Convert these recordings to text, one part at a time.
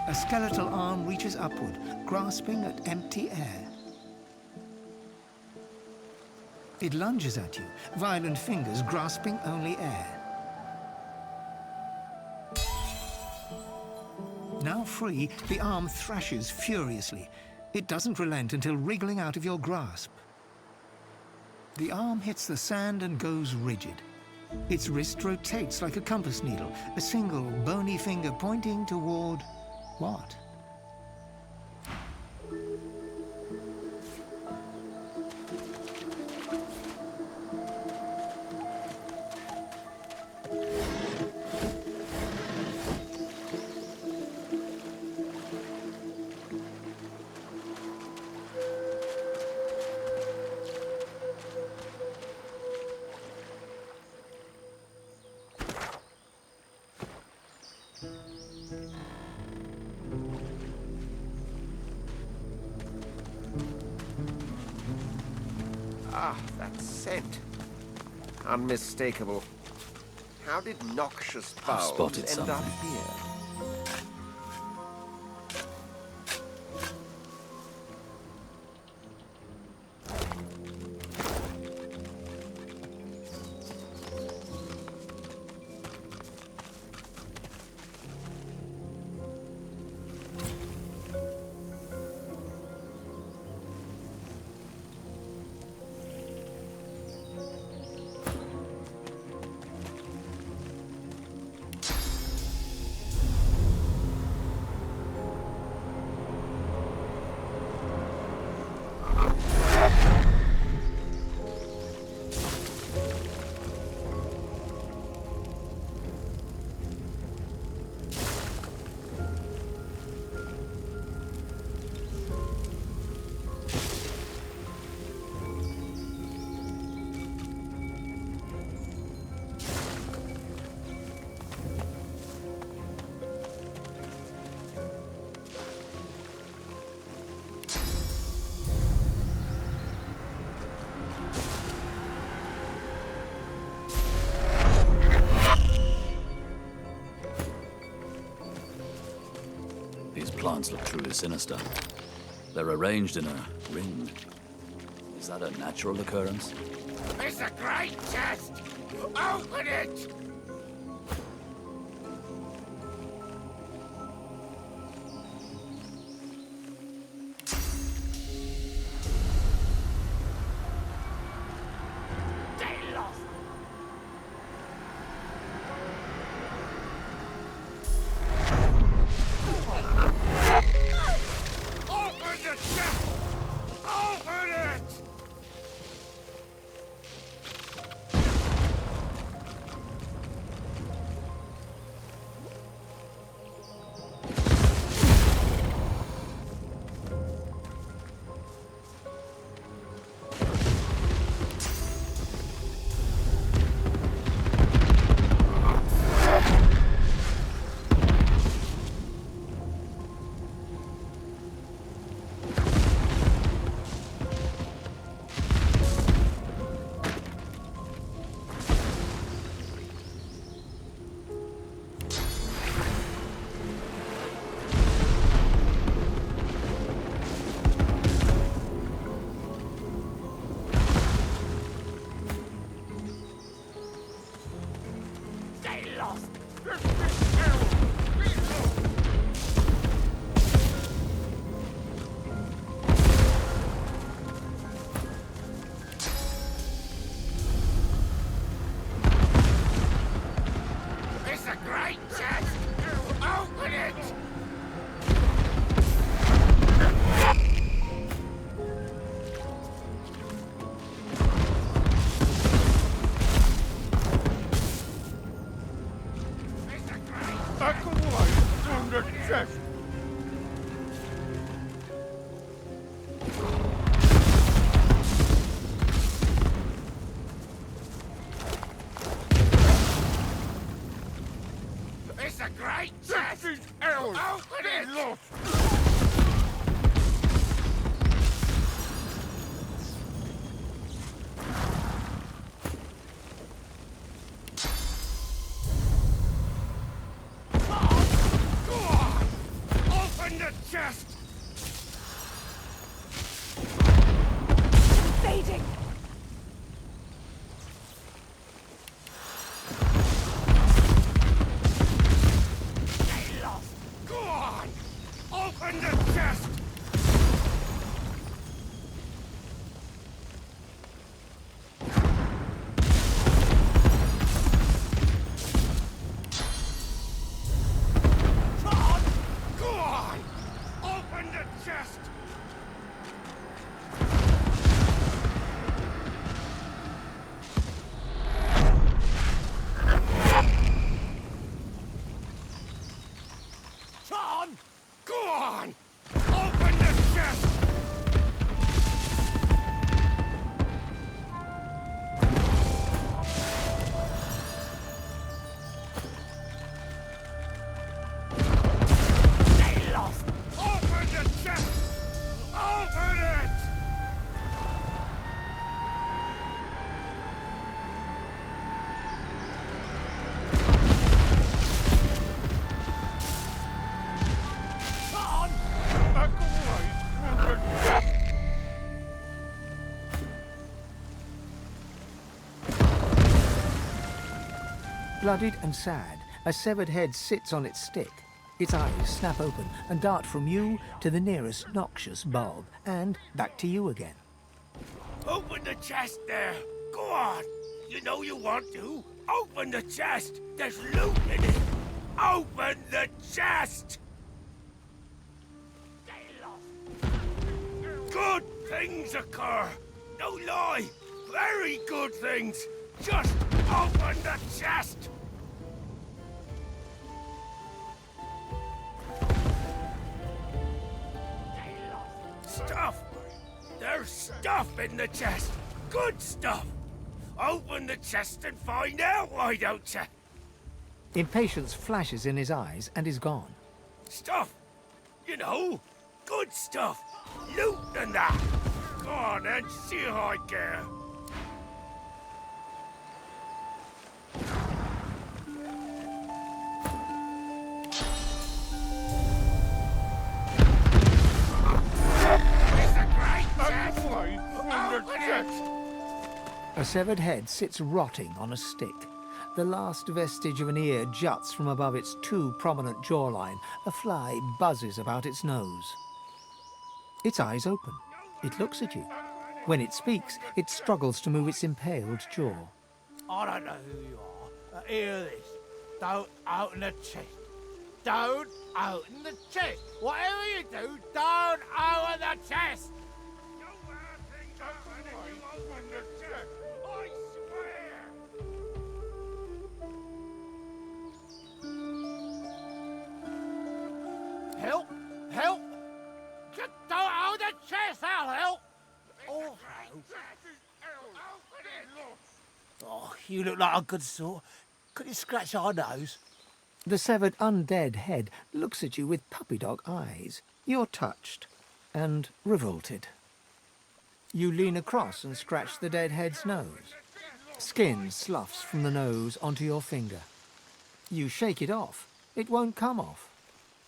A skeletal arm reaches upward, grasping at empty air. It lunges at you, violent fingers grasping only air. Now free, the arm thrashes furiously. It doesn't relent until wriggling out of your grasp. The arm hits the sand and goes rigid. Its wrist rotates like a compass needle, a single bony finger pointing toward what? Ah, that scent. Unmistakable. How did noxious bowels spotted end up something. here? These plants look truly sinister. They're arranged in a ring. Is that a natural occurrence? It's a great chest! Open it! Stay lost! Open the chest! Open it! Stay lost! It's a great chest! Open it! It's a great Back away from the chest! It's a great chest! This is ours! Open it! Get lost! chest! Fading! They lost! Go on! Open the chest! Go on! Open the chest! John! Go on! Open the chest! They lost! Open the chest! Open it! John! Back away from the chest! Bloodied and sad, a severed head sits on its stick. Its eyes snap open and dart from you to the nearest noxious bulb, and back to you again. Open the chest there! Go on! You know you want to! Open the chest! There's loot in it! Open the chest! Good things occur! No lie! Very good things! Just open the chest! Stuff! There's stuff in the chest! Good stuff! Open the chest and find out, why don't you? Impatience flashes in his eyes and is gone. Stuff! You know, good stuff! Loot and that! Go on and see how I care! It's a great Back chest! away from the Open chest! A severed head sits rotting on a stick. The last vestige of an ear juts from above its too prominent jawline. A fly buzzes about its nose. Its eyes open. It looks at you. When it speaks, it struggles to move its impaled jaw. I don't know who you are. Hear this. Don't open the chest. Don't open the chest. Whatever you do, don't open the chest. Open the chest! I swear! Help! Help! Just don't open the chest. I'll help. Oh, oh, you look like a good sort. Could you scratch our nose? The severed undead head looks at you with puppy dog eyes. You're touched and revolted. You lean across and scratch the dead head's nose. Skin sloughs from the nose onto your finger. You shake it off. It won't come off.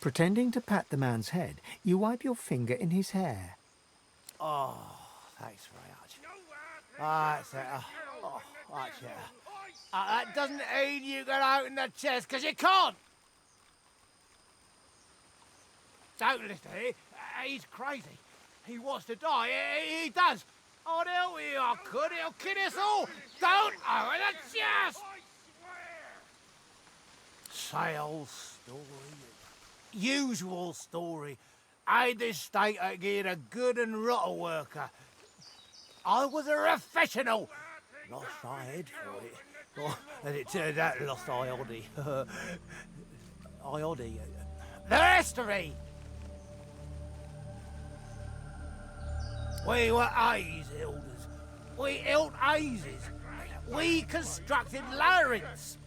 Pretending to pat the man's head, you wipe your finger in his hair. Oh, thanks very much. That's it. Oh, that's it. That doesn't mean you can open the chest, because you can't. Don't listen to him. He's crazy. He wants to die. He does. I'd help you. I could. He'll kill us all. Don't open the chest. Same story. Usual story. Ain't this state again a good and rotten worker? I was a professional. Lost my head for it. Oh, and it turned out lost iody. Iody. The history! We were A's elders. We held A'ses. We constructed labyrinths.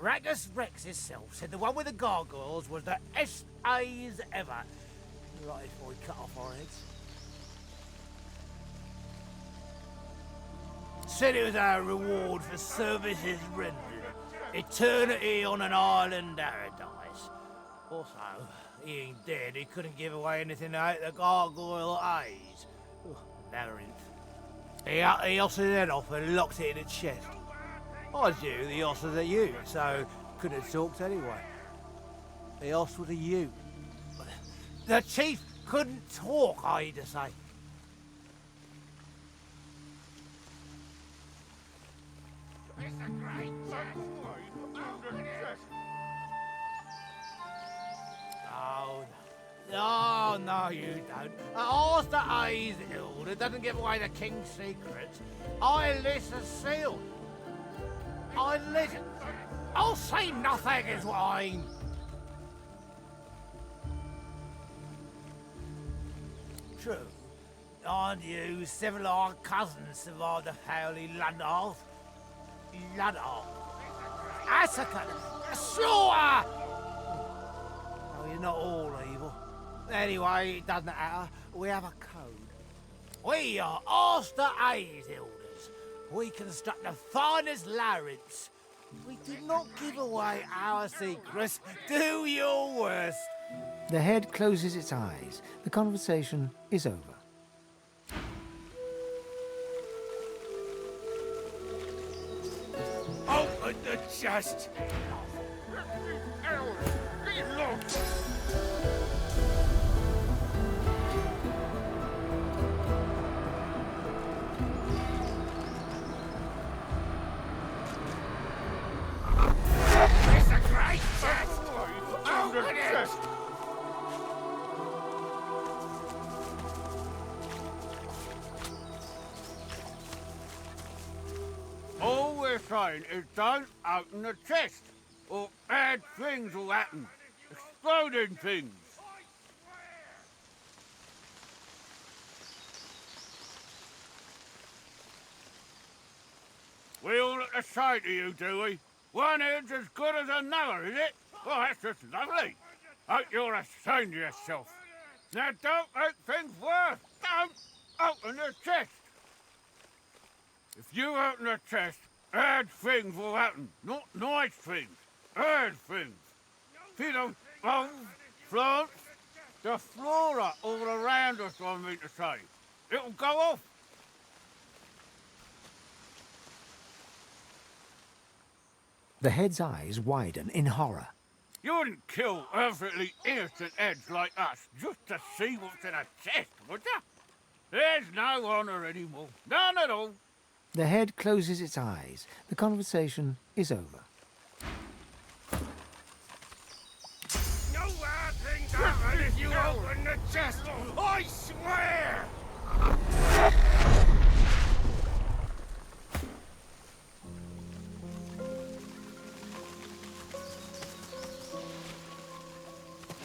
Ragus Rex himself said the one with the gargoyles was the best A's ever. Right before we cut off our heads. Said it was our reward for services rendered. Eternity on an island paradise. Also, he ain't dead. He couldn't give away anything out the gargoyle eyes. Labyrinth. He osses his head off and locked it in a chest. I knew the oss was a you, so couldn't have talked anyway. The oss was a you. The chief couldn't talk, I had to say. It's a great chest. Under the chest. Oh, no, you don't. Master A's Ilda doesn't give away the king's secrets. I list a seal. I list... I'll say nothing is wine. True. Aren't you civilized cousins survived the howly Ludolf? Ludolf. Massacre! Slaughter! Oh, you're not all evil. Anyway, it doesn't matter. We have a code. We are Master A's Elders. We construct the finest labyrinths. We do not give away our secrets. Do your worst. The head closes its eyes. The conversation is over. Open the chest! Elves, be lost. It's a great chest! Under the Open it! chest. All we're saying is don't open the chest, or bad things will happen. Exploding things. We all look the same to you, do we? One head's as good as another, is it? Well, that's just lovely. Hope you're ashamed of yourself. Now, don't make things worse. Don't open the chest. If you open the chest, bad things will happen. Not nice things. Bad things. See those bones, plants, the flora all around us, I mean to say. It'll go off. The head's eyes widen in horror. You wouldn't kill perfectly innocent heads like us just to see what's in a chest, would you? There's no honor anymore. None at all. The head closes its eyes. The conversation is over. No bad things happen if you open the chest! I swear!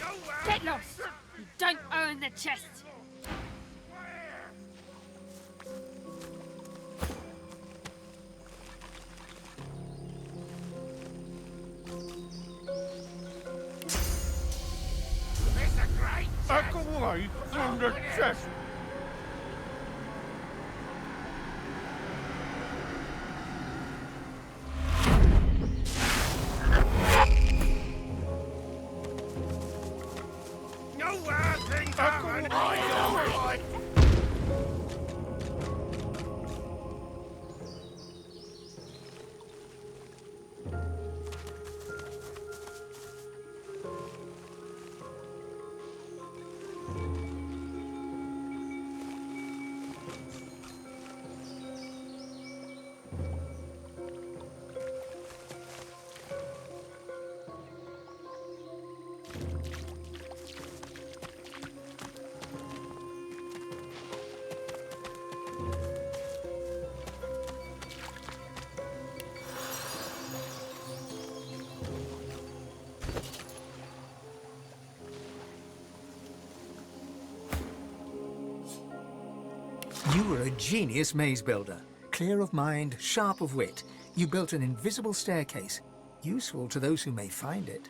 No bad Get lost! You don't own the chest! It's a great Back away from the chest. No bad things happen! You were a genius maze builder. Clear of mind, sharp of wit. You built an invisible staircase, useful to those who may find it.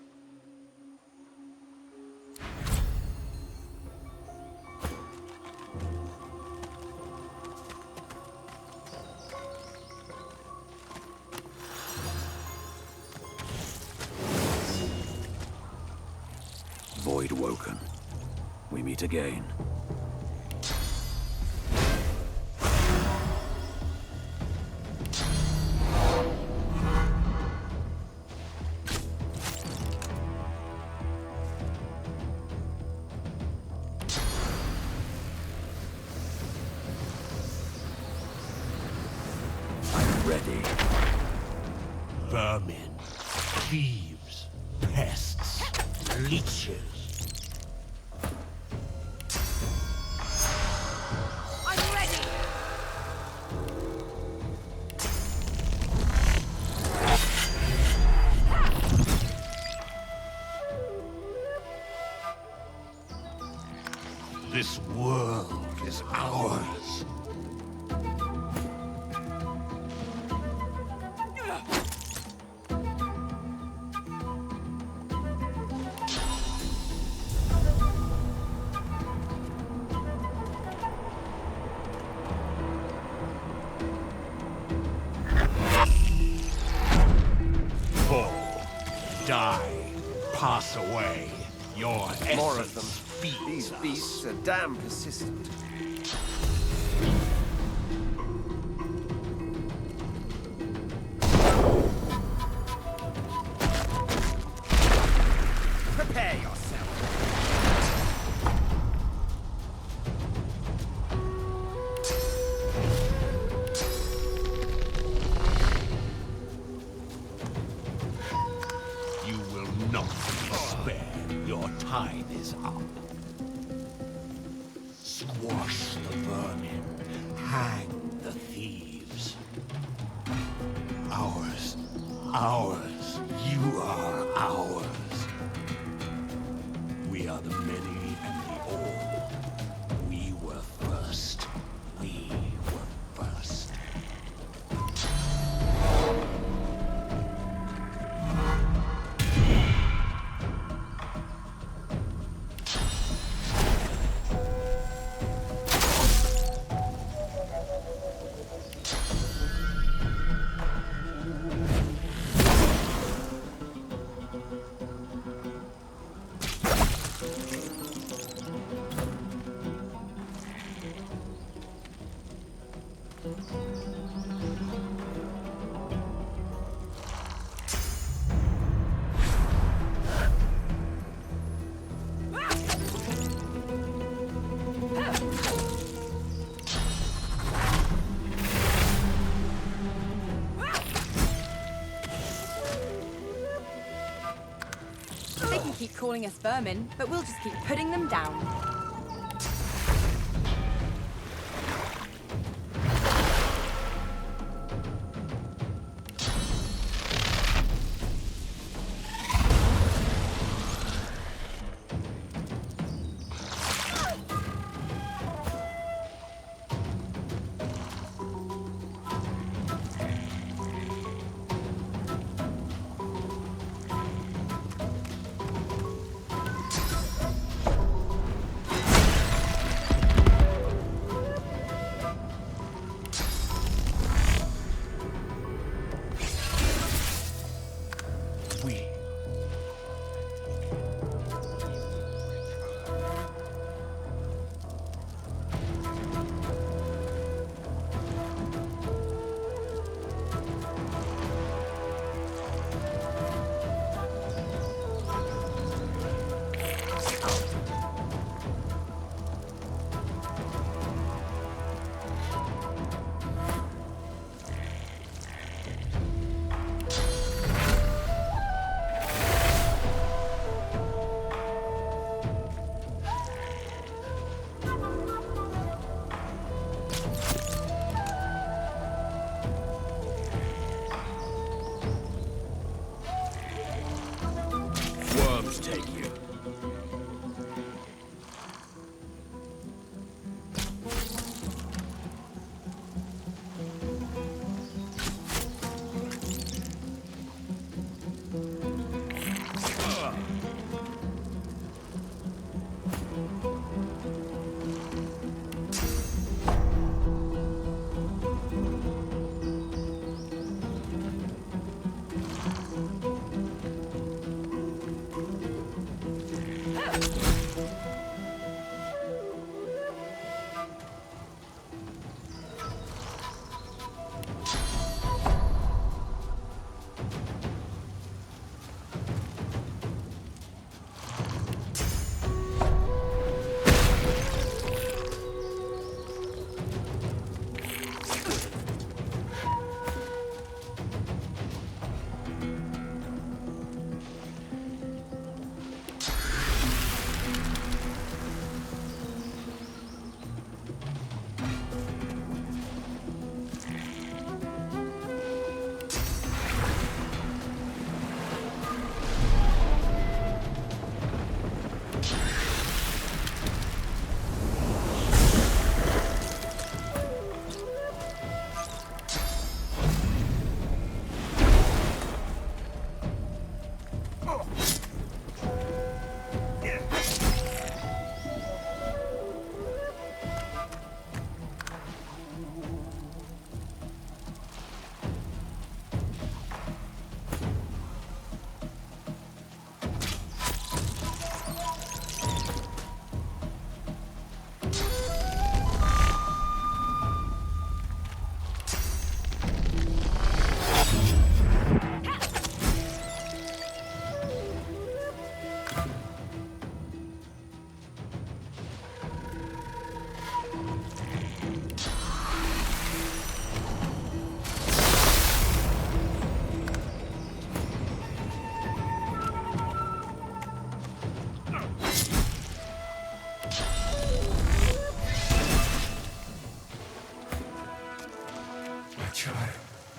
awoken. We meet again. I'm ready. Vermin, thieves, pests, leeches. I'm ready! This world is ours. Fall, die, pass away. Your More essence of them. feeds These us. beasts are damn persistent. Prepare yourself. You will not be spared. Your time is up. Squash the vermin. Hang the thieves. Ours. Ours. You are ours. We are the many and the all. We were first. We were first. They can keep calling us vermin, but we'll just keep putting them down.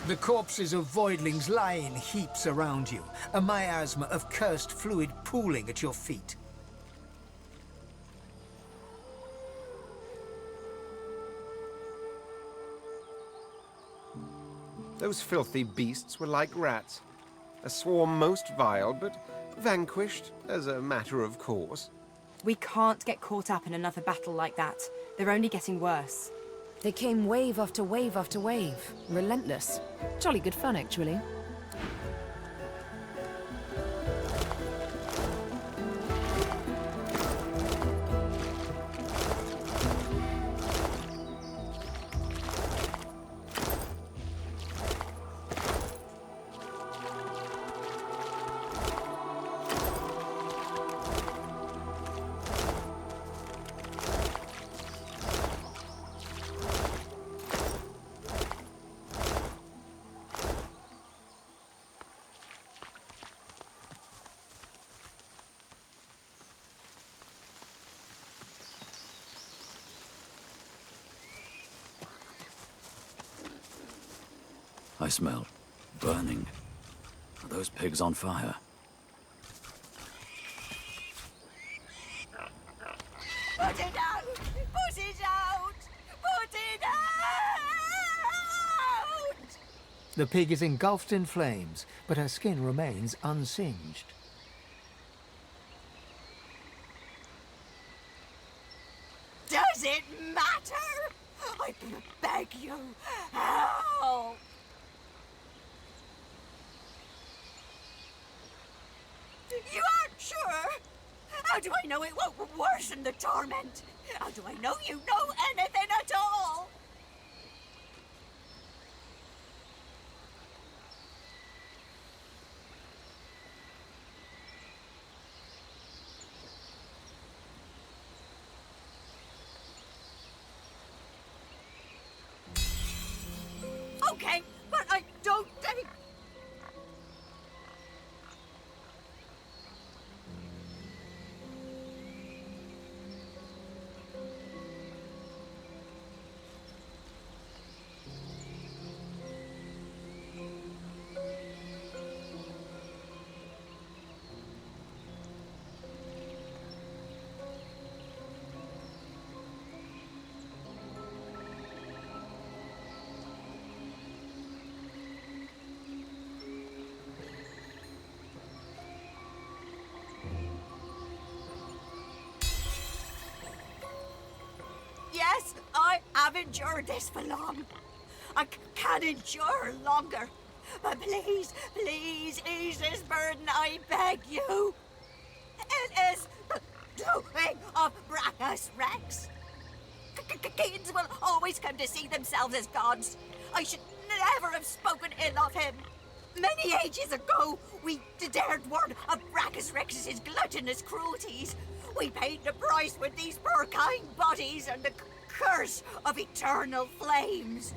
The corpses of voidlings lie in heaps around you, a miasma of cursed fluid pooling at your feet. Those filthy beasts were like rats. A swarm most vile, but vanquished as a matter of course. We can't get caught up in another battle like that. They're only getting worse. They came wave after wave after wave. Relentless. Jolly good fun, actually. I smell burning. Are those pigs on fire? Put it out! Put it out! Put it out! The pig is engulfed in flames, but her skin remains unsinged. Does it matter? I beg you, help! You aren't sure? How do I know it won't worsen the torment? How do I know you know anything at all? Okay, but I don't think... Yes, I have endured this for long. I can't endure longer. But please, please ease this burden, I beg you. It is the doing of Brachus Rex. Kids will always come to see themselves as gods. I should never have spoken ill of him. Many ages ago, we dared warn of Brachus Rex's gluttonous cruelties. We paid the price with these poor kind bodies and the curse of eternal flames.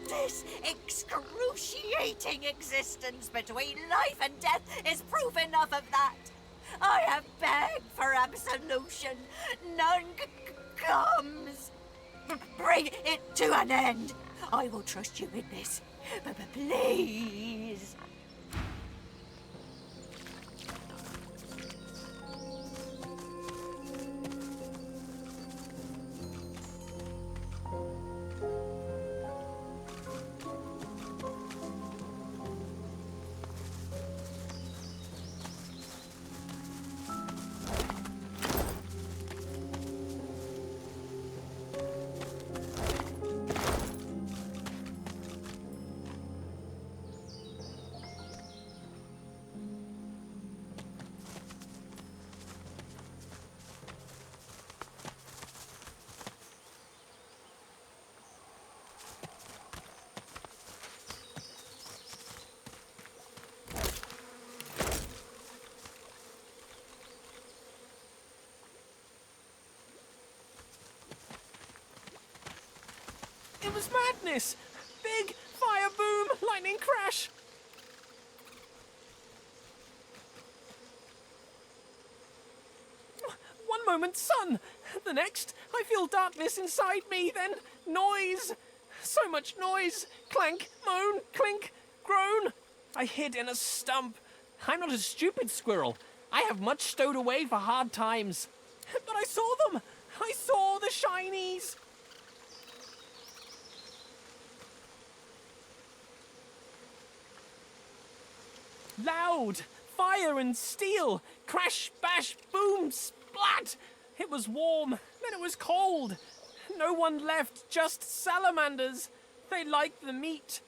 This excruciating existence between life and death is proof enough of that. I have begged for absolution. None comes. Bring it to an end. I will trust you in this. But please. It was madness! Big fire boom, lightning crash! One moment, sun! The next, I feel darkness inside me, then noise! So much noise! Clank, moan, clink, groan! I hid in a stump. I'm not a stupid squirrel. I have much stowed away for hard times. But I saw them! I saw the shinies! Loud! Fire and steel! Crash, bash, boom, splat! It was warm, then it was cold. No one left, just salamanders. They liked the meat.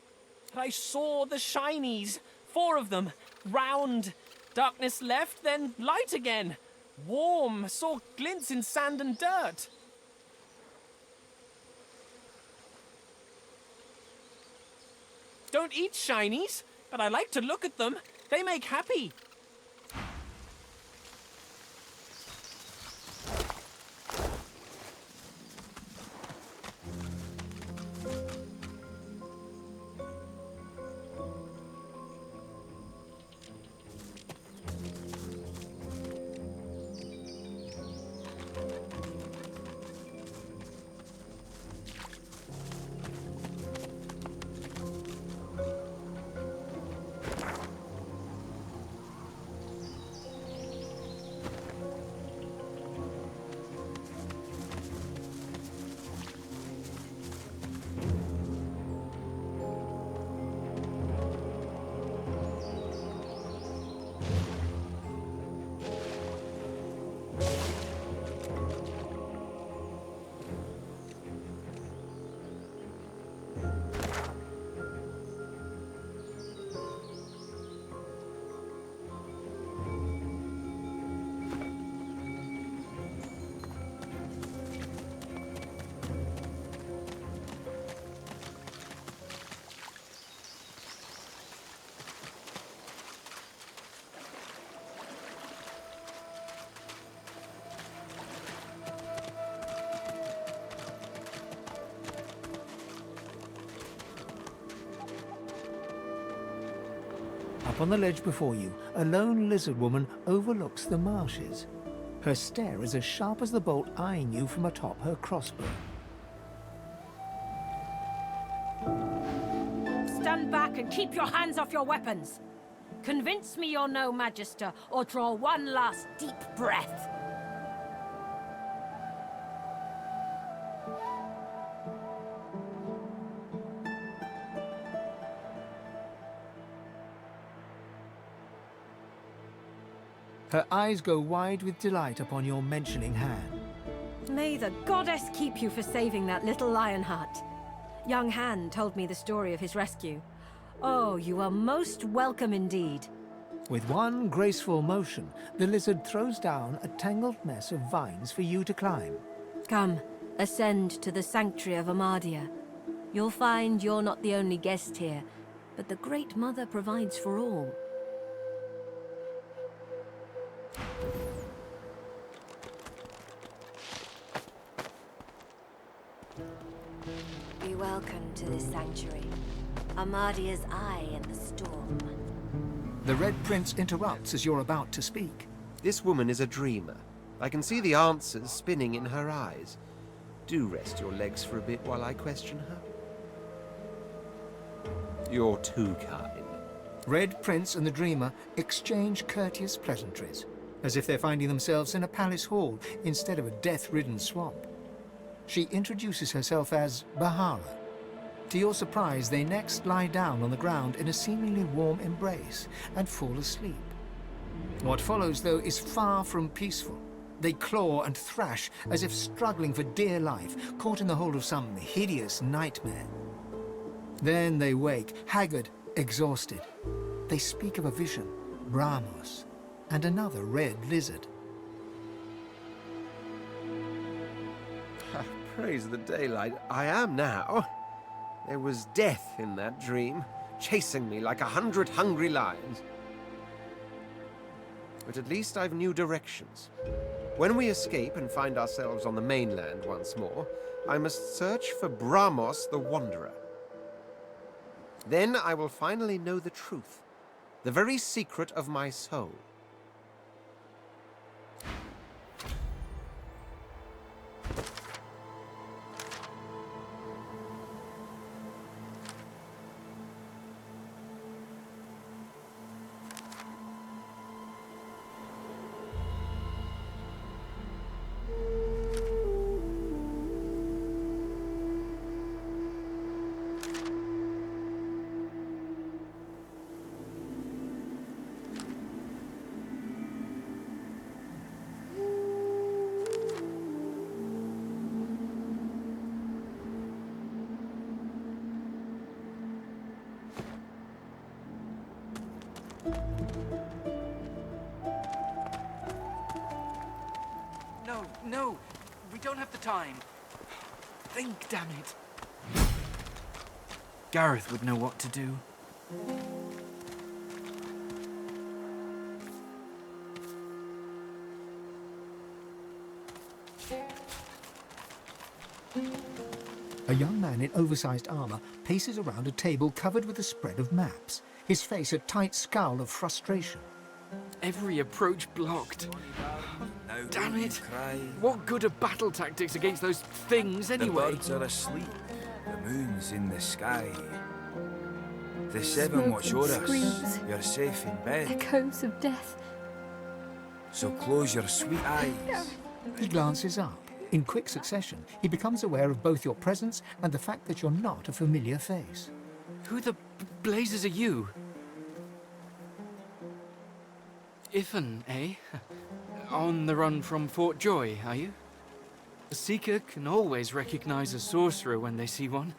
But I saw the shinies, 4 of them, round. Darkness left, then light again. Warm, saw glints in sand and dirt. Don't eat shinies, but I like to look at them. They make happy. Up on the ledge before you, a lone lizard woman overlooks the marshes. Her stare is as sharp as the bolt eyeing you from atop her crossbow. Stand back and keep your hands off your weapons. Convince me you're no Magister, or draw one last deep breath. Her eyes go wide with delight upon your mentioning Han. May the goddess keep you for saving that little Lionheart. Young Han told me the story of his rescue. Oh, you are most welcome indeed. With one graceful motion, the lizard throws down a tangled mess of vines for you to climb. Come, ascend to the sanctuary of Amadia. You'll find you're not the only guest here, but the Great Mother provides for all. Be welcome to this sanctuary. Amadia's eye in the storm. The Red Prince interrupts as you're about to speak. This woman is a dreamer. I can see the answers spinning in her eyes. Do rest your legs for a bit while I question her. You're too kind. Red Prince and the Dreamer exchange courteous pleasantries, as if they're finding themselves in a palace hall instead of a death-ridden swamp. She introduces herself as Bahara. To your surprise, they next lie down on the ground in a seemingly warm embrace and fall asleep. What follows, though, is far from peaceful. They claw and thrash as if struggling for dear life, caught in the hold of some hideous nightmare. Then they wake, haggard, exhausted. They speak of a vision, Brahmos, and another red lizard. Praise the daylight. I am now. There was death in that dream, chasing me like 100 hungry lions. But at least I've new directions. When we escape and find ourselves on the mainland once more, I must search for Bramos the Wanderer. Then I will finally know the truth, the very secret of my soul. No, we don't have the time. Think, damn it. Gareth would know what to do. A young man in oversized armor paces around a table covered with a spread of maps, his face a tight scowl of frustration. Every approach blocked. Damn it! What good are battle tactics against those things anyway? The birds are asleep. The moon's in the sky. The seven watch o'er us. You're safe in bed. Echoes of death. So close your sweet eyes. He glances up. In quick succession, he becomes aware of both your presence and the fact that you're not a familiar face. Who the blazes are you? Ifan, eh? On the run from Fort Joy, are you? A seeker can always recognize a sorcerer when they see one.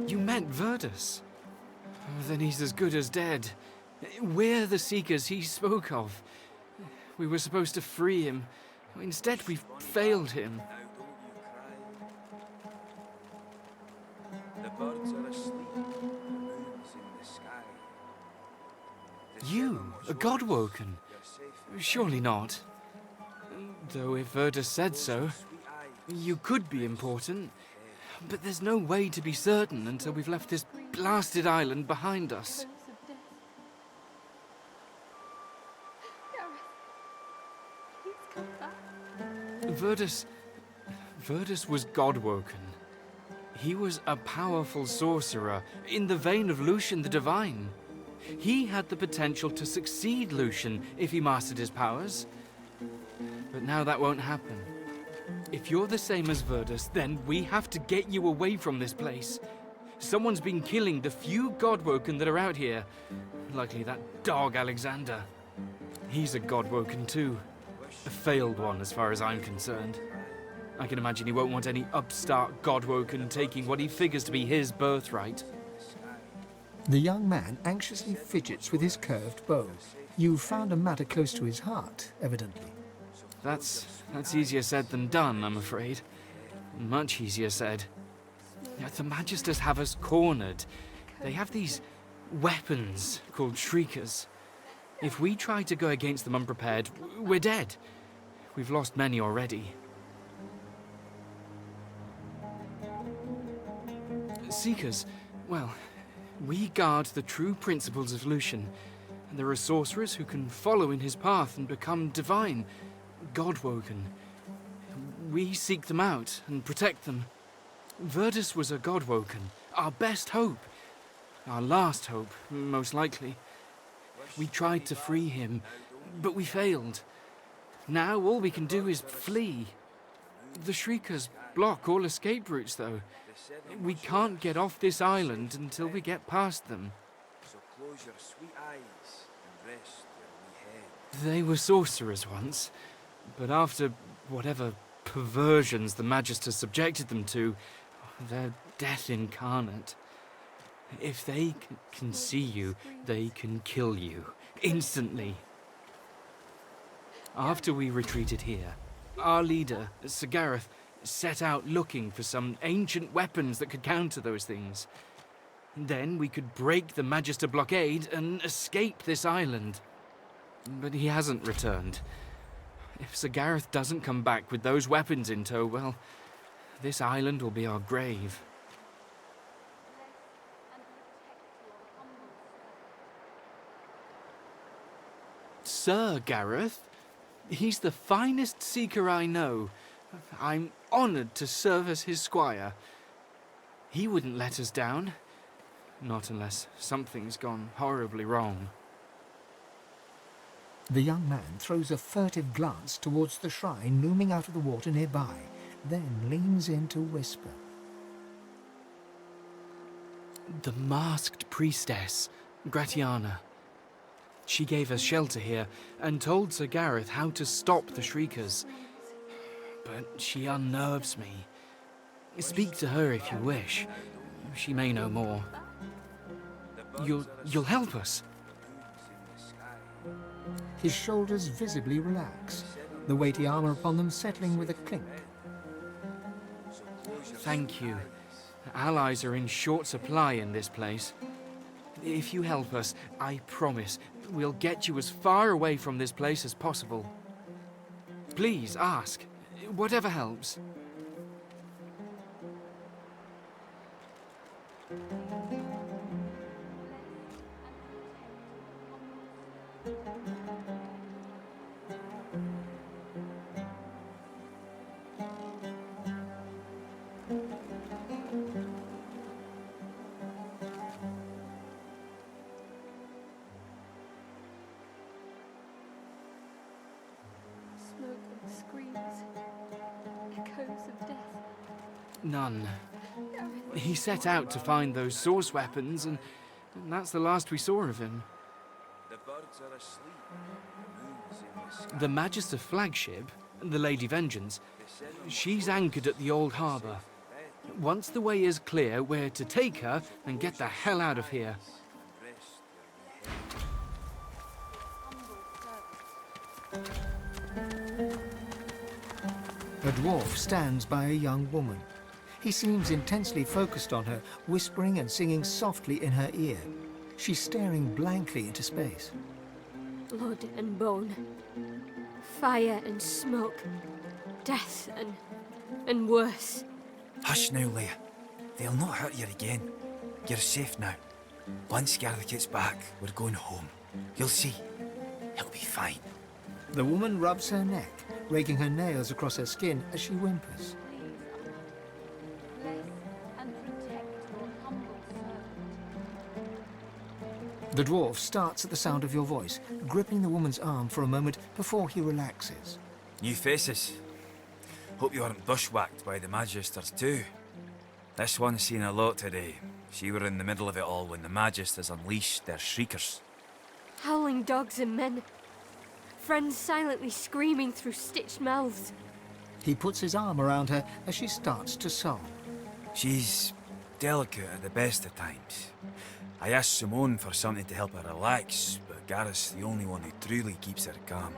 You met Verdus? Then he's as good as dead. We're the seekers he spoke of. We were supposed to free him. Instead, we've failed him. The birds are asleep. The moon's in the sky. You, a Godwoken? Surely not. Though if Verdus said so, you could be important. But there's no way to be certain until we've left this blasted island behind us. Verdus was Godwoken. He was a powerful sorcerer in the vein of Lucian the Divine. He had the potential to succeed Lucian if he mastered his powers. But now that won't happen. If you're the same as Verdus, then we have to get you away from this place. Someone's been killing the few Godwoken that are out here. Likely that dog Alexander. He's a Godwoken too. A failed one as far as I'm concerned. I can imagine he won't want any upstart Godwoken taking what he figures to be his birthright. The young man anxiously fidgets with his curved bow. You've found a matter close to his heart, evidently. That's easier said than done, I'm afraid. Much easier said. The Magisters have us cornered. They have these weapons called Shriekers. If we try to go against them unprepared, we're dead. We've lost many already. Seekers, well, we guard the true principles of Lucian. And there are sorcerers who can follow in his path and become divine, Godwoken. We seek them out and protect them. Verdus was a Godwoken, our best hope. Our last hope, most likely. We tried to free him, but we failed. Now all we can do is flee. The Shriekers block all escape routes, though. We can't get off this island until we get past them. So close your sweet eyes and rest your wee head. They were sorcerers once, but after whatever perversions the Magister subjected them to, they're death incarnate. If they can see you, they can kill you, instantly. After we retreated here, our leader, Sir Gareth, set out looking for some ancient weapons that could counter those things. Then we could break the Magister blockade and escape this island. but he hasn't returned. If Sir Gareth doesn't come back with those weapons in tow, well, this island will be our grave. Sir Gareth? He's the finest seeker I know. I'm honoured to serve as his squire. He wouldn't let us down. Not unless something's gone horribly wrong. The young man throws a furtive glance towards the shrine looming out of the water nearby, then leans in to whisper. The masked priestess, Gratiana. She gave us shelter here and told Sir Gareth how to stop the Shriekers. But she unnerves me. Speak to her if you wish. She may know more. You'll help us? His shoulders visibly relax, the weighty armour upon them settling with a clink. Thank you. Allies are in short supply in this place. If you help us, I promise we'll get you as far away from this place as possible. Please ask. Whatever helps. Smoke and screams. Echoes of death. None. He set out to find those source weapons, and that's the last we saw of him. The birds are asleep. The moon's in the sky. The Magister flagship, the Lady Vengeance, she's anchored at the old harbour. Once the way is clear, we're to take her and get the hell out of here. A dwarf stands by a young woman. He seems intensely focused on her, whispering and singing softly in her ear. She's staring blankly into space. Blood and bone. Fire and smoke. Death and worse. Hush now, Leia. They'll not hurt you again. You're safe now. Once Gareth gets back, we're going home. You'll see. He'll be fine. The woman rubs her neck, raking her nails across her skin as she whimpers. The dwarf starts at the sound of your voice, gripping the woman's arm for a moment before he relaxes. New faces. Hope you weren't bushwhacked by the Magisters too. This one's seen a lot today. She were in the middle of it all when the Magisters unleashed their Shriekers. Howling dogs and men. Friends silently screaming through stitched mouths. He puts his arm around her as she starts to sob. She's delicate at the best of times. I asked Simone for something to help her relax, but Gareth's the only one who truly keeps her calm.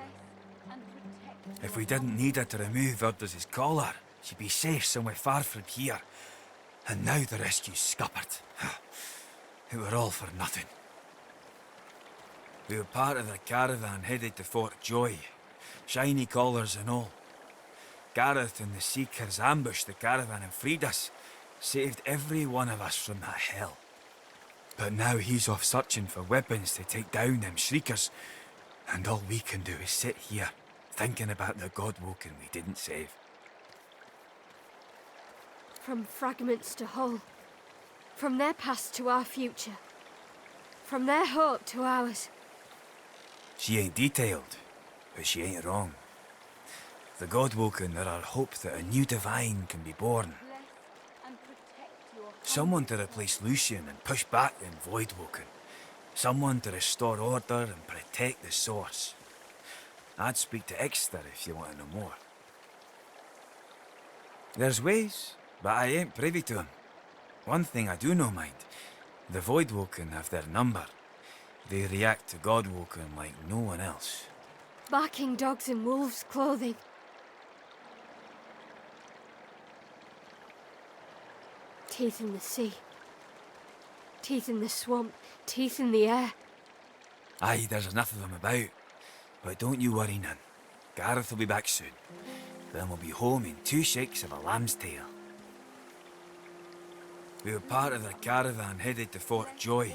If we didn't need her to remove Urda's collar, she'd be safe somewhere far from here. And now the rescue's scuppered. It were all for nothing. We were part of the caravan headed to Fort Joy, shiny collars and all. Gareth and the Seekers ambushed the caravan and freed us, saved every one of us from that hell. But now he's off searching for weapons to take down them Shriekers, and all we can do is sit here, thinking about the Godwoken we didn't save. From fragments to whole. From their past to our future. From their hope to ours. She ain't detailed, but she ain't wrong. The Godwoken are our hope that a new divine can be born. Someone to replace Lucian and push back them Voidwoken. Someone to restore order and protect the source. I'd speak to Ixter if you want to know more. There's ways, but I ain't privy to 'em. One thing I do know, mind. The Voidwoken have their number. They react to Godwoken like no one else. Barking dogs in wolves' clothing. Teeth in the sea. Teeth in the swamp. Teeth in the air. Aye, there's enough of them about. But don't you worry none. Gareth will be back soon. Then we'll be home in 2 shakes of a lamb's tail. We were part of the caravan headed to Fort Joy.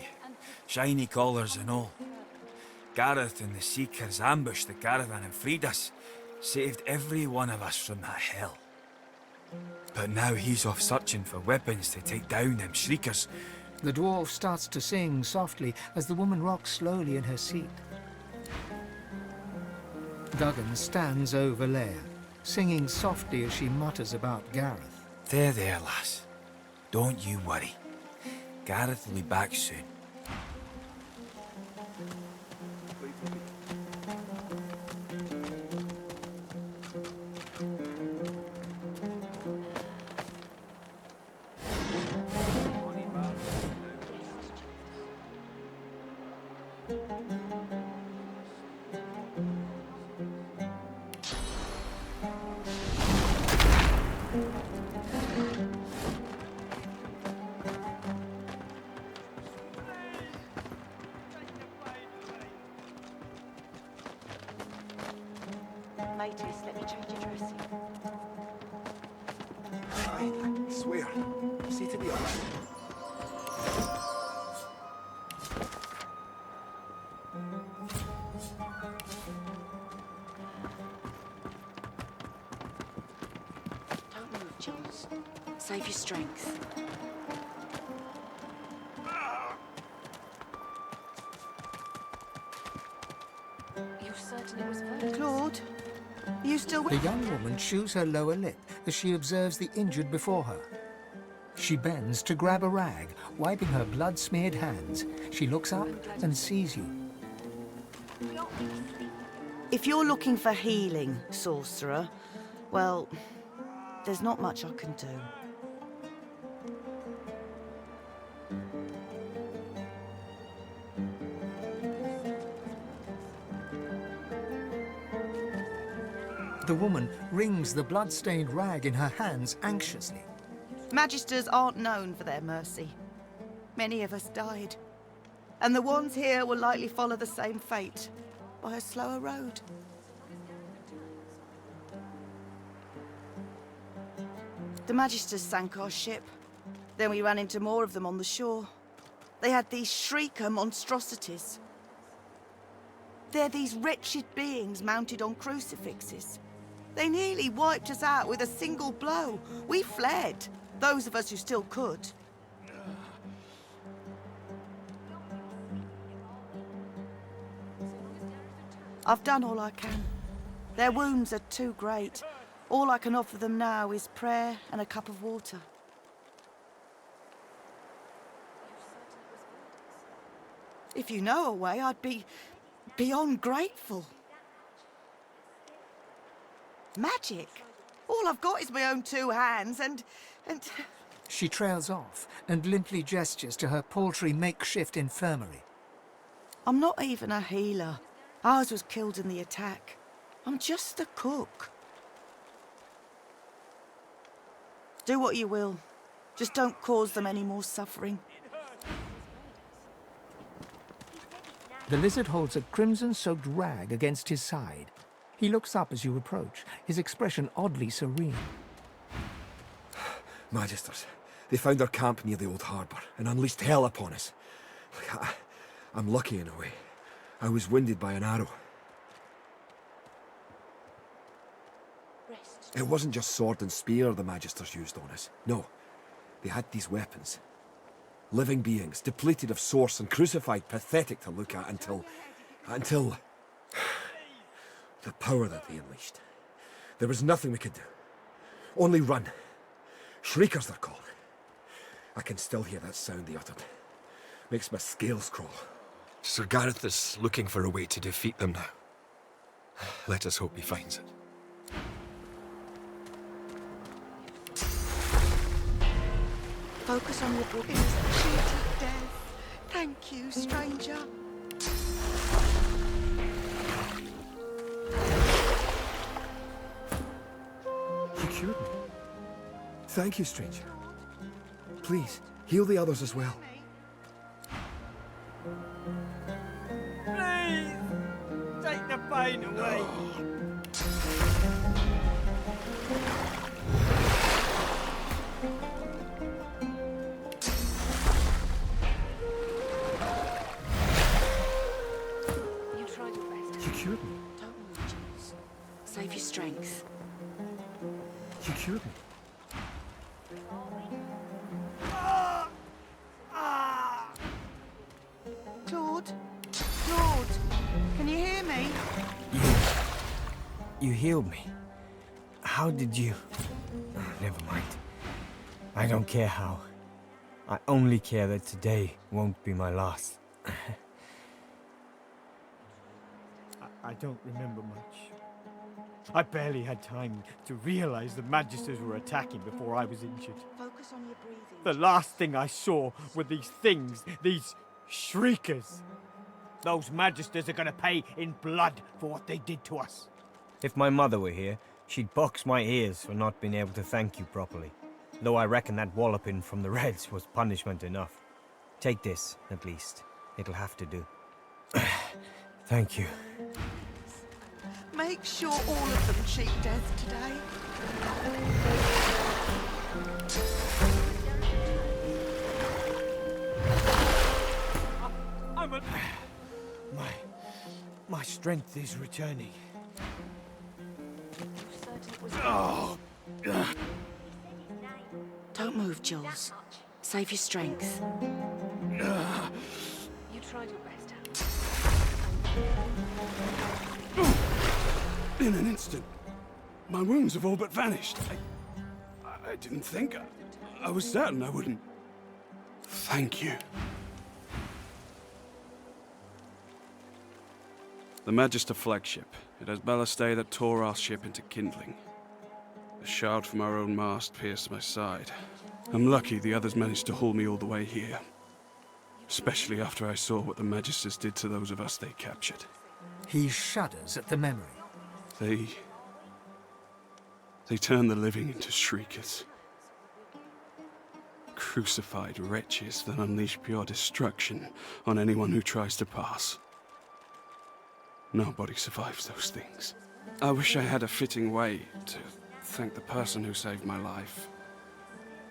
Shiny collars and all. Gareth and the Seekers ambushed the caravan and freed us. Saved every one of us from that hell. But now he's off searching for weapons to take down them shriekers. The dwarf starts to sing softly as the woman rocks slowly in her seat. Duggan stands over Leia, singing softly as she mutters about Gareth. There, lass. Don't you worry. Gareth will be back soon. Matey, let me change your dressing. I swear. See to be honest. Don't move, Jules. Save your strength. You're certain it was Virgil? Claude, are you still The young woman chews her lower lip as she observes the injured before her. She bends to grab a rag, wiping her blood-smeared hands. She looks up and sees you. If you're looking for healing, sorcerer, well, there's not much I can do. The woman wrings the blood-stained rag in her hands anxiously. Magisters aren't known for their mercy. Many of us died. And the ones here will likely follow the same fate, by a slower road. The Magisters sank our ship. Then we ran into more of them on the shore. They had these shrieker monstrosities. They're these wretched beings mounted on crucifixes. They nearly wiped us out with a single blow. We fled, those of us who still could. I've done all I can. Their wounds are too great. All I can offer them now is prayer and a cup of water. If you know a way, I'd be beyond grateful. Magic? All I've got is my own 2 hands and... She trails off and limply gestures to her paltry makeshift infirmary. I'm not even a healer. Ours was killed in the attack. I'm just the cook. Do what you will. Just don't cause them any more suffering. The lizard holds a crimson-soaked rag against his side. He looks up as you approach, his expression oddly serene. Magisters, they found our camp near the old harbour and unleashed hell upon us. I'm lucky in a way. I was wounded by an arrow. It wasn't just sword and spear the Magisters used on us. No, they had these weapons. Living beings, depleted of source and crucified, pathetic to look at until... the power that they unleashed. There was nothing we could do. Only run. Shriekers they're called. I can still hear that sound they uttered. Makes my scales crawl. Sir Gareth is looking for a way to defeat them now. Let us hope he finds it. Focus on your book. Cheated death. Thank you, stranger. You cured me. Thank you, stranger. Please, heal the others as well. Please! Take the pain away. You tried your best. You cured me. Don't move, Jules. Save your strength. You cured me. Claude? Claude? Can you hear me? You healed me. How did you... Oh, never mind. I don't care how. I only care that today won't be my last. I don't remember much. I barely had time to realize the Magisters were attacking before I was injured. Focus on your breathing. The last thing I saw were these things, these shriekers. Those Magisters are gonna pay in blood for what they did to us. If my mother were here, she'd box my ears for not being able to thank you properly. Though I reckon that walloping from the Reds was punishment enough. Take this, at least. It'll have to do. Thank you. Make sure all of them cheat death today. My strength is returning. Oh. Don't move, Jules. Save your strength. You tried your best. In an instant, my wounds have all but vanished. I didn't think. I was certain I wouldn't. Thank you. The Magister flagship. It has ballastay that tore our ship into kindling. A shard from our own mast pierced my side. I'm lucky the others managed to haul me all the way here. Especially after I saw what the Magisters did to those of us they captured. He shudders at the memory. They turn the living into shriekers. Crucified wretches that unleash pure destruction on anyone who tries to pass. Nobody survives those things. I wish I had a fitting way to thank the person who saved my life.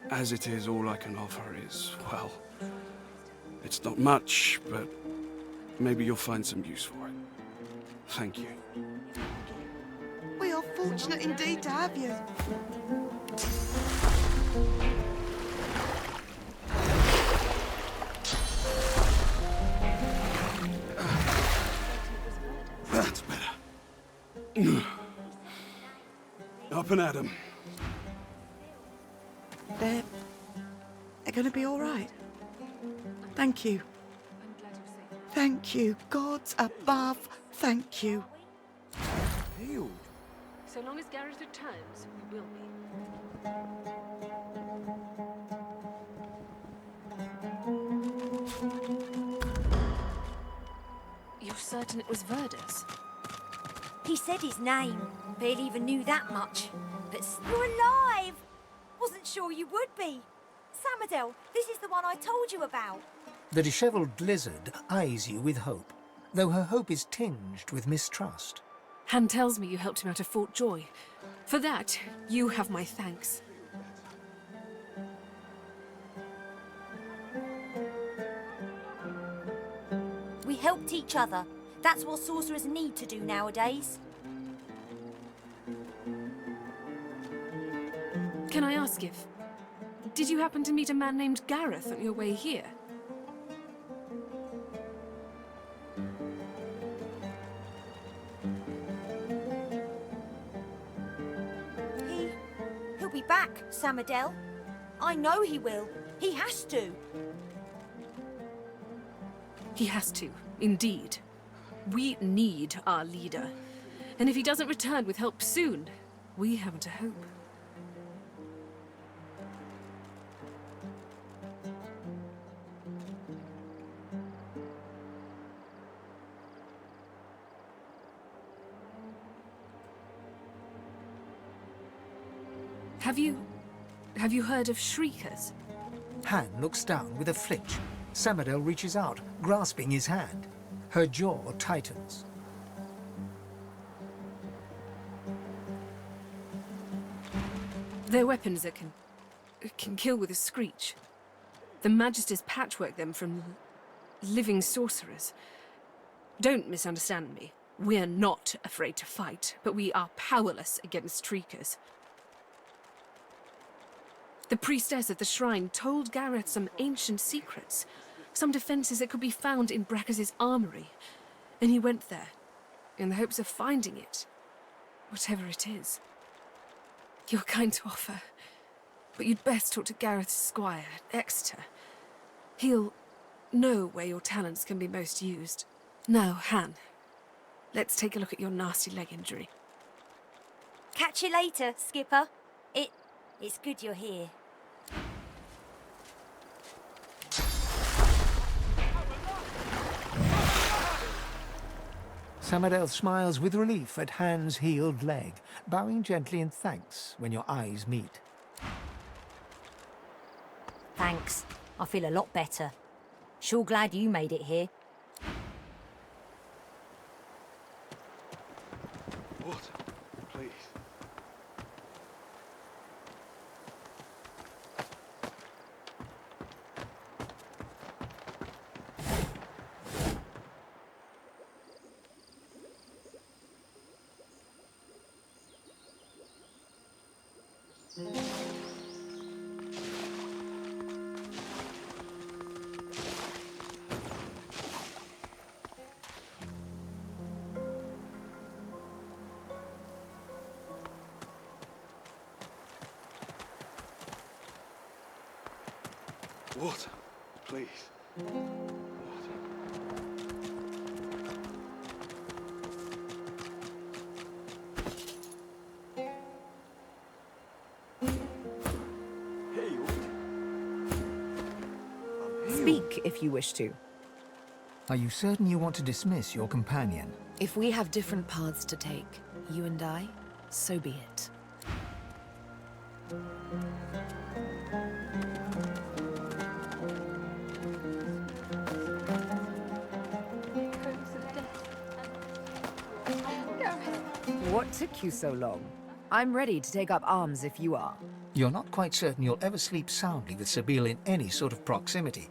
As it is, all I can offer is, well, it's not much, but maybe you'll find some use for it. Thank you. We are fortunate indeed to have you. That's better. Up and at 'em. They're going to be all right. Thank you. Thank you. Gods above, thank you. Healed. So long as Gareth returns, we will be. You're certain it was Verdus? He said his name. Barely even knew that much. But you're alive! Wasn't sure you would be. Samadel, this is the one I told you about. The dishevelled lizard eyes you with hope, though her hope is tinged with mistrust. Han tells me you helped him out of Fort Joy. For that, you have my thanks. We helped each other. That's what sorcerers need to do nowadays. Can I ask if... Did you happen to meet a man named Gareth on your way here? He'll be back, Samadel. I know he will. He has to. He has to, indeed. We need our leader. And if he doesn't return with help soon, we haven't a hope. Have you heard of Shriekers? Han looks down with a flinch. Samadel reaches out, grasping his hand. Her jaw tightens. They're weapons that can kill with a screech. The Magisters patchwork them from living sorcerers. Don't misunderstand me. We're not afraid to fight, but we are powerless against Shriekers. The priestess at the shrine told Gareth some ancient secrets, some defenses that could be found in Brackus' armory, and he went there, in the hopes of finding it, whatever it is. You're kind to offer, but you'd best talk to Gareth's squire, Exeter. He'll know where your talents can be most used. Now, Han, let's take a look at your nasty leg injury. Catch you later, Skipper. It's good you're here. Samadel smiles with relief at Han's healed leg, bowing gently in thanks when your eyes meet. Thanks. I feel a lot better. Sure glad you made it here. What? Please. Water, please. Speak if you wish to. Are you certain you want to dismiss your companion? If we have different paths to take, you and I, so be it. What took you so long? I'm ready to take up arms if you are. You're not quite certain you'll ever sleep soundly with Sabine in any sort of proximity.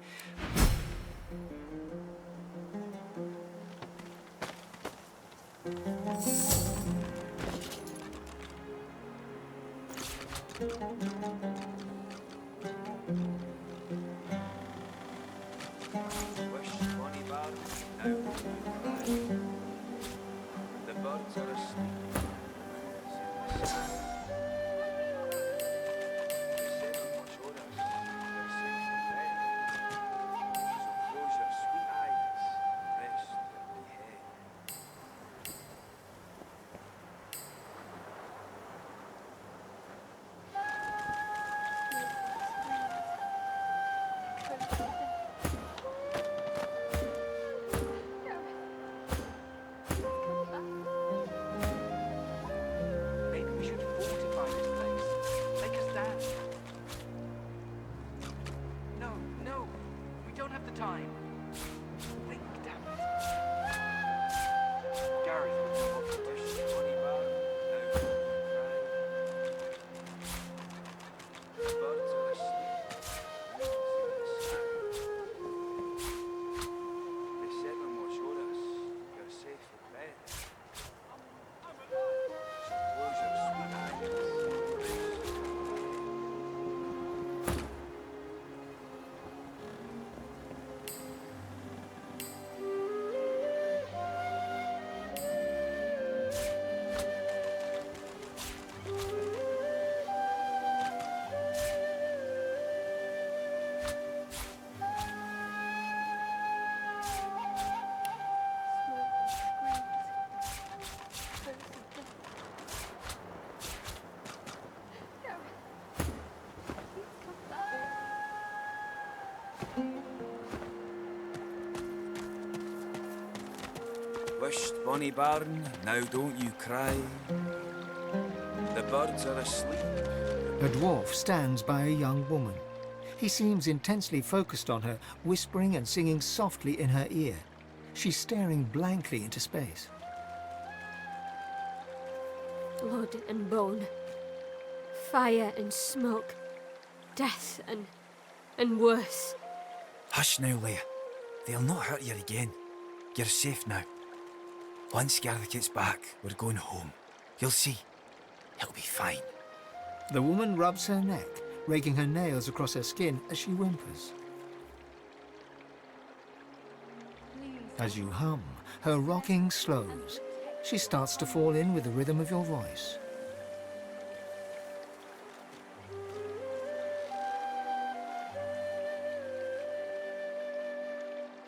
Wisht, bonny bairn, now don't you cry. The birds are asleep. A dwarf stands by a young woman. He seems intensely focused on her, whispering and singing softly in her ear. She's staring blankly into space. Blood and bone. Fire and smoke. Death and worse. Hush now, Leia. They'll not hurt you again. You're safe now. Once Gareth gets back, we're going home. You'll see. It'll be fine. The woman rubs her neck, raking her nails across her skin as she whimpers. As you hum, her rocking slows. She starts to fall in with the rhythm of your voice.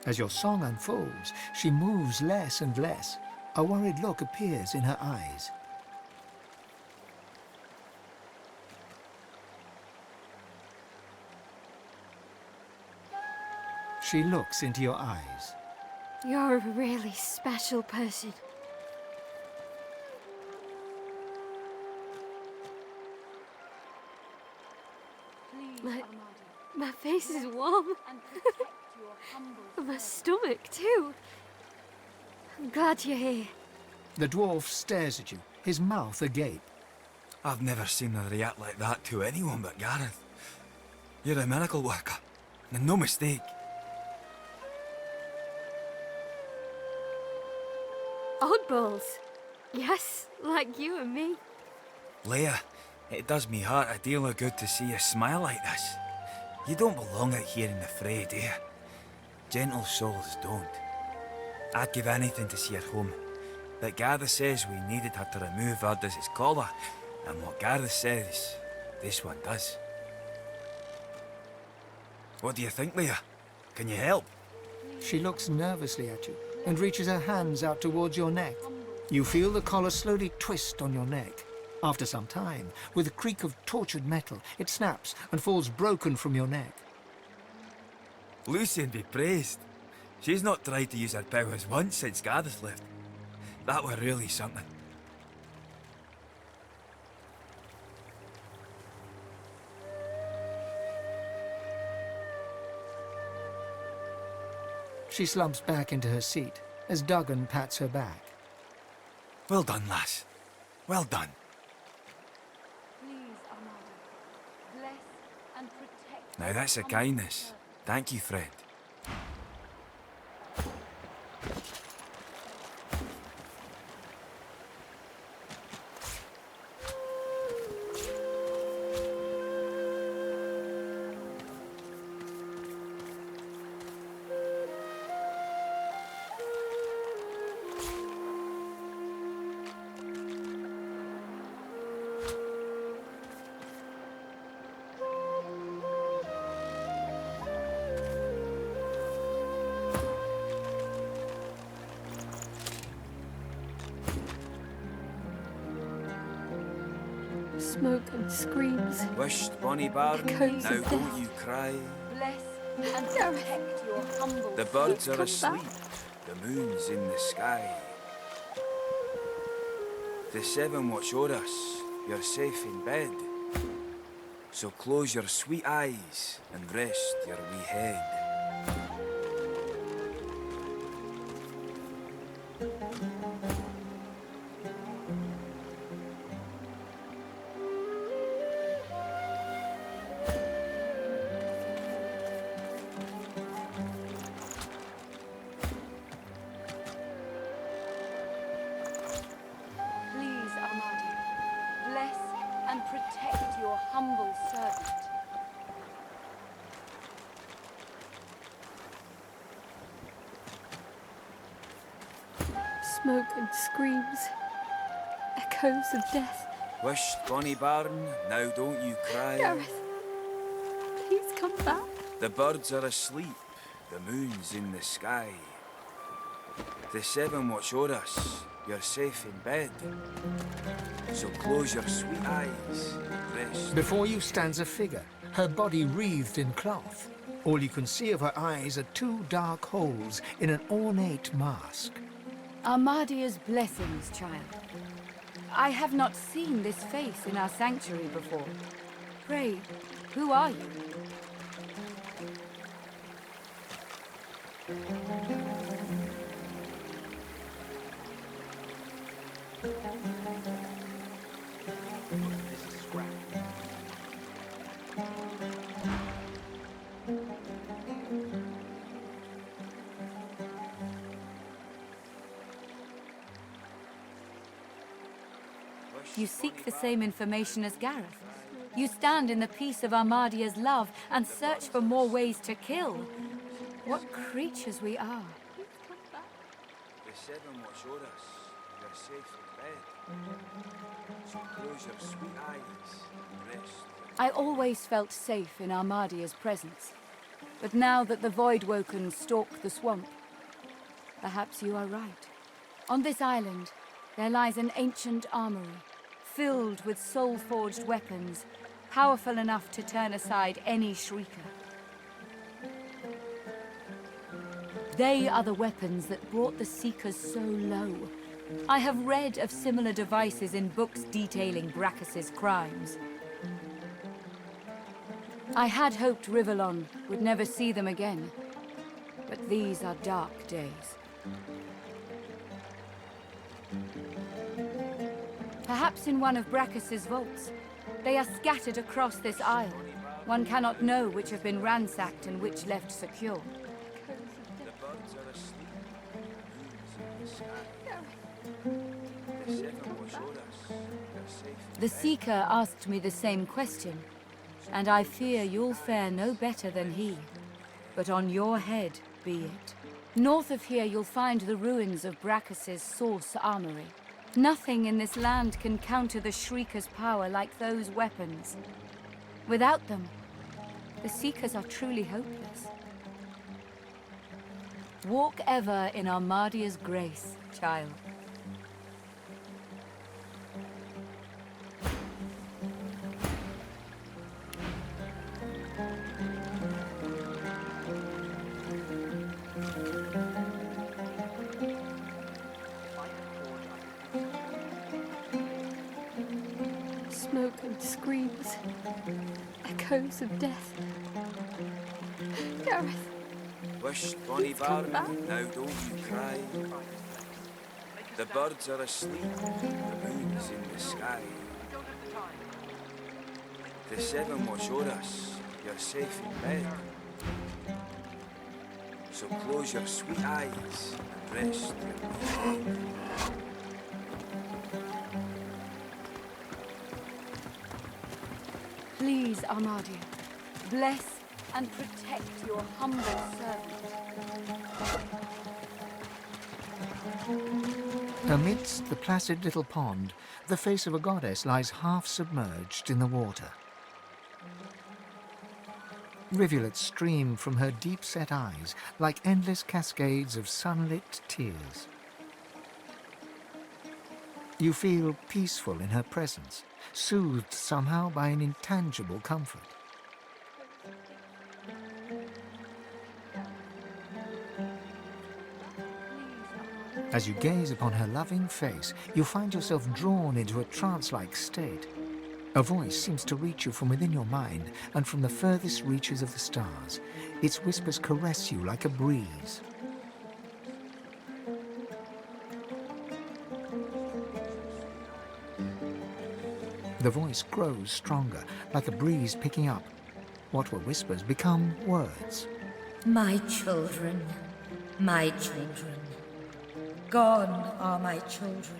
As your song unfolds, she moves less and less. A worried look appears in her eyes. She looks into your eyes. You're a really special person. My face is warm. My stomach, too. I'm glad you're here. The dwarf stares at you, his mouth agape. I've never seen her react like that to anyone but Gareth. You're a miracle worker, and no mistake. Oddballs. Yes, like you and me. Leia, it does me heart a deal of good to see you smile like this. You don't belong out here in the fray, do you? Gentle souls don't. I'd give anything to see her home. But Gareth says we needed her to remove Ardis's collar, and what Gareth says, this one does. What do you think, Leia? Can you help? She looks nervously at you and reaches her hands out towards your neck. You feel the collar slowly twist on your neck. After some time, with a creak of tortured metal, it snaps and falls broken from your neck. Lucian be praised. She's not tried to use her powers once since Gareth left. That were really something. She slumps back into her seat as Duggan pats her back. Well done, lass. Well done. Please, Armada, bless and protect. Now that's a kindness. Thank you, friend. Smoke and screams. Wished, bonny barn, Echoes now of don't death. you cry. Bless and protect your humble. The birds are come asleep, back. the moon's in the sky. The seven watch o'er us, you're safe in bed. So close your sweet eyes and rest your wee head. Please, Armada, bless and protect your humble servant. Smoke and screams. Echoes of death. Wished, bonny barn, now don't you cry. Gareth, please come back. The birds are asleep, the moon's in the sky. The seven watch o'er us, you're safe in bed. So close your sweet eyes, rest. Before you stands a figure, her body wreathed in cloth. All you can see of her eyes are two dark holes in an ornate mask. Armadia's blessings, child. I have not seen this face in our sanctuary before. Pray, who are you? You seek the same information as Gareth. You stand in the peace of Armadia's love and search for more ways to kill. What creatures we are. The seven will show us you're safe in bed. So close your sweet eyes and rest. I always felt safe in Armadia's presence. But now that the Voidwoken stalk the swamp, perhaps you are right. On this island, there lies an ancient armory, filled with soul-forged weapons, powerful enough to turn aside any shrieker. They are the weapons that brought the Seekers so low. I have read of similar devices in books detailing Brachus's crimes. I had hoped Rivellon would never see them again, but these are dark days. Perhaps in one of Brachus's vaults. They are scattered across this isle. One cannot know which have been ransacked and which left secure. The birds are asleep. The moon's in the sky. The seven will show us you're safe. The Seeker asked me the same question, and I fear you'll fare no better than he. But on your head be it. North of here you'll find the ruins of Brachus's Source Armory. Nothing in this land can counter the Shrieker's power like those weapons. Without them, the Seekers are truly hopeless. Walk ever in Armadia's grace, child. Smoke and screams. Echoes of death. Gareth. Wish, Bonnie Baron, now don't you cry. The birds are asleep, the moon's in the sky. The seven will show us you're safe in bed. So close your sweet eyes and rest with me. Please, Armadia, bless and protect your humble servant. Amidst the placid little pond, the face of a goddess lies half submerged in the water. Rivulets stream from her deep-set eyes like endless cascades of sunlit tears. You feel peaceful in her presence, soothed somehow by an intangible comfort. As you gaze upon her loving face, you find yourself drawn into a trance-like state. A voice seems to reach you from within your mind and from the furthest reaches of the stars. Its whispers caress you like a breeze. The voice grows stronger, like a breeze picking up. What were whispers become words. My children, my children. Gone are my children.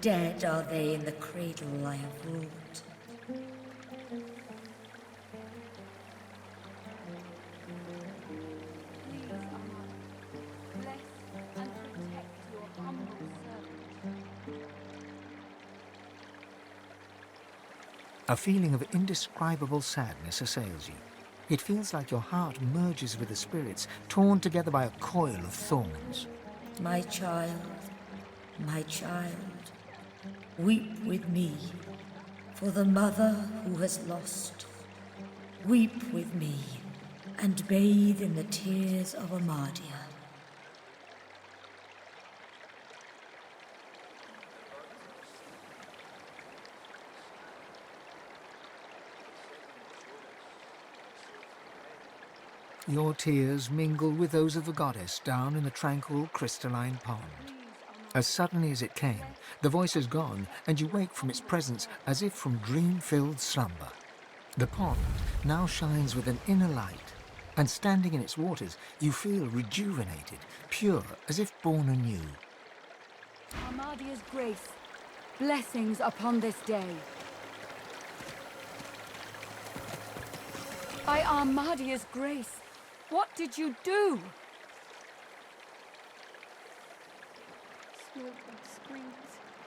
Dead are they in the cradle I have ruled. A feeling of indescribable sadness assails you. It feels like your heart merges with the spirits, torn together by a coil of thorns. My child, weep with me for the mother who has lost. Weep with me and bathe in the tears of Armadia. Your tears mingle with those of the goddess down in the tranquil crystalline pond. As suddenly as it came, the voice is gone, and you wake from its presence as if from dream-filled slumber. The pond now shines with an inner light, and standing in its waters, you feel rejuvenated, pure, as if born anew. Armadia's grace, Blessings upon this day. By Armadia's grace, what did you do?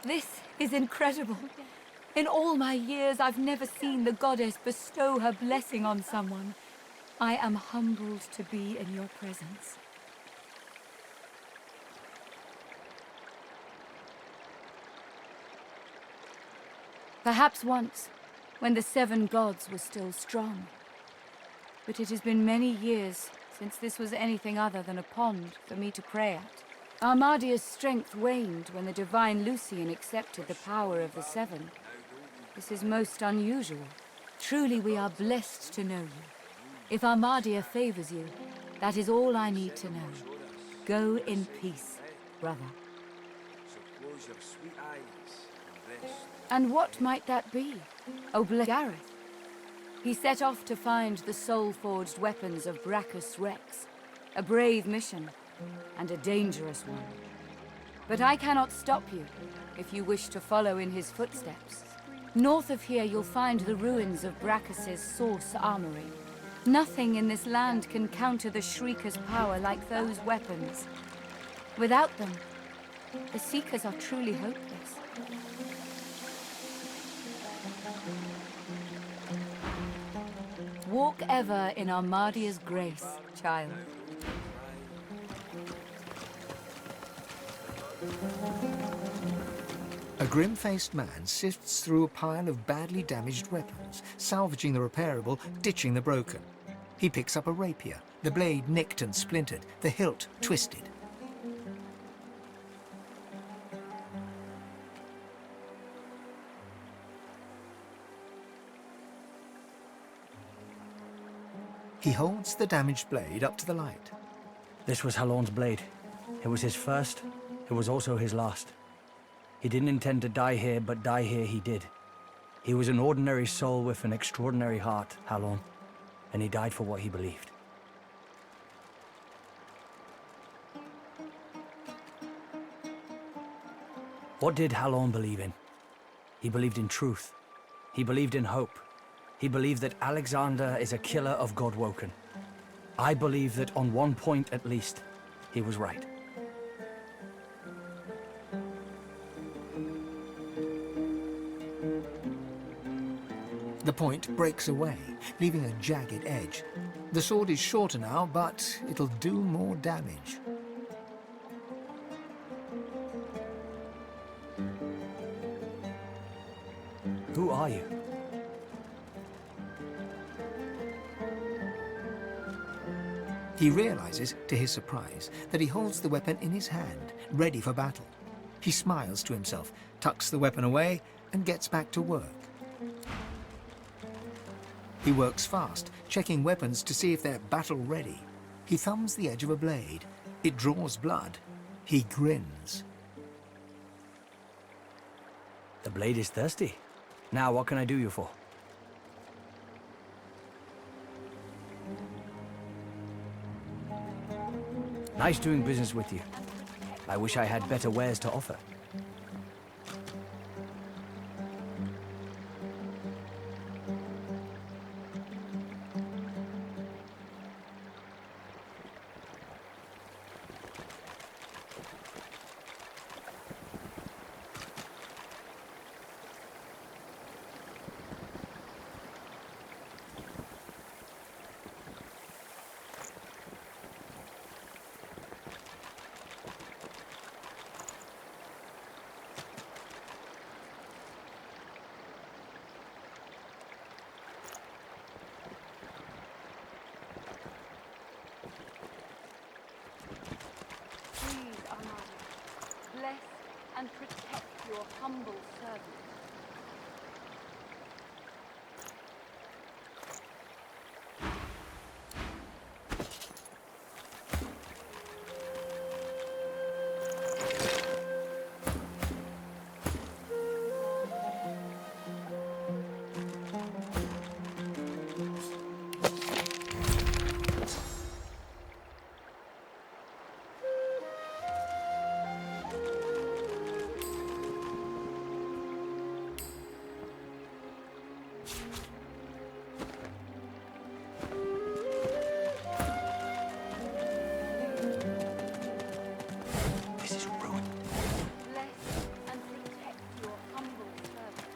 This is incredible. In all my years, I've never seen the goddess bestow her blessing on someone. I am humbled to be in your presence. Perhaps once, when the 7 gods were still strong. But it has been many years since this was anything other than a pond for me to pray at. Armadia's strength waned when the divine Lucian accepted the power of the 7. This is most unusual. Truly we are blessed to know you. If Armadia favors you, that is all I need to know. Go in peace, brother. Close your sweet eyes and rest. And what might that be? Gareth. He set off to find the soul-forged weapons of Brachus Rex. A brave mission, and a dangerous one. But I cannot stop you, if you wish to follow in his footsteps. North of here you'll find the ruins of Brachus's source armory. Nothing in this land can counter the Shrieker's power like those weapons. Without them, the Seekers are truly hopeless. Walk ever in Armadia's grace, child. A grim-faced man sifts through a pile of badly damaged weapons, salvaging the repairable, ditching the broken. He picks up a rapier, the blade nicked and splintered, the hilt twisted. He holds the damaged blade up to the light. This was Halorn's blade. It was his first, it was also his last. He didn't intend to die here, but die here he did. He was an ordinary soul with an extraordinary heart, Halorn, and he died for what he believed. What did Halorn believe in? He believed in truth. He believed in hope. He believed that Alexander is a killer of Godwoken. I believe that on one point at least, he was right. The point breaks away, leaving a jagged edge. The sword is shorter now, but it'll do more damage. Who are you? He realizes, to his surprise, that he holds the weapon in his hand, ready for battle. He smiles to himself, tucks the weapon away, and gets back to work. He works fast, checking weapons to see if they're battle-ready. He thumbs the edge of a blade. It draws blood. He grins. The blade is thirsty. Now, what can I do you for? Nice doing business with you. I wish I had better wares to offer. Bless and protect your humble servant. This is ruin. Bless and protect your humble servant.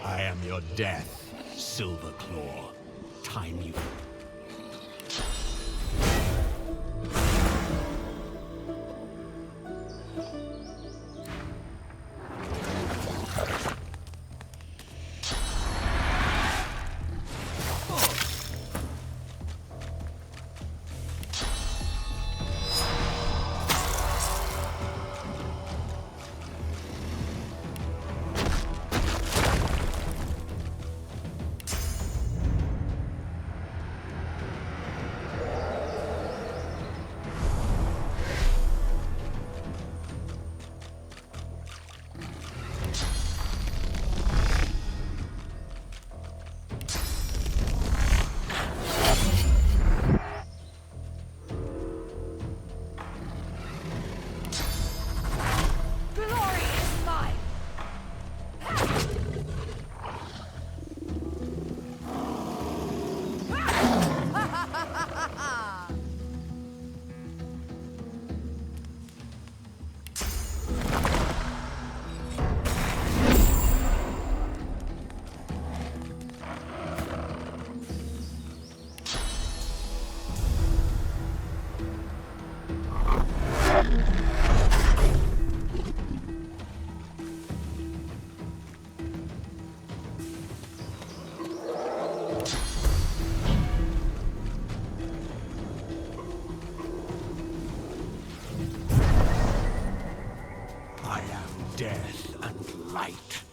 I am your death, Silverclaw. Time you... Death and light.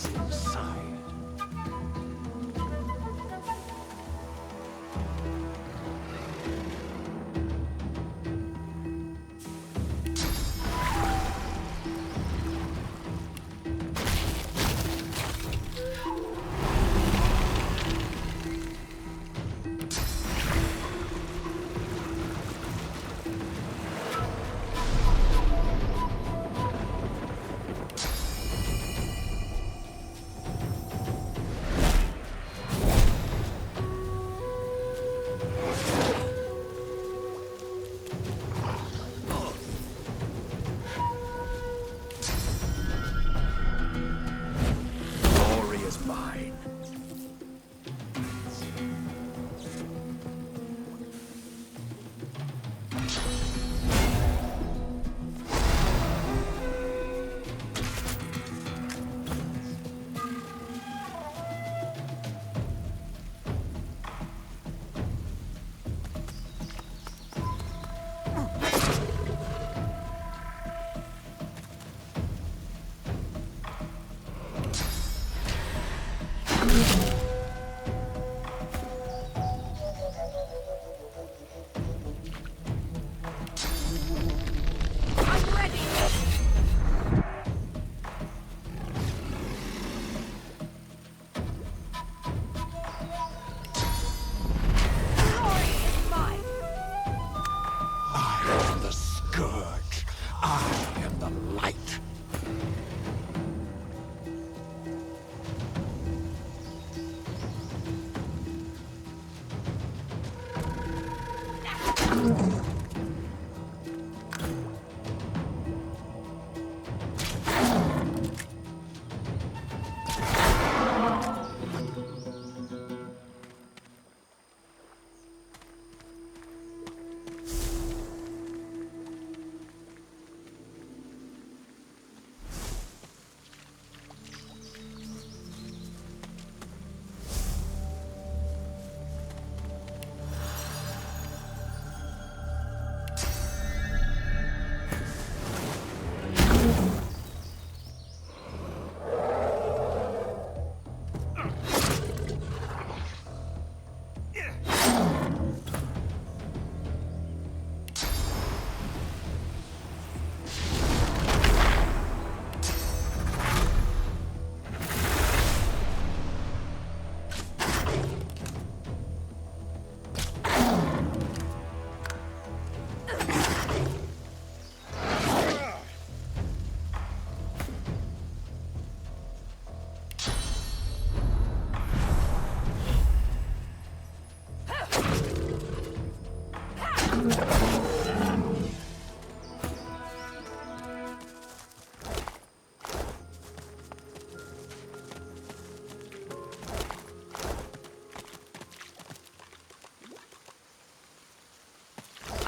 what's inside.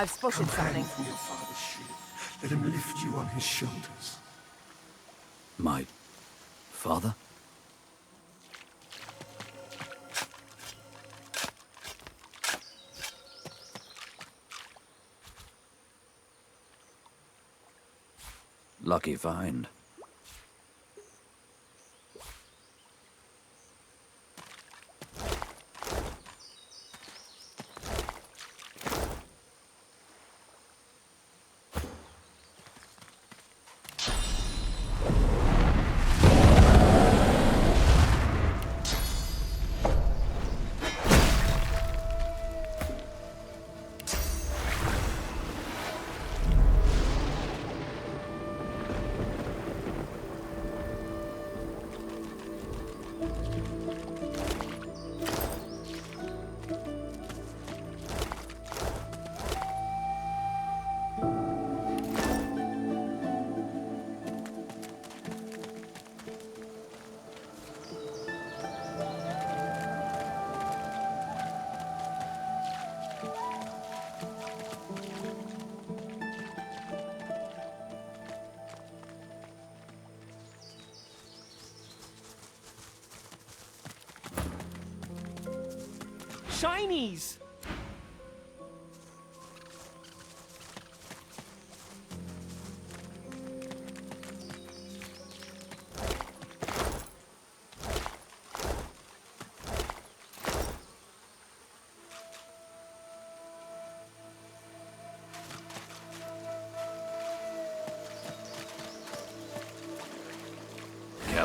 I've spotted something. For your father's shield. Let him lift you on his shoulders. My father? Lucky find. Shinies!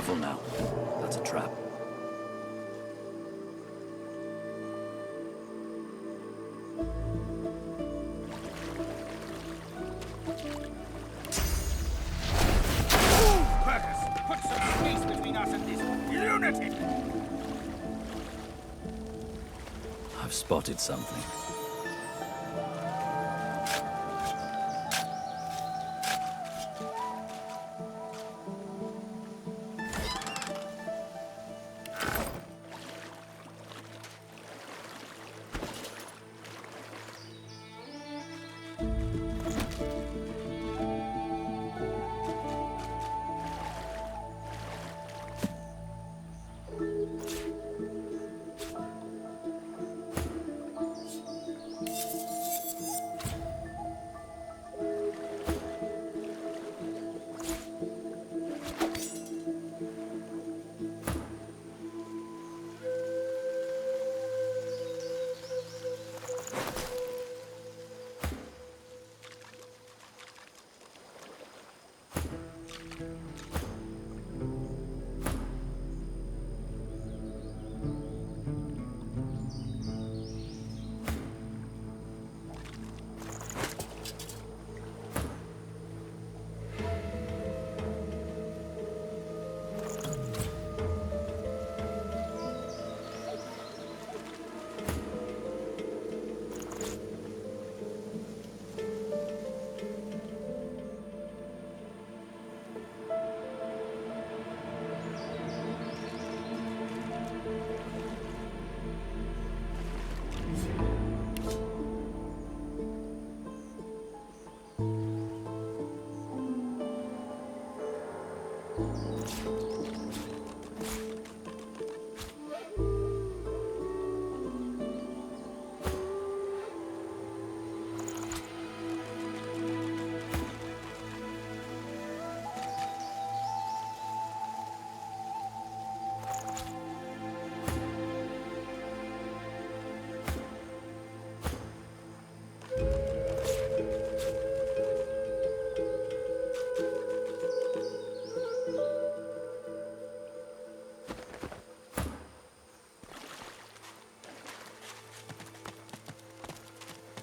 Careful now. That's a trap. Put some peace between us and this lunatic! I've spotted something.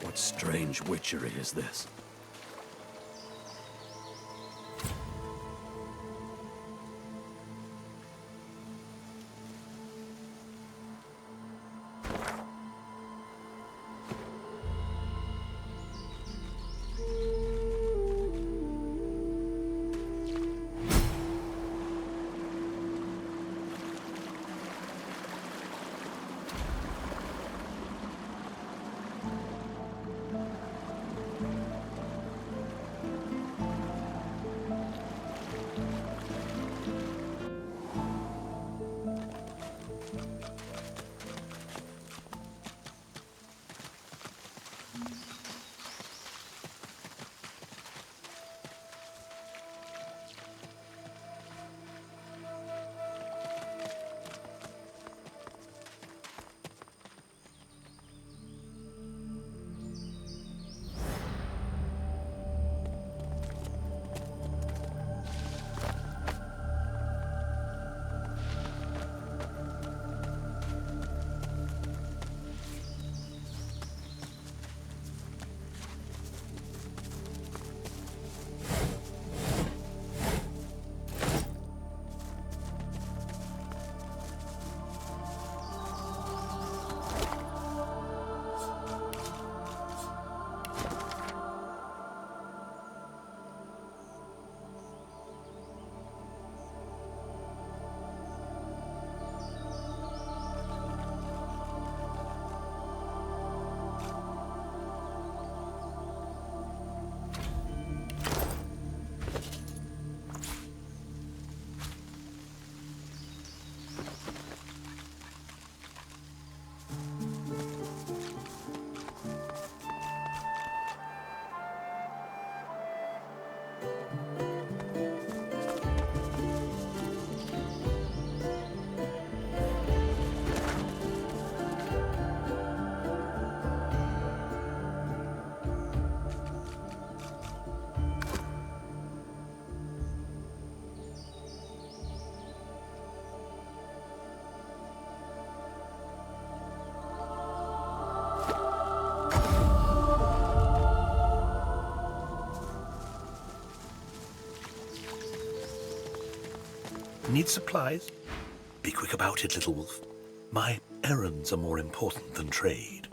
What strange witchery is this? Need supplies? Be quick about it, little wolf. My errands are more important than trade.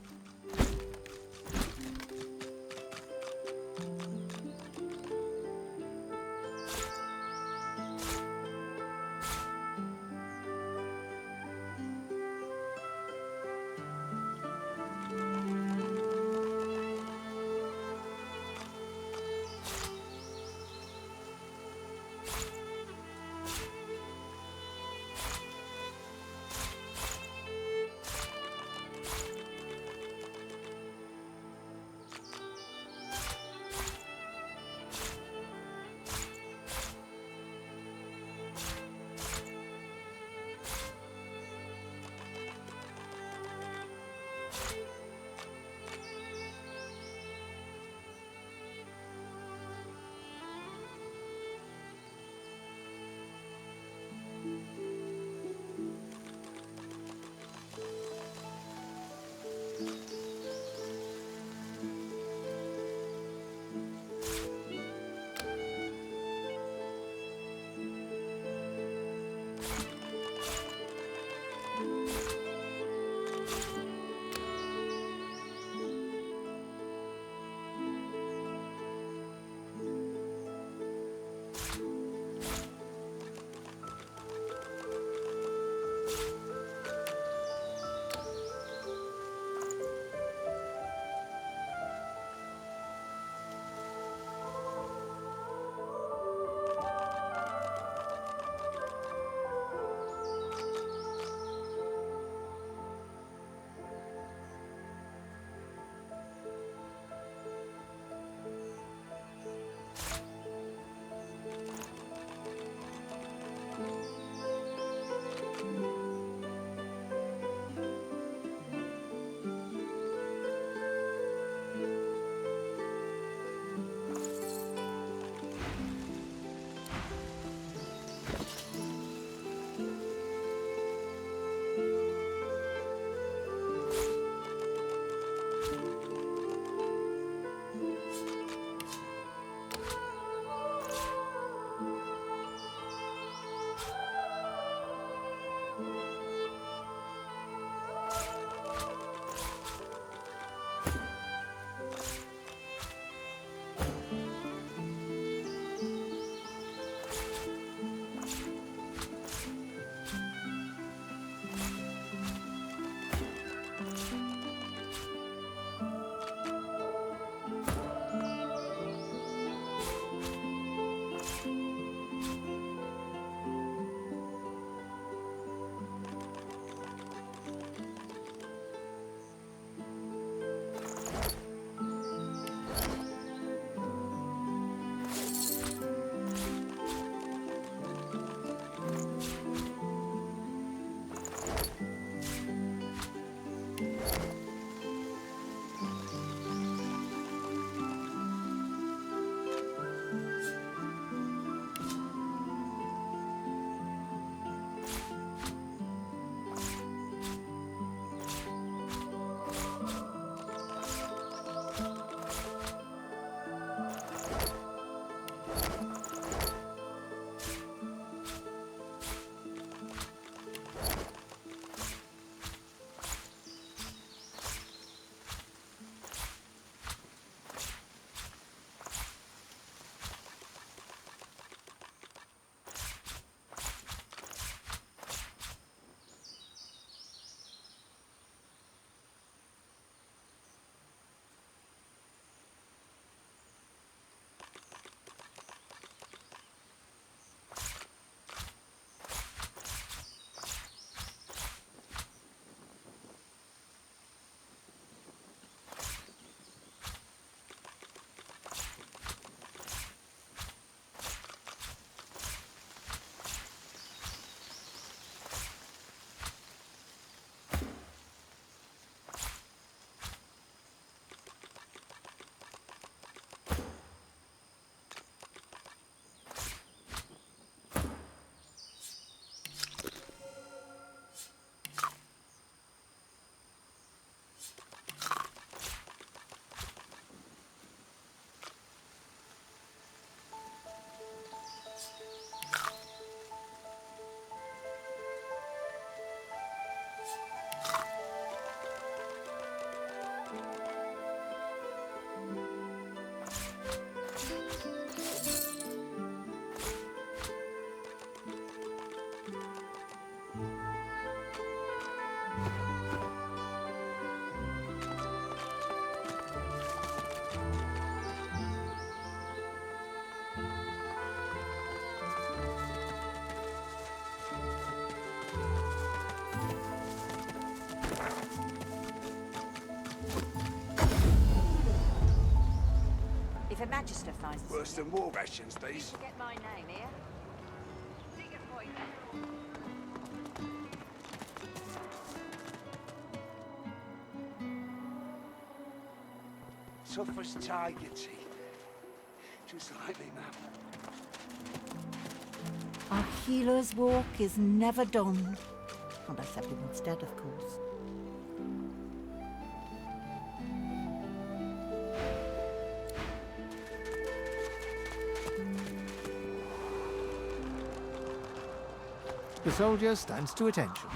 Magister finds us. Worse than war rations, these. Get my name here. Take a point. Tough as tiger teeth. Just like me, ma'am. Our healer's walk is never done. Unless everyone's dead, of course. The soldier stands to attention.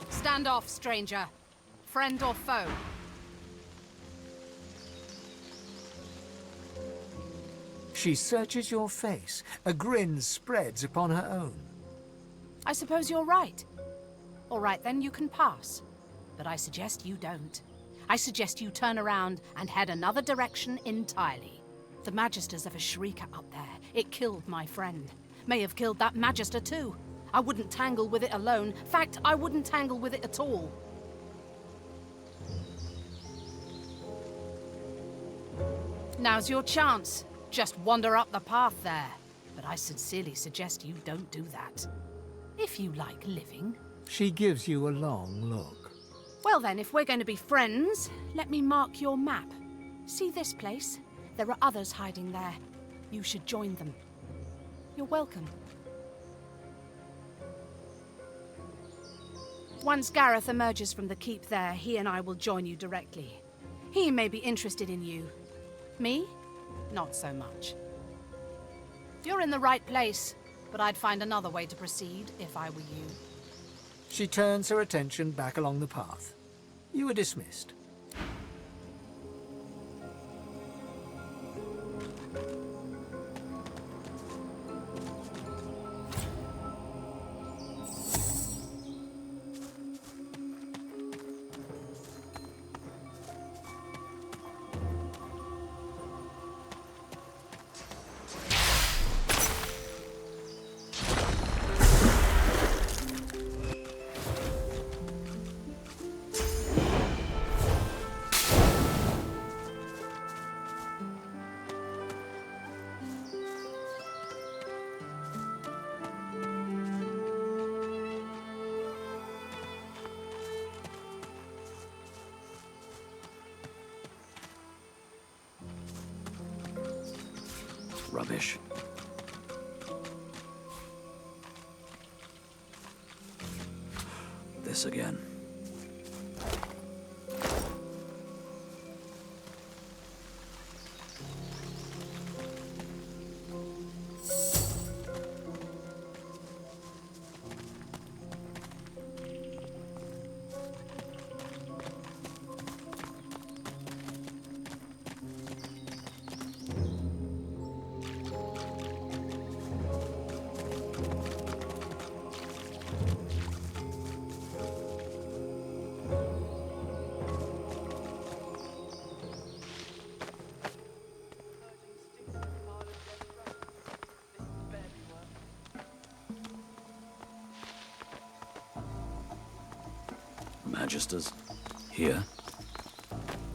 Stand off, stranger. Friend or foe? She searches your face. A grin spreads upon her own. I suppose you're right. All right, then you can pass. But I suggest you don't. I suggest you turn around and head another direction entirely. The Magisters of a Shrieker up there. It killed my friend. May have killed that Magister too. I wouldn't tangle with it alone. Fact, I wouldn't tangle with it at all. Now's your chance. Just wander up the path there. But I sincerely suggest you don't do that. If you like living. She gives you a long look. Well then, if we're going to be friends, let me mark your map. See this place? There are others hiding there. You should join them. You're welcome. Once Gareth emerges from the keep there, he and I will join you directly. He may be interested in you. Me? Not so much. You're in the right place, but I'd find another way to proceed if I were you. She turns her attention back along the path. You are dismissed. Rubbish. This again. Magisters? Here?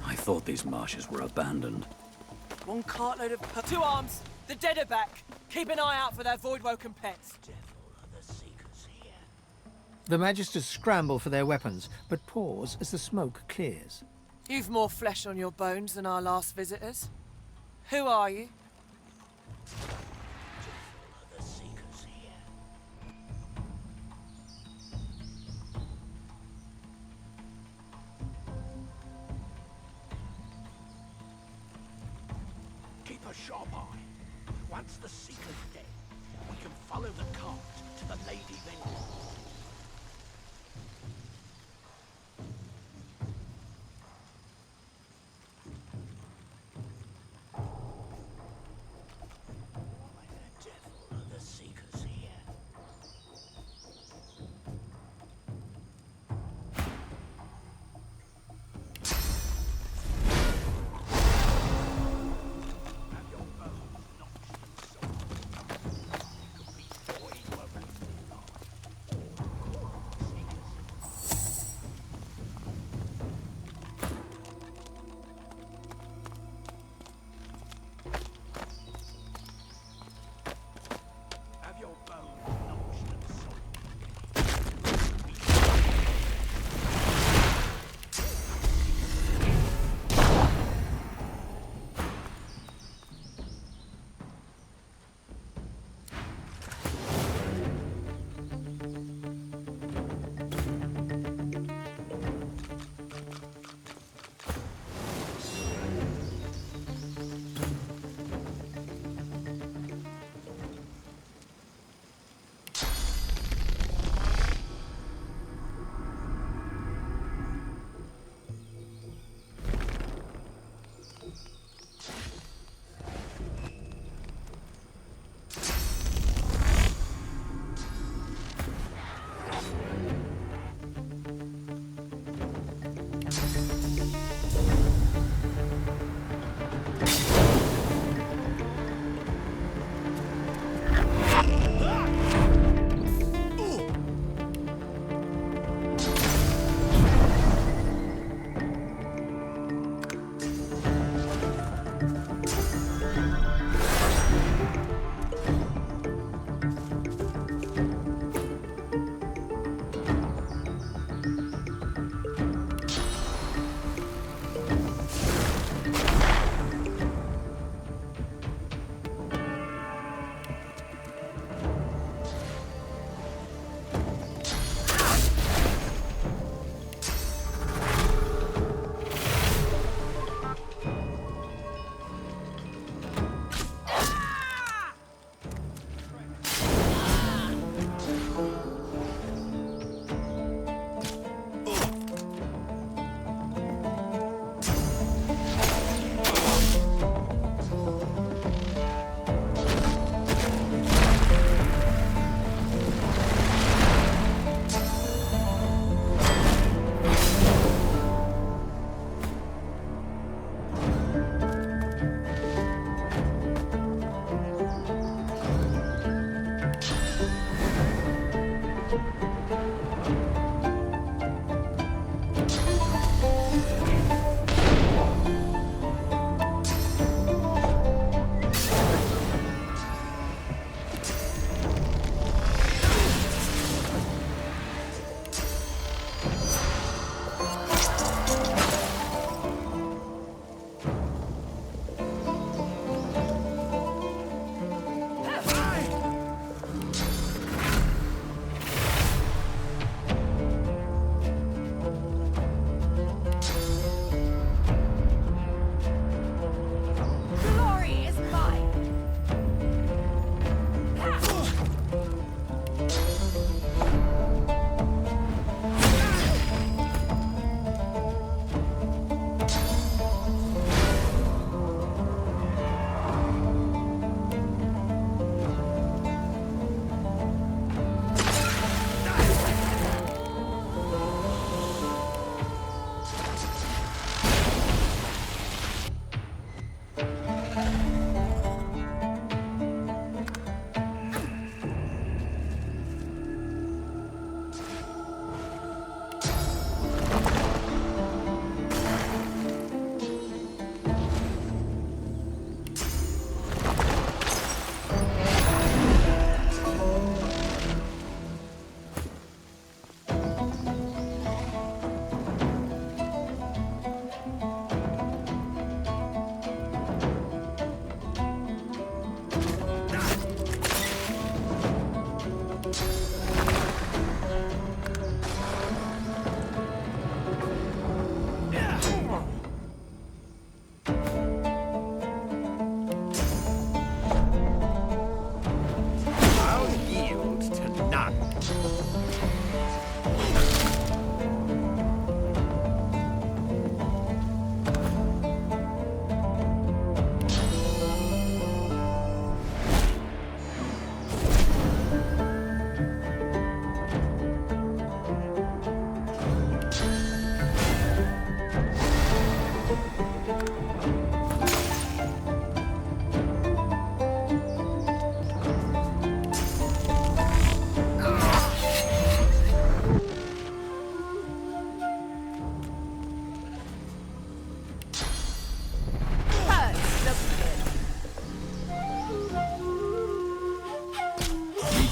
I thought these marshes were abandoned. One cartload of... 2 arms! The dead are back! Keep an eye out for their void-woken pets. The Magisters scramble for their weapons, but pause as the smoke clears. You've more flesh on your bones than our last visitors. Who are you? Keep a sharp eye. Once the Seeker's dead, we can follow the cart to the Lady Vengeance.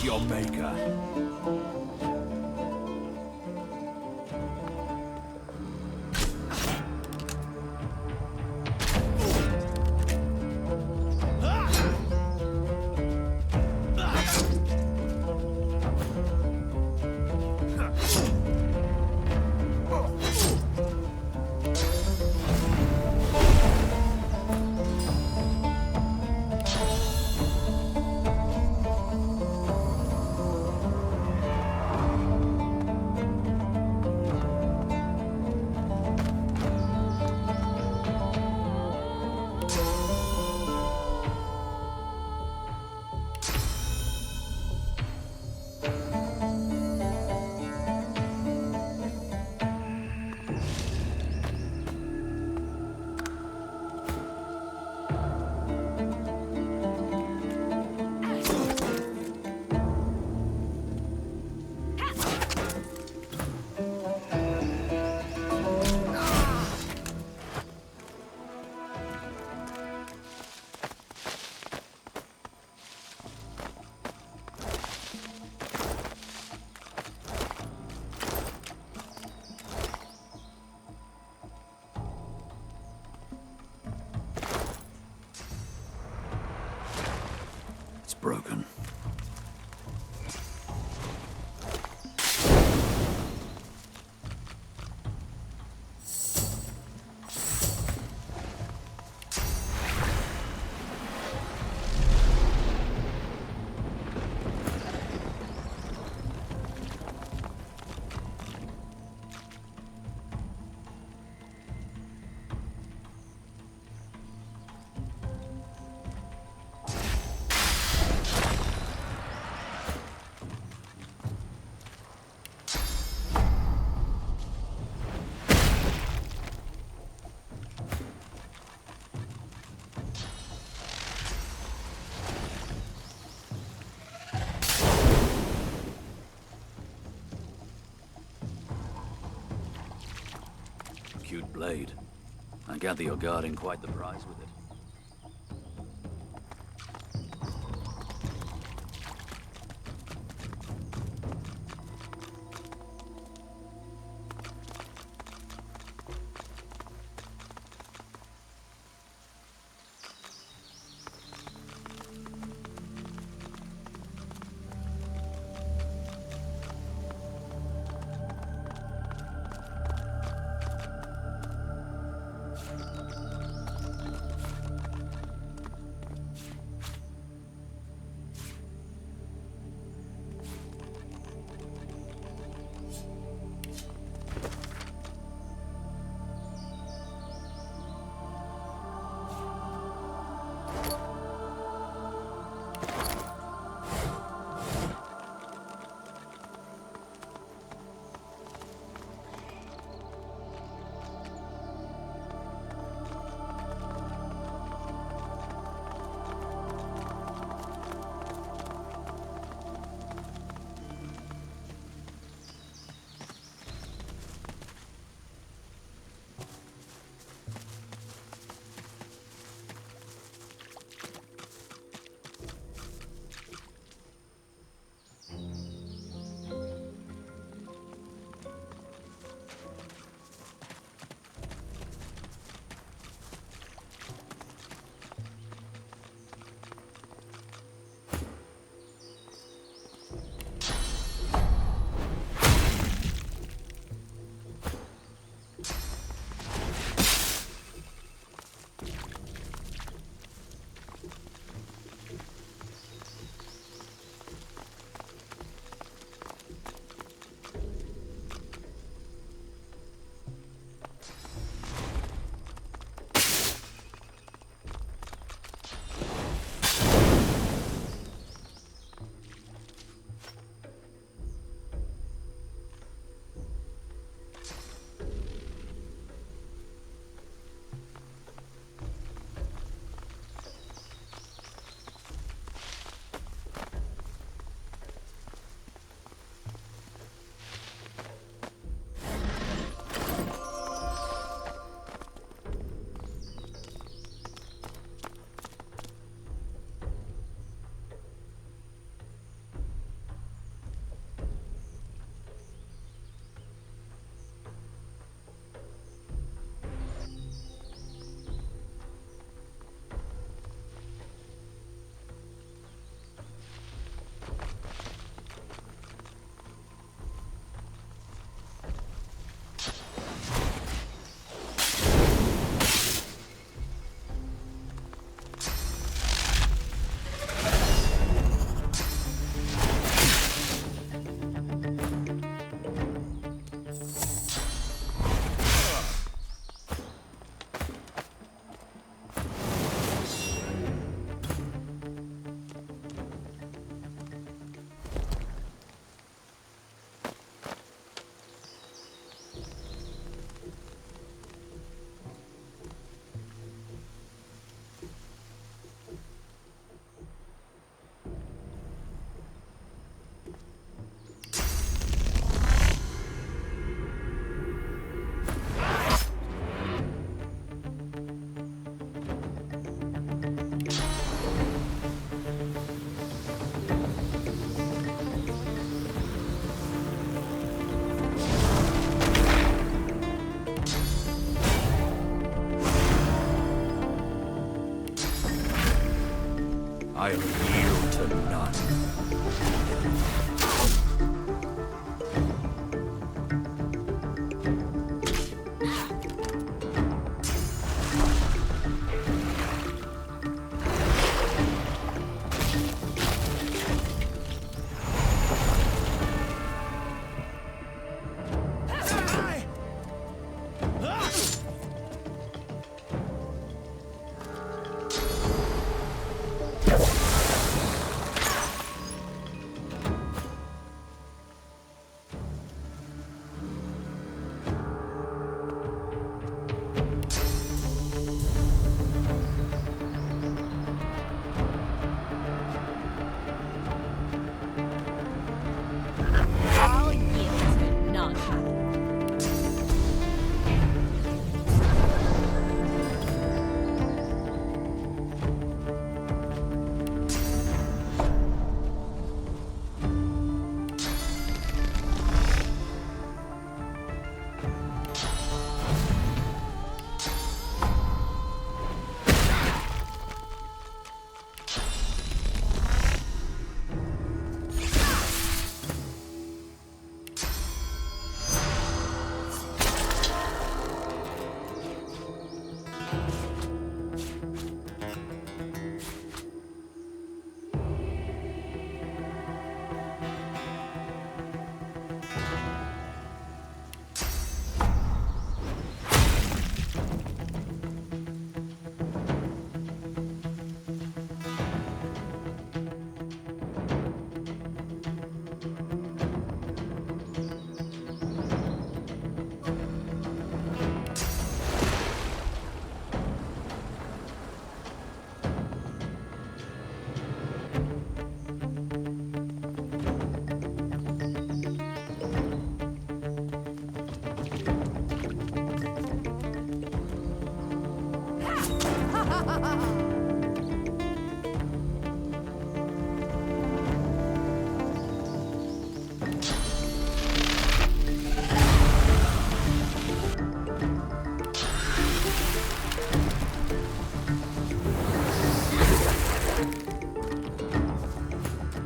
Who's your maker? Broken. Cute blade. I gather you're guarding quite the prize with it.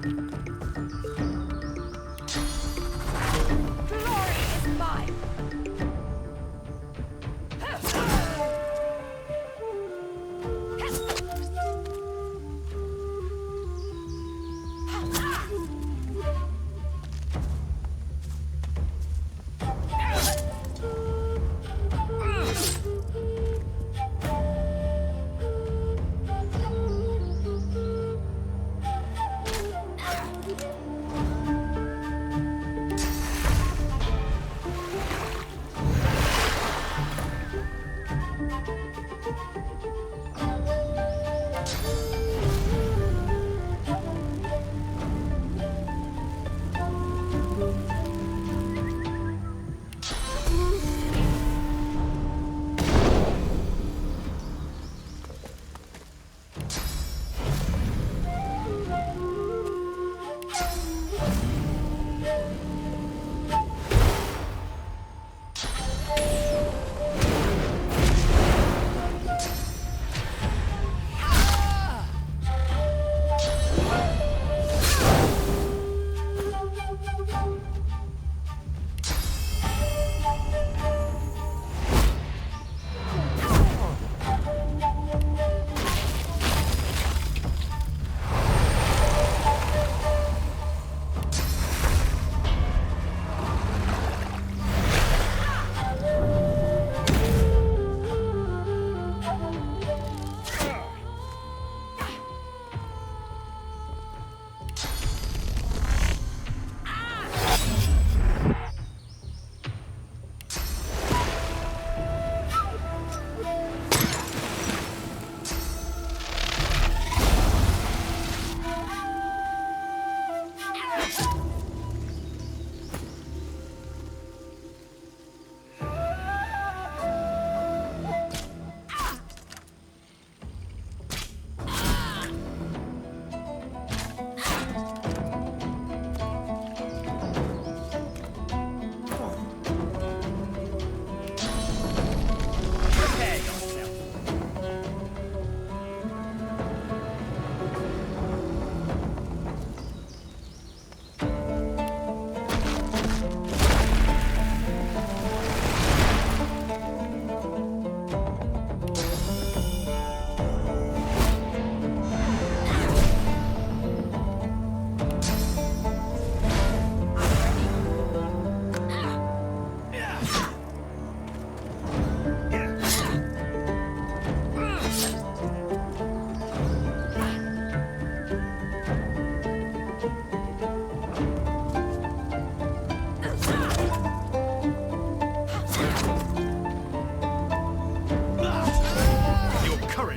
Glory is mine.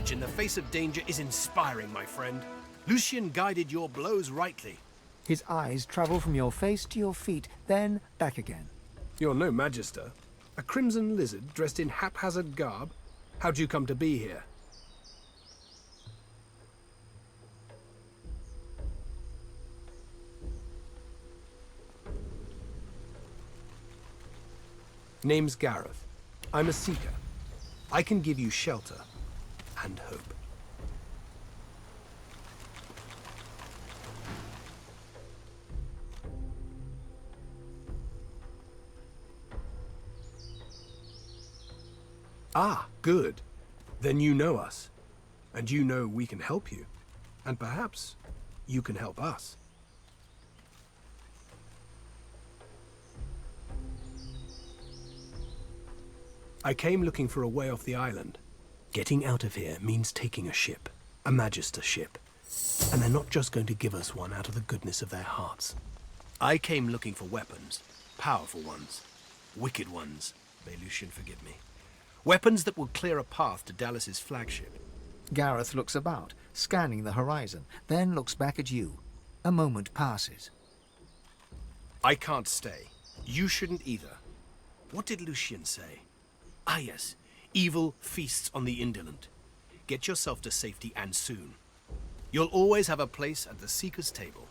In the face of danger is inspiring, my friend. Lucian guided your blows rightly. His eyes travel from your face to your feet, then back again. You're no Magister. A crimson lizard dressed in haphazard garb? How'd you come to be here? Name's Gareth. I'm a seeker. I can give you shelter and hope. Ah, good. Then you know us. And you know we can help you. And perhaps you can help us. I came looking for a way off the island. Getting out of here means taking a ship. A Magister ship. And they're not just going to give us one out of the goodness of their hearts. I came looking for weapons. Powerful ones. Wicked ones. May Lucian forgive me. Weapons that will clear a path to Dallas's flagship. Gareth looks about, scanning the horizon, then looks back at you. A moment passes. I can't stay. You shouldn't either. What did Lucian say? Ah yes, evil feasts on the indolent. Get yourself to safety and soon. You'll always have a place at the Seeker's table.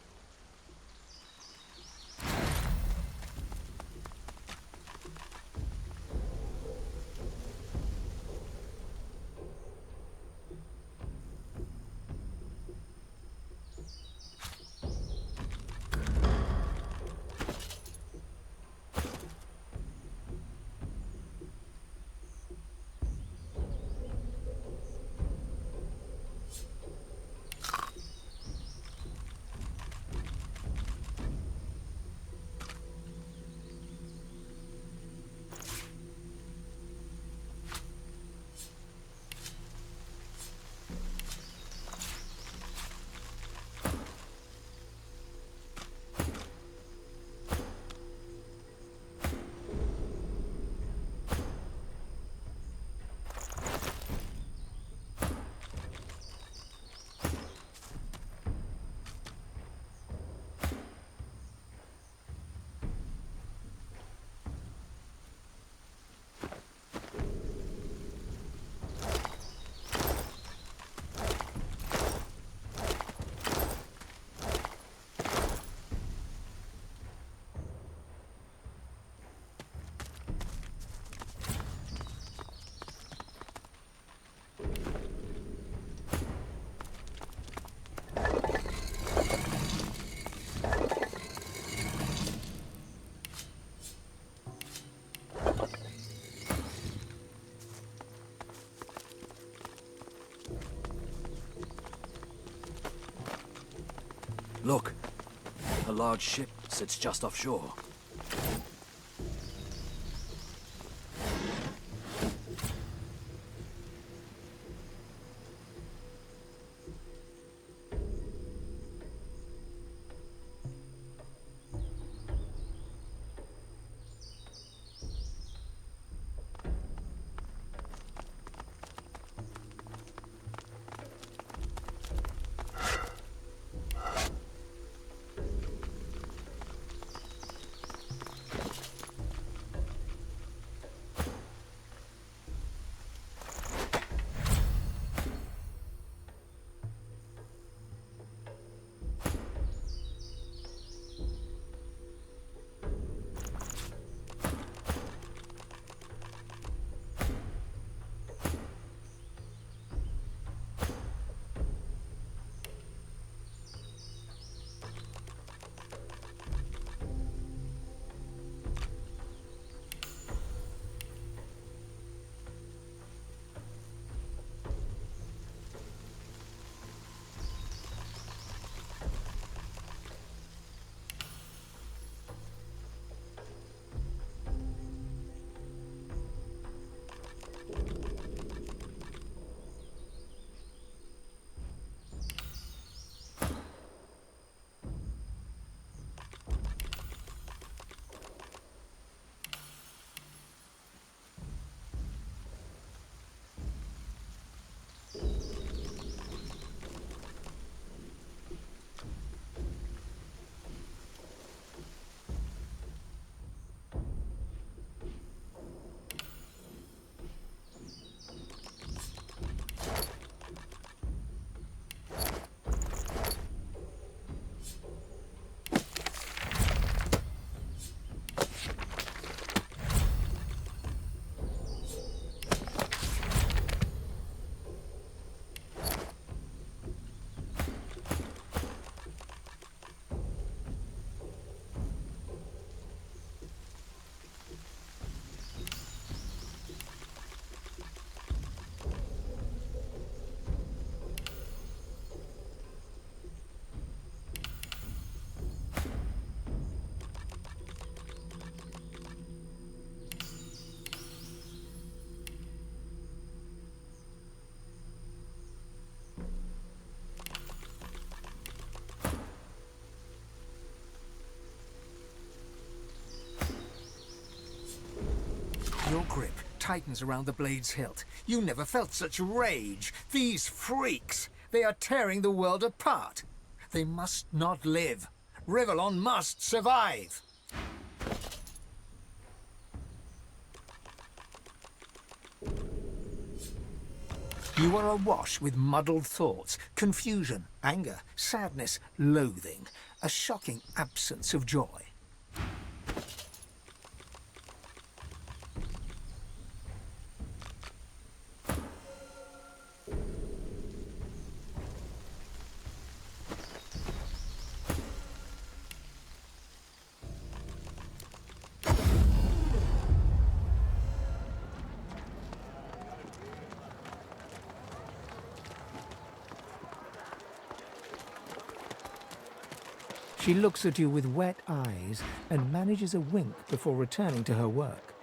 large ship sits just offshore. Your grip tightens around the blade's hilt. You never felt such rage. These freaks, they are tearing the world apart. They must not live. Rivellon must survive. You are awash with muddled thoughts, confusion, anger, sadness, loathing, a shocking absence of joy. She looks at you with wet eyes and manages a wink before returning to her work.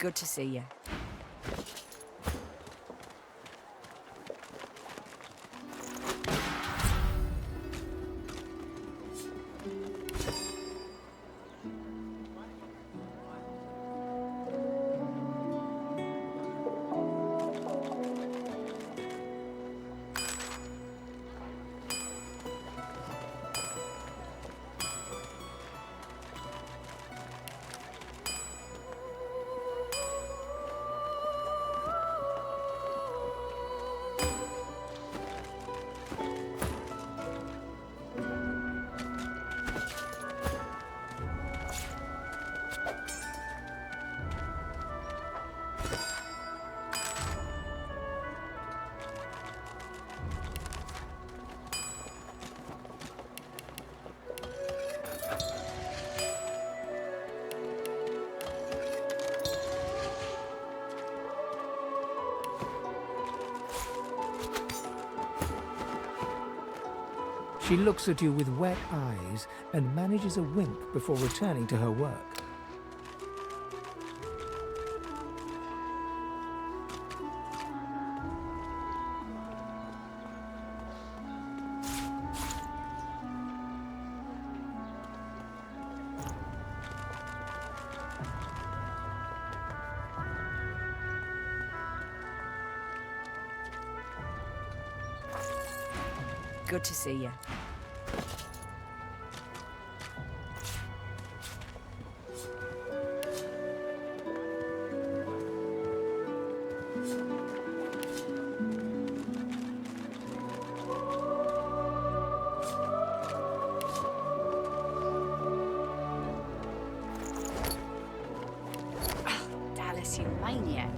Good to see you. She looks at you with wet eyes and manages a wink before returning to her work. Good to see you. Dallas, you maniac.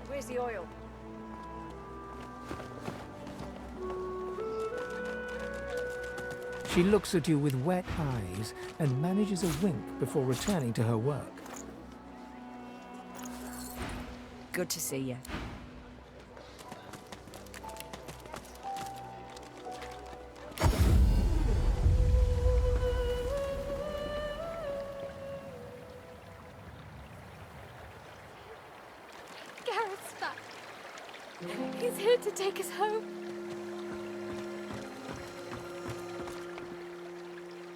Where's the oil? She looks at you with wet eyes and manages a wink before returning to her work. Good to see you. Garrett's back. He's here to take us home.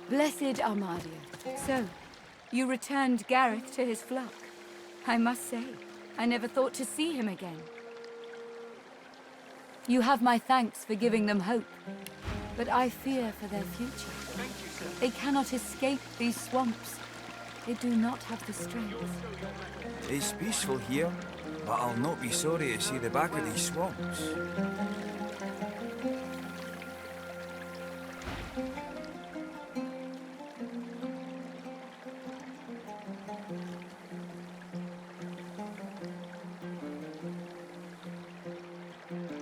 Blessed Armadia. So, you returned Gareth to his flock. I must say, I never thought to see him again. You have my thanks for giving them hope, but I fear for their future. Thank you, sir. They cannot escape these swamps. They do not have the strength. It's peaceful here, but I'll not be sorry to see the back of these swamps.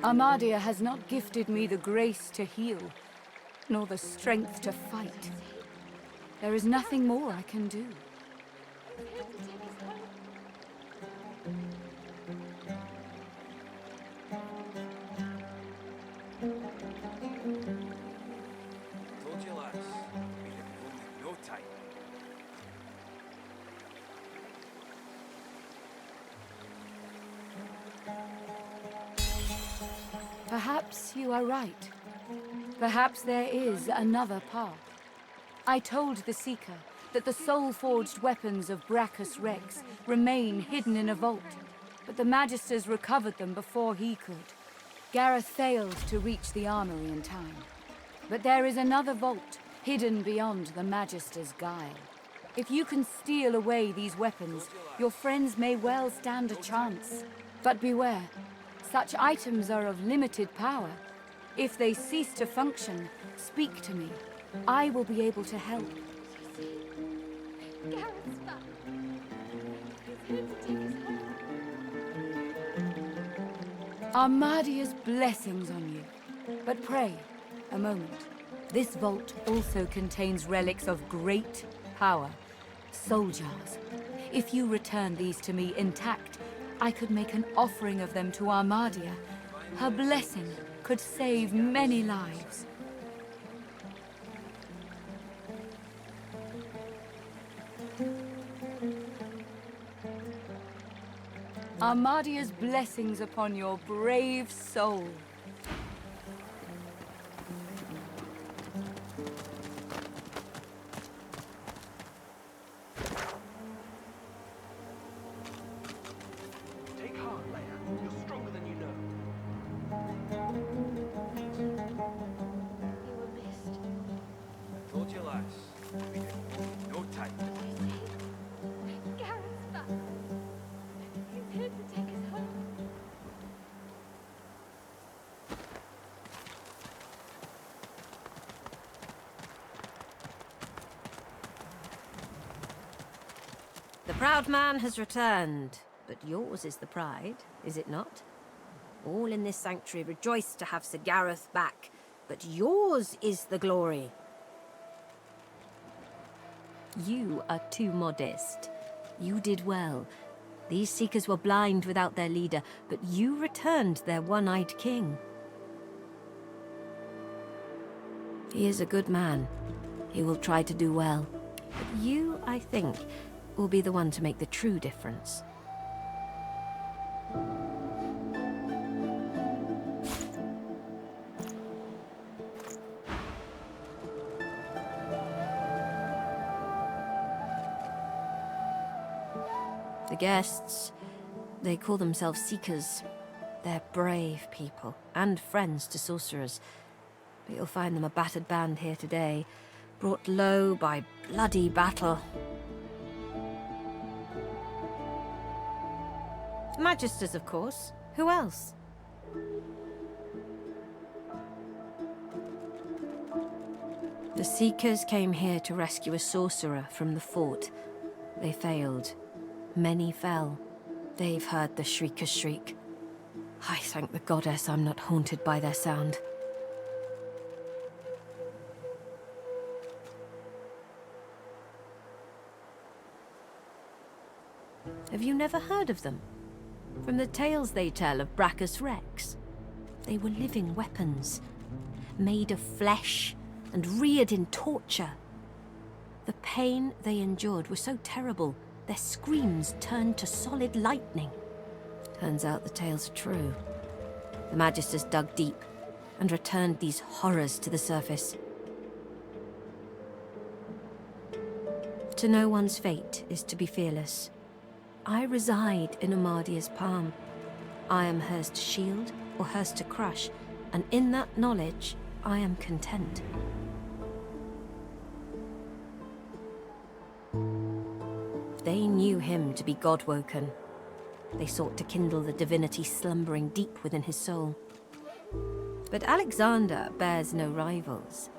Armadia has not gifted me the grace to heal, nor the strength to fight. There is nothing more I can do. Told you, lads. We have only no time. Perhaps you are right. Perhaps there is another path. I told the Seeker that the soul-forged weapons of Brachus Rex remain hidden in a vault, but the Magisters recovered them before he could. Gareth failed to reach the armory in time. But there is another vault, hidden beyond the Magister's guile. If you can steal away these weapons, your friends may well stand a chance. But beware, such items are of limited power. If they cease to function, speak to me. I will be able to help. Garrett's back. He's here to take us home. Armadia's blessings on you. But pray, a moment. This vault also contains relics of great power. Soul jars. If you return these to me intact, I could make an offering of them to Armadia. Her blessing could save many lives. Armadia's blessings upon your brave soul. Take heart, Leia. You're stronger than you know. You were missed. Told you, lads. We have only no time. Garrett's back. He's here to take us home. proud man has returned, but yours is the pride, is it not? All in this sanctuary rejoice to have Sir Gareth back, but yours is the glory. You are too modest. You did well. These seekers were blind without their leader, but you returned their one-eyed king. He is a good man. He will try to do well. But you, I think, will be the one to make the true difference. The guests, they call themselves Seekers. They're brave people, and friends to sorcerers. But you'll find them a battered band here today, brought low by bloody battle. Magisters, of course. Who else? The Seekers came here to rescue a sorcerer from the fort. They failed. Many fell. They've heard the Shrieker's shriek. I thank the goddess I'm not haunted by their sound. Have you never heard of them? From the tales they tell of Brachus Rex. They were living weapons, made of flesh and reared in torture. The pain they endured was so terrible, their screams turned to solid lightning. Turns out the tales are true. The Magisters dug deep and returned these horrors to the surface. To know one's fate is to be fearless. I reside in Amadia's palm. I am hers to shield or hers to crush, and in that knowledge, I am content. They knew him to be God-woken. They sought to kindle the divinity slumbering deep within his soul. But Alexander bears no rivals.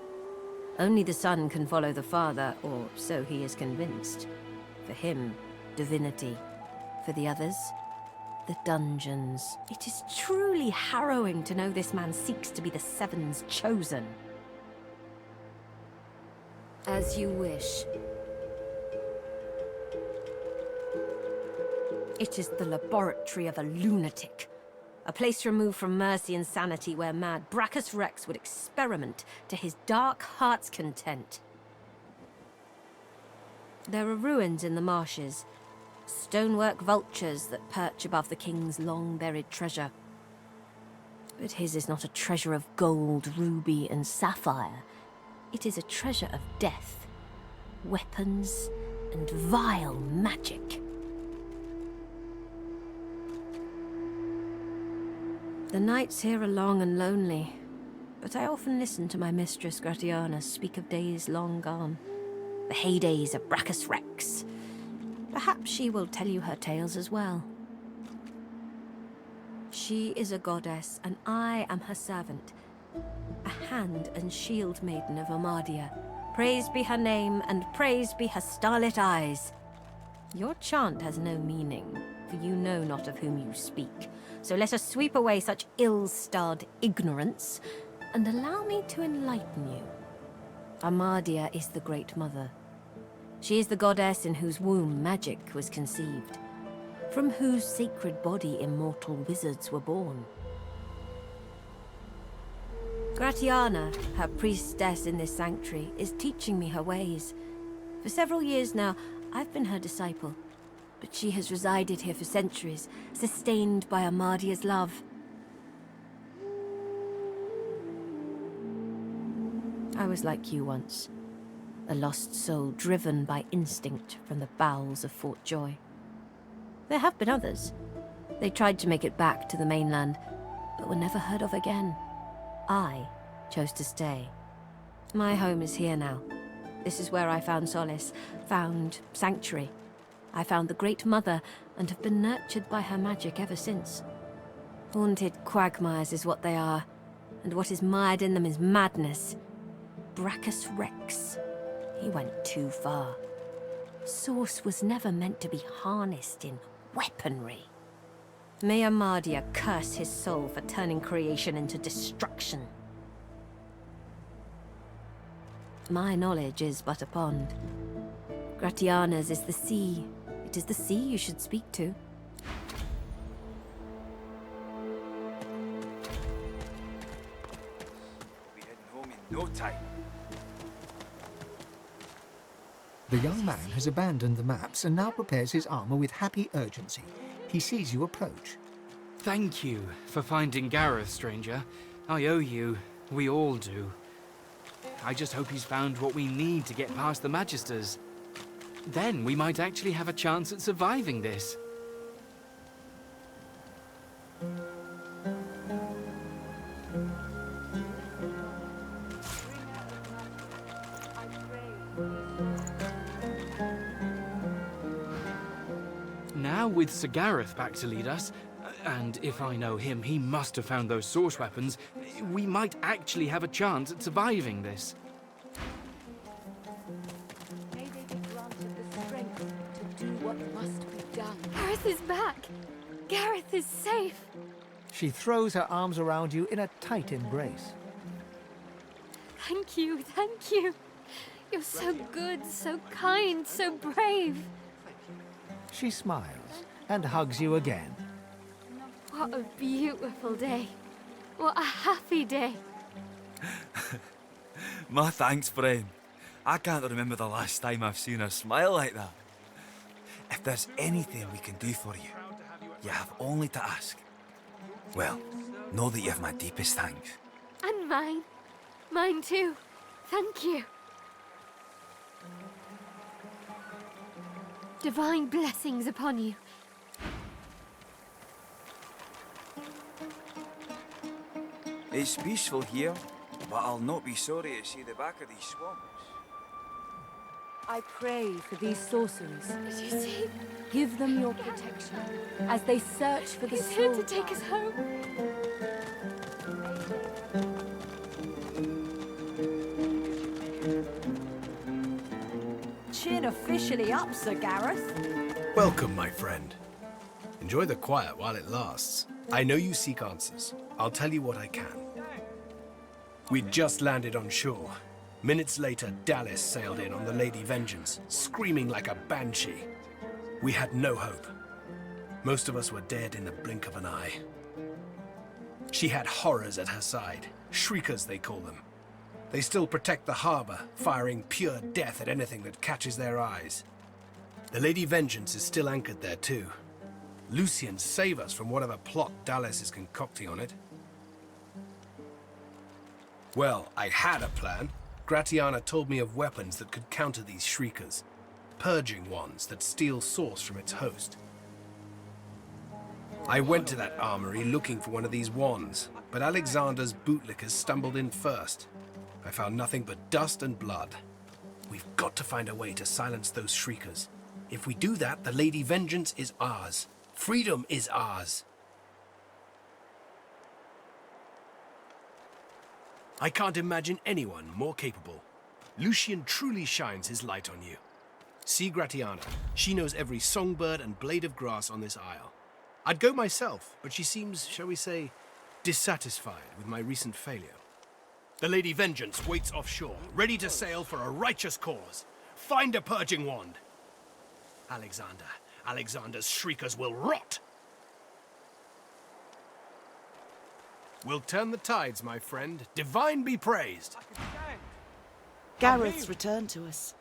Only the son can follow the father, or so he is convinced. For him, divinity. For the others, the dungeons. It is truly harrowing to know this man seeks to be the Seven's chosen. As you wish. It is the laboratory of a lunatic. A place removed from mercy and sanity where mad Brachus Rex would experiment to his dark heart's content. There are ruins in the marshes. Stonework vultures that perch above the king's long-buried treasure. But his is not a treasure of gold, ruby, and sapphire. It is a treasure of death, weapons, and vile magic. The nights here are long and lonely, but I often listen to my mistress Gratiana speak of days long gone, the heydays of Brachus Rex. Perhaps she will tell you her tales as well. She is a goddess, and I am her servant, a hand and shield maiden of Amadia. Praised be her name, and praised be her starlit eyes. Your chant has no meaning, for you know not of whom you speak. So let us sweep away such ill-starred ignorance, and allow me to enlighten you. Amadia is the Great Mother. She is the goddess in whose womb magic was conceived, from whose sacred body immortal wizards were born. Gratiana, her priestess in this sanctuary, is teaching me her ways. For several years now, I've been her disciple. But she has resided here for centuries, sustained by Amadia's love. I was like you once, a lost soul driven by instinct from the bowels of Fort Joy. There have been others. They tried to make it back to the mainland, but were never heard of again. I chose to stay. My home is here now. This is where I found solace, found sanctuary. I found the Great Mother, and have been nurtured by her magic ever since. Haunted quagmires is what they are, and what is mired in them is madness. Brachus Rex. He went too far. Source was never meant to be harnessed in weaponry. May Amadia curse his soul for turning creation into destruction. My knowledge is but a pond. Gratiana's is the sea. It is the sea you should speak to. We'll be heading home in no time. The young man has abandoned the maps and now prepares his armor with happy urgency. He sees you approach. Thank you for finding Gareth, stranger. I owe you. We all do. I just hope he's found what we need to get past the Magisters. Then we might actually have a chance at surviving this. Now with Sir Gareth back to lead us, and if I know him, he must have found those source weapons, we might actually have a chance at surviving this. May they be granted the strength to do what must be done. Gareth is back. Gareth is safe. She throws her arms around you in a tight embrace. Thank you, thank you. You're so good, so kind, so brave. She smiles and hugs you again. What a beautiful day. What a happy day. My thanks, friend. I can't remember the last time I've seen her smile like that. If there's anything we can do for you, you have only to ask. Well, know that you have my deepest thanks. And mine. Mine too. Thank you. Divine blessings upon you. It's peaceful here, but I'll not be sorry to see the back of these swamps. I pray for these sorcerers. Did you see? Give them your protection as they search for the He's here to soul. take us home. Chin officially up, Sir Gareth. Welcome, my friend. Enjoy the quiet while it lasts. I know you seek answers. I'll tell you what I can. We'd just landed on shore. Minutes later, Dallas sailed in on the Lady Vengeance, screaming like a banshee. We had no hope. Most of us were dead in the blink of an eye. She had horrors at her side, shriekers they call them. They still protect the harbor, firing pure death at anything that catches their eyes. The Lady Vengeance is still anchored there too. Lucian, save us from whatever plot Dallas is concocting on it. Well, I had a plan. Gratiana told me of weapons that could counter these shriekers. Purging ones that steal source from its host. I went to that armory looking for one of these wands, but Alexander's bootlickers stumbled in first. I found nothing but dust and blood. We've got to find a way to silence those shriekers. If we do that, the Lady Vengeance is ours. Freedom is ours. I can't imagine anyone more capable. Lucian truly shines his light on you. See Gratiana. She knows every songbird and blade of grass on this isle. I'd go myself, but she seems, shall we say, dissatisfied with my recent failure. The Lady Vengeance waits offshore, ready to sail for a righteous cause. Find a purging wand. Alexander's shriekers will rot. We'll turn the tides, my friend. Divine be praised. Gareth's returned to us.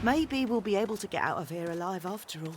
Maybe we'll be able to get out of here alive after all.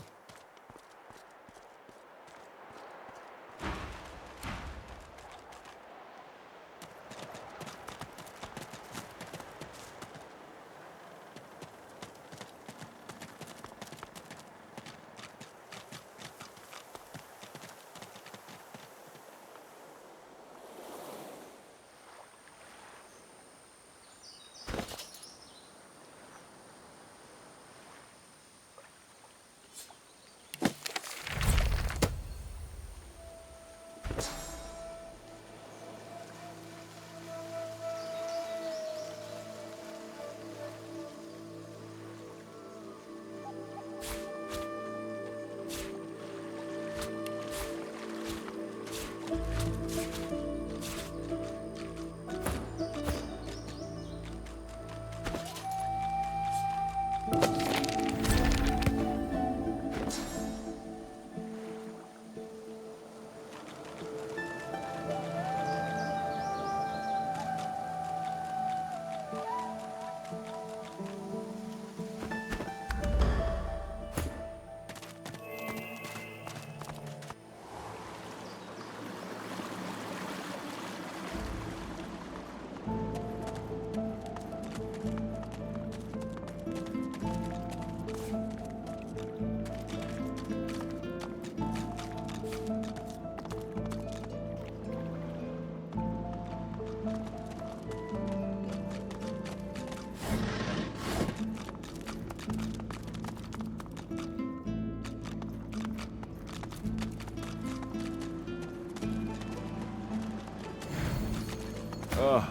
Oh,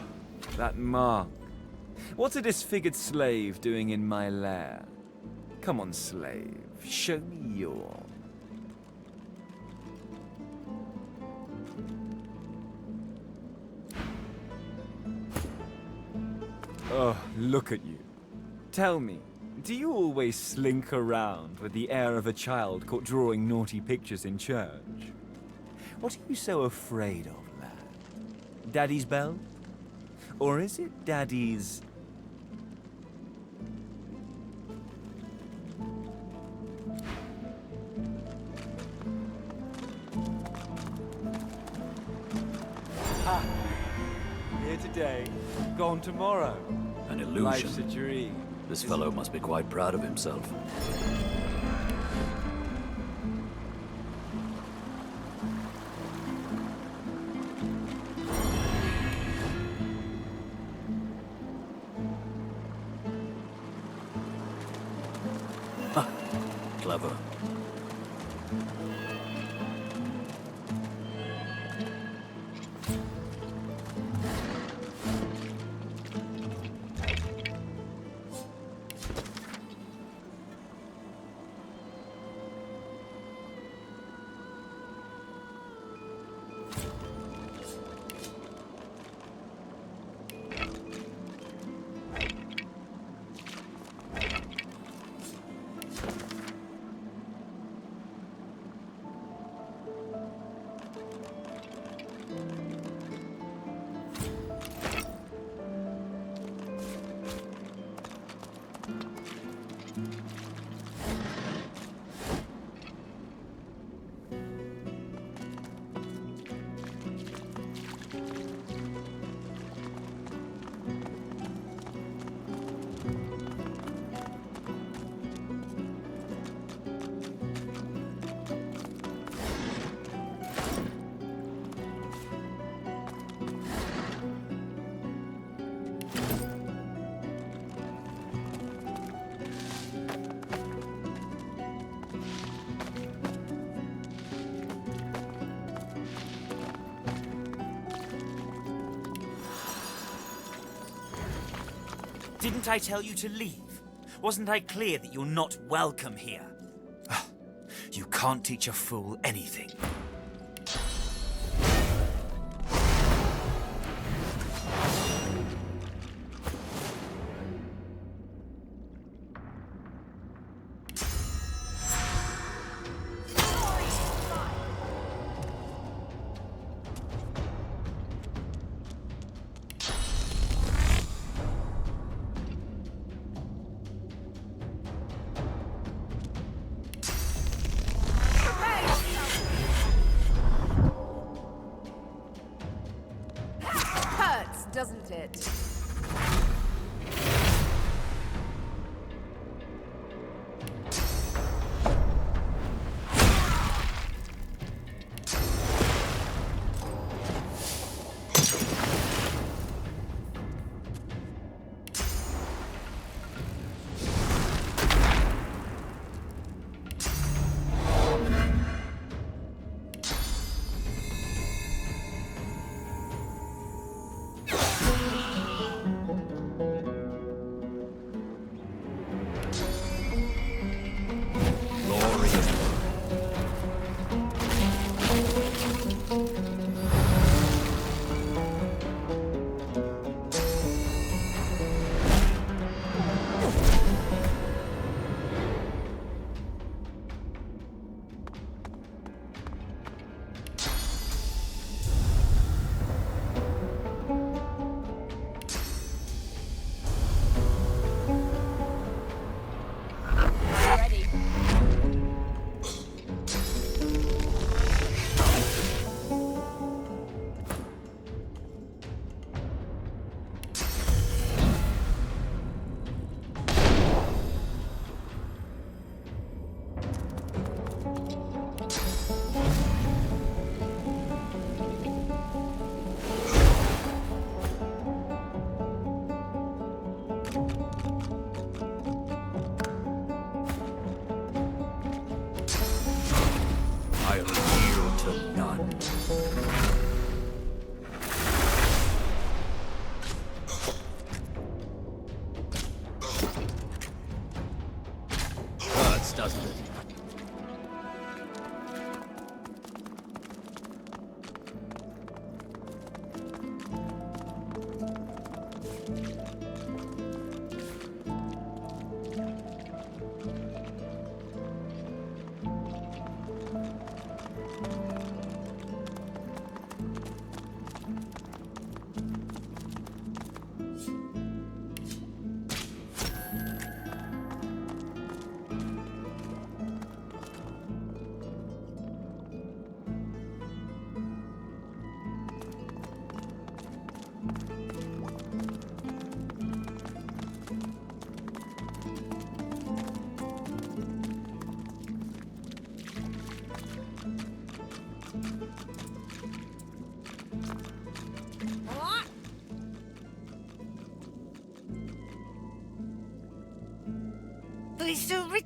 that mark. What's a disfigured slave doing in my lair? Come on, slave. Show me your... Oh, look at you. Tell me, do you always slink around with the air of a child caught drawing naughty pictures in church? What are you so afraid of, lad? Daddy's bell? Or is it Daddy's... Ha! Here today, gone tomorrow. An illusion. Life's a dream. This fellow must be quite proud of himself. Ha! Clever. Didn't I tell you to leave? Wasn't I clear that you're not welcome here? You can't teach a fool anything. Doesn't it?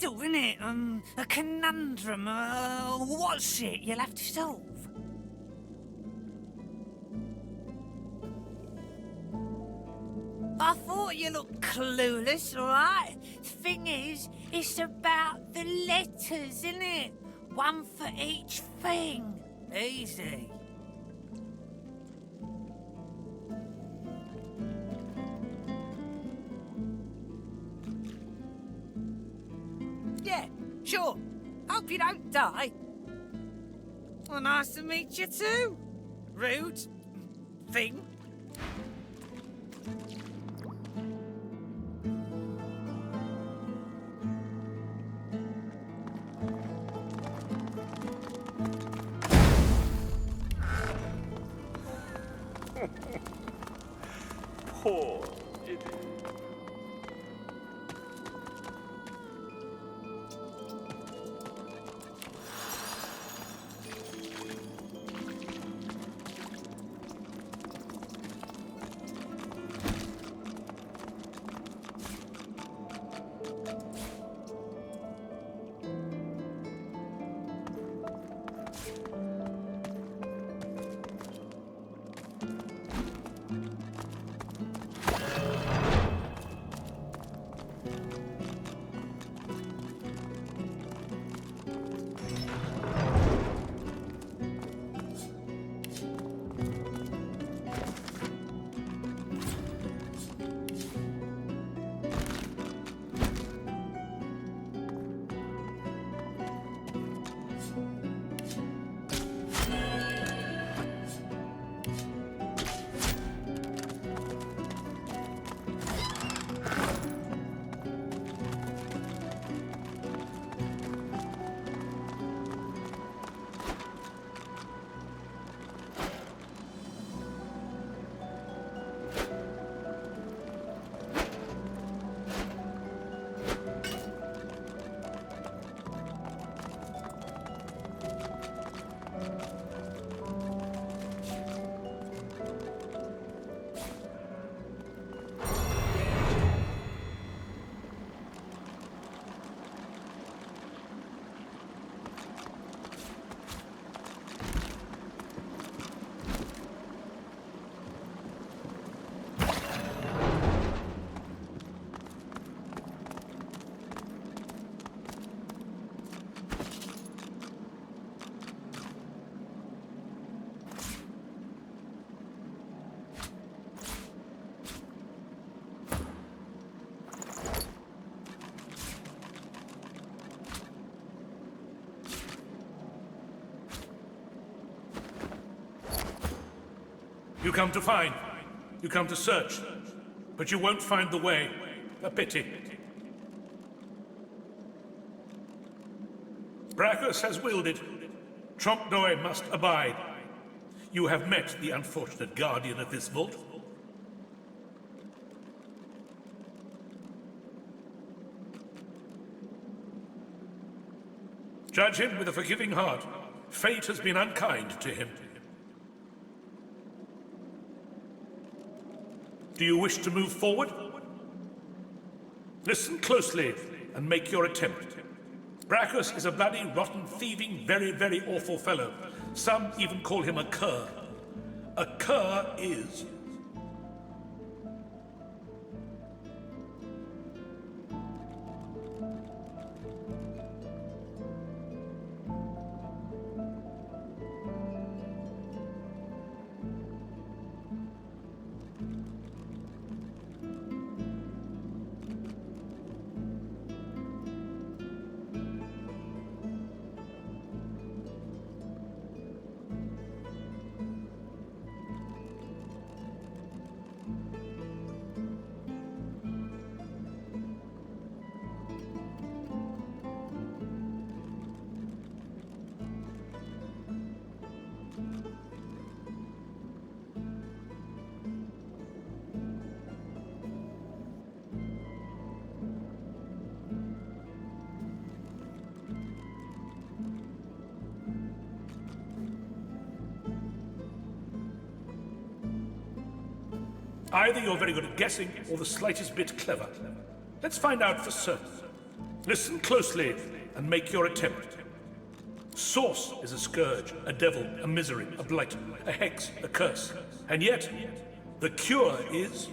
riddle, innit? A conundrum. What's it you'll have to solve? I thought you looked clueless, alright? Thing is, it's about the letters, innit? One for each thing. Easy. Yeah, sure. Hope you don't die. Well, nice to meet you too. Rude thing. Poor idiot. You come to find, you come to search, but you won't find the way. A pity. Brachus has willed it. Trompdoy must abide. You have met the unfortunate guardian of this vault. Judge him with a forgiving heart. Fate has been unkind to him. Do you wish to move forward? Listen closely and make your attempt. Brachus is a bloody, rotten, thieving, very, very awful fellow. Some even call him a cur. A cur is... Either you're very good at guessing, or the slightest bit clever. Let's find out for certain. Listen closely and make your attempt. Source is a scourge, a devil, a misery, a blight, a hex, a curse. And yet, the cure is...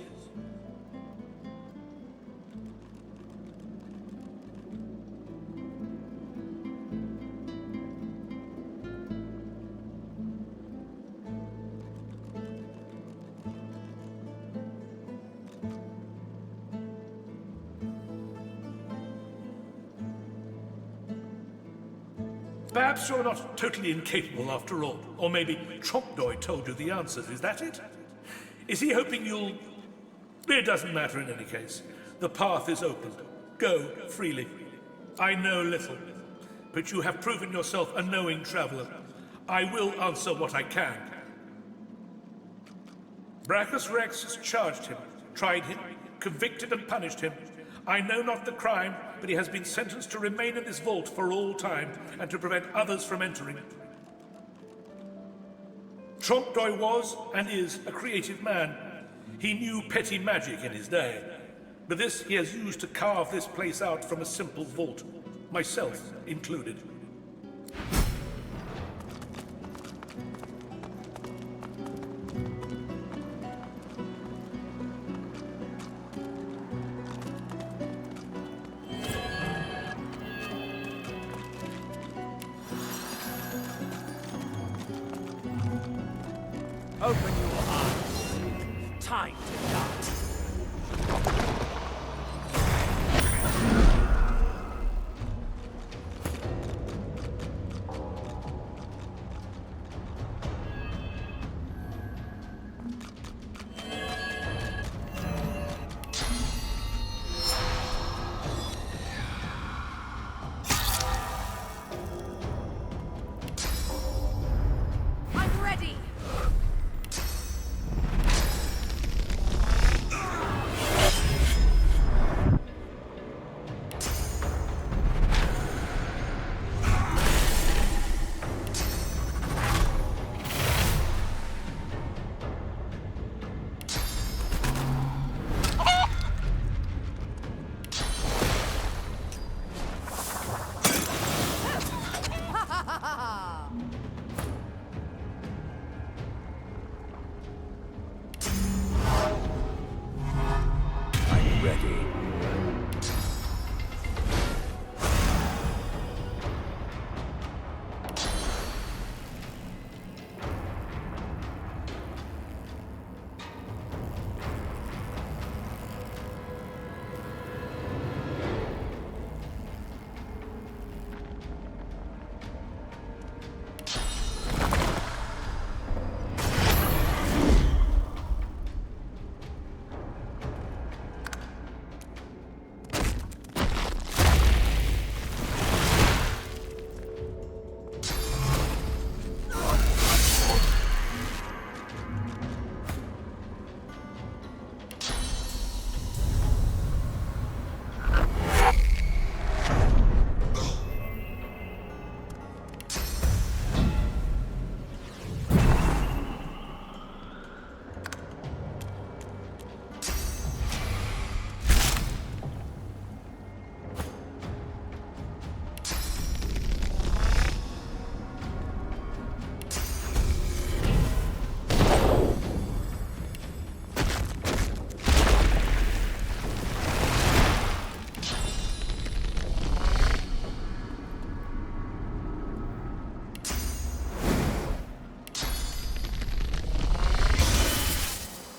Perhaps you're not totally incapable after all. Or maybe Trompdoy told you the answers, is that it? Is he hoping you'll... It doesn't matter in any case. The path is open. Go freely. I know little, but you have proven yourself a knowing traveler. I will answer what I can. Brachus Rex has charged him, tried him, convicted and punished him. I know not the crime, but he has been sentenced to remain in this vault for all time and to prevent others from entering. Trompdoy was and is a creative man. He knew petty magic in his day, but this he has used to carve this place out from a simple vault, myself included. Open your eyes. Time to die. I'm ready. I'm ready.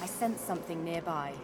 I sense something nearby.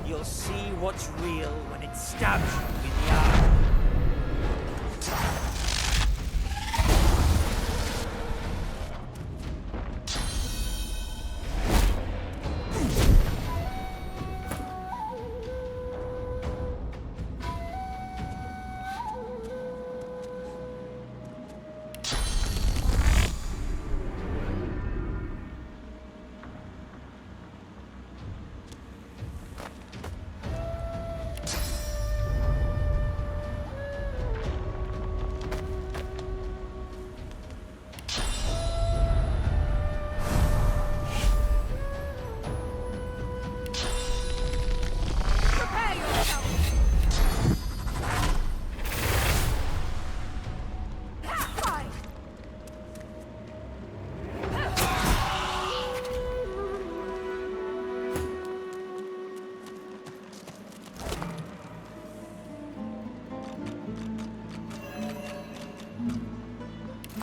You'll see what's real when it stabs you in the eye.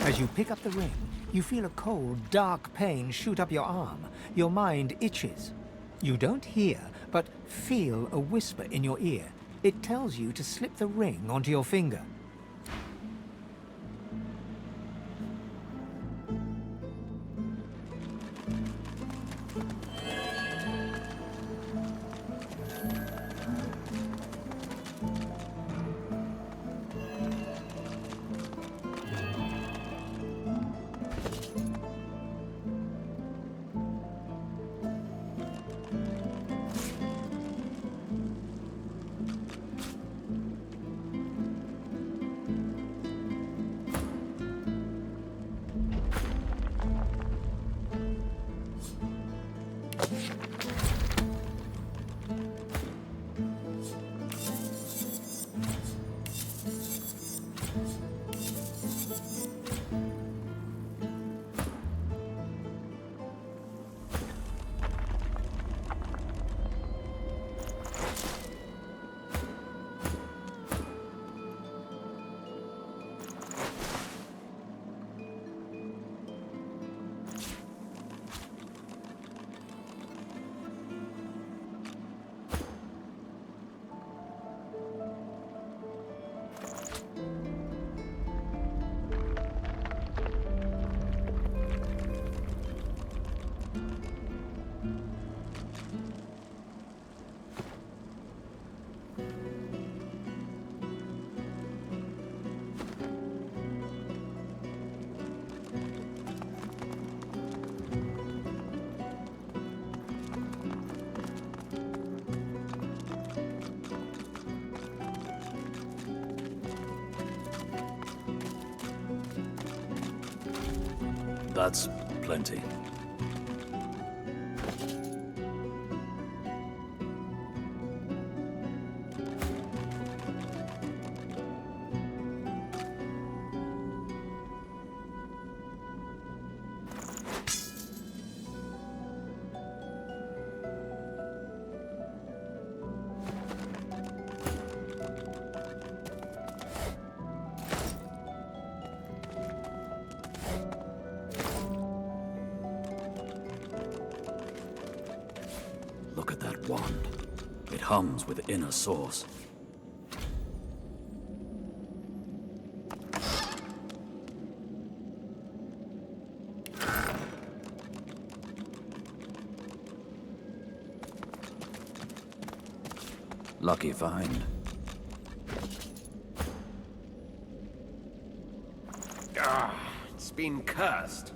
As you pick up the ring, you feel a cold, dark pain shoot up your arm. Your mind itches. You don't hear, but feel a whisper in your ear. It tells you to slip the ring onto your finger. That's plenty. Look at that wand. It hums with inner source. Lucky find. been cursed.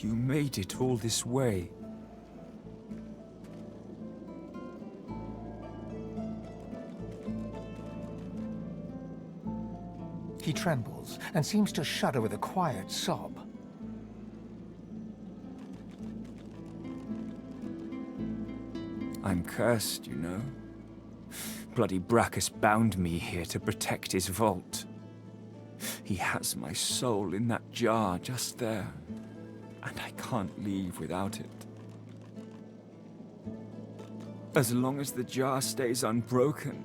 You made it all this way. He trembles and seems to shudder with a quiet sob. I'm cursed, you know. Bloody Brachus bound me here to protect his vault. He has my soul in that jar just there, and I can't leave without it. As long as the jar stays unbroken,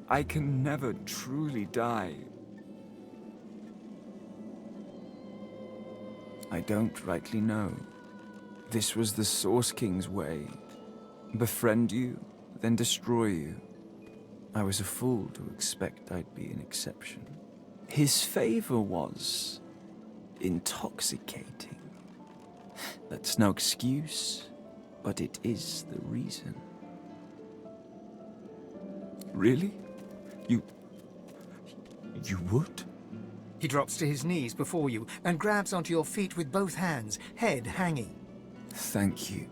I can never truly die. I don't rightly know. This was the Source King's way. Befriend you, then destroy you. I was a fool to expect I'd be an exception. His favor was intoxicating. That's no excuse, but it is the reason. Really? You would? He drops to his knees before you and grabs onto your feet with both hands, head hanging. Thank you.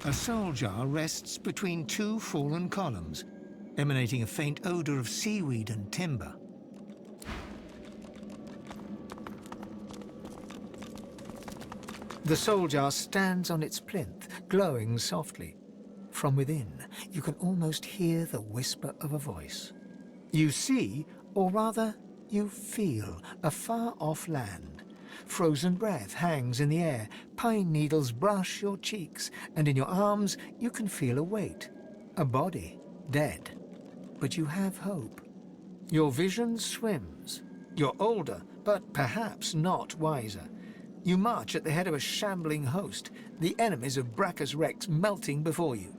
A soul jar rests between two fallen columns, emanating a faint odor of seaweed and timber. The soul jar stands on its plinth, glowing softly. From within, you can almost hear the whisper of a voice. You see, or rather, you feel, a far-off land. Frozen breath hangs in the air, pine needles brush your cheeks, and in your arms you can feel a weight. A body, dead. But you have hope. Your vision swims. You're older, but perhaps not wiser. You march at the head of a shambling host, the enemies of Brachus Rex melting before you.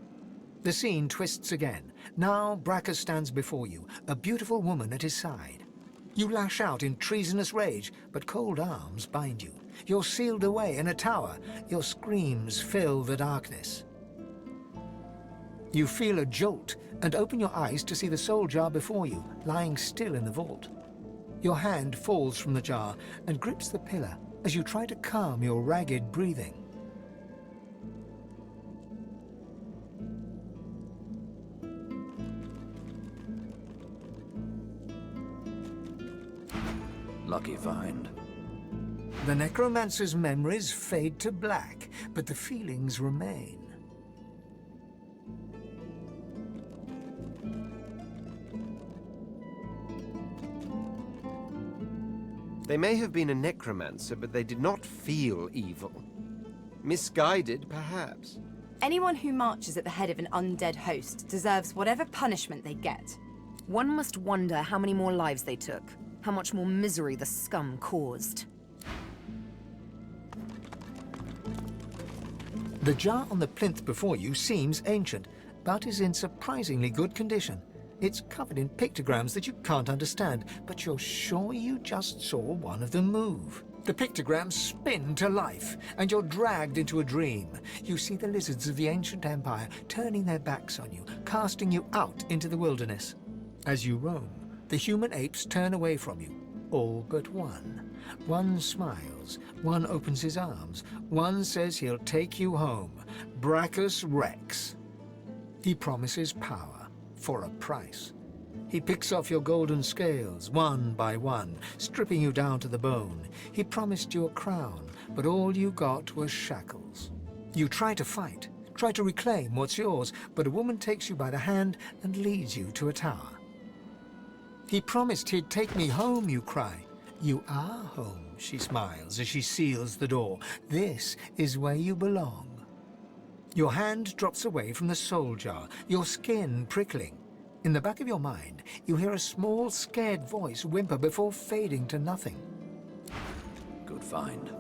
The scene twists again. Now Brachus stands before you, a beautiful woman at his side. You lash out in treasonous rage, but cold arms bind you. You're sealed away in a tower. Your screams fill the darkness. You feel a jolt and open your eyes to see the soul jar before you, lying still in the vault. Your hand falls from the jar and grips the pillar as you try to calm your ragged breathing. Lucky find. The necromancer's memories fade to black, but the feelings remain. They may have been a necromancer, but they did not feel evil. Misguided, perhaps. Anyone who marches at the head of an undead host deserves whatever punishment they get. One must wonder how many more lives they took, how much more misery the scum caused. The jar on the plinth before you seems ancient, but is in surprisingly good condition. It's covered in pictograms that you can't understand, but you're sure you just saw one of them move. The pictograms spin to life, and you're dragged into a dream. You see the lizards of the ancient empire turning their backs on you, casting you out into the wilderness. As you roam, the human apes turn away from you, all but one. One smiles, one opens his arms, one says he'll take you home. Brachus Rex. He promises power. For a price. He picks off your golden scales, one by one, stripping you down to the bone. He promised you a crown, but all you got was shackles. You try to fight, try to reclaim what's yours, but a woman takes you by the hand and leads you to a tower. He promised he'd take me home, you cry. You are home, she smiles as she seals the door. This is where you belong. Your hand drops away from the soul jar, your skin prickling. In the back of your mind, you hear a small, scared voice whimper before fading to nothing. Good find.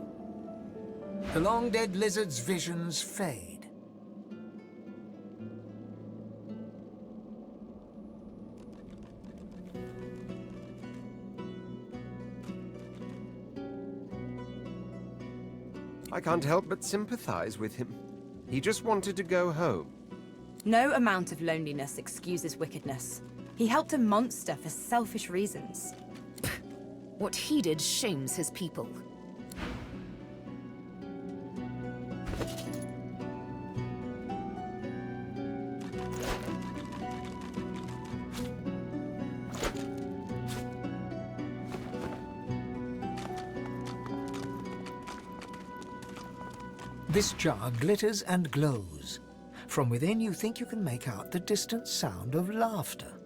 The long-dead lizard's visions fade. I can't help but sympathize with him. He just wanted to go home. No amount of loneliness excuses wickedness. He helped a monster for selfish reasons. What he did shames his people. This jar glitters and glows. From within, you think you can make out the distant sound of laughter.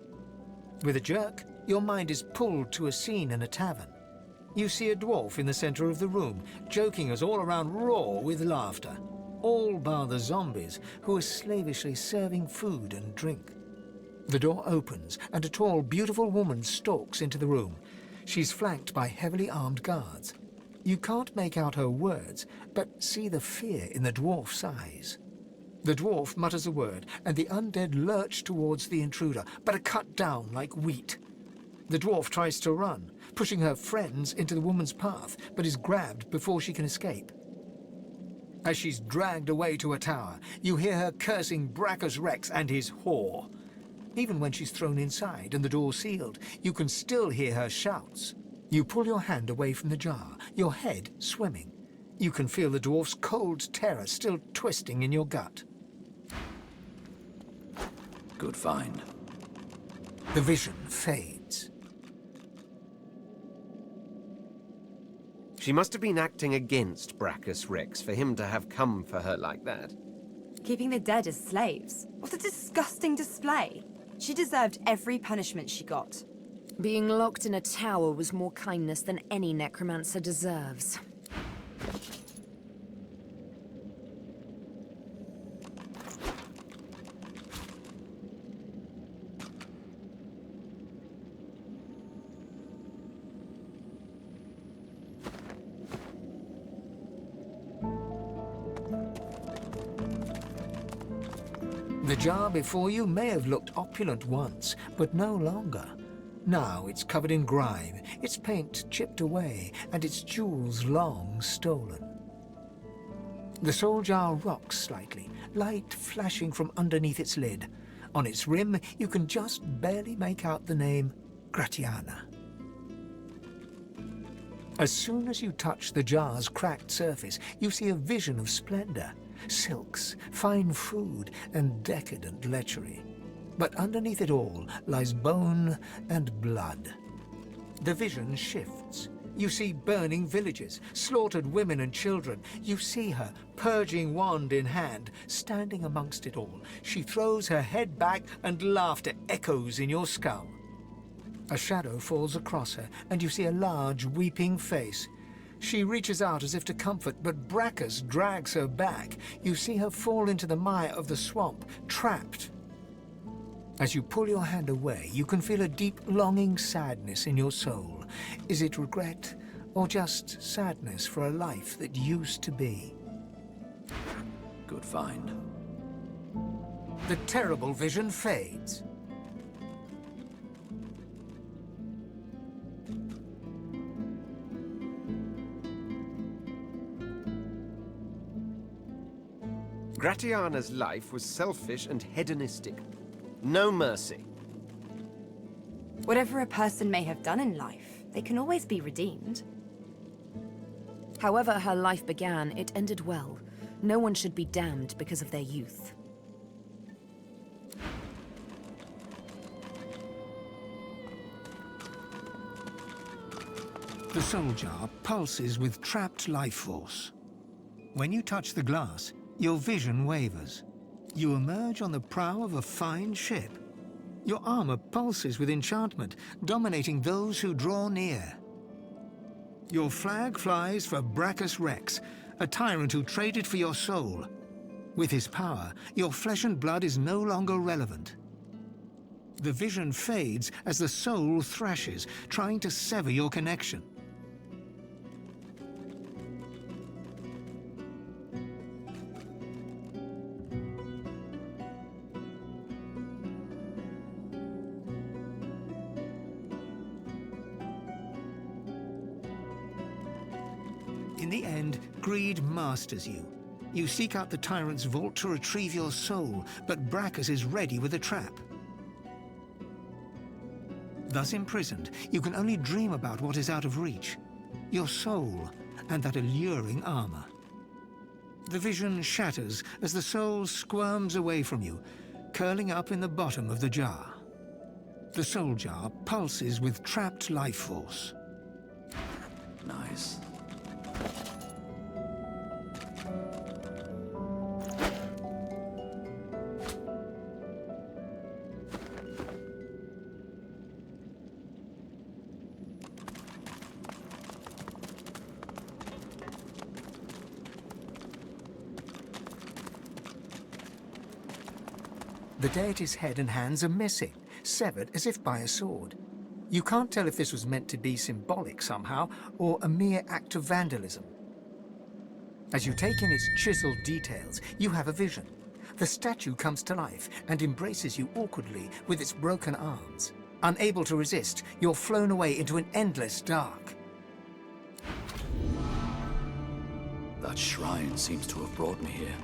With a jerk, your mind is pulled to a scene in a tavern. You see a dwarf in the center of the room, joking us all around roar with laughter. All bar the zombies, who are slavishly serving food and drink. The door opens, and a tall, beautiful woman stalks into the room. She's flanked by heavily armed guards. You can't make out her words, but see the fear in the dwarf's eyes. The dwarf mutters a word, and the undead lurch towards the intruder, but are cut down like wheat. The dwarf tries to run, pushing her friends into the woman's path, but is grabbed before she can escape. As she's dragged away to a tower, you hear her cursing Brachus Rex and his whore. Even when she's thrown inside and the door sealed, you can still hear her shouts. You pull your hand away from the jar, your head swimming. You can feel the dwarf's cold terror still twisting in your gut. Good find. The vision fades. She must have been acting against Brachus Rex for him to have come for her like that. Keeping the dead as slaves? What a disgusting display. She deserved every punishment she got. Being locked in a tower was more kindness than any necromancer deserves. The jar before you may have looked opulent once, but no longer. Now it's covered in grime, its paint chipped away, and its jewels long stolen. The soul jar rocks slightly, light flashing from underneath its lid. On its rim, you can just barely make out the name Gratiana. As soon as you touch the jar's cracked surface, you see a vision of splendor. Silks, fine food, and decadent lechery. But underneath it all lies bone and blood. The vision shifts. You see burning villages, slaughtered women and children. You see her, purging wand in hand, standing amongst it all. She throws her head back and laughter echoes in your skull. A shadow falls across her, and you see a large, weeping face. She reaches out as if to comfort, but Brachus drags her back. You see her fall into the mire of the swamp, trapped. As you pull your hand away, you can feel a deep, longing sadness in your soul. Is it regret, or just sadness for a life that used to be? Good find. The terrible vision fades. Gratiana's life was selfish and hedonistic. No mercy. Whatever a person may have done in life, they can always be redeemed. However her life began, it ended well. No one should be damned because of their youth. The soul jar pulses with trapped life force. When you touch the glass, your vision wavers. You emerge on the prow of a fine ship. Your armor pulses with enchantment, dominating those who draw near. Your flag flies for Brachus Rex, a tyrant who traded for your soul. With his power, your flesh and blood is no longer relevant. The vision fades as the soul thrashes, trying to sever your connection. In the end, greed masters you. You seek out the tyrant's vault to retrieve your soul, but Brachus is ready with a trap. Thus imprisoned, you can only dream about what is out of reach. Your soul and that alluring armor. The vision shatters as the soul squirms away from you, curling up in the bottom of the jar. The soul jar pulses with trapped life force. Nice. The deity's head and hands are missing, severed as if by a sword. You can't tell if this was meant to be symbolic somehow, or a mere act of vandalism. As you take in its chiseled details, you have a vision. The statue comes to life and embraces you awkwardly with its broken arms. Unable to resist, you're flown away into an endless dark. That shrine seems to have brought me here.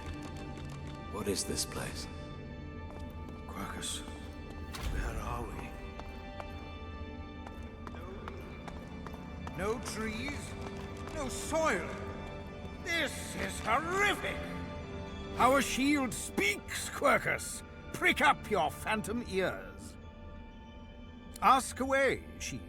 What is this place? Quercus, where are we? No trees, no soil. This is horrific! Our shield speaks, Quercus. Prick up your phantom ears. Ask away, shield.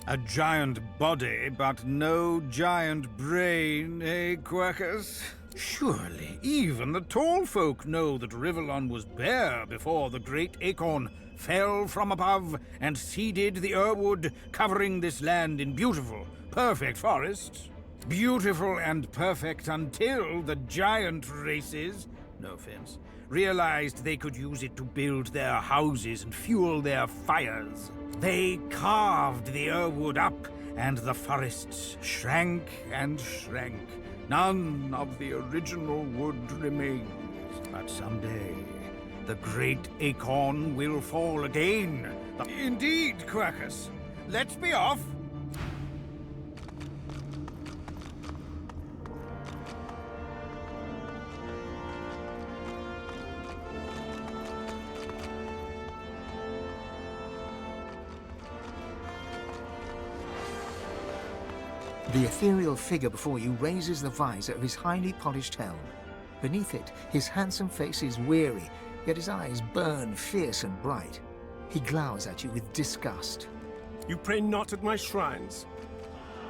A giant body, but no giant brain, eh, Quercus? Surely even the tall folk know that Rivellon was bare before the great acorn fell from above and seeded the Irwood, covering this land in beautiful, perfect forests. Beautiful and perfect until the giant races, no offense, realized they could use it to build their houses and fuel their fires. They carved the Irwood up, and the forests shrank and shrank. None of the original wood remains. But someday, the great acorn will fall again. Indeed, Quercus. Let's be off. The ethereal figure before you raises the visor of his highly polished helm. Beneath it, his handsome face is weary, yet his eyes burn fierce and bright. He glowers at you with disgust. You pray not at my shrines.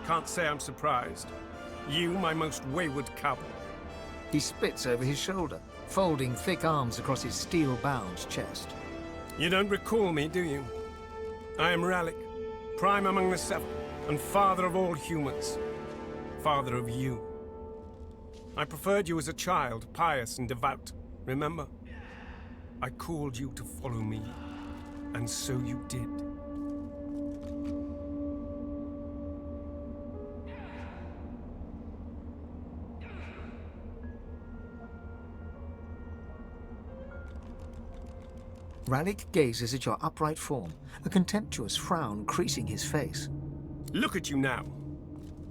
Can't say I'm surprised. You, my most wayward cowboy. He spits over his shoulder, folding thick arms across his steel-bound chest. You don't recall me, do you? I am Ralik, prime among the seven, and father of all humans. Father of you. I preferred you as a child, pious and devout, remember? I called you to follow me, and so you did. Ralik gazes at your upright form, a contemptuous frown creasing his face. Look at you now.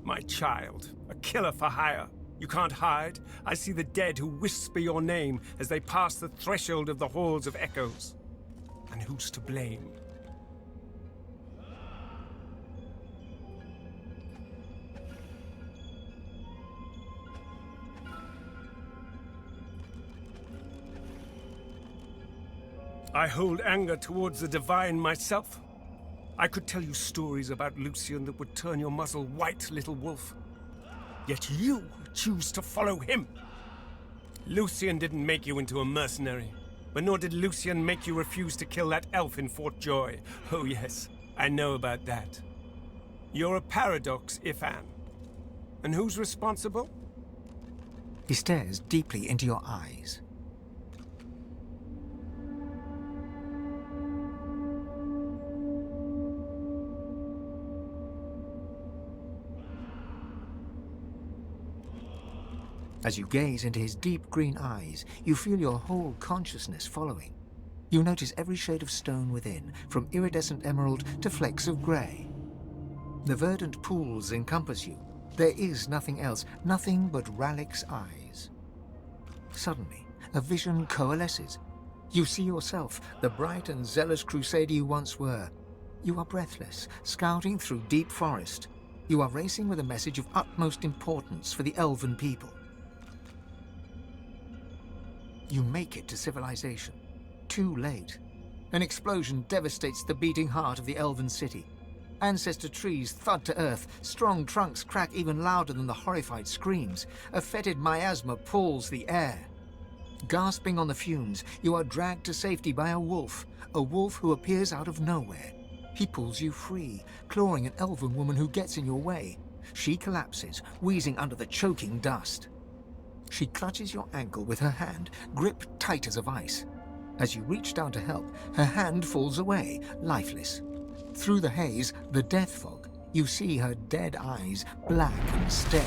My child, a killer for hire. You can't hide. I see the dead who whisper your name as they pass the threshold of the halls of echoes. And who's to blame? I hold anger towards the divine myself. I could tell you stories about Lucian that would turn your muzzle white, little wolf. Yet you choose to follow him. Lucian didn't make you into a mercenary, but nor did Lucian make you refuse to kill that elf in Fort Joy. Oh yes, I know about that. You're a paradox, Ifan. And who's responsible? He stares deeply into your eyes. As you gaze into his deep green eyes, you feel your whole consciousness following. You notice every shade of stone within, from iridescent emerald to flecks of grey. The verdant pools encompass you. There is nothing else, nothing but Ralik's eyes. Suddenly, a vision coalesces. You see yourself, the bright and zealous crusader you once were. You are breathless, scouting through deep forest. You are racing with a message of utmost importance for the elven people. You make it to civilization. Too late. An explosion devastates the beating heart of the elven city. Ancestor trees thud to earth, strong trunks crack even louder than the horrified screams. A fetid miasma pulls the air. Gasping on the fumes, you are dragged to safety by a wolf who appears out of nowhere. He pulls you free, clawing an elven woman who gets in your way. She collapses, wheezing under the choking dust. She clutches your ankle with her hand, grip tight as a vice. As you reach down to help, her hand falls away, lifeless. Through the haze, the death fog, you see her dead eyes, black and stare.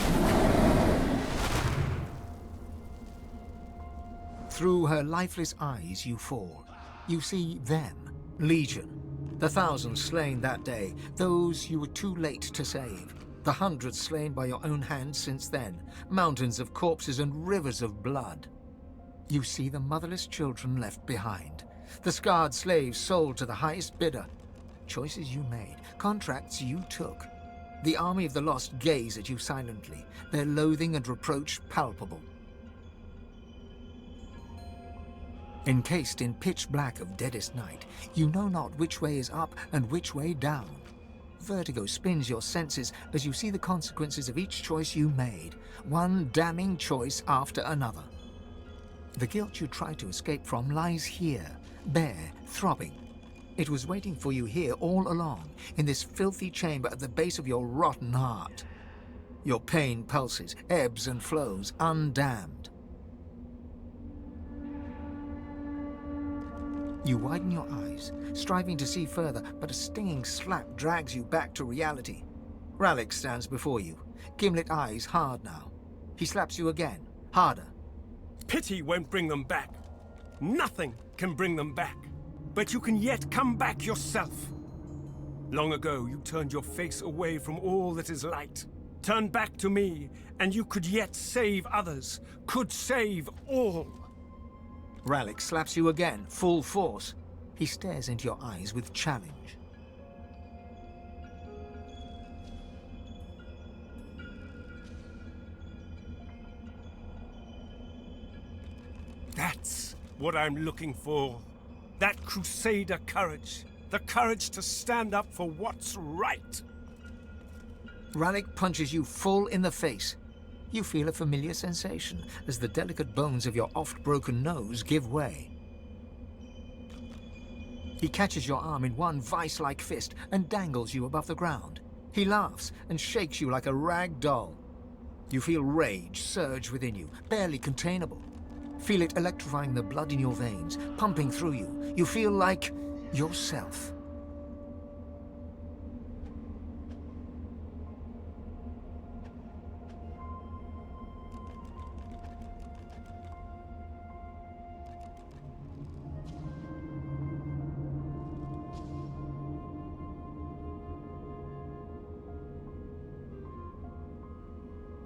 Through her lifeless eyes you fall. You see them, Legion. The thousands slain that day, those you were too late to save. The hundreds slain by your own hand since then, mountains of corpses and rivers of blood. You see the motherless children left behind, the scarred slaves sold to the highest bidder. Choices you made, contracts you took. The army of the lost gaze at you silently, their loathing and reproach palpable. Encased in pitch black of deadest night, you know not which way is up and which way down. vertigo spins your senses as you see the consequences of each choice you made, one damning choice after another. The guilt you tried to escape from lies here, bare, throbbing. It was waiting for you here all along, in this filthy chamber at the base of your rotten heart. Your pain pulses, ebbs and flows, undammed. You widen your eyes, striving to see further, but a stinging slap drags you back to reality. Rallick stands before you, gimlet eyes hard now. He slaps you again, harder. Pity won't bring them back. Nothing can bring them back. But you can yet come back yourself. Long ago, you turned your face away from all that is light. Turn back to me, and you could yet save others, could save all. Rallick slaps you again, full force. He stares into your eyes with challenge. That's what I'm looking for. That crusader courage. The courage to stand up for what's right. Rallick punches you full in the face. You feel a familiar sensation as the delicate bones of your oft-broken nose give way. He catches your arm in one vice-like fist and dangles you above the ground. He laughs and shakes you like a rag doll. You feel rage surge within you, barely containable. Feel it electrifying the blood in your veins, pumping through you. You feel like yourself.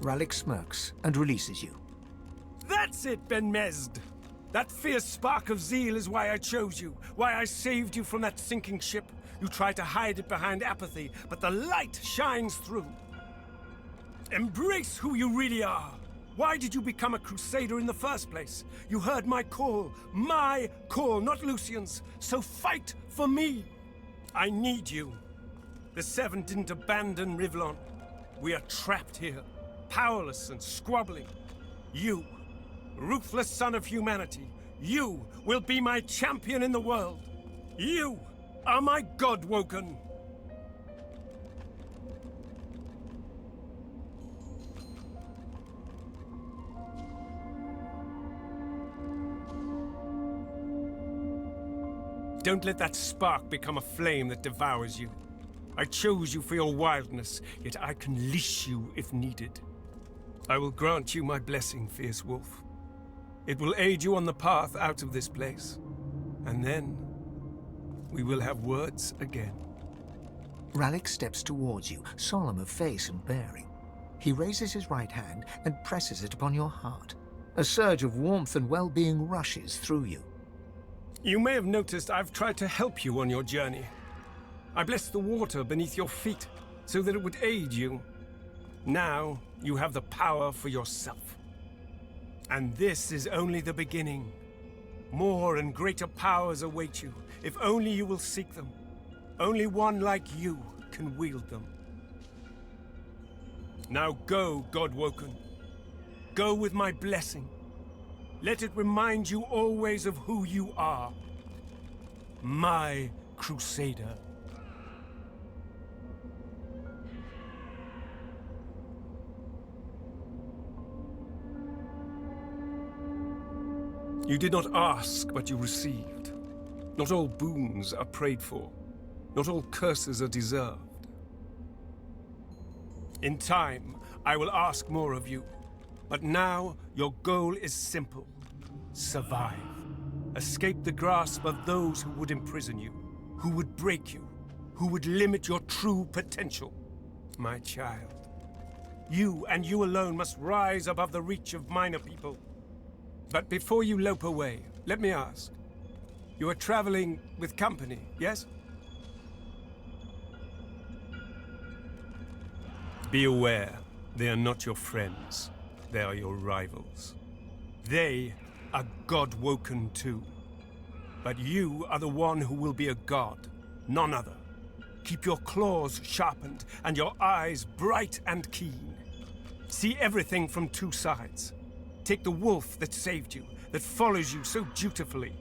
Rallick smirks and releases you. That's it, Ben Mesd. That fierce spark of zeal is why I chose you, why I saved you from that sinking ship. You tried to hide it behind apathy, but the light shines through. Embrace who you really are. Why did you become a crusader in the first place? You heard my call, not Lucian's. So fight for me. I need you. The Seven didn't abandon Rivlon. We are trapped here, powerless and squabbling. You, ruthless son of humanity, you will be my champion in the world. You are my God-woken. Don't let that spark become a flame that devours you. I chose you for your wildness, yet I can leash you if needed. I will grant you my blessing, fierce wolf. It will aid you on the path out of this place. And then, we will have words again. Rallick steps towards you, solemn of face and bearing. He raises his right hand and presses it upon your heart. A surge of warmth and well-being rushes through you. You may have noticed I've tried to help you on your journey. I blessed the water beneath your feet so that it would aid you. Now, you have the power for yourself. And this is only the beginning. More and greater powers await you, if only you will seek them. Only one like you can wield them. Now go, God-woken. Go with my blessing. Let it remind you always of who you are. My crusader. You did not ask, but you received. Not all boons are prayed for. Not all curses are deserved. In time, I will ask more of you. But now, your goal is simple. Survive. Escape the grasp of those who would imprison you, who would break you, who would limit your true potential. My child, you and you alone must rise above the reach of minor people. But before you lope away, let me ask. You are traveling with company, yes? Be aware, they are not your friends. They are your rivals. They are God-woken too. But you are the one who will be a god, none other. Keep your claws sharpened and your eyes bright and keen. See everything from two sides. Take the wolf that saved you, that follows you so dutifully.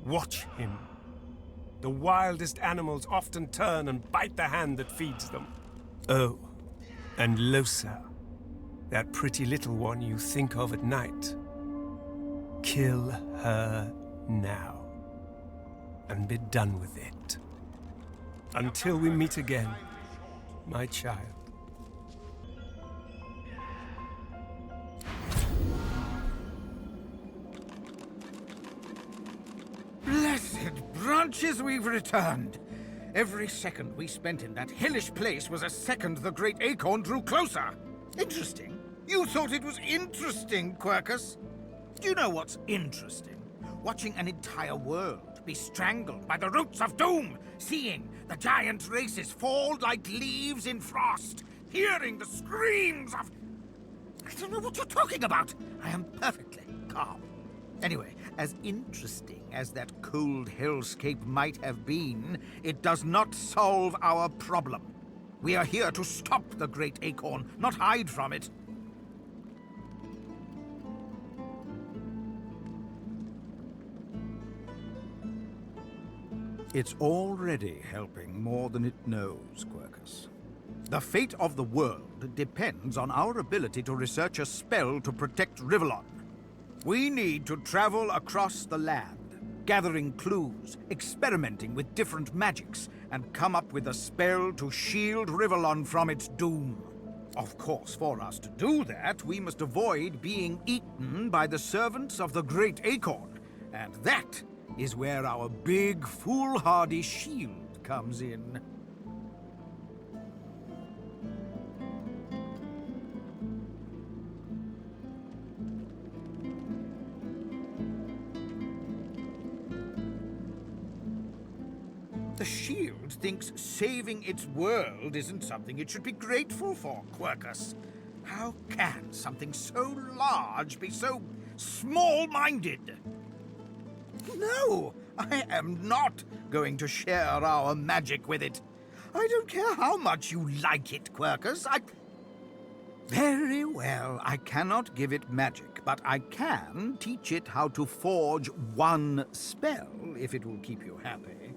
Watch him. The wildest animals often turn and bite the hand that feeds them. Oh, and Losa, that pretty little one you think of at night. Kill her now, and be done with it. Until we meet again, my child. Blessed branches, we've returned. Every second we spent in that hellish place was a second the great acorn drew closer. Interesting. You thought it was interesting, Quercus? Do you know what's interesting? Watching an entire world be strangled by the roots of doom, seeing the giant races fall like leaves in frost, hearing the screams of... I don't know what you're talking about. I am perfectly calm. Anyway, as interesting as that cold hellscape might have been, it does not solve our problem. We are here to stop the great acorn, not hide from it. It's already helping more than it knows, Quercus. The fate of the world depends on our ability to research a spell to protect Rivellon. We need to travel across the land, gathering clues, experimenting with different magics, and come up with a spell to shield Rivellon from its doom. Of course, for us to do that, we must avoid being eaten by the servants of the Great Acorn, and that is where our big, foolhardy shield comes in. The shield thinks saving its world isn't something it should be grateful for, Quercus. How can something so large be so small-minded? No, I am not going to share our magic with it. I don't care how much you like it, Quercus. Very well, I cannot give it magic, but I can teach it how to forge one spell, if it will keep you happy.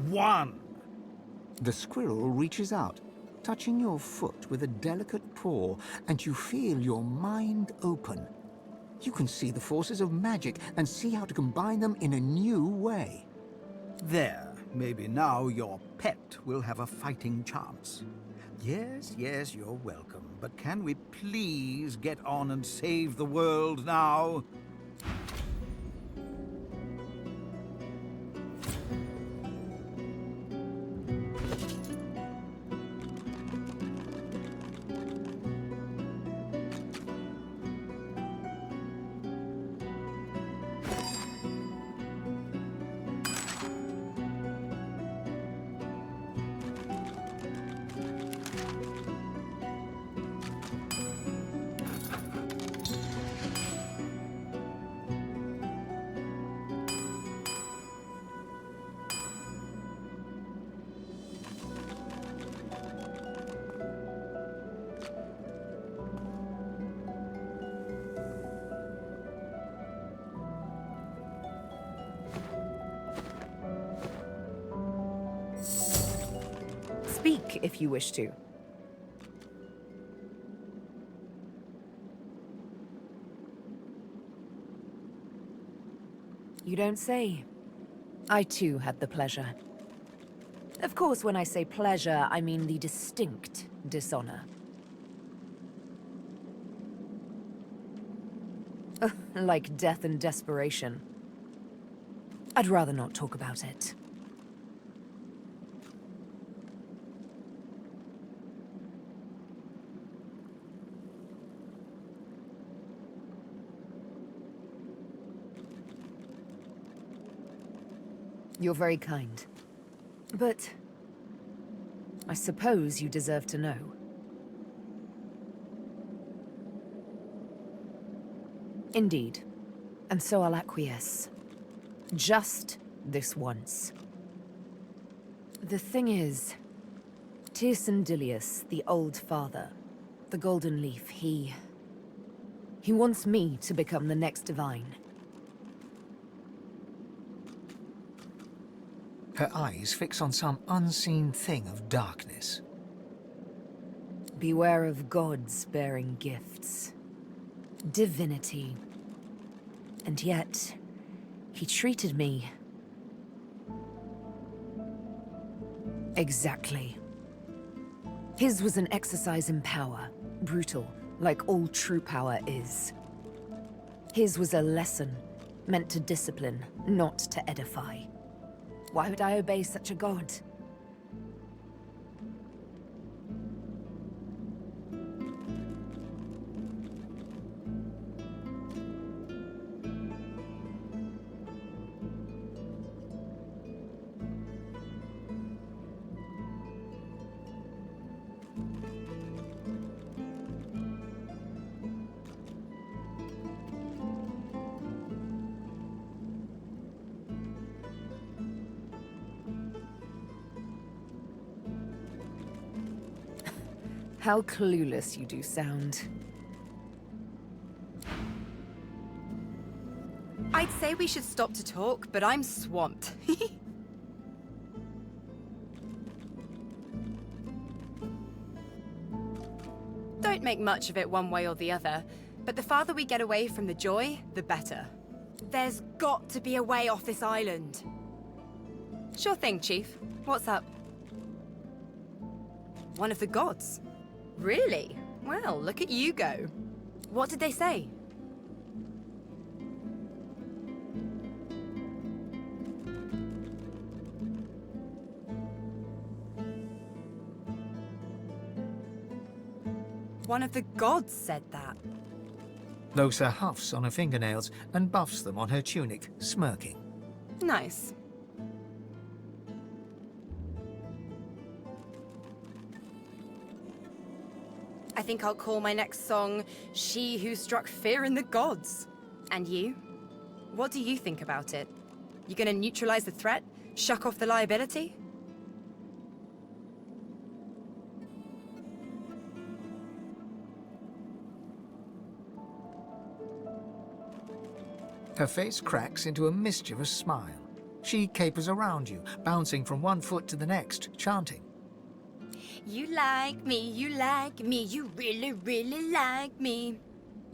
One! The squirrel reaches out, touching your foot with a delicate paw, and you feel your mind open. You can see the forces of magic and see how to combine them in a new way. There, maybe now your pet will have a fighting chance. Yes, yes, you're welcome, but can we please get on and save the world now? Speak if you wish to. You don't say. I too had the pleasure. Of course, when I say pleasure, I mean the distinct dishonor. Like death and desperation. I'd rather not talk about it. You're very kind. But I suppose you deserve to know. Indeed. And so I'll acquiesce. Just this once. The thing is, Tyrsendilius, the Old Father, the Golden Leaf, he wants me to become the next Divine. Her eyes fix on some unseen thing of darkness. Beware of gods bearing gifts. Divinity. And yet, he treated me... exactly. His was an exercise in power, brutal, like all true power is. His was a lesson, meant to discipline, not to edify. Why would I obey such a god? How clueless you do sound. I'd say we should stop to talk, but I'm swamped. Don't make much of it one way or the other, but the farther we get away from the joy, the better. There's got to be a way off this island. Sure thing, Chief. What's up? One of the gods? Really? Well, look at you go. What did they say? One of the gods said that. Losa huffs on her fingernails and buffs them on her tunic, smirking. Nice. I think I'll call my next song, She Who Struck Fear in the Gods. And you? What do you think about it? You gonna neutralize the threat? Shuck off the liability? Her face cracks into a mischievous smile. She capers around you, bouncing from one foot to the next, chanting. You like me, you really, really like me.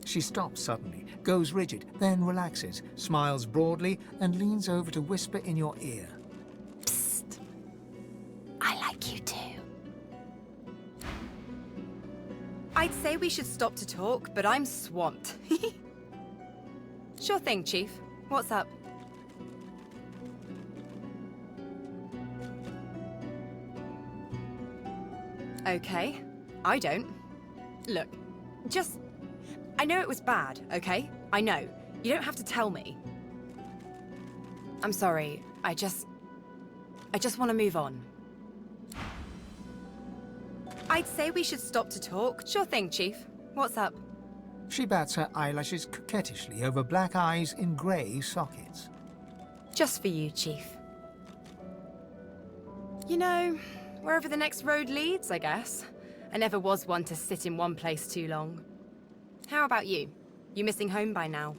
She stops suddenly, goes rigid, then relaxes, smiles broadly, and leans over to whisper in your ear. Psst. I like you too. I'd say we should stop to talk, but I'm swamped. Sure thing, Chief. What's up? Okay. I don't. Look, just... I know it was bad, okay? I know. You don't have to tell me. I'm sorry. I just want to move on. I'd say we should stop to talk. Sure thing, Chief. What's up? She bats her eyelashes coquettishly over black eyes in grey sockets. Just for you, Chief. You know, wherever the next road leads, I guess. I never was one to sit in one place too long. How about you? You missing home by now?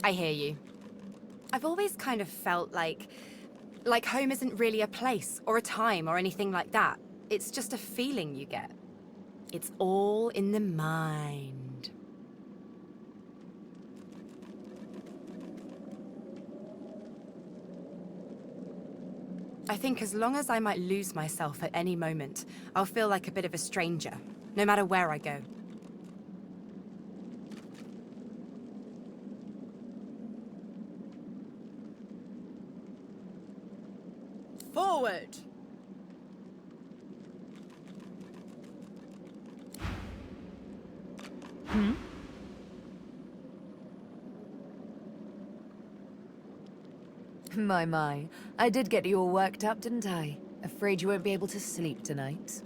I hear you. I've always kind of felt like home isn't really a place or a time or anything like that. It's just a feeling you get. It's all in the mind. I think as long as I might lose myself at any moment, I'll feel like a bit of a stranger, no matter where I go. Forward! My. I did get you all worked up, didn't I? Afraid you won't be able to sleep tonight.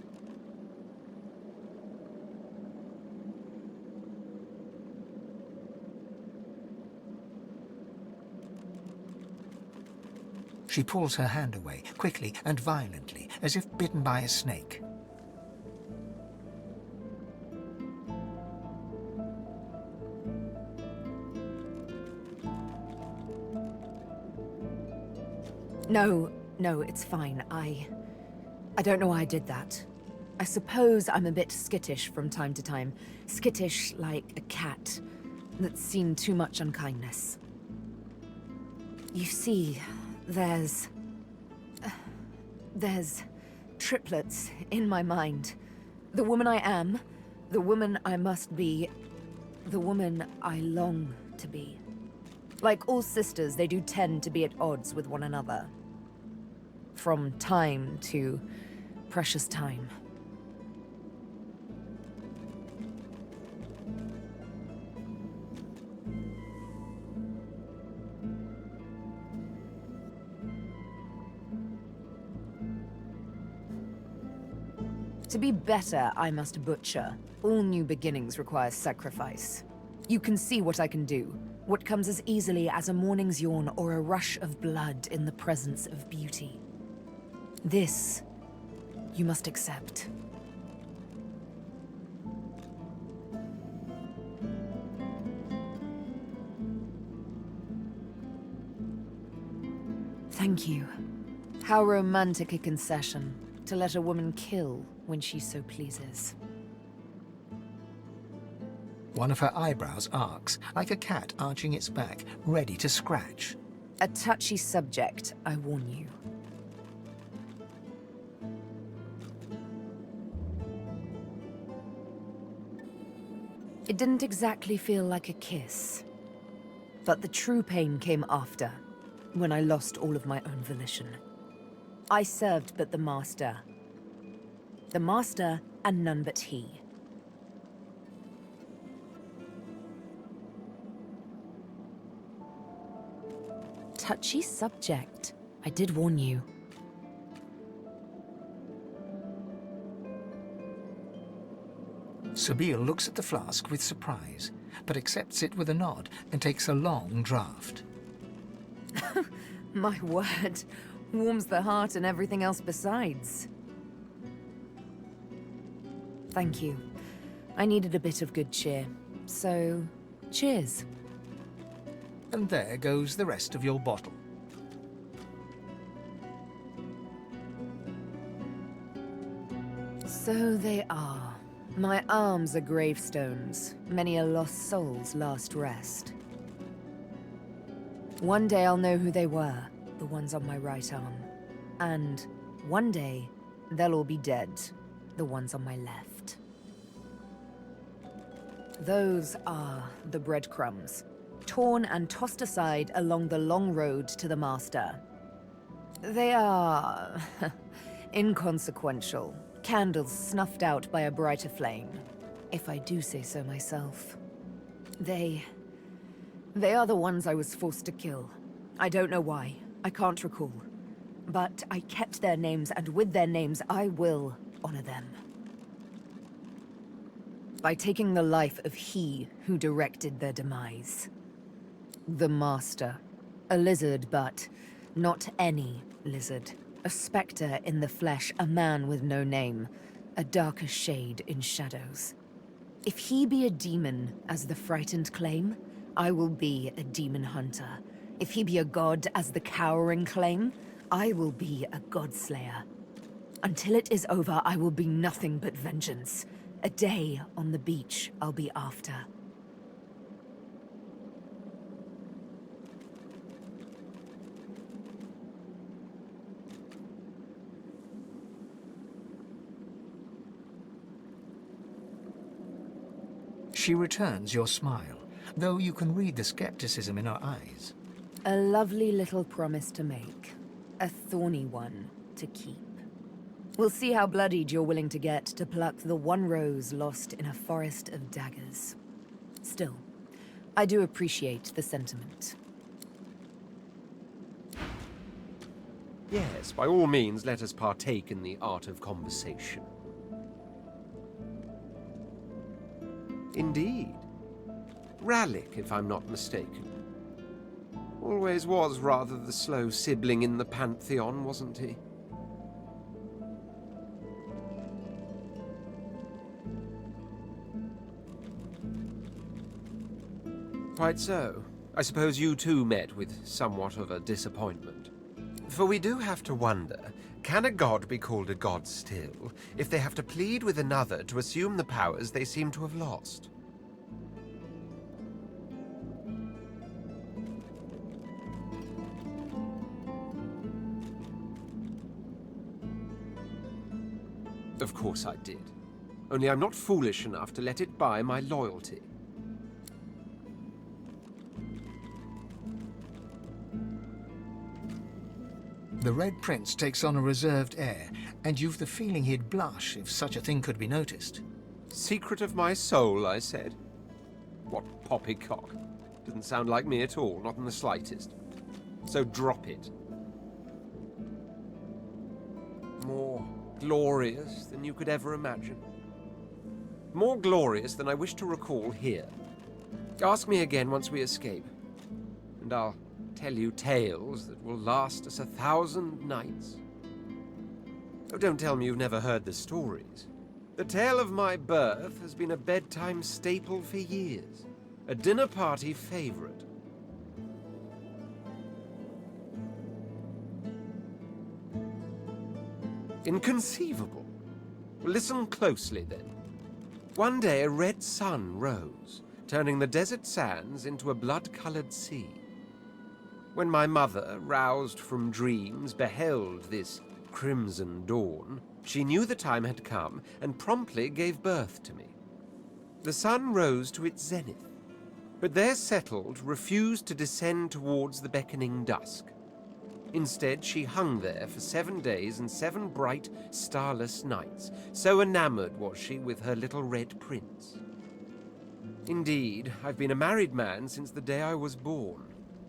She pulls her hand away, quickly and violently, as if bitten by a snake. No, it's fine. I don't know why I did that. I suppose I'm a bit skittish from time to time. Skittish like a cat that's seen too much unkindness. You see, there's triplets in my mind. The woman I am, the woman I must be, the woman I long to be. Like all sisters, they do tend to be at odds with one another. From time to precious time. To be better, I must butcher. All new beginnings require sacrifice. You can see what I can do. What comes as easily as a morning's yawn or a rush of blood in the presence of beauty. This, you must accept. Thank you. How romantic a concession, to let a woman kill when she so pleases. One of her eyebrows arcs, like a cat arching its back, ready to scratch. A touchy subject, I warn you. It didn't exactly feel like a kiss. But the true pain came after, when I lost all of my own volition. I served but the Master. The Master and none but he. Touchy subject. I did warn you. Sabine looks at the flask with surprise, but accepts it with a nod and takes a long draught. My word. Warms the heart and everything else besides. Thank you. I needed a bit of good cheer. So, cheers. And there goes the rest of your bottle. So they are. My arms are gravestones, many a lost soul's last rest. One day I'll know who they were, the ones on my right arm. And one day, they'll all be dead, the ones on my left. Those are the breadcrumbs, torn and tossed aside along the long road to the Master. They are inconsequential. Candles snuffed out by a brighter flame, if I do say so myself. They are the ones I was forced to kill. I don't know why. I can't recall. But I kept their names, and with their names, I will honor them. By taking the life of he who directed their demise. The Master. A lizard, but not any lizard. A spectre in the flesh, a man with no name. A darker shade in shadows. If he be a demon, as the frightened claim, I will be a demon hunter. If he be a god, as the cowering claim, I will be a godslayer. Until it is over, I will be nothing but vengeance. A day on the beach I'll be after. She returns your smile, though you can read the skepticism in her eyes. A lovely little promise to make. A thorny one to keep. We'll see how bloodied you're willing to get to pluck the one rose lost in a forest of daggers. Still, I do appreciate the sentiment. Yes, by all means, let us partake in the art of conversation. Indeed. Rallic, if I'm not mistaken. Always was rather the slow sibling in the Pantheon, wasn't he? Quite so. I suppose you too met with somewhat of a disappointment. For we do have to wonder, can a god be called a god still if they have to plead with another to assume the powers they seem to have lost? Of course I did. Only I'm not foolish enough to let it buy my loyalty. The Red Prince takes on a reserved air, and you've the feeling he'd blush if such a thing could be noticed. Secret of my soul, I said. What poppycock. Didn't sound like me at all, not in the slightest. So drop it. More glorious than you could ever imagine. More glorious than I wish to recall here. Ask me again once we escape, and I'll tell you tales that will last us 1,000 nights. Oh, don't tell me you've never heard the stories. The tale of my birth has been a bedtime staple for years, a dinner party favorite. Inconceivable. Well, listen closely then. One day a red sun rose, turning the desert sands into a blood-colored sea. When my mother, roused from dreams, beheld this crimson dawn, she knew the time had come and promptly gave birth to me. The sun rose to its zenith, but there settled, refused to descend towards the beckoning dusk. Instead, she hung there for 7 days and 7 bright, starless nights, so enamored was she with her little red prince. Indeed, I've been a married man since the day I was born,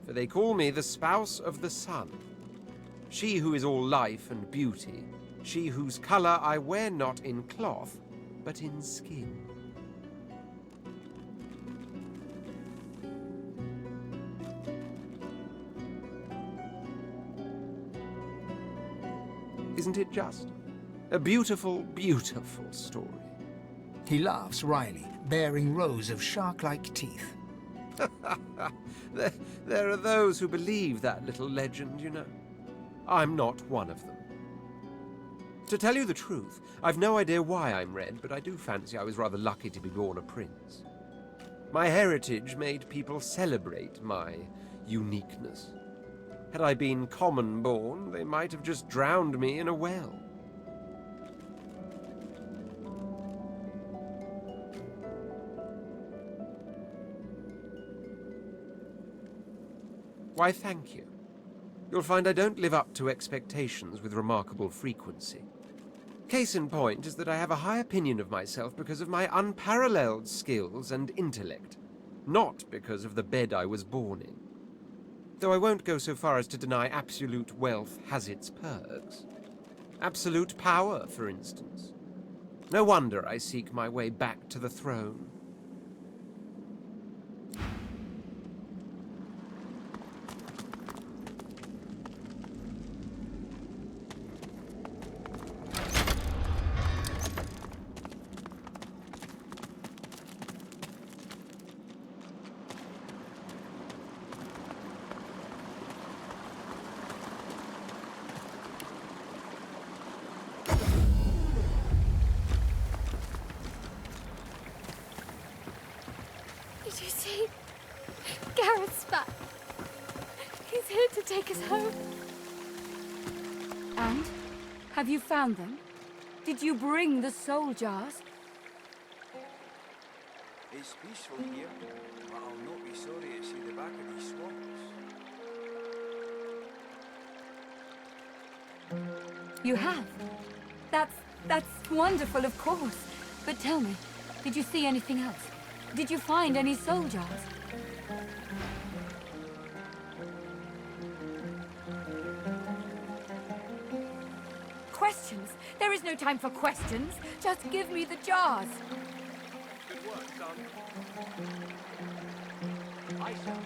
for they call me the spouse of the sun. She who is all life and beauty, she whose colour I wear not in cloth, but in skin. Isn't it just? A beautiful, beautiful story. He laughs wryly, baring rows of shark-like teeth. There are those who believe that little legend, you know. I'm not one of them. To tell you the truth, I've no idea why I'm red, but I do fancy I was rather lucky to be born a prince. My heritage made people celebrate my uniqueness. Had I been common-born, they might have just drowned me in a well. Why, thank you. You'll find I don't live up to expectations with remarkable frequency. Case in point is that I have a high opinion of myself because of my unparalleled skills and intellect, not because of the bed I was born in. Though I won't go so far as to deny absolute wealth has its perks. Absolute power, for instance. No wonder I seek my way back to the throne. Did you see? Gareth's back. He's here to take us home. And? Have you found them? Did you bring the soul jars? It's peaceful here, but I'll not be sorry to see the back of these swamps. You have? That's wonderful, of course. But tell me, did you see anything else? Did you find any soul jars? Questions? There is no time for questions. Just give me the jars. Good work, son. I shall.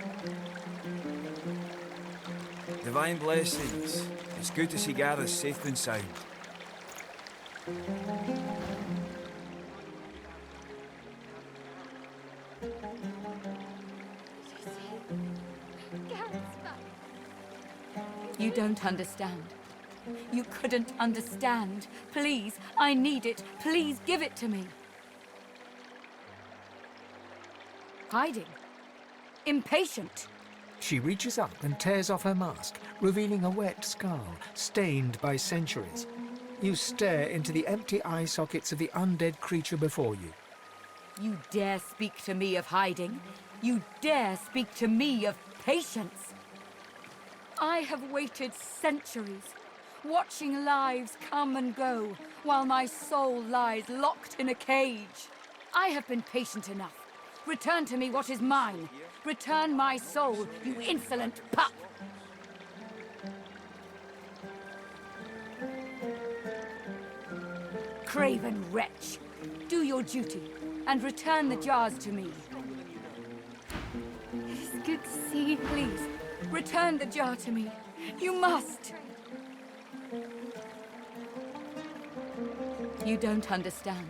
Divine blessings. It's good to see Gareth safe and sound. You don't understand. You couldn't understand. Please, I need it. Please give it to me. Hiding. Impatient. She reaches up and tears off her mask, revealing a wet skull, stained by centuries. You stare into the empty eye sockets of the undead creature before you. You dare speak to me of hiding? You dare speak to me of patience? I have waited centuries, watching lives come and go, while my soul lies locked in a cage. I have been patient enough. Return to me what is mine. Return my soul, you insolent pup! Craven wretch, do your duty and return the jars to me. It's good to see you. Please, return the jar to me. You must! You don't understand.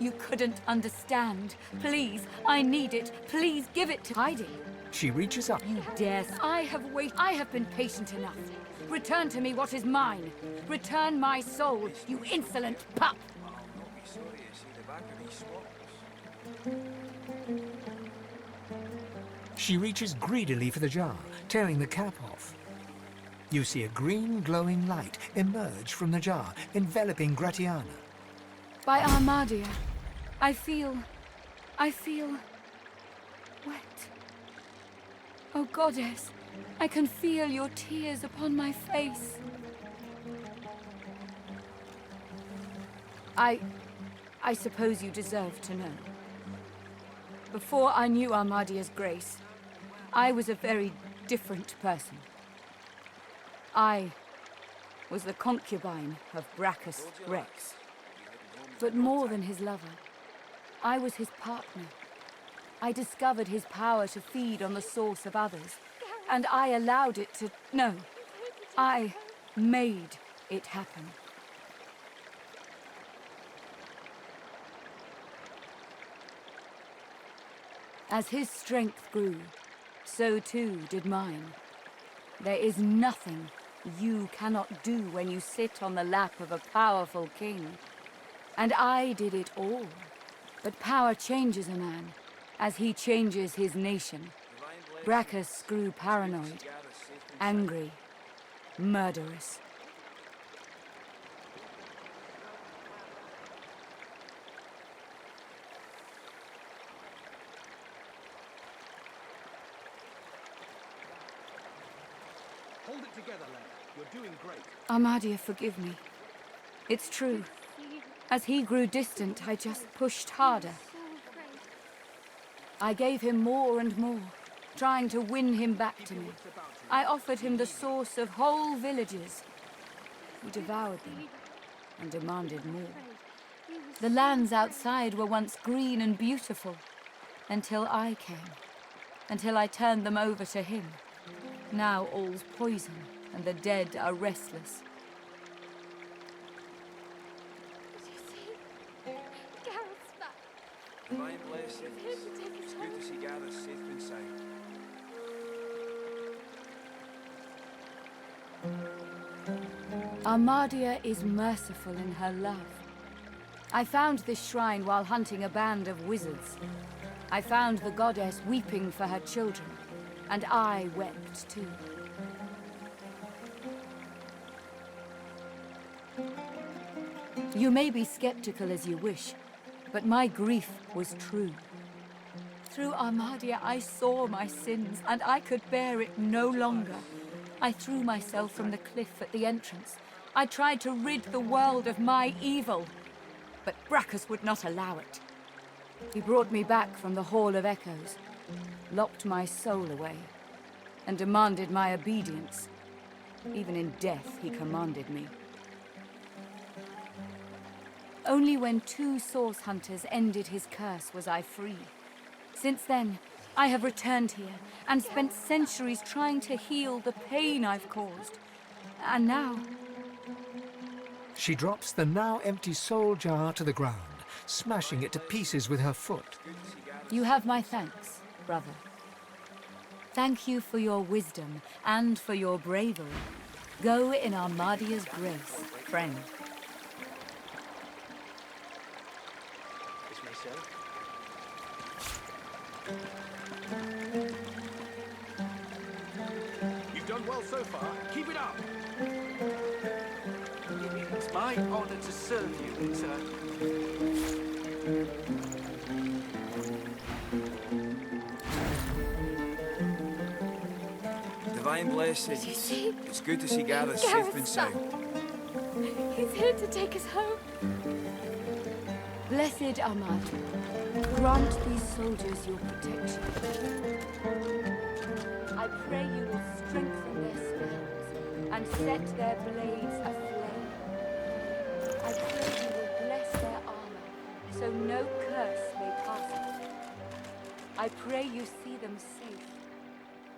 You couldn't understand. Please, I need it. Please give it to hiding. She reaches up. You dare. I have been patient enough. Return to me what is mine. Return my soul, you insolent pup! She reaches greedily for the jar, tearing the cap off. You see a green glowing light emerge from the jar, enveloping Gratiana. By Armadia, I feel wet. Oh, goddess, I can feel your tears upon my face. I suppose you deserve to know. Before I knew Armadia's grace, I was a very different person. I was the concubine of Brachus Rex. But more than his lover, I was his partner. I discovered his power to feed on the source of others, and I allowed it to... No, I made it happen. As his strength grew, so too did mine. There is nothing you cannot do when you sit on the lap of a powerful king. And I did it all. But power changes a man, as he changes his nation. Brachus grew paranoid, angry, murderous. Hold it together, lad. You're doing great. Armadia, forgive me. It's true. As he grew distant, I just pushed harder. I gave him more and more, trying to win him back to me. I offered him the source of whole villages. He devoured them and demanded more. The lands outside were once green and beautiful, until I came, until I turned them over to him. Now all's poison, and the dead are restless. Divine blessings. It's good to see Gareth safe and sound. Armadia is merciful in her love. I found this shrine while hunting a band of wizards. I found the goddess weeping for her children, and I wept too. You may be skeptical as you wish, but my grief was true. Through Armadia, I saw my sins, and I could bear it no longer. I threw myself from the cliff at the entrance. I tried to rid the world of my evil, but Brachus would not allow it. He brought me back from the Hall of Echoes, locked my soul away, and demanded my obedience. Even in death, he commanded me. Only when 2 source hunters ended his curse was I free. Since then, I have returned here and spent centuries trying to heal the pain I've caused. And now... She drops the now empty soul jar to the ground, smashing it to pieces with her foot. You have my thanks, brother. Thank you for your wisdom and for your bravery. Go in Armadia's grace, friend. You've done well so far. Keep it up. It's my honor to serve you, sir. Divine blessing. Did you see? It's good to see Gareth safe and sound. He's here to take us home. Blessed Armada, grant these soldiers your protection. I pray you will strengthen their spells and set their blades aflame. I pray you will bless their armor, so no curse may pass it. I pray you see them safe.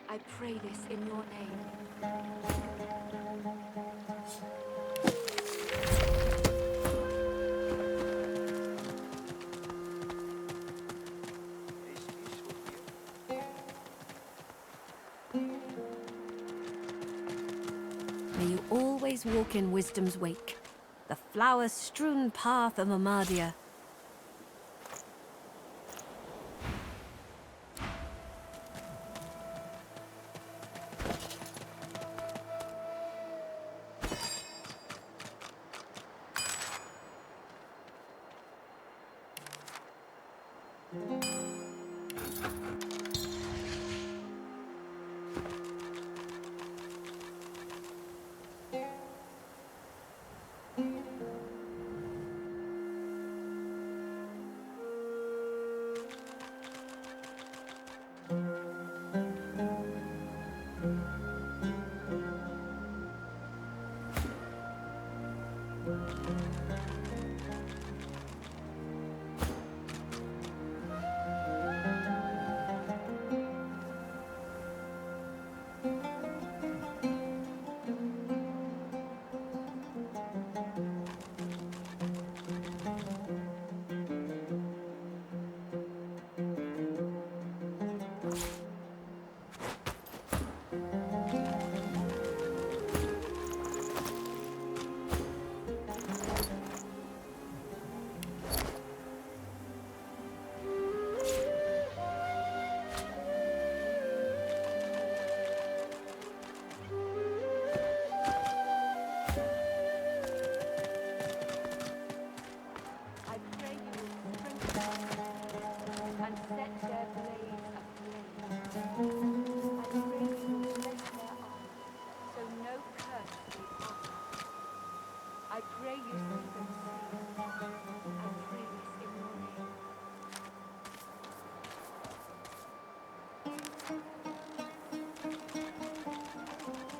I pray this in your name. May you always walk in wisdom's wake, the flower-strewn path of Armadia.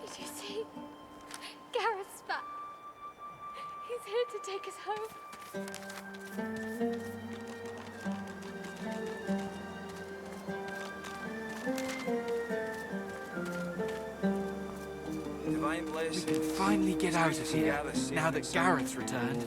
Did you see? Gareth's back. He's here to take us home. Divine blessing. We can finally get out of here, now that Gareth's returned.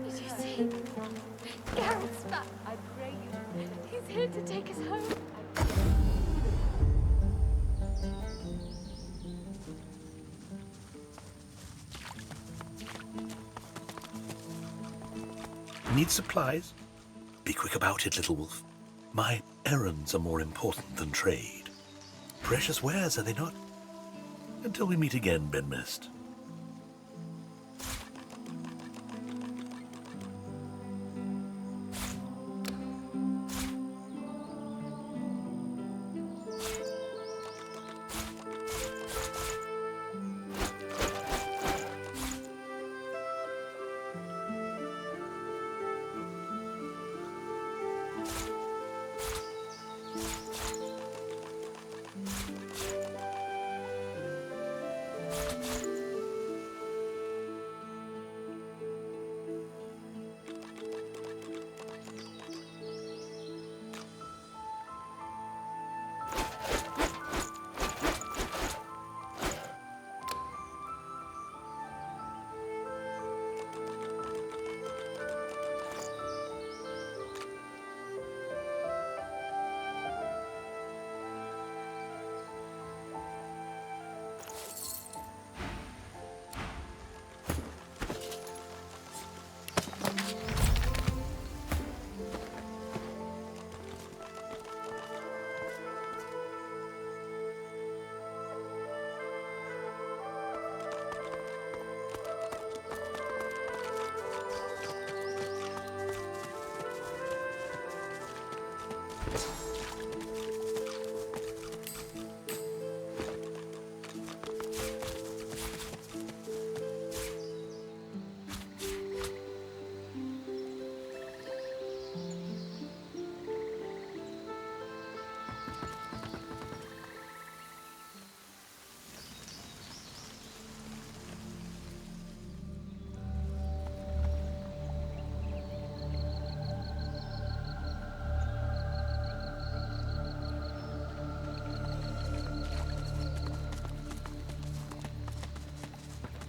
Did you see? Gareth's back. He's here to take us home. Need supplies? Be quick about it, little wolf. My errands are more important than trade. Precious wares, are they not? Until we meet again, Ben Mist.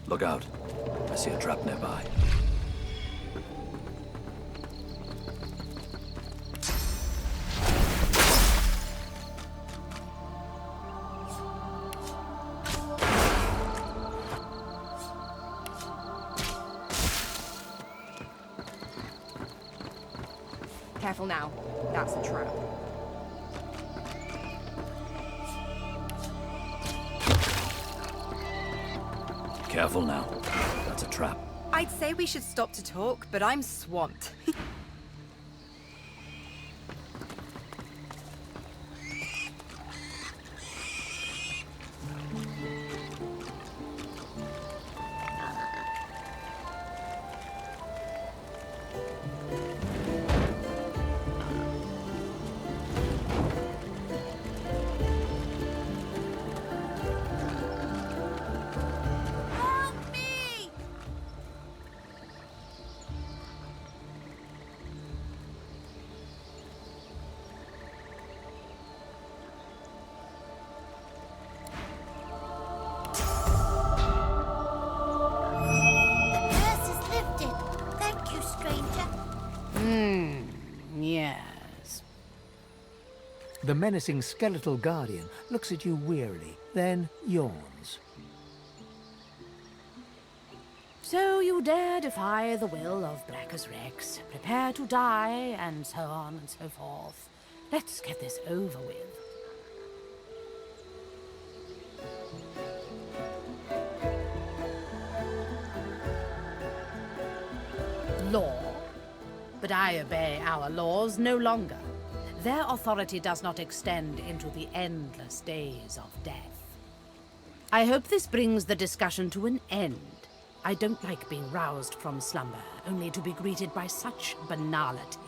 Look out. I see a trap nearby. Careful now. That's a trap. Careful now. That's a trap. I'd say we should stop to talk, but I'm swamped. Yes. The menacing skeletal guardian looks at you wearily, then yawns. So you dare defy the will of Brachus Rex, prepare to die, and so on and so forth. Let's get this over with. Law? But I obey our laws no longer. Their authority does not extend into the endless days of death. I hope this brings the discussion to an end. I don't like being roused from slumber, only to be greeted by such banality.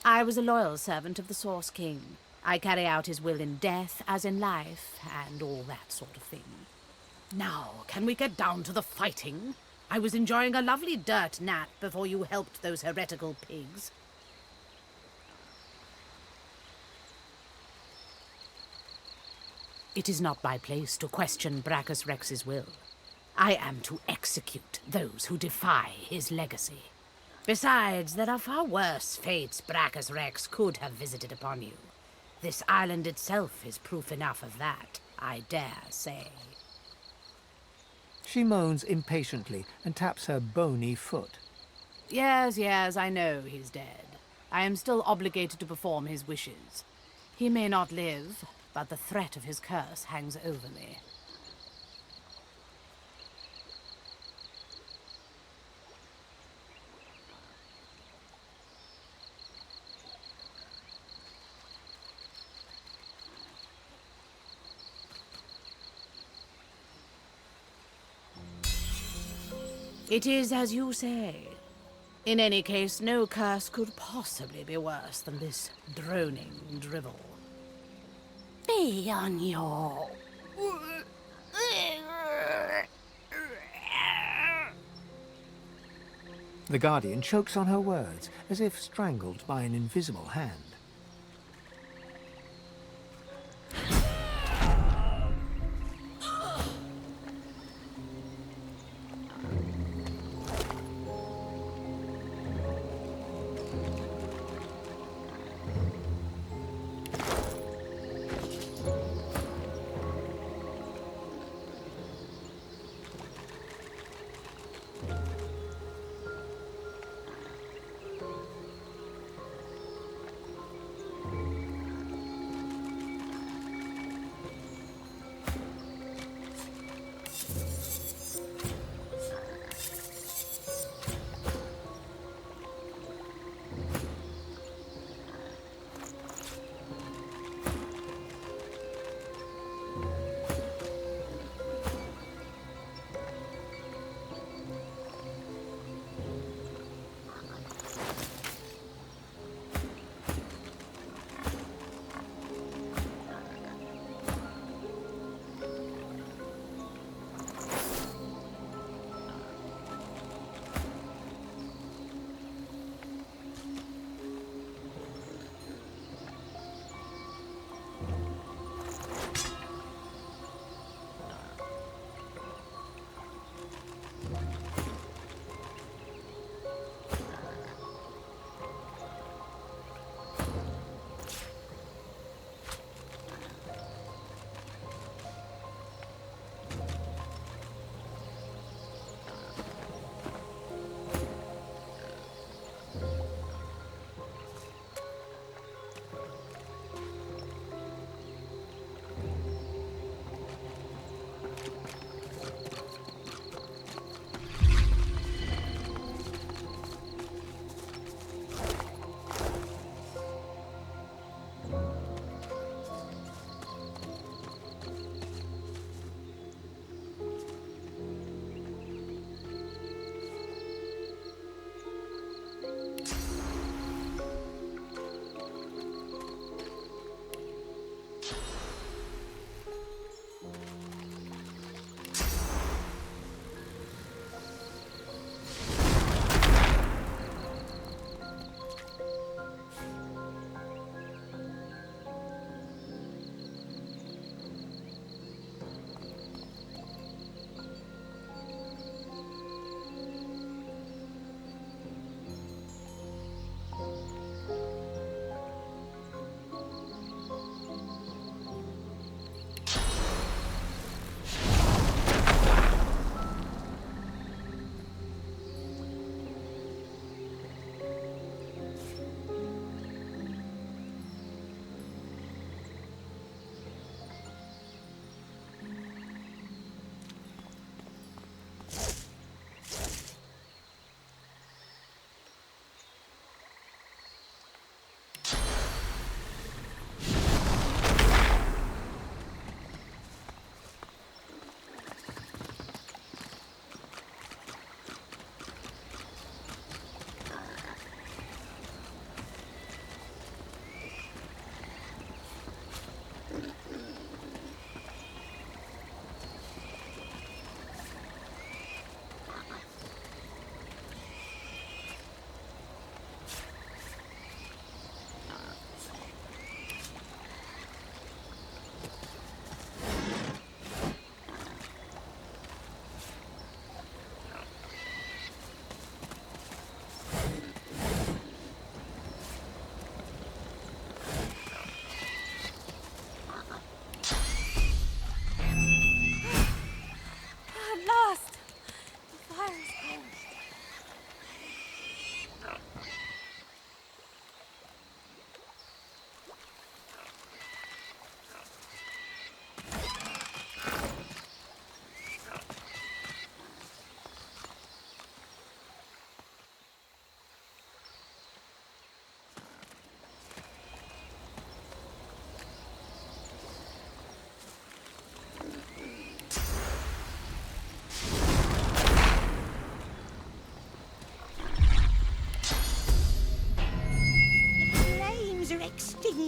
I was a loyal servant of the Source King. I carry out his will in death as in life, and all that sort of thing. Now, can we get down to the fighting? I was enjoying a lovely dirt nap before you helped those heretical pigs. It is not my place to question Brachus Rex's will. I am to execute those who defy his legacy. Besides, there are far worse fates Brachus Rex could have visited upon you. This island itself is proof enough of that, I dare say. She moans impatiently and taps her bony foot. Yes, I know he's dead. I am still obligated to perform his wishes. He may not live, but the threat of his curse hangs over me. It is as you say. In any case, no curse could possibly be worse than this droning drivel. Be on your... The guardian chokes on her words, as if strangled by an invisible hand.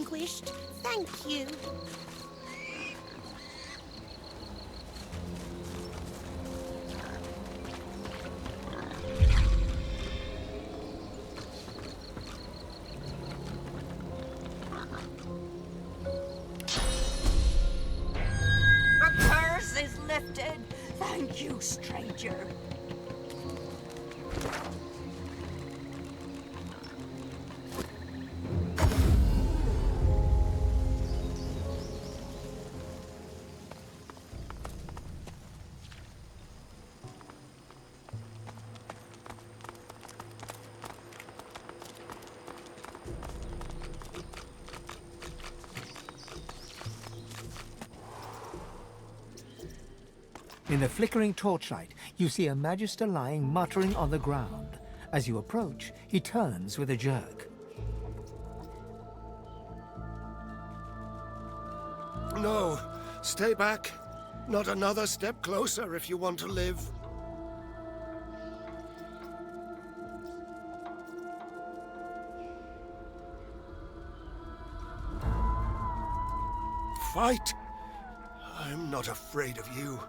vanquished. Thank you. The curse is lifted. Thank you, stranger. In the flickering torchlight, you see a Magister lying muttering on the ground. As you approach, he turns with a jerk. No, stay back. Not another step closer if you want to live. Fight! I'm not afraid of you.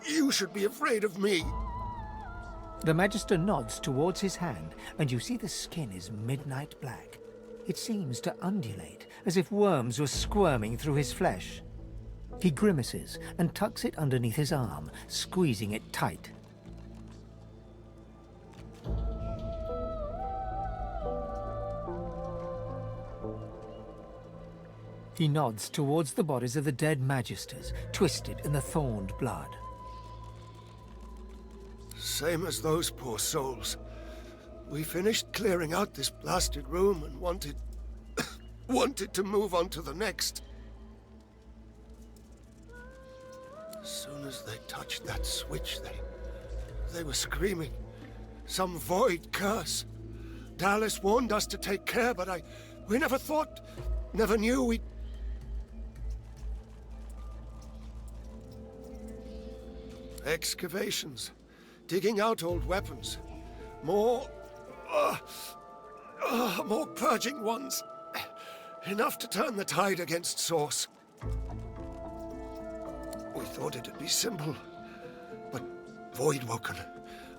You should be afraid of me. The Magister nods towards his hand, and you see the skin is midnight black. It seems to undulate, as if worms were squirming through his flesh. He grimaces and tucks it underneath his arm, squeezing it tight. He nods towards the bodies of the dead Magisters, twisted in the thorned blood. Same as those poor souls. We finished clearing out this blasted room and wanted to move on to the next. As soon as they touched that switch, they were screaming. Some void curse. Dallas warned us to take care, but we never knew we'd... Excavations. Digging out old weapons. More purging ones. Enough to turn the tide against Source. We thought it'd be simple. But Voidwoken,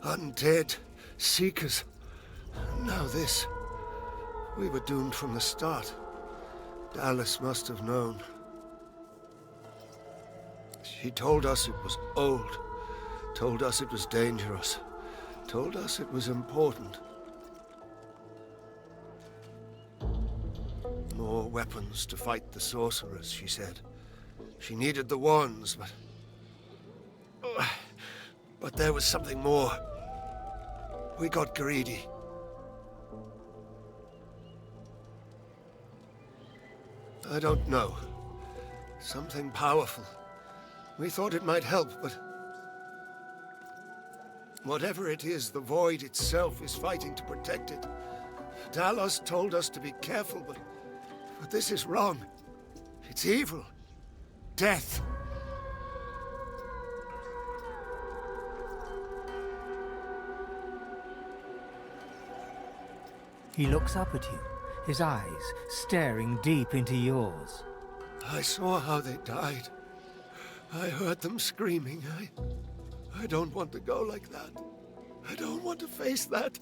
undead, Seekers. And now this. We were doomed from the start. Dallas must have known. She told us it was old. Told us it was dangerous. Told us it was important. More weapons to fight the sorcerers, she said. She needed the wands, but there was something more. We got greedy. I don't know. Something powerful. We thought it might help, but... whatever it is, the Void itself is fighting to protect it. Dallas told us to be careful, but this is wrong. It's evil. Death. He looks up at you, his eyes staring deep into yours. I saw how they died. I heard them screaming. I don't want to go like that. I don't want to face that.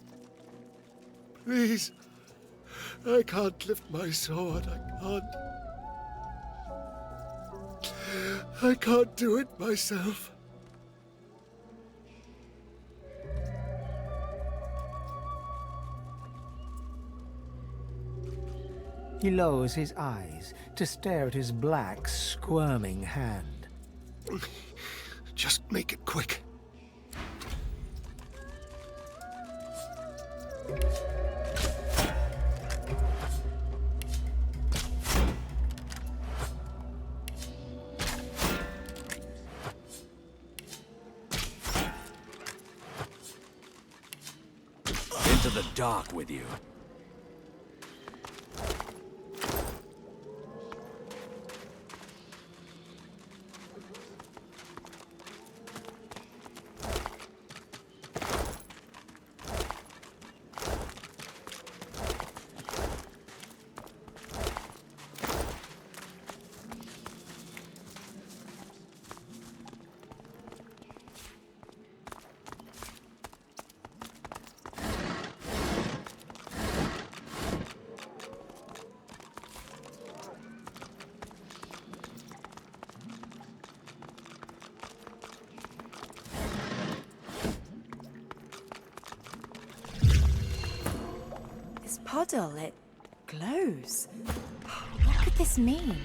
Please. I can't lift my sword. I can't do it myself. He lowers his eyes to stare at his black, squirming hand. Just make it quick. Into the dark with you. puddle. It glows. What could this mean?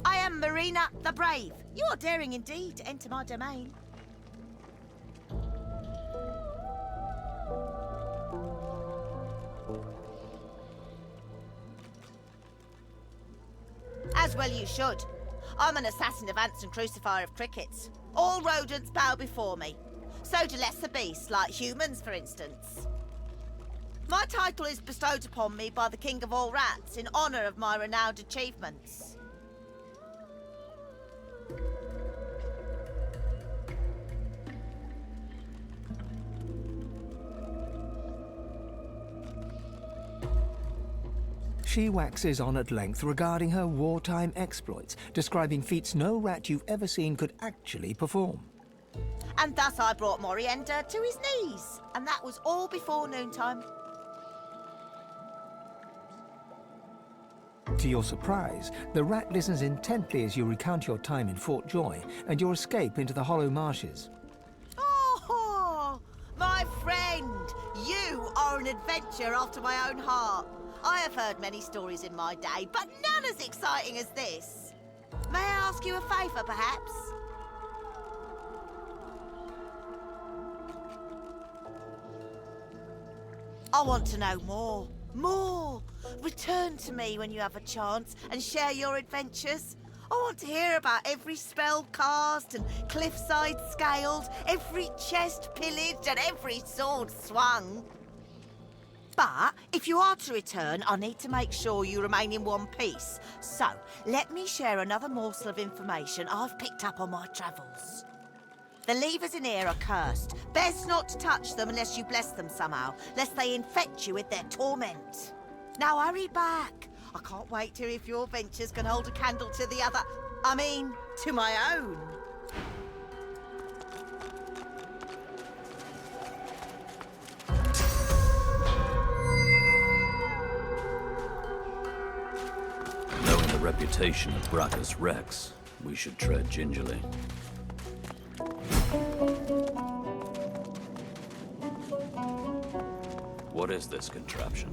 I am Marina the Brave. You are daring indeed to enter my domain. As well you should. I'm an assassin of ants and crucifier of crickets. All rodents bow before me. So do lesser beasts, like humans, for instance. My title is bestowed upon me by the King of all Rats in honour of my renowned achievements. She waxes on at length regarding her wartime exploits, describing feats no rat you've ever seen could actually perform. And thus I brought Morienda to his knees, and that was all before noontime. To your surprise, the rat listens intently as you recount your time in Fort Joy and your escape into the Hollow Marshes. Oh, my friend, you are an adventure after my own heart. I have heard many stories in my day, but none as exciting as this. May I ask you a favour, perhaps? I want to know more. More! Return to me when you have a chance and share your adventures. I want to hear about every spell cast and cliffside scaled, every chest pillaged and every sword swung. But if you are to return, I need to make sure you remain in one piece. So, let me share another morsel of information I've picked up on my travels. The levers in here are cursed. Best not to touch them unless you bless them somehow, lest they infect you with their torment. Now hurry back. I can't wait to hear if your ventures can hold a candle to the other. I mean, to my own. Knowing the reputation of Bracchus Rex, we should tread gingerly. What is this contraption?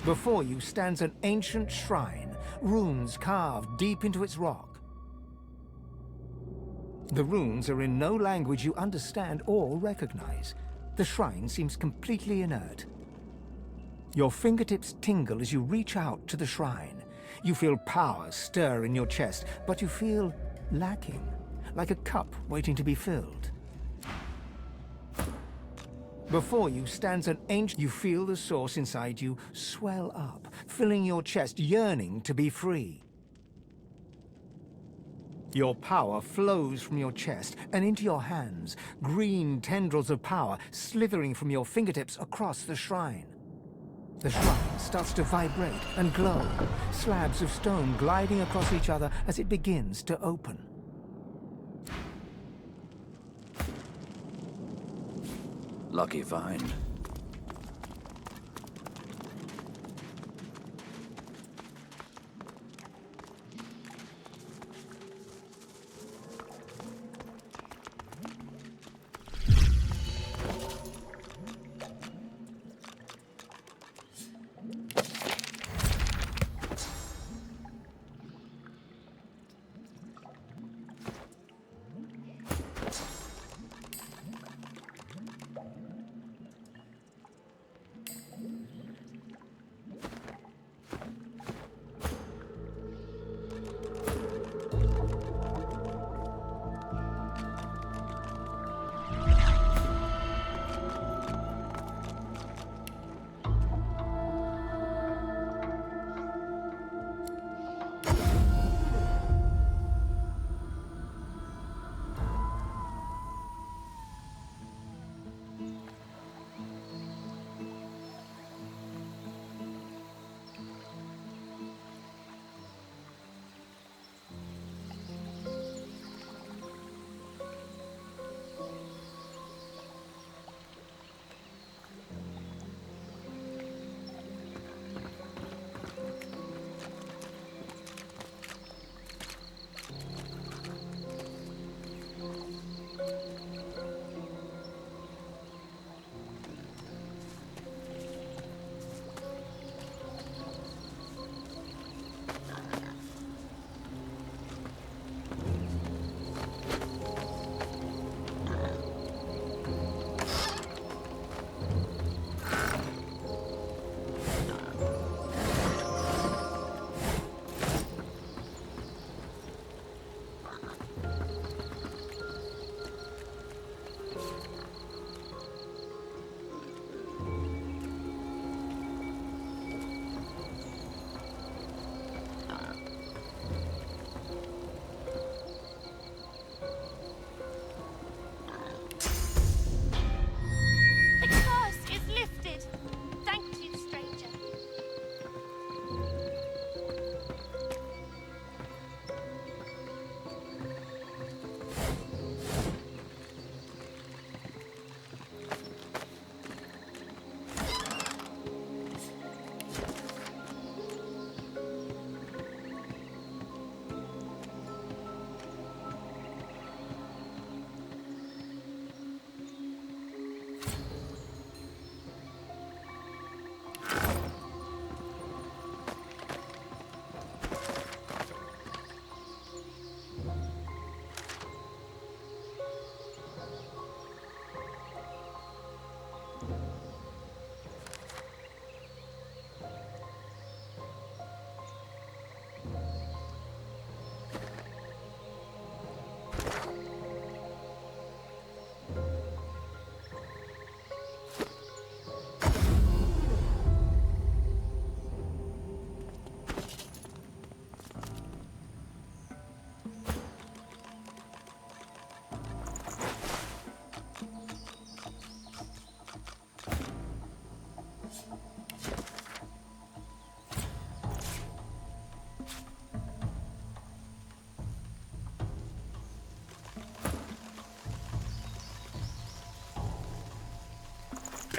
Before you stands an ancient shrine, runes carved deep into its rock. The runes are in no language you understand or recognize. The shrine seems completely inert. Your fingertips tingle as you reach out to the shrine. You feel power stir in your chest, but you feel lacking, like a cup waiting to be filled. Before you stands an ancient... You feel the source inside you swell up, filling your chest, yearning to be free. Your power flows from your chest and into your hands, green tendrils of power slithering from your fingertips across the shrine. The shrine starts to vibrate and glow, slabs of stone gliding across each other as it begins to open. Lucky find.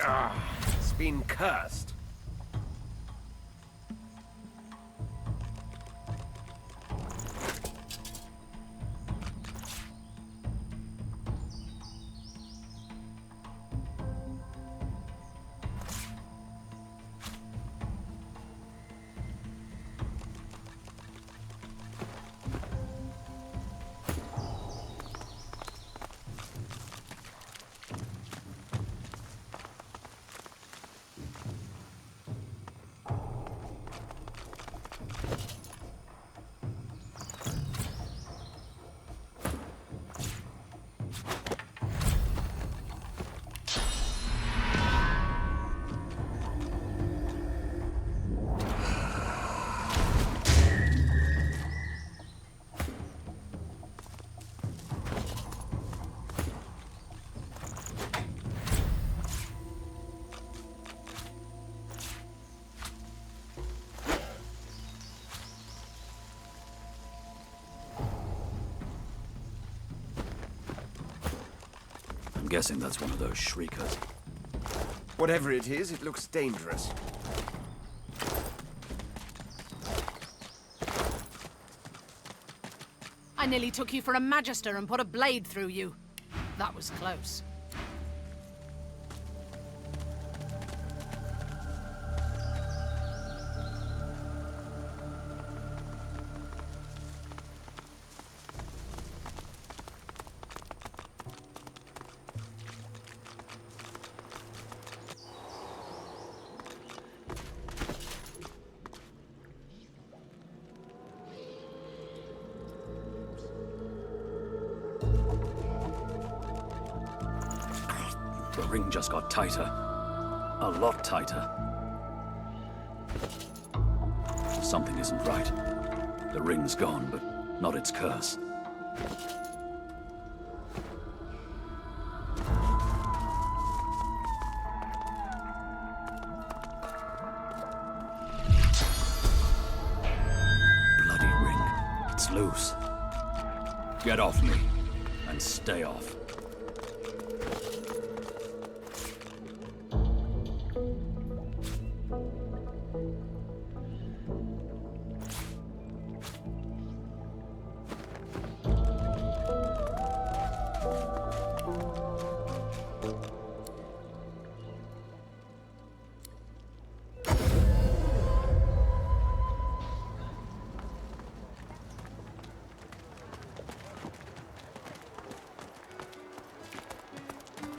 Ah, it's been cursed. I'm guessing that's one of those shriekers. Whatever it is, it looks dangerous. I nearly took you for a Magister and put a blade through you. That was close. The ring just got tighter. A lot tighter. Something isn't right. The ring's gone, but not its curse. Bloody ring. It's loose. Get off me, and stay off.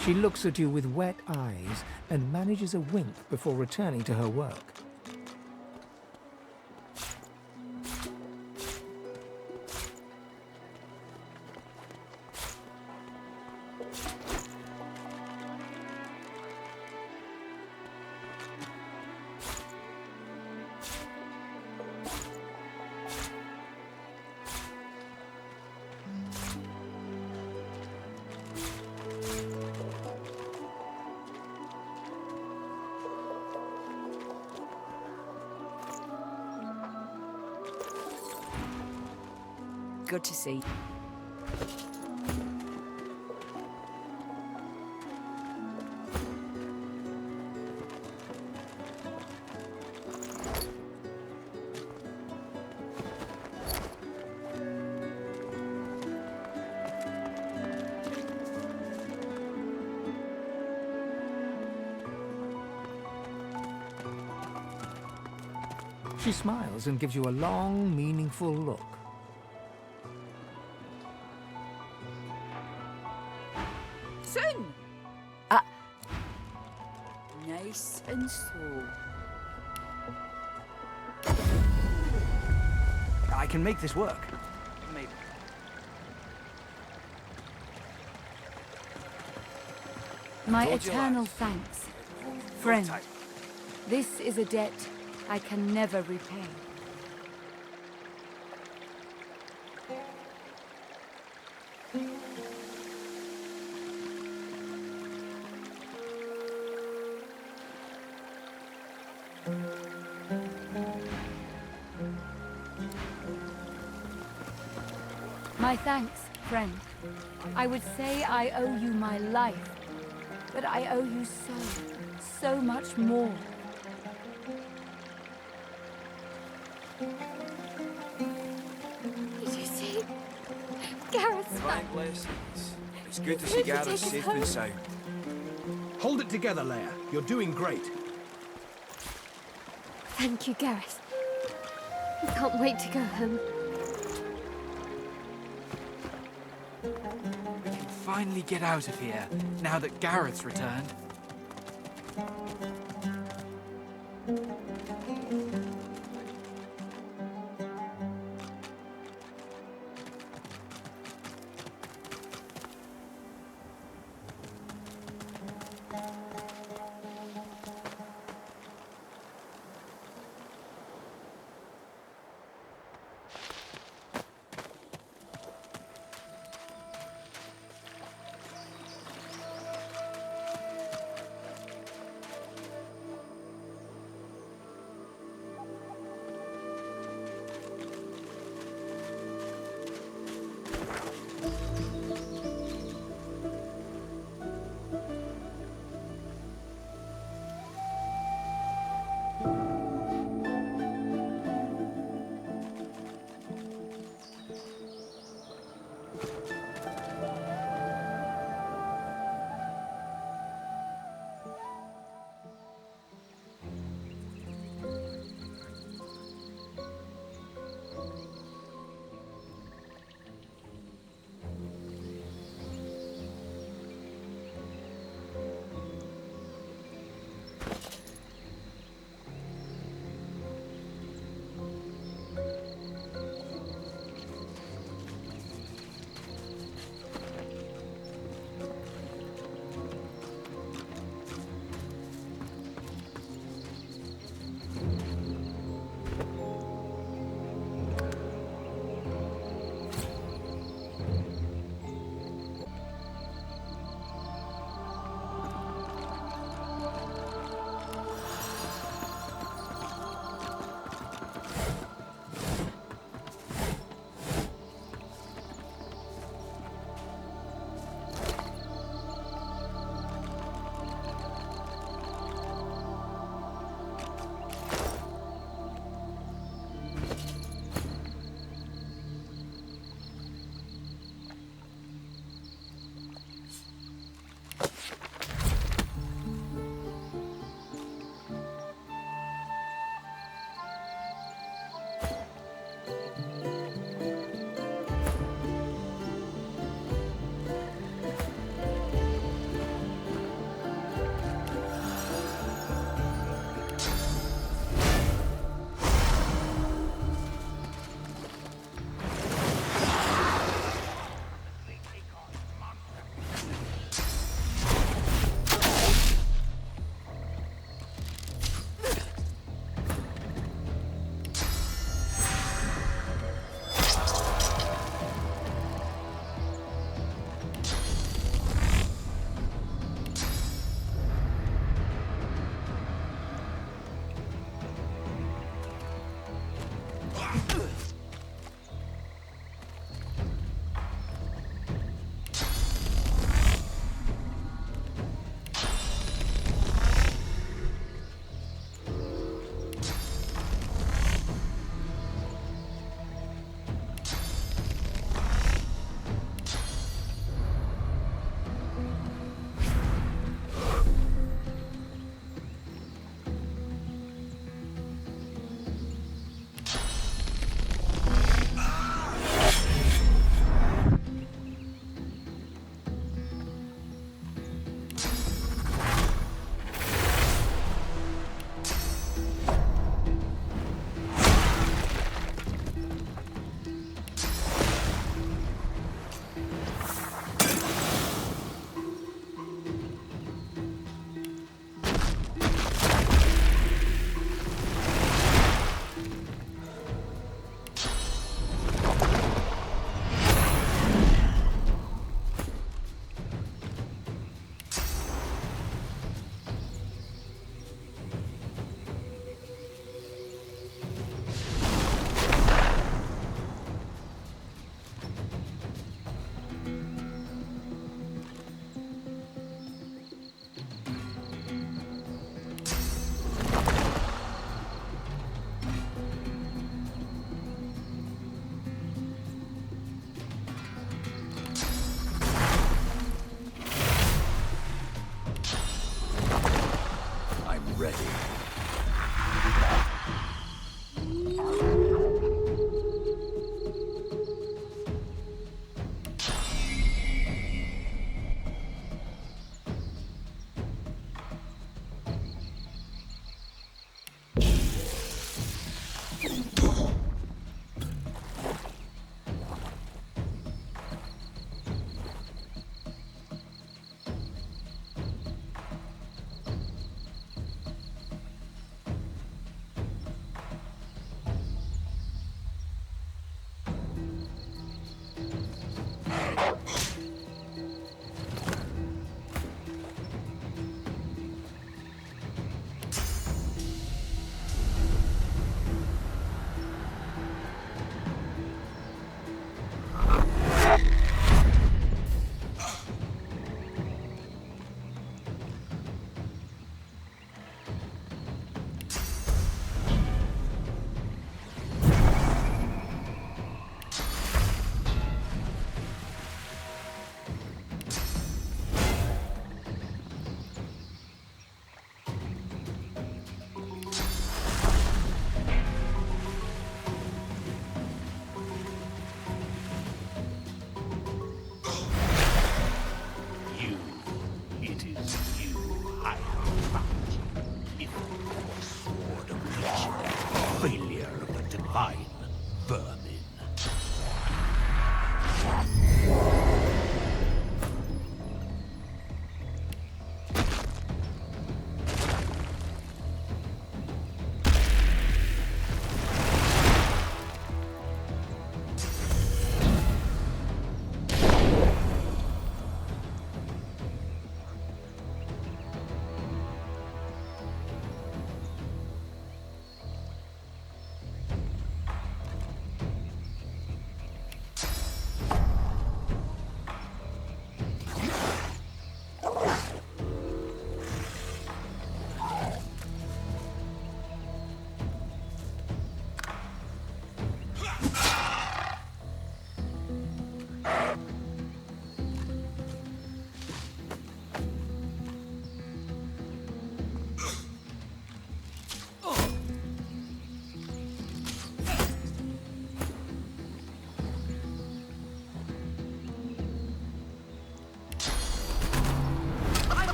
She looks at you with wet eyes and manages a wink before returning to her work. Good to see. She smiles and gives you a long, meaningful look. Soon! Nice and slow. I can make this work. Maybe. My Told you eternal last. thanks. Friend, this is a debt I can never repay. My thanks, friend. I would say I owe you my life, but I owe you so much more. Did you see? Gareth's back. Divine blessings. It's good to He's see going to Gareth take us safe home. and sound. Hold it together, Leia. You're doing great. Thank you, Gareth. I can't wait to go home. We can finally get out of here, now that Gareth's returned.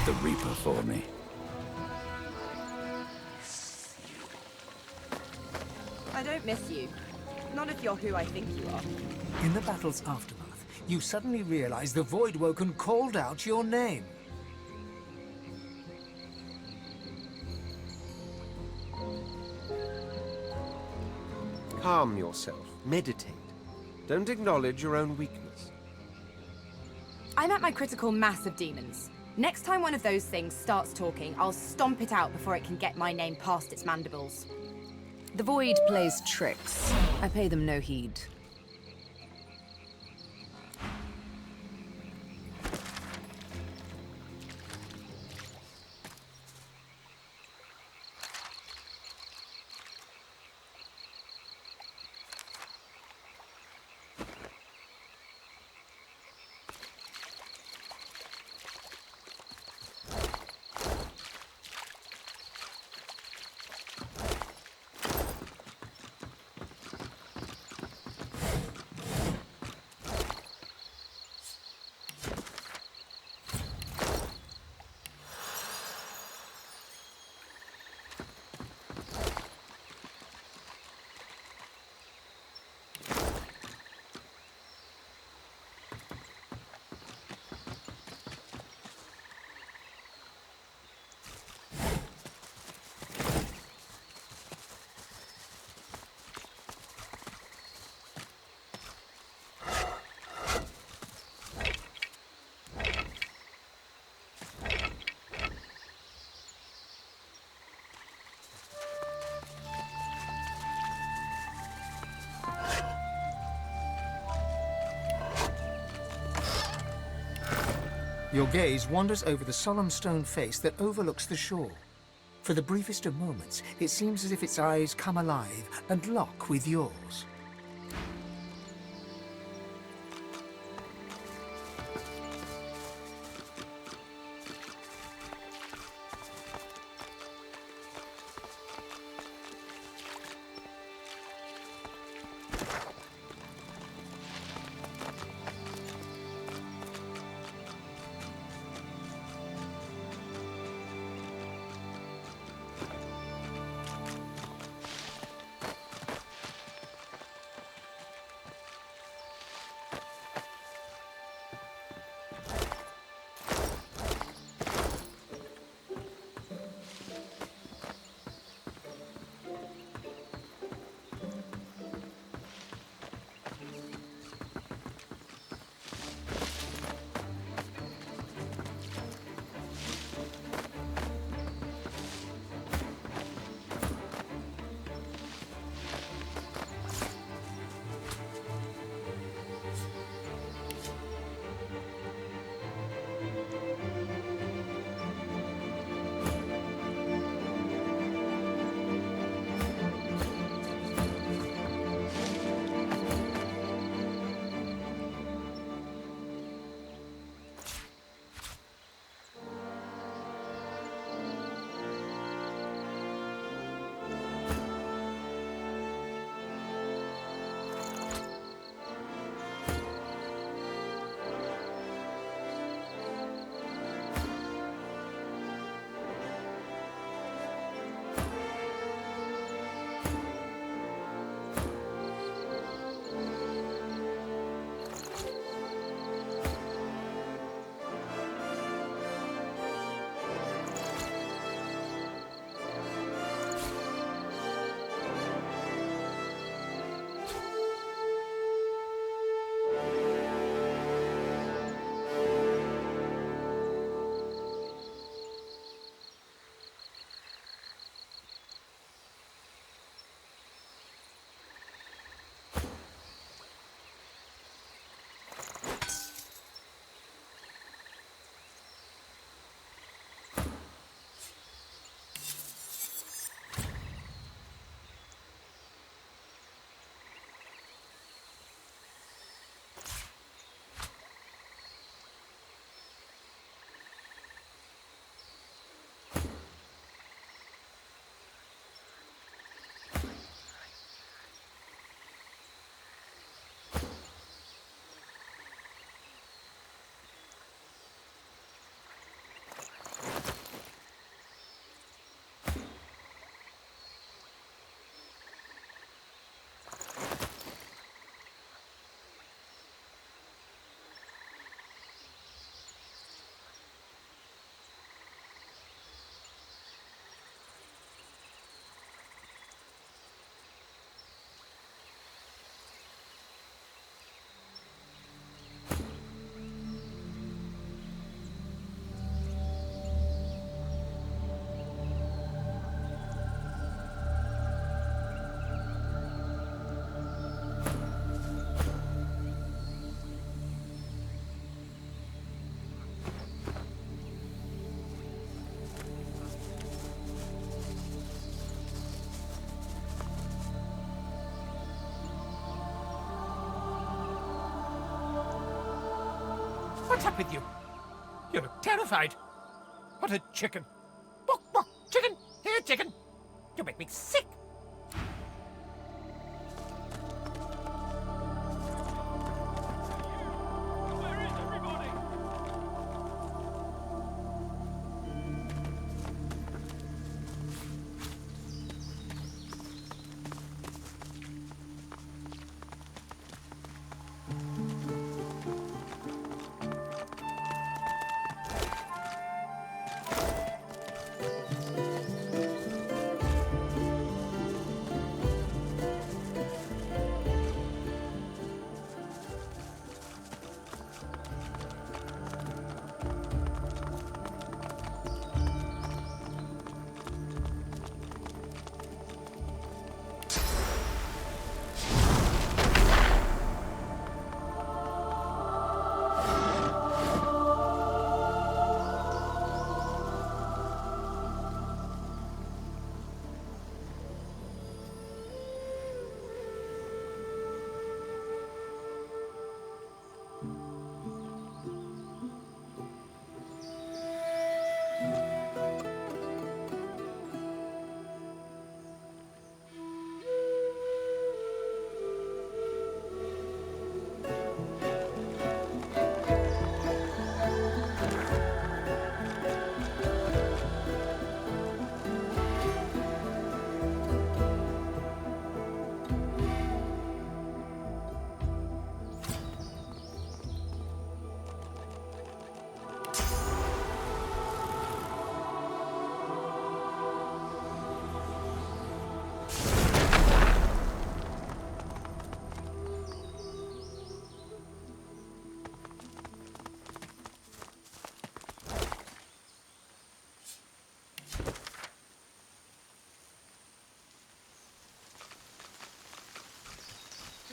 with the Reaper for me. I don't miss you. Not if you're who I think you are. In the battle's aftermath, you suddenly realize the Voidwoken called out your name. Calm yourself. Meditate. Don't acknowledge your own weakness. I'm at my critical mass of demons. Next time one of those things starts talking, I'll stomp it out before it can get my name past its mandibles. The Void plays tricks. I pay them no heed. Your gaze wanders over the solemn stone face that overlooks the shore. For the briefest of moments, it seems as if its eyes come alive and lock with yours. What's up with you? You look terrified. What a chicken. Bok, bok, chicken. Here, chicken. You make me sick.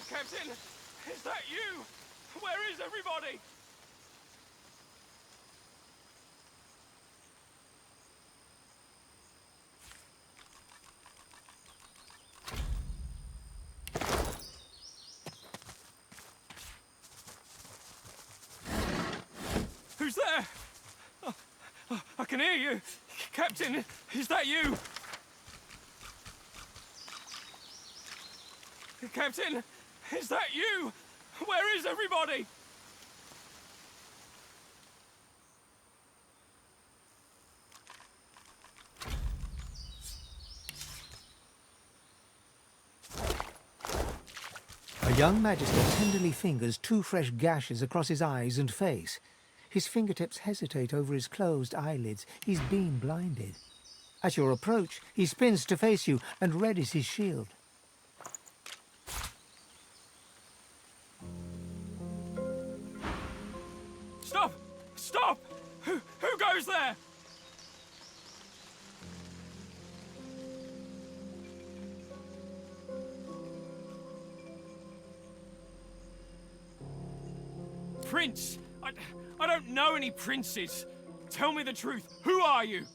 Captain, is that you? Where is everybody? Who's there? Oh, I can hear you. Captain, is that you? Captain, is that you? Where is everybody? A young Magister tenderly fingers 2 fresh gashes across his eyes and face. His fingertips hesitate over his closed eyelids. He's been blinded. At your approach, he spins to face you and readies his shield. Stop! Stop! Who goes there? Prince! I don't know any princes. Tell me the truth. Who are you?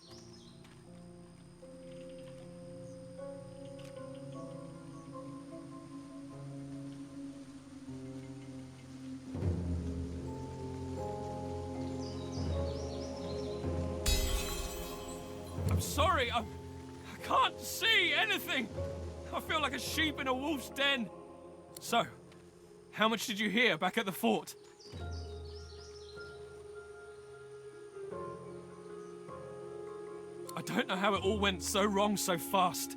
I'm sorry, I can't see anything. I feel like a sheep in a wolf's den. So, how much did you hear back at the fort? I don't know how it all went so wrong so fast.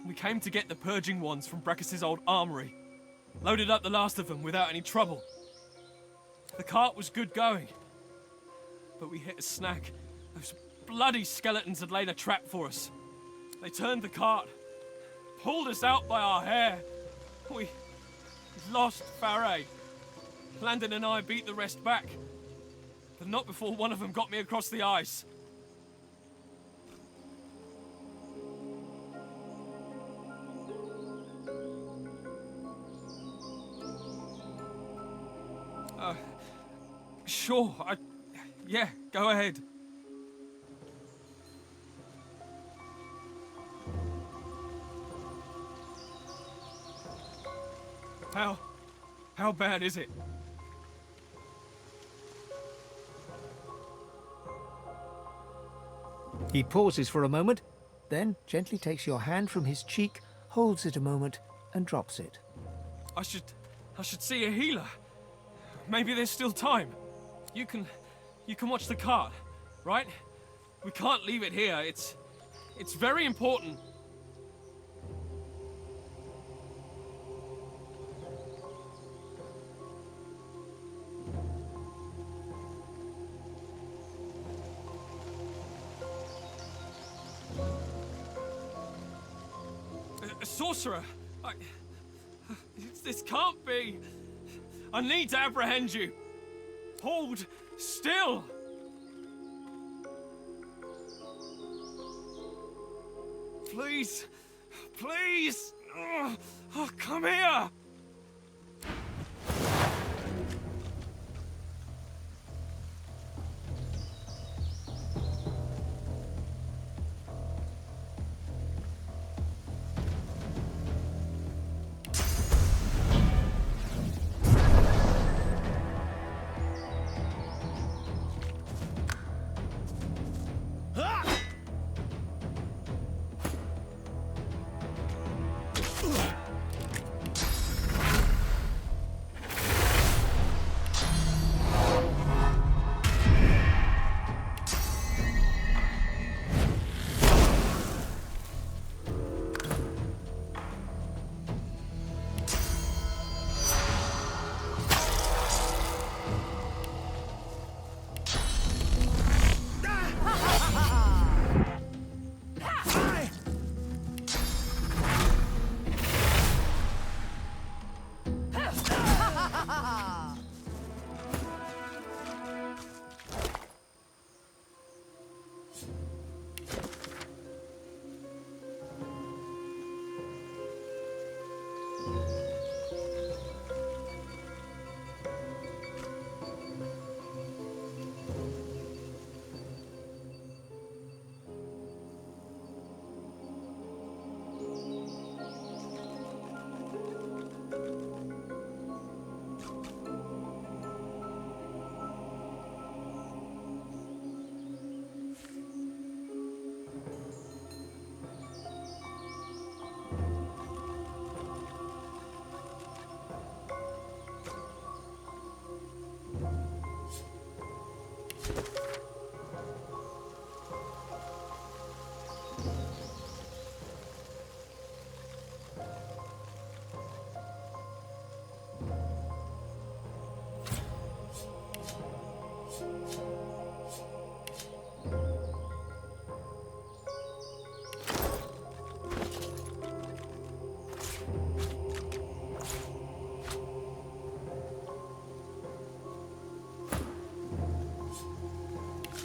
We came to get the purging wands from Brachus's old armory. Loaded up the last of them without any trouble. The cart was good going. But we hit a snag. Those bloody skeletons had laid a trap for us. They turned the cart, pulled us out by our hair. We lost Faray. Landon and I beat the rest back. But not before one of them got me across the ice. Sure, yeah, go ahead. How bad is it? He pauses for a moment, then gently takes your hand from his cheek, holds it a moment, and drops it. I should see a healer. Maybe there's still time. You can watch the cart, right? We can't leave it here. It's very important. A sorcerer! This can't be! I need to apprehend you! Hold still! Please! Please! Oh, come here!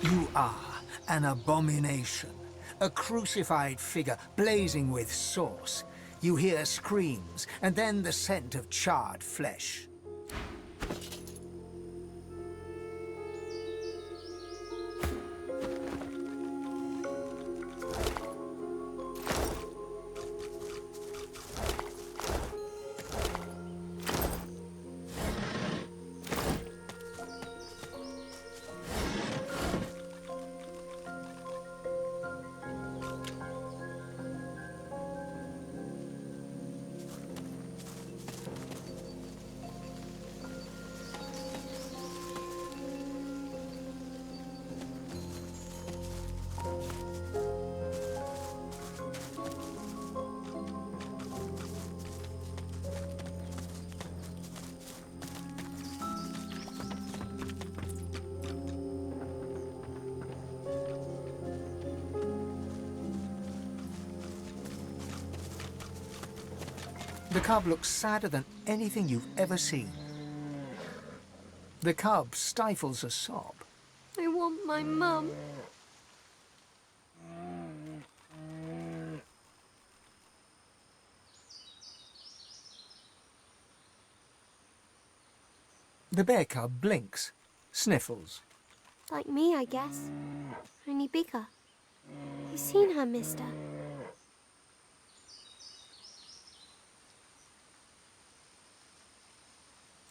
You are an abomination, a crucified figure blazing with sauce. You hear screams, and then the scent of charred flesh. The cub looks sadder than anything you've ever seen. The cub stifles a sob. I want my mum. The bear cub blinks, sniffles. Like me, I guess. Only bigger. You seen her, mister?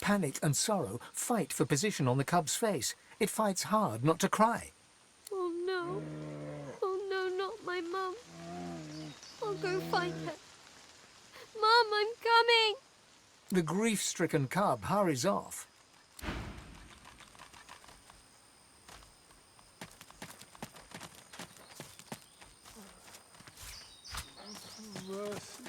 Panic and sorrow fight for position on the cub's face. It fights hard not to cry. Oh no. Oh Mum. I'll go find her. Mum, I'm coming! The grief-stricken cub hurries off. Mercy.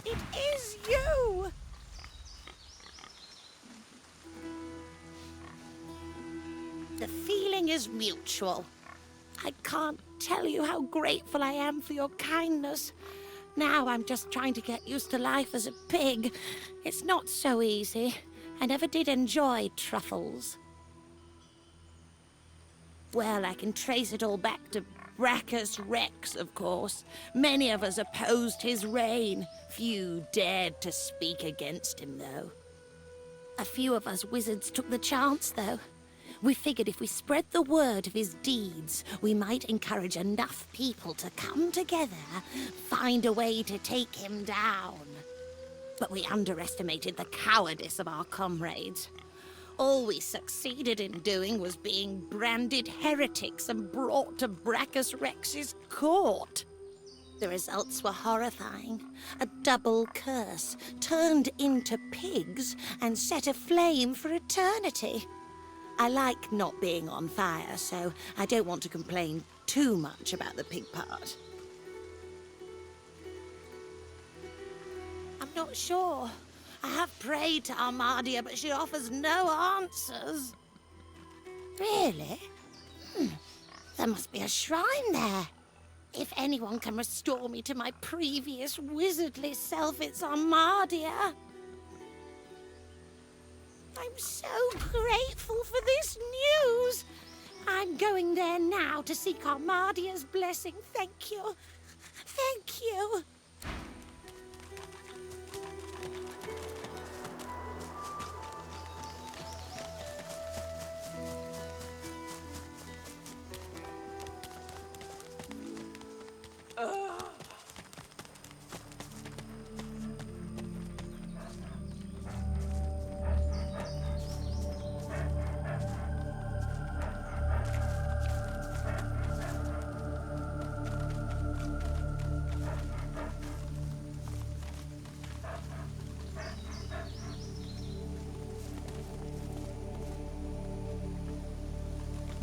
It is you! The feeling is mutual. I can't tell you how grateful I am for your kindness. Now I'm just trying to get used to life as a pig. It's not so easy. I never did enjoy truffles. Well, I can trace it all back to Brachus Rex, of course. Many of us opposed his reign. Few dared to speak against him, though. A few of us wizards took the chance, though. We figured if we spread the word of his deeds, we might encourage enough people to come together, find a way to take him down. But we underestimated the cowardice of our comrades. All we succeeded in doing was being branded heretics and brought to Brachus Rex's court. The results were horrifying. A double curse, turned into pigs and set aflame for eternity. I like not being on fire, so I don't want to complain too much about the pig part. I'm not sure. I have prayed to Armadia, but she offers no answers. Really? There must be a shrine there. If anyone can restore me to my previous wizardly self, it's Armadia. I'm so grateful for this news. I'm going there now to seek Armadia's blessing. Thank you. Thank you.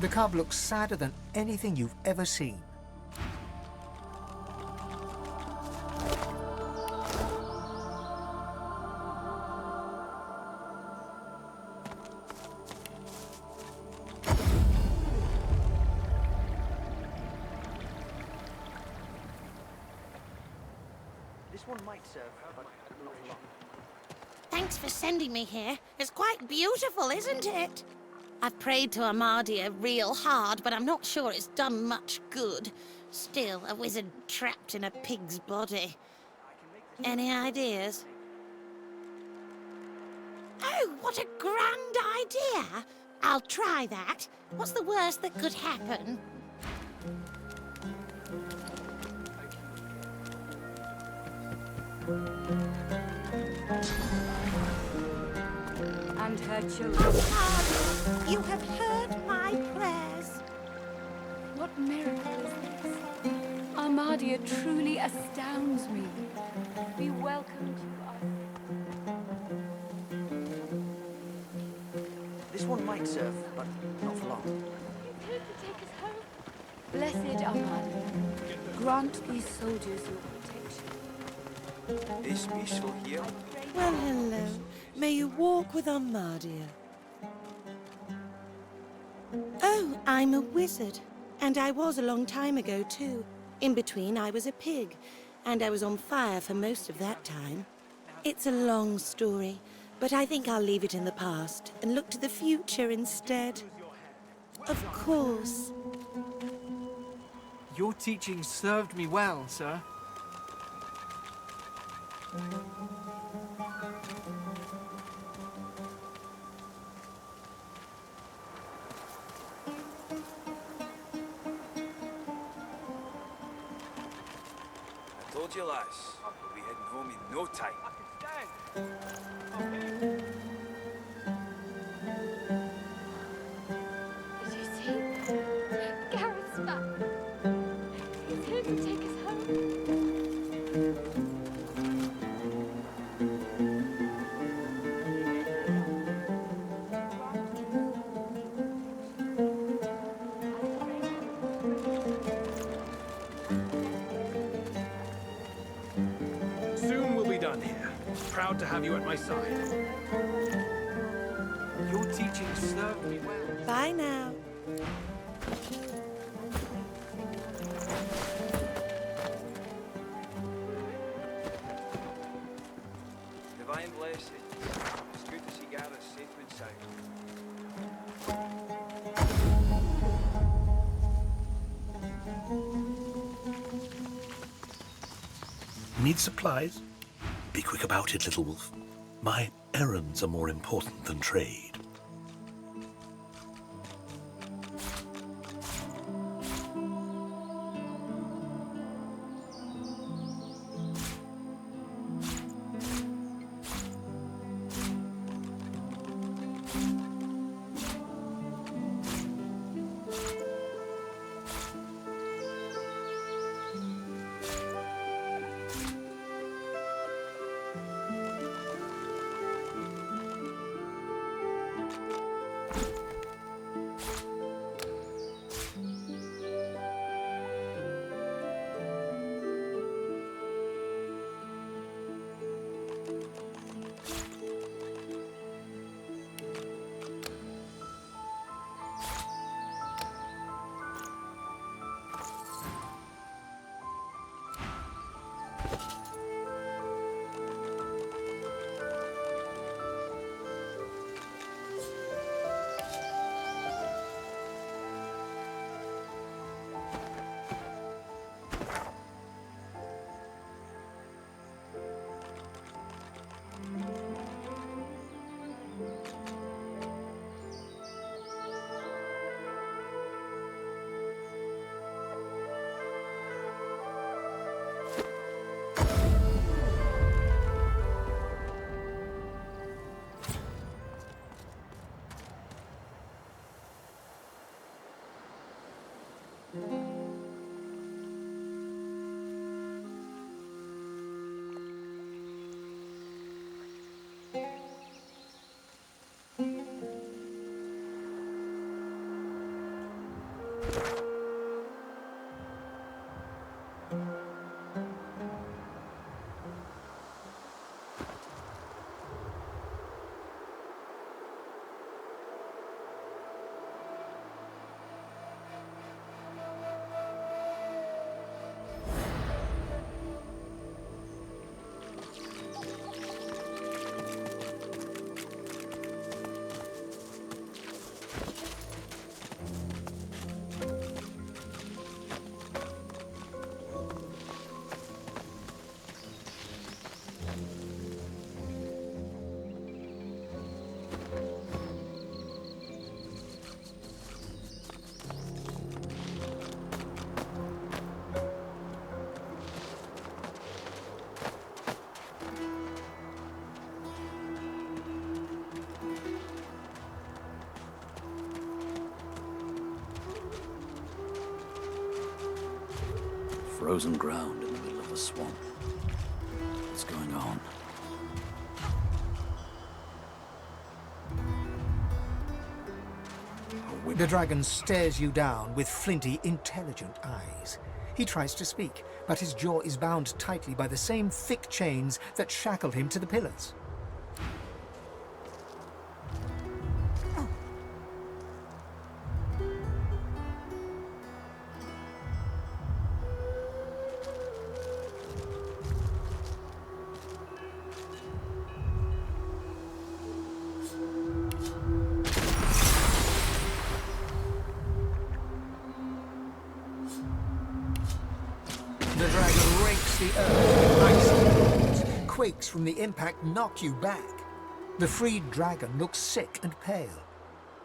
The cub looks sadder than anything you've ever seen. This one might serve, but not long. Thanks for sending me here. It's quite beautiful, isn't it? I've prayed to Armadia real hard, but I'm not sure it's done much good. Still, a wizard trapped in a pig's body. Any ideas? Oh, what a grand idea! I'll try that. What's the worst that could happen? And her children. Armadia, you have heard my prayers. What miracle is this? Armadia truly astounds me. Be welcomed, This one might serve, but not for long. He's here to take us home. Blessed Armadia, grant these soldiers your protection. This peaceful here. Well, hello. May you walk with Armadia. Oh, I'm a wizard. And I was a long time ago, too. In between, I was a pig. And I was on fire for most of that time. It's a long story, but I think I'll leave it in the past and look to the future instead. Of course. Your teaching served me well, sir. I told you, lass, we'll be heading home in no time. done here. Proud to have you at my side. Your teaching served me well. Bye now. Divine blessing. It's good to see Gareth safe and sound. Need supplies? Be quick about it, little wolf. My errands are more important than trade. Frozen ground in the middle of a swamp. What's going on? The dragon stares you down with flinty, intelligent eyes. He tries to speak, but his jaw is bound tightly by the same thick chains that shackled him to the pillars. The dragon rakes the earth with icy claws. Quakes from the impact knock you back. The freed dragon looks sick and pale.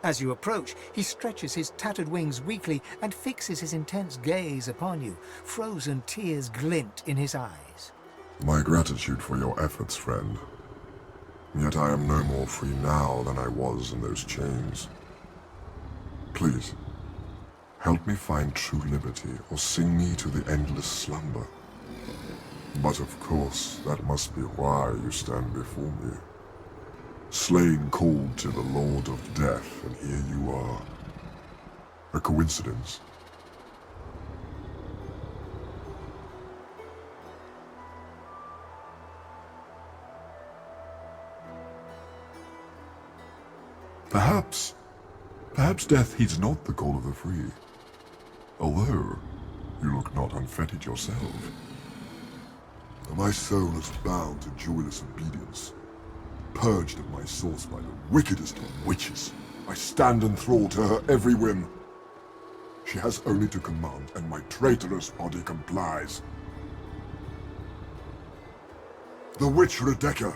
As you approach, he stretches his tattered wings weakly and fixes his intense gaze upon you. Frozen tears glint in his eyes. My gratitude for your efforts, friend. Yet I am no more free now than I was in those chains. Please, help me find true liberty, or sing me to the endless slumber. But of course, that must be why you stand before me. Slain called to the Lord of Death, and here you are. A coincidence? Perhaps death heeds not the call of the free. Although, you look not unfettered yourself. My soul is bound to joyless obedience. Purged at my source by the wickedest of witches, I stand enthralled to her every whim. She has only to command, and my traitorous body complies. The witch Rebecca.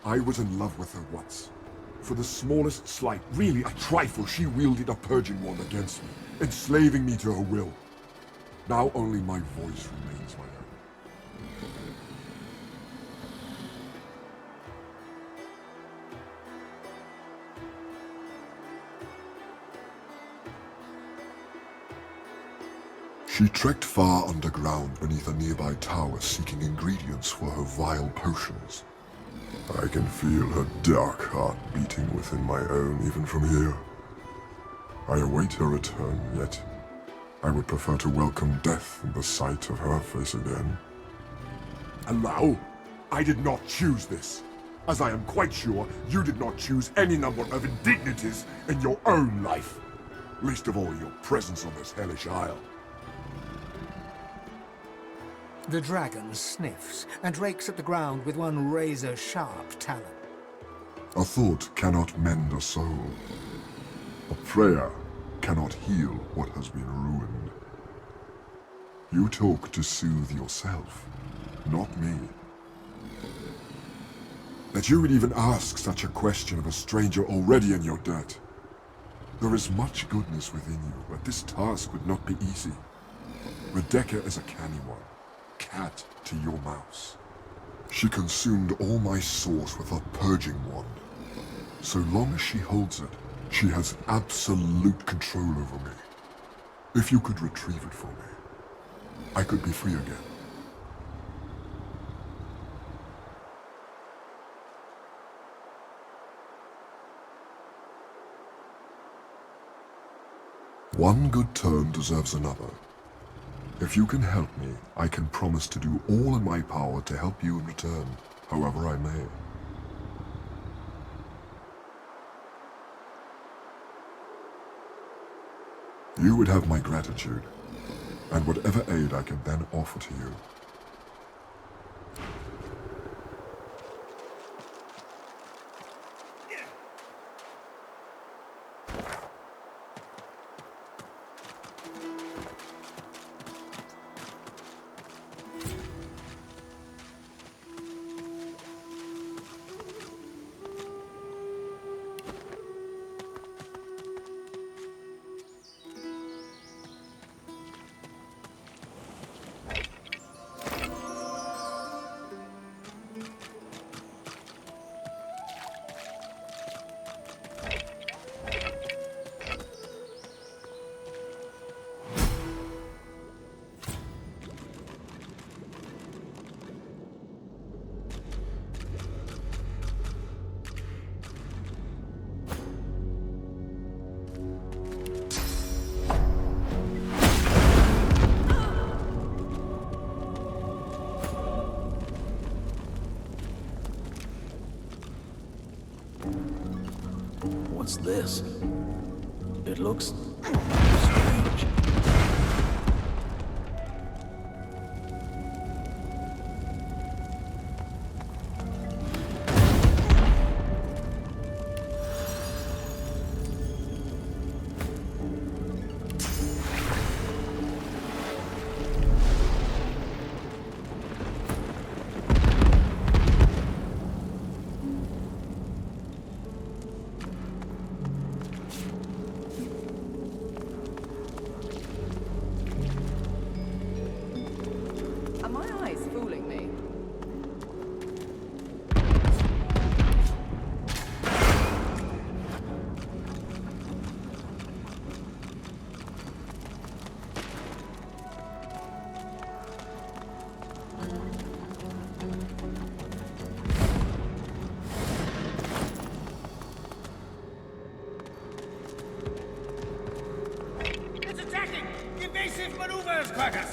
I was in love with her once. For the smallest slight, really a trifle, she wielded a purging wand against me, enslaving me to her will. Now only my voice remains my own. She trekked far underground beneath a nearby tower seeking ingredients for her vile potions. I can feel her dark heart beating within my own even from here. I await her return, yet I would prefer to welcome death in the sight of her face again. Allow? I did not choose this, as I am quite sure you did not choose any number of indignities in your own life, least of all your presence on this hellish isle. The dragon sniffs and rakes at the ground with one razor-sharp talon. A thought cannot mend a soul. A prayer cannot heal what has been ruined. You talk to soothe yourself, not me. That you would even ask such a question of a stranger already in your debt. There is much goodness within you, but this task would not be easy. Rebecca is a canny one. Cat to your mouse. She consumed all my source with her purging wand. So long as she holds it, she has absolute control over me. If you could retrieve it for me, I could be free again. One good turn deserves another. If you can help me, I can promise to do all in my power to help you in return, however I may. You would have my gratitude, and whatever aid I can then offer to you. What's this? It looks strange. Evasive maneuvers, Quackers!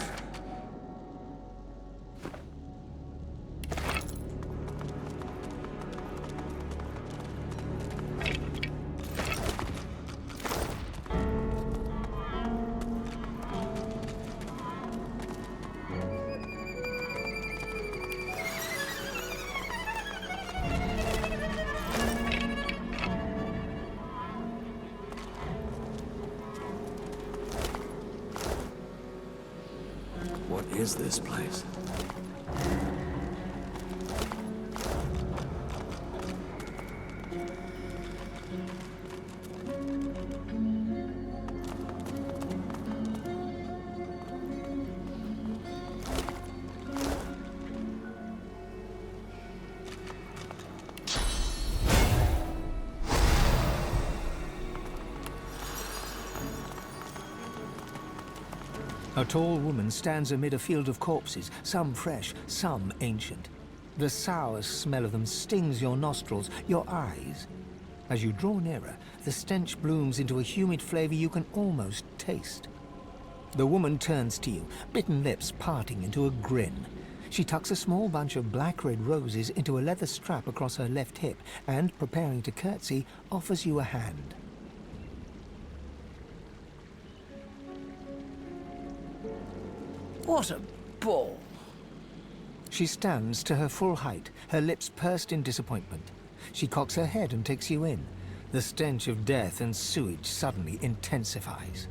is this place? A tall woman stands amid a field of corpses, some fresh, some ancient. The sour smell of them stings your nostrils, your eyes. As you draw nearer, the stench blooms into a humid flavor you can almost taste. The woman turns to you, bitten lips parting into a grin. She tucks a small bunch of black-red roses into a leather strap across her left hip and, preparing to curtsy, offers you a hand. What a bore. She stands to her full height, her lips pursed in disappointment. She cocks her head and takes you in. The stench of death and sewage suddenly intensifies.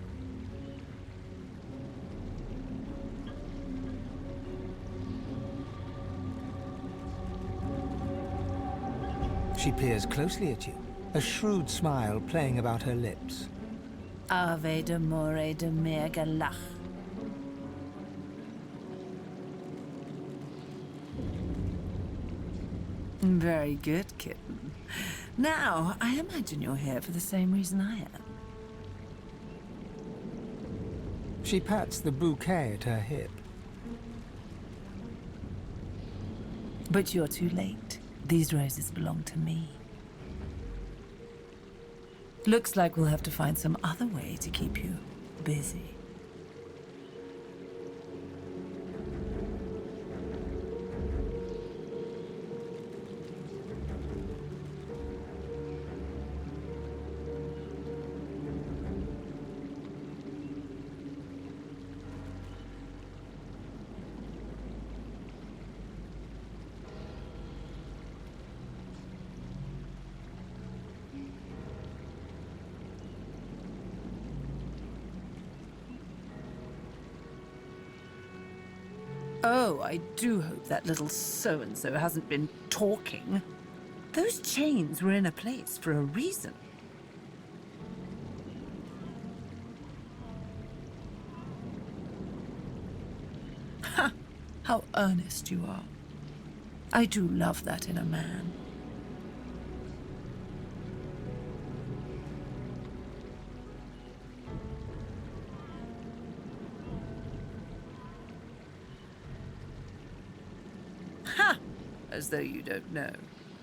She peers closely at you, a shrewd smile playing about her lips. Ave de more de mergalach. Very good, kitten. Now, I imagine you're here for the same reason I am. She pats the bouquet at her hip. But you're too late. These roses belong to me. Looks like we'll have to find some other way to keep you busy. Oh, I do hope that little so-and-so hasn't been talking. Those chains were in a place for a reason. Ha! How earnest you are. I do love that in a man. As though you don't know.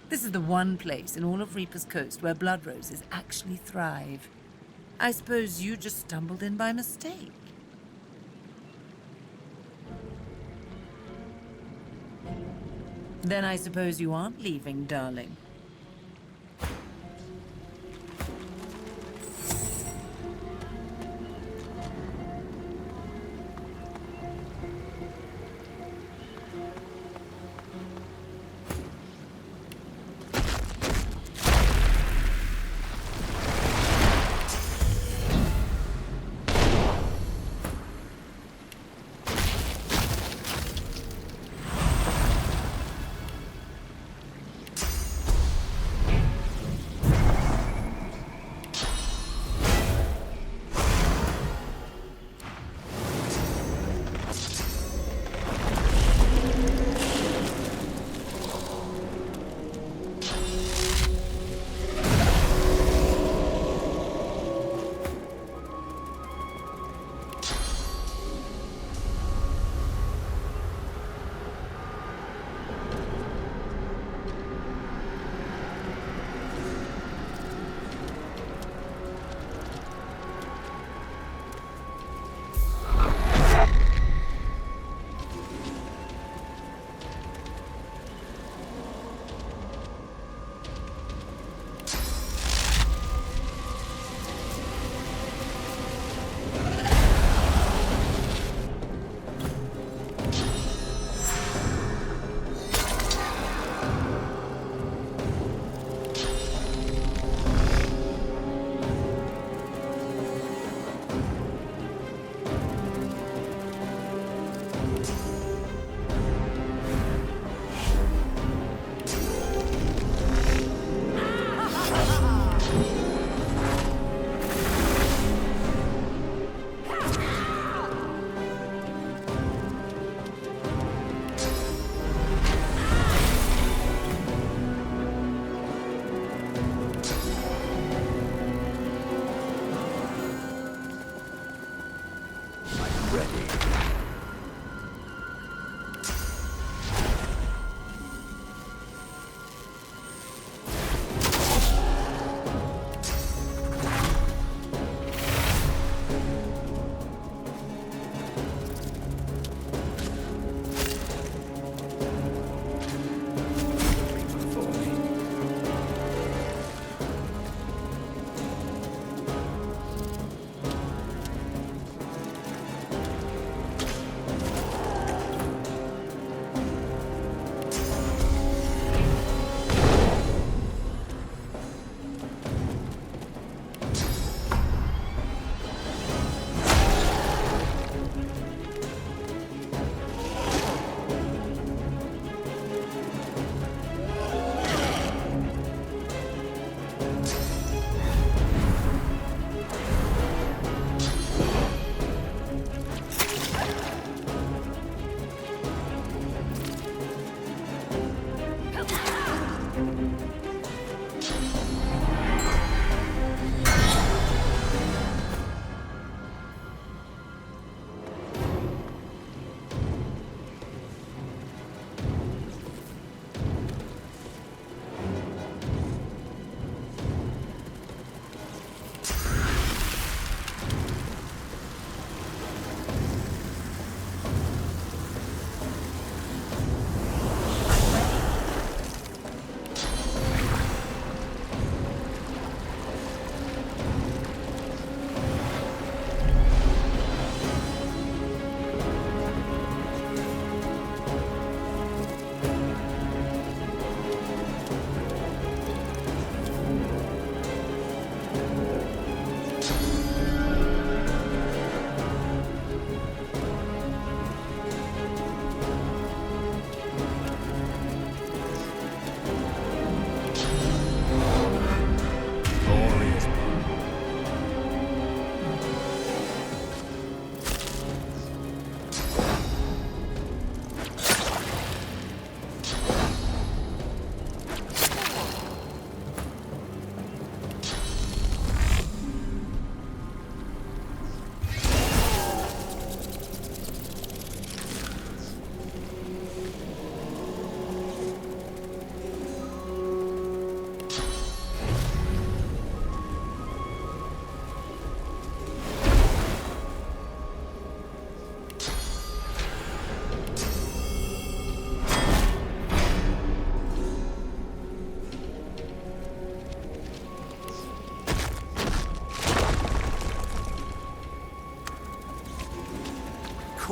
This is the one place in all of Reaper's Coast where blood roses actually thrive. I suppose you just stumbled in by mistake. Then I suppose you aren't leaving, darling.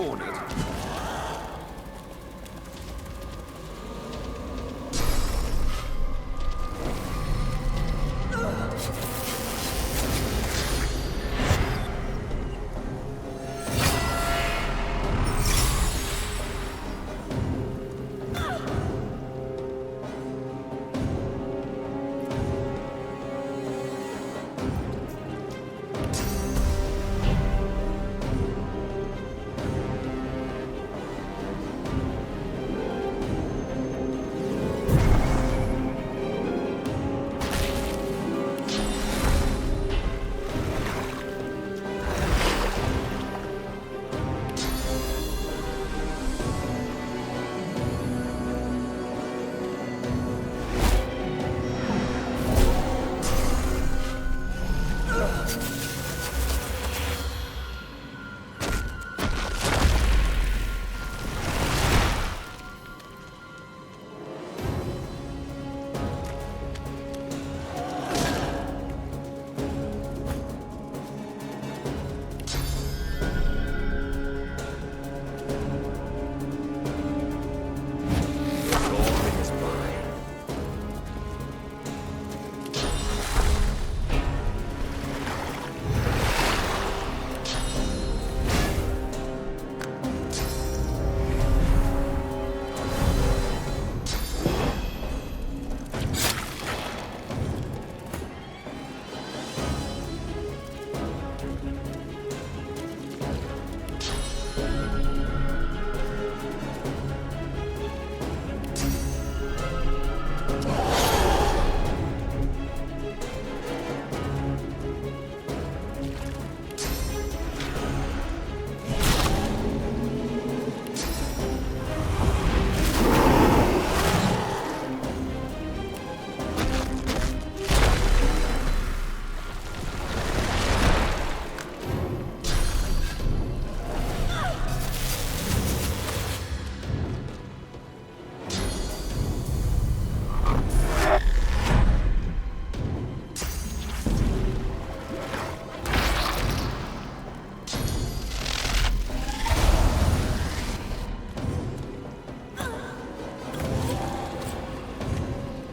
cornered.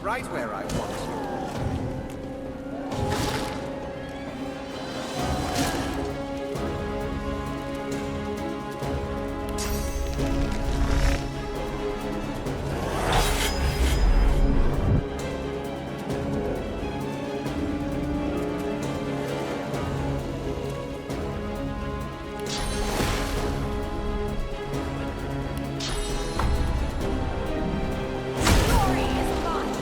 Right where I want you. Glory is mine!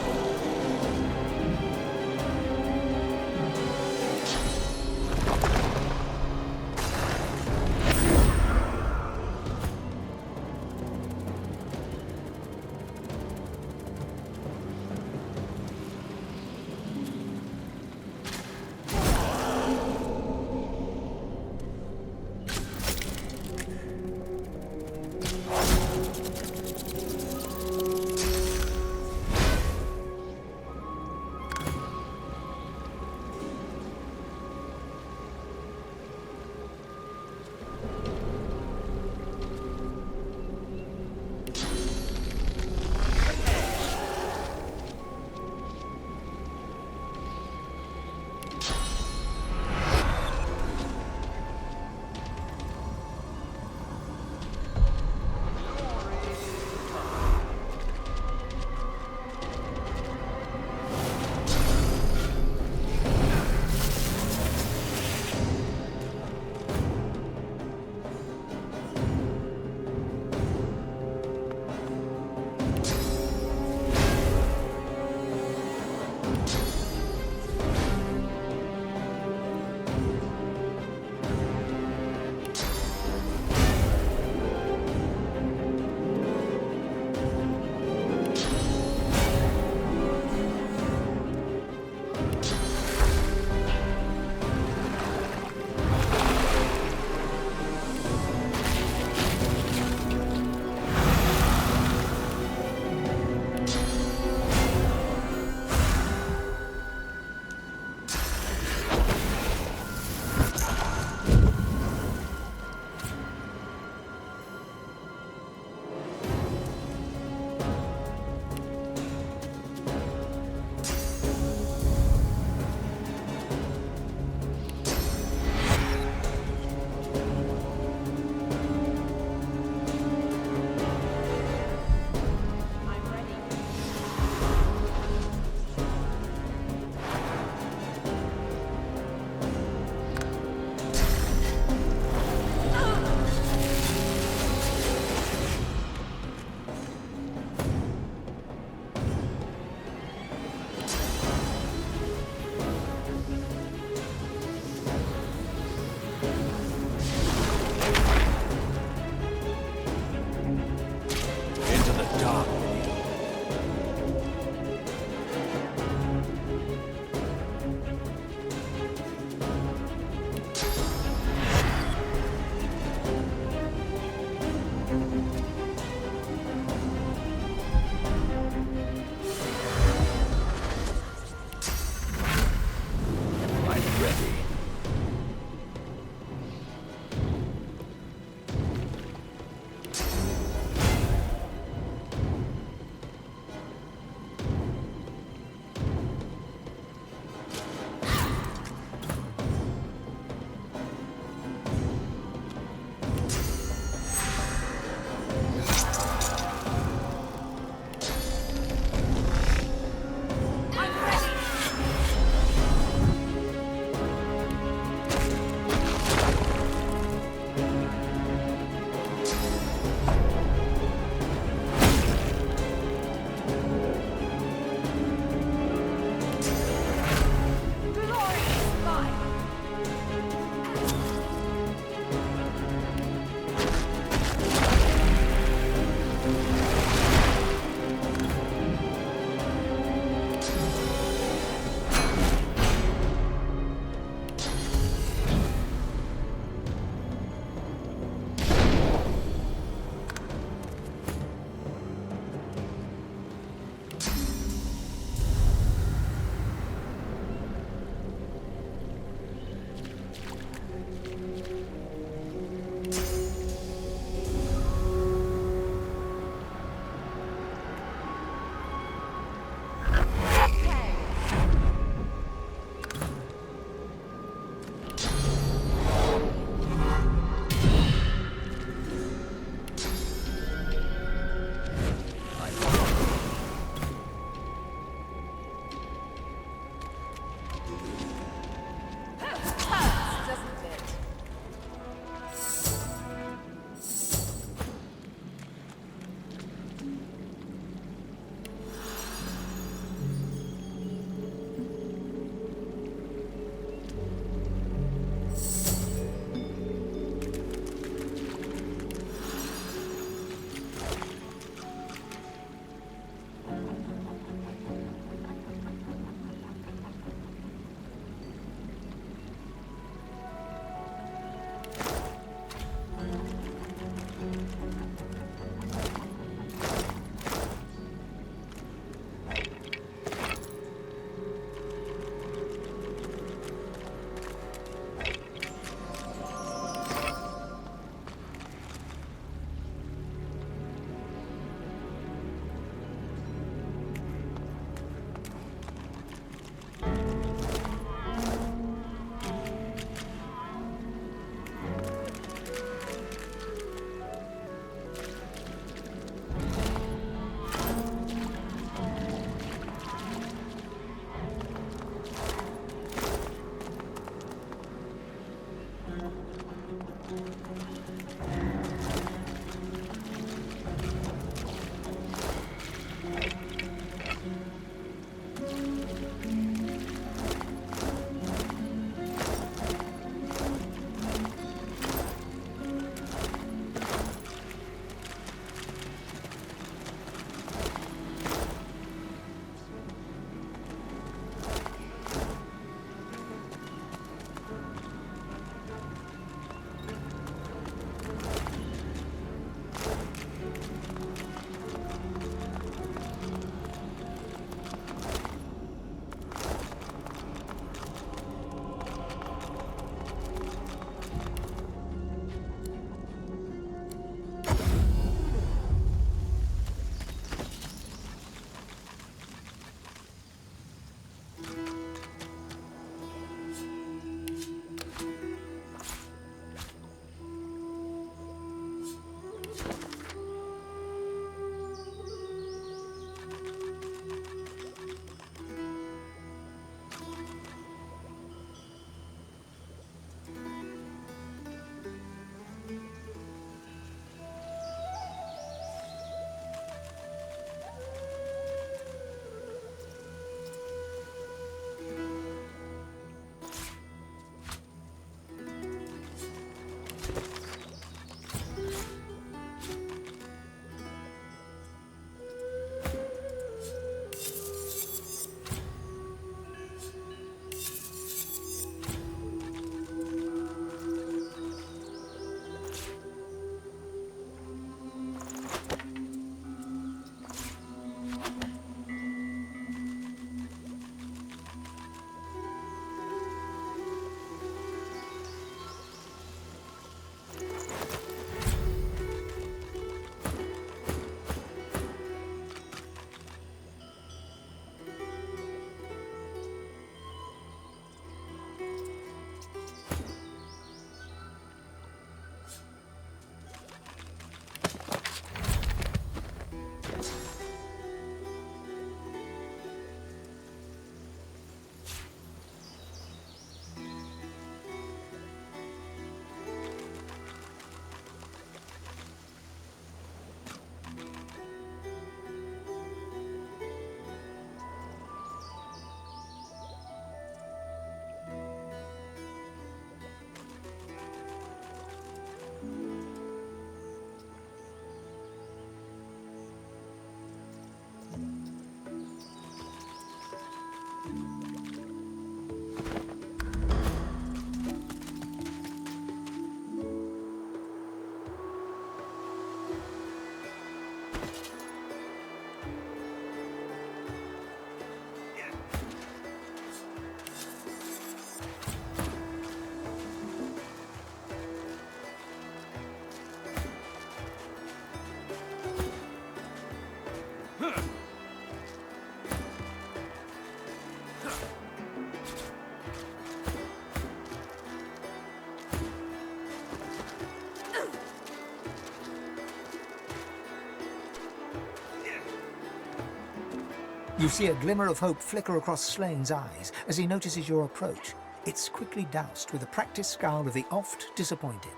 You see a glimmer of hope flicker across Slane's eyes as he notices your approach. It's quickly doused with a practiced scowl of the oft disappointed.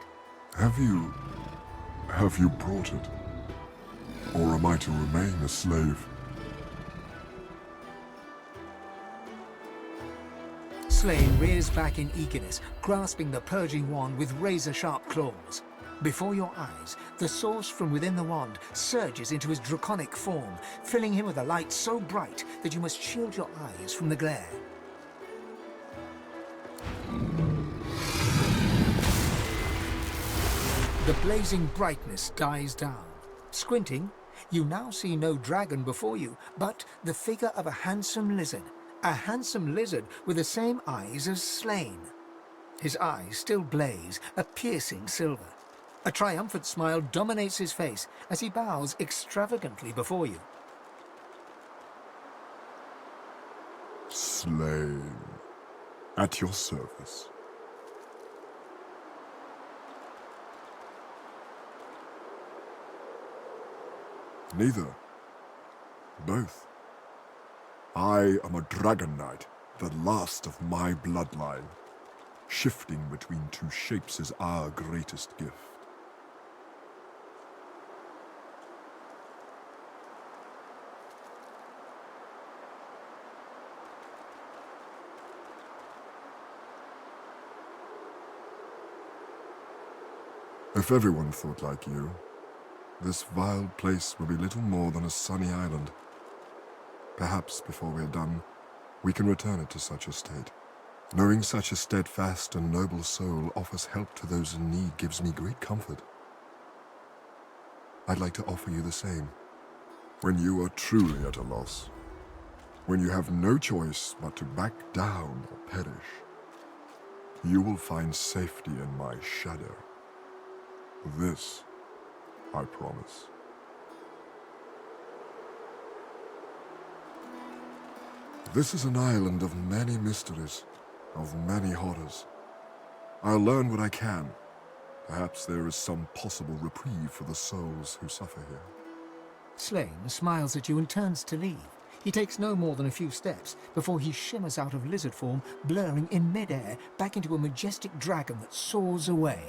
Have you brought it? Or am I to remain a slave? Slane rears back in eagerness, grasping the purging wand with razor-sharp claws. Before your eyes, the source from within the wand surges into his draconic form, filling him with a light so bright that you must shield your eyes from the glare. The blazing brightness dies down. Squinting, you now see no dragon before you, but the figure of a handsome lizard. A handsome lizard with the same eyes as Slane. His eyes still blaze, a piercing silver. A triumphant smile dominates his face as he bows extravagantly before you. Slane, at your service. Neither. Both. I am a dragon knight, the last of my bloodline. Shifting between two shapes is our greatest gift. If everyone thought like you, this vile place will be little more than a sunny island. Perhaps before we're done, we can return it to such a state. Knowing such a steadfast and noble soul offers help to those in need gives me great comfort. I'd like to offer you the same. When you are truly at a loss, when you have no choice but to back down or perish, you will find safety in my shadow. This, I promise. This is an island of many mysteries, of many horrors. I'll learn what I can. Perhaps there is some possible reprieve for the souls who suffer here. Slane smiles at you and turns to leave. He takes no more than a few steps before he shimmers out of lizard form, blurring in midair back into a majestic dragon that soars away.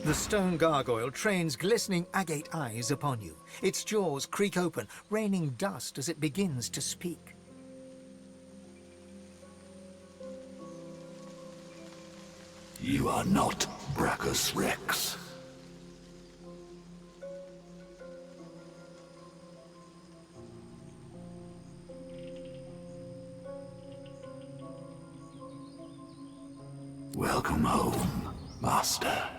The stone gargoyle trains glistening agate eyes upon you. Its jaws creak open, raining dust as it begins to speak. You are not Brachus Rex. Welcome home, Master.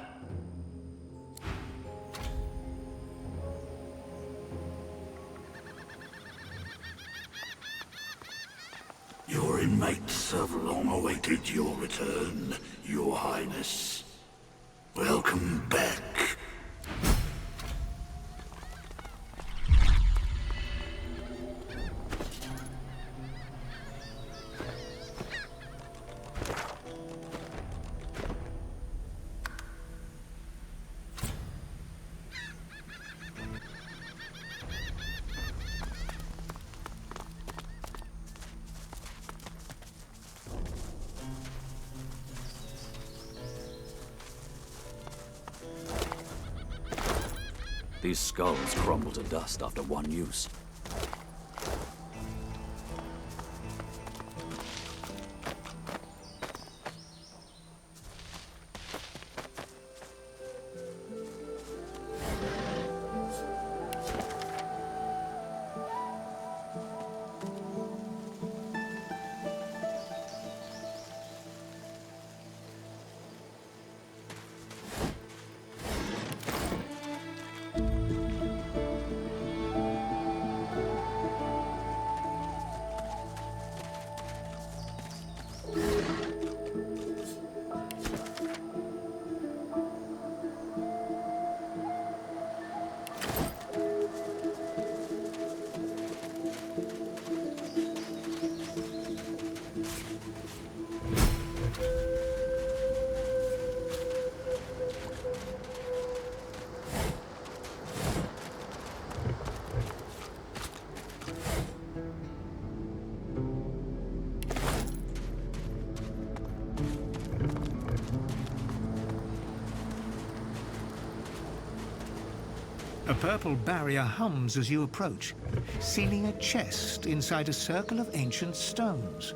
Your inmates have long awaited your return, Your Highness. Welcome back. These skulls crumble to dust after one use. A purple barrier hums as you approach, sealing a chest inside a circle of ancient stones.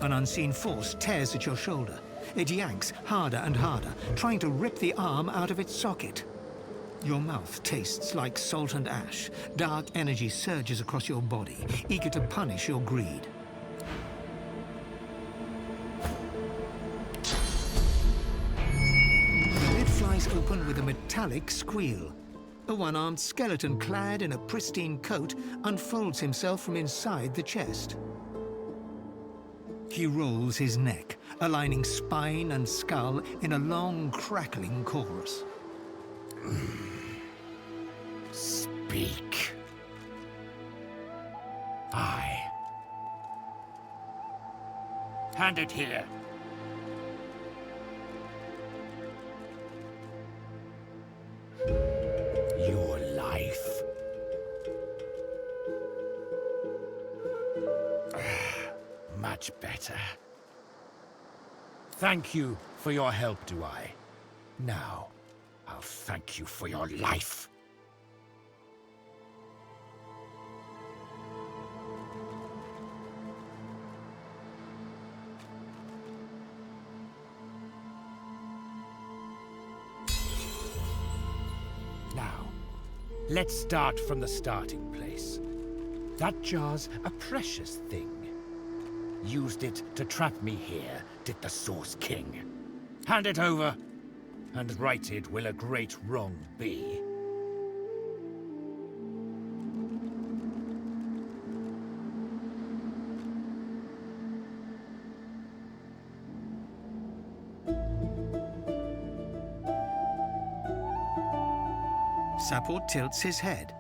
An unseen force tears at your shoulder. It yanks harder and harder, trying to rip the arm out of its socket. Your mouth tastes like salt and ash. Dark energy surges across your body, eager to punish your greed. The lid flies open with a metallic squeal. A one-armed skeleton clad in a pristine coat unfolds himself from inside the chest. He rolls his neck, aligning spine and skull in a long, crackling chorus. Speak. Aye. Hand it here. Your life. Much better. Thank you for your help, do I? Now, I'll thank you for your life. Now, let's start from the starting place. That jar's a precious thing. Used it to trap me here, did the Source King. Hand it over, and righted will a great wrong be. Sapor tilts his head.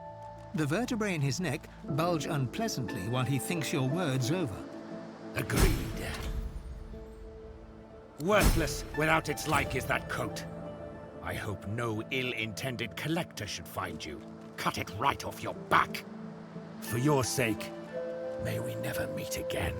The vertebrae in his neck bulge unpleasantly while he thinks your words over. Agreed. Worthless without its like is that coat. I hope no ill-intended collector should find you. Cut it right off your back. For your sake, may we never meet again.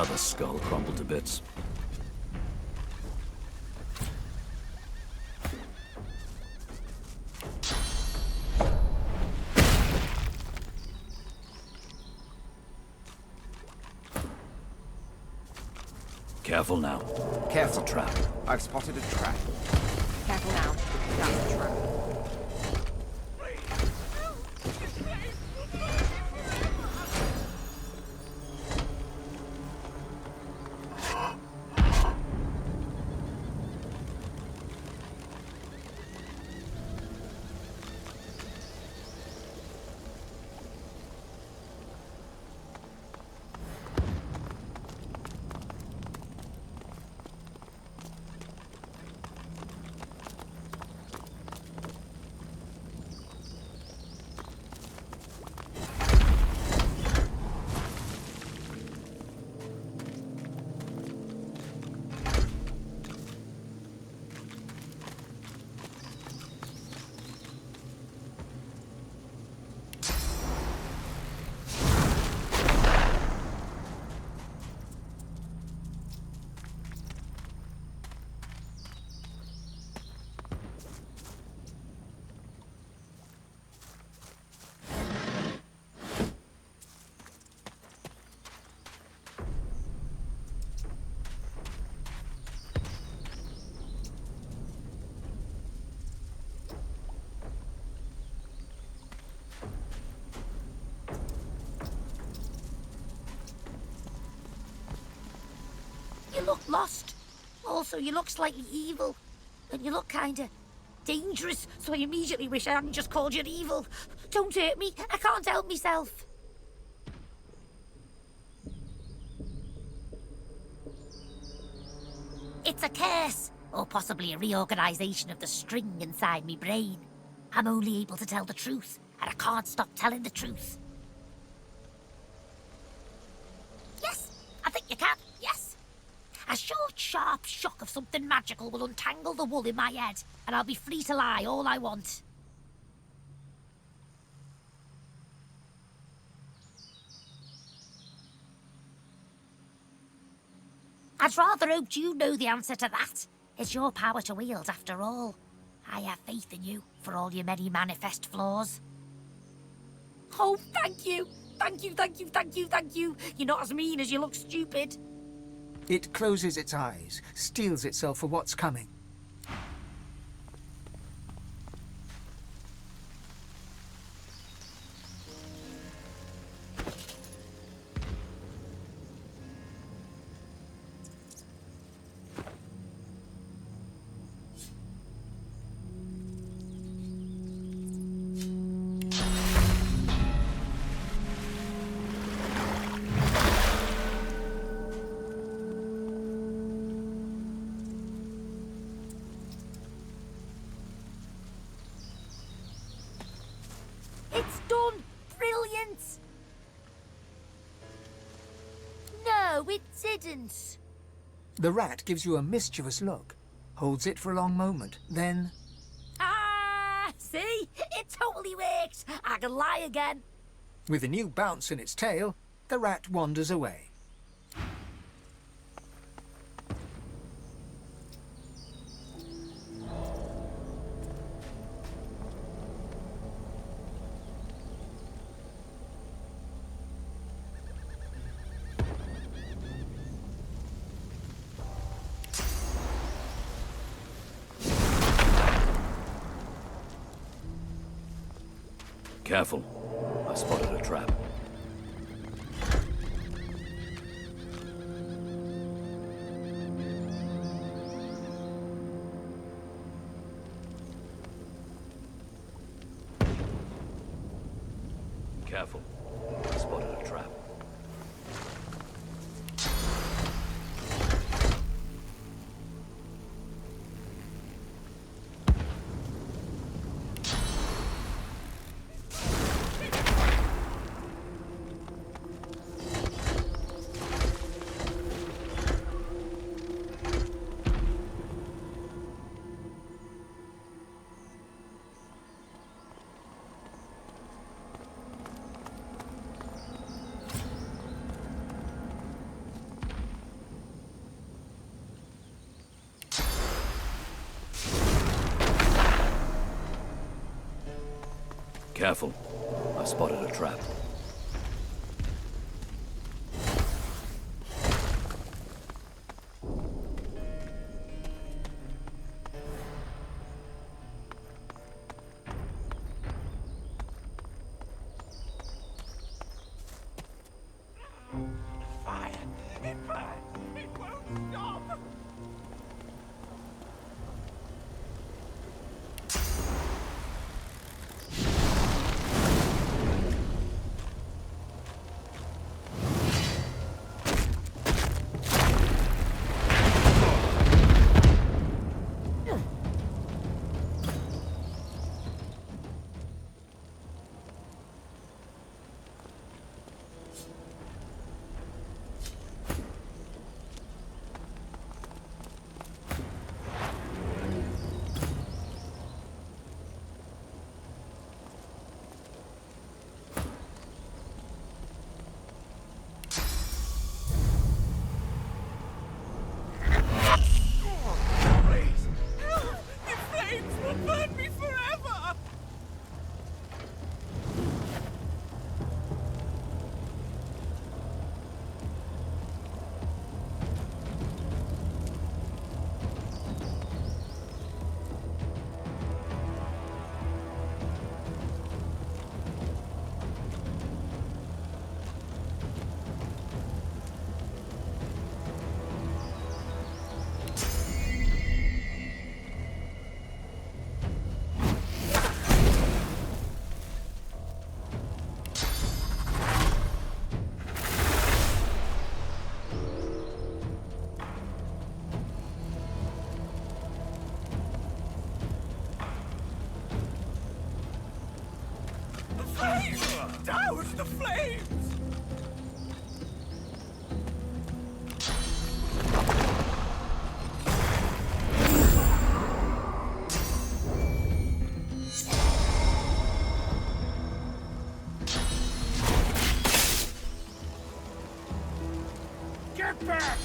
Another skull crumbled to bits. Careful now. Careful. That's a trap. I've spotted a trap. Careful now. That's a trap. You look lost. Also, you look slightly evil. And you look kinda dangerous, so I immediately wish I hadn't just called you evil. Don't hurt me. I can't help myself. It's a curse, or possibly a reorganization of the string inside me brain. I'm only able to tell the truth, and I can't stop telling the truth. Yes, I think you can, yes. A short, sharp shock of something magical will untangle the wool in my head, and I'll be free to lie all I want. I'd rather hoped you know the answer to that. It's your power to wield, after all. I have faith in you, for all your many manifest flaws. Oh, thank you! Thank you, thank you, thank you, thank you! You're not as mean as you look stupid. It closes its eyes, steels itself for what's coming. It's done! Brilliant! No, it didn't. The rat gives you a mischievous look, holds it for a long moment, then... Ah! See? It totally works! I can lie again. with a new bounce in its tail, the rat wanders away. Careful. I spotted a trap. Careful. I spotted a trap. Careful. I spotted a trap. Fire! It burns! It won't stop! Douse the flames! Get back!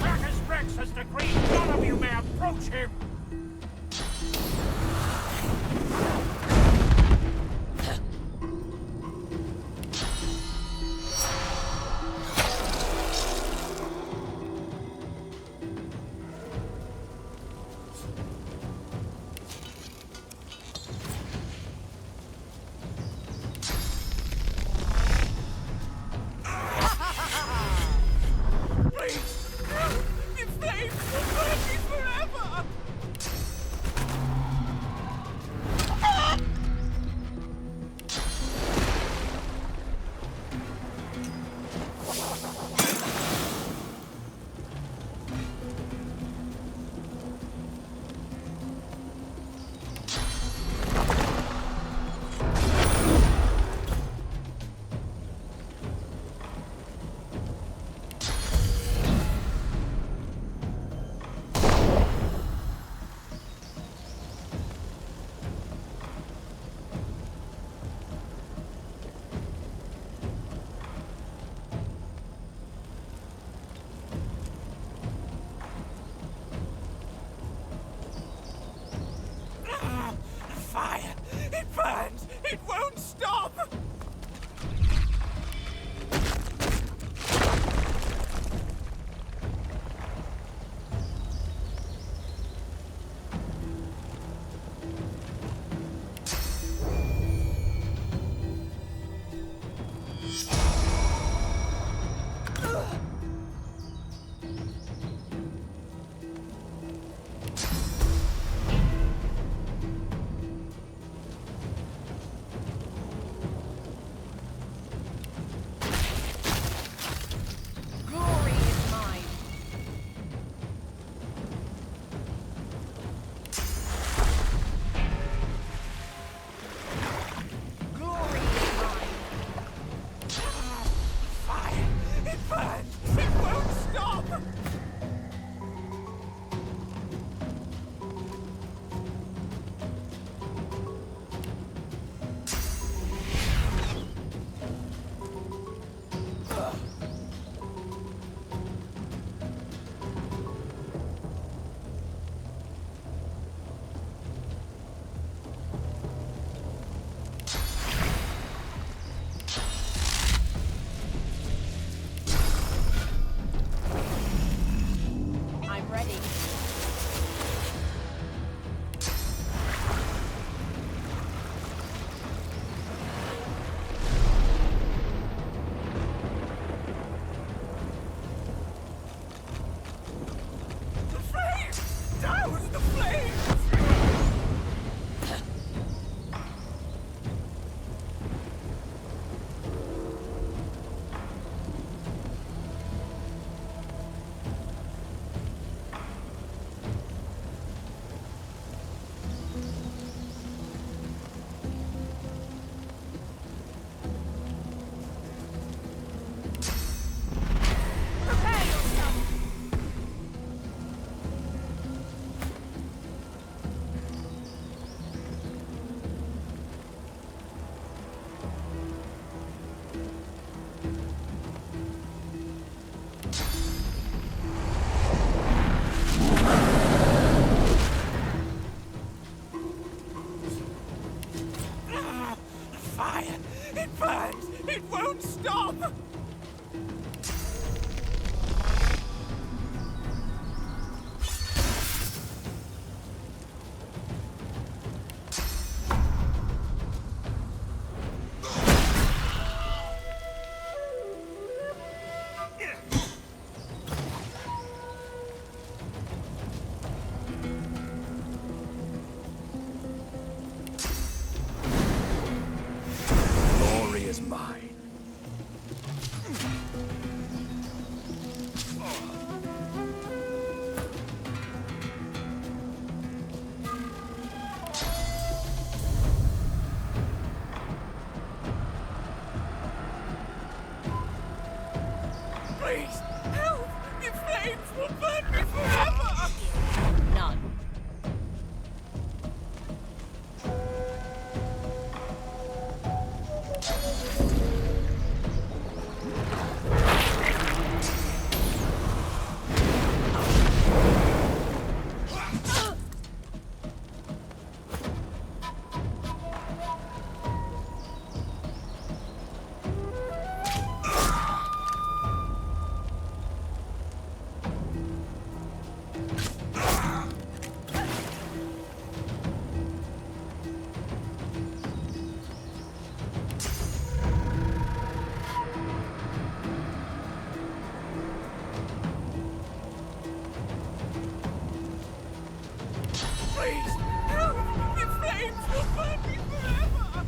Marcus Rex has decreed none of you may approach him! Fire! It burns! It won't stop! fire! It burns! It won't stop! Glory is mine. Please, help! The flames will burn me forever! None. Please, help! The flames will burn me forever!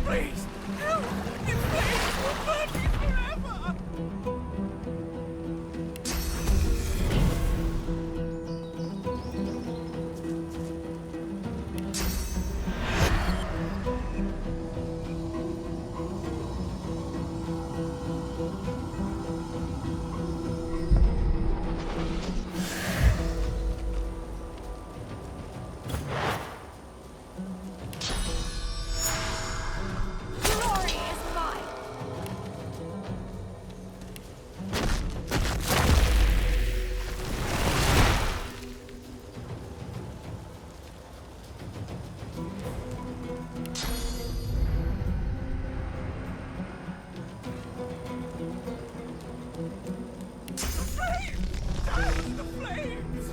Please, help! The flames will burn me forever! Glory is mine! The flames! Down the flames!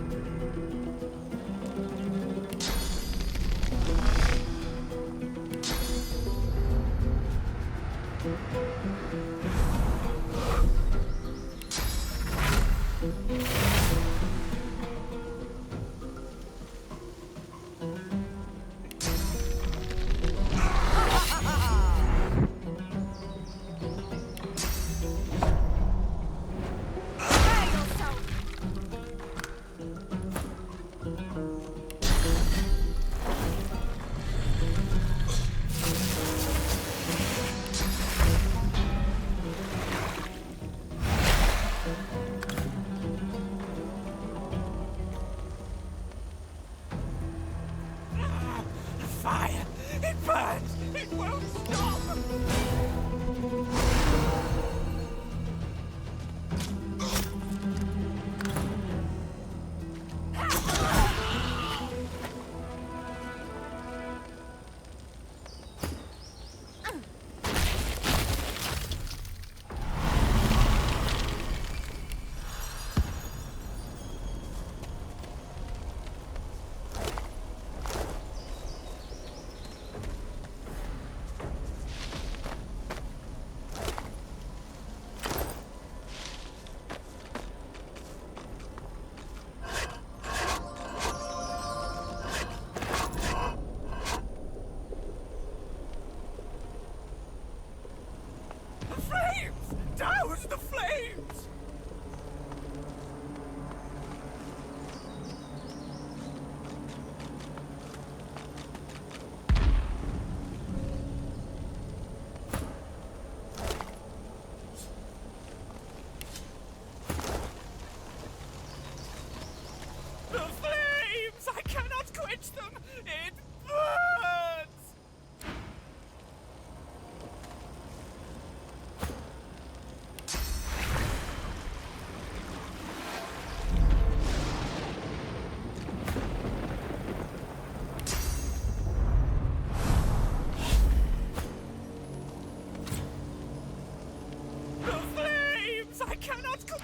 cannot go.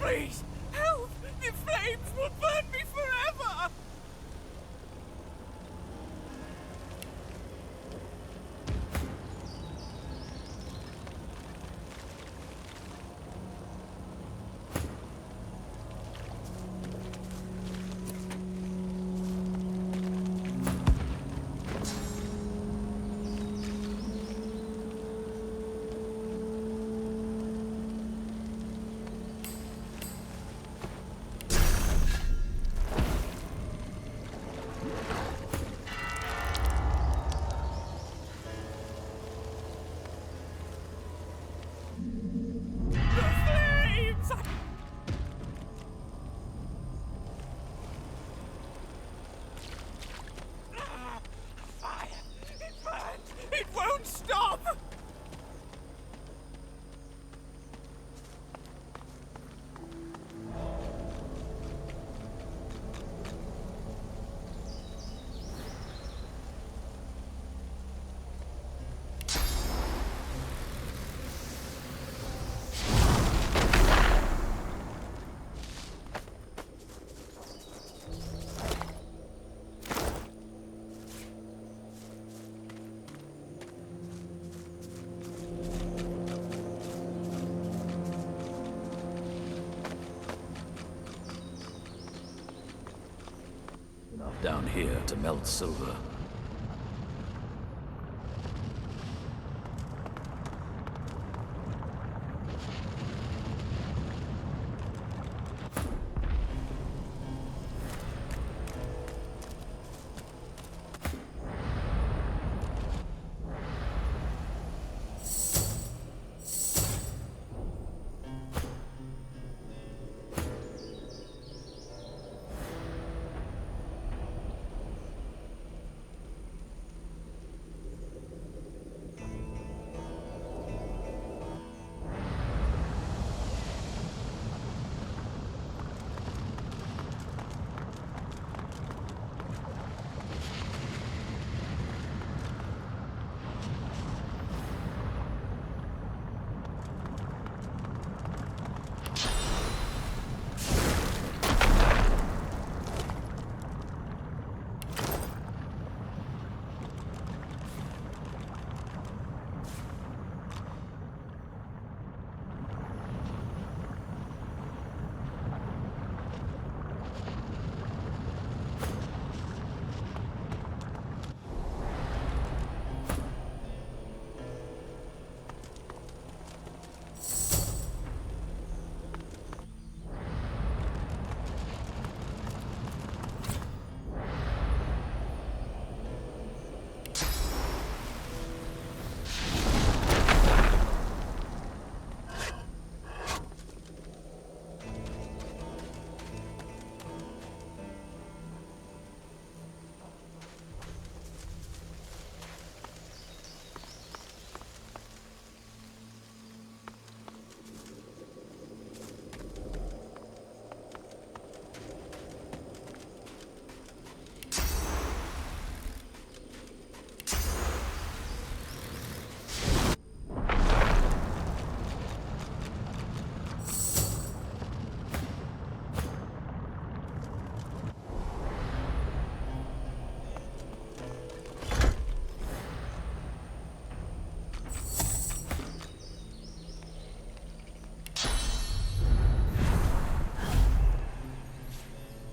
Please, help! The flames will burn me forever! It won't stop! Down here to melt silver.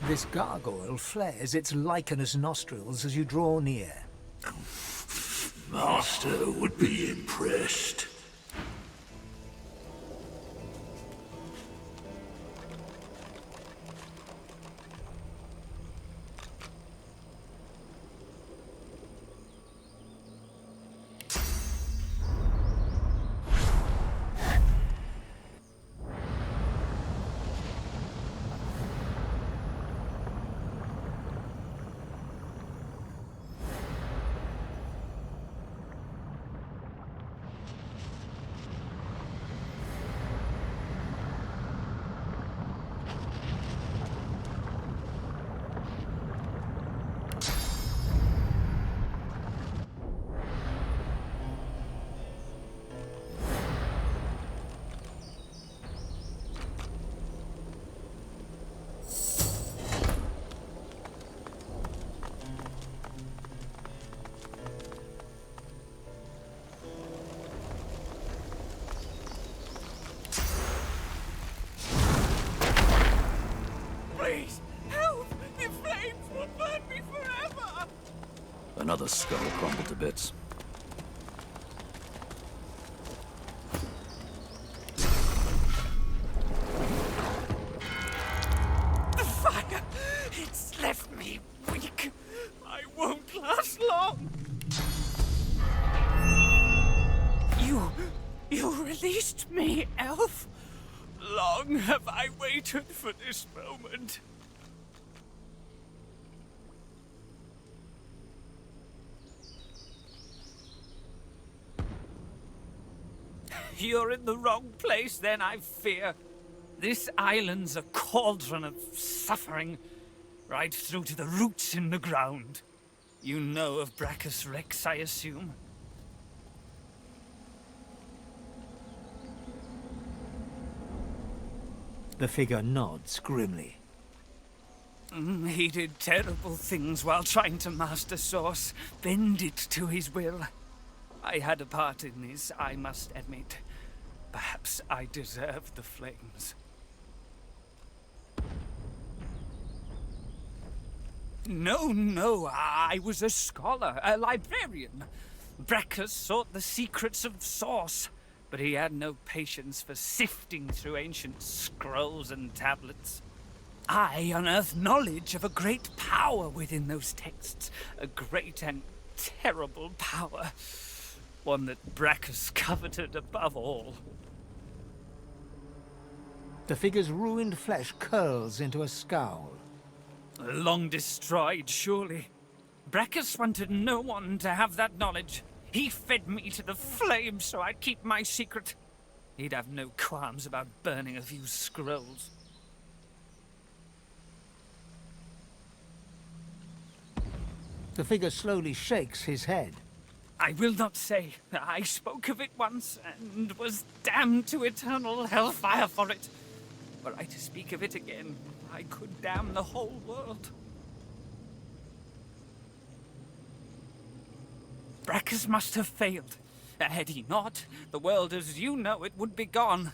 This gargoyle flares its lichenous nostrils as you draw near. Master would be impressed. Another skull crumbled to bits. The fire! It's left me weak. I won't last long. You released me, elf. Long have I waited for this moment. You're in the wrong place, then, I fear. This island's a cauldron of suffering, right through to the roots in the ground. You know of Brachus Rex, I assume? The figure nods grimly. He did terrible things while trying to master Source, bend it to his will. I had a part in this, I must admit. Perhaps I deserved the flames. No, I was a scholar, a librarian. Brachus sought the secrets of Source, but he had no patience for sifting through ancient scrolls and tablets. I unearthed knowledge of a great power within those texts, a great and terrible power, one that Brachus coveted above all. The figure's ruined flesh curls into a scowl. Long destroyed, surely. Brachus wanted no one to have that knowledge. He fed me to the flames so I'd keep my secret. He'd have no qualms about burning a few scrolls. The figure slowly shakes his head. I will not say. I spoke of it once, and was damned to eternal hellfire for it. Were I to speak of it again, I could damn the whole world. Brachus must have failed. Had he not, the world as you know it would be gone.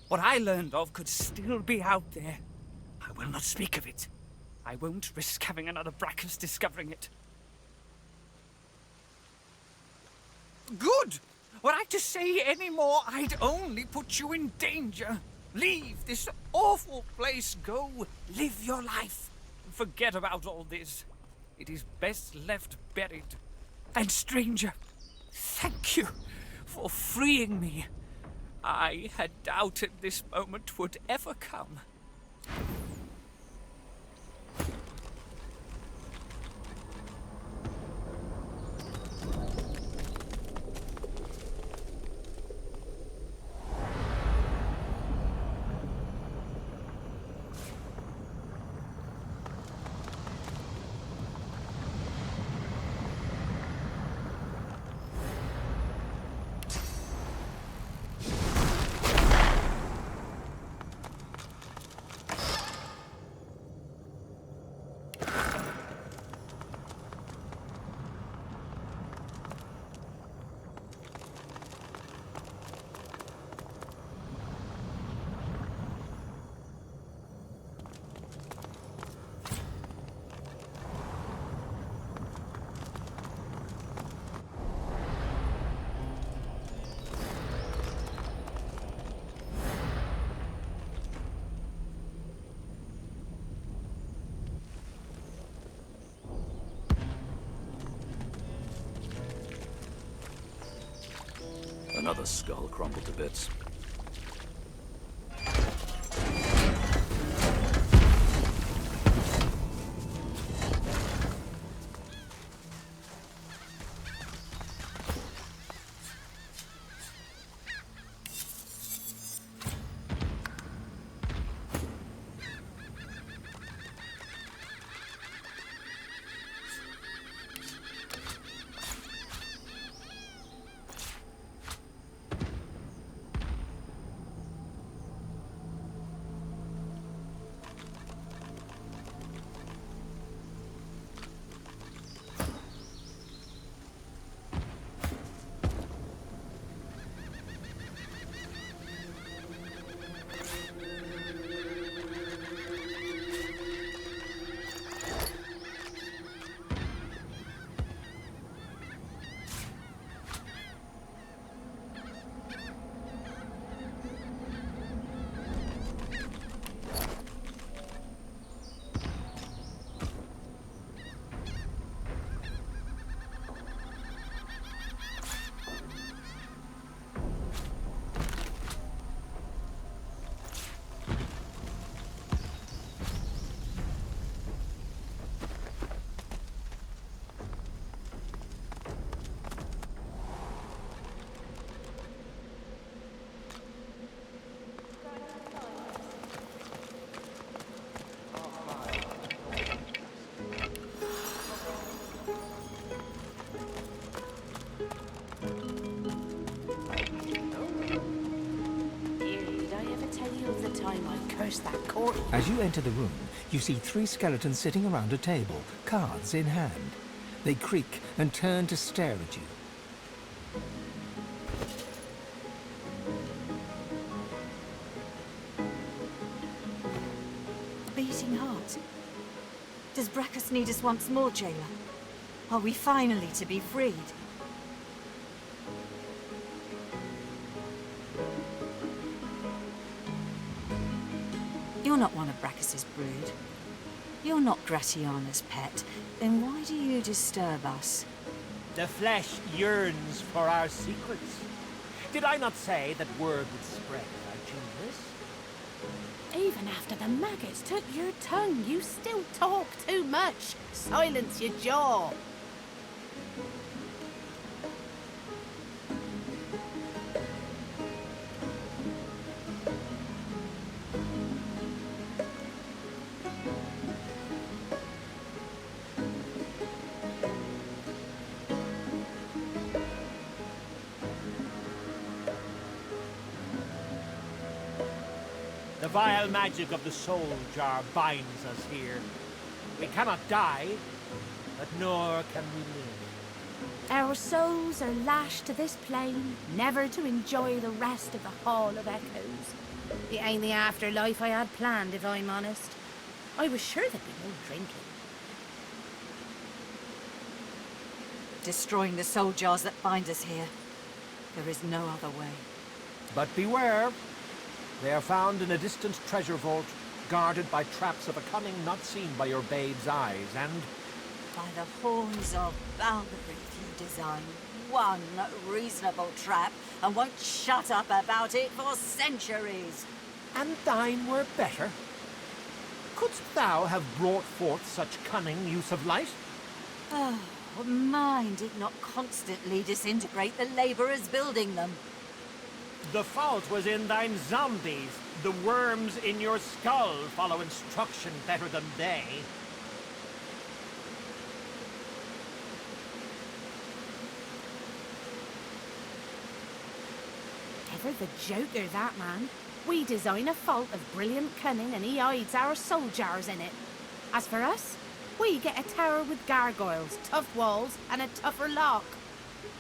What I learned of could still be out there. I will not speak of it. I won't risk having another Brachus discovering it. Good! Were I to say any more, I'd only put you in danger. Leave this awful place. Go live your life. Forget about all this. It is best left buried. And stranger, thank you for freeing me. I had doubted this moment would ever come. Another skull crumbled to bits. curse that court. As you enter the room, you see 3 skeletons sitting around a table, cards in hand. They creak and turn to stare at you. Beating heart. Does Brachus need us once more, jailer? Are we finally to be freed? You're not one of Brachus's brood. You're not Gratiana's pet. Then why do you disturb us? The flesh yearns for our secrets. Did I not say that word would spread about you, miss? Even after the maggots took your tongue, you still talk too much. Silence your jaw. The vile magic of the soul jar binds us here. We cannot die, but nor can we live. Our souls are lashed to this plane, never to enjoy the rest of the Hall of Echoes. It ain't the afterlife I had planned, if I'm honest. I was sure there'd be no drinking. Destroying the soul jars that bind us here. There is no other way. But beware. They are found in a distant treasure vault, guarded by traps of a cunning not seen by your babe's eyes, and... By the horns of Balderith, you design one reasonable trap and won't shut up about it for centuries. And thine were better. Couldst thou have brought forth such cunning use of light? Oh, mine did not constantly disintegrate the labourers building them. The fault was in thine zombies. The worms in your skull follow instruction better than they. Ever the joker, that man. We design a vault of brilliant cunning and he hides our soul jars in it. As for us, we get a tower with gargoyles, tough walls, and a tougher lock.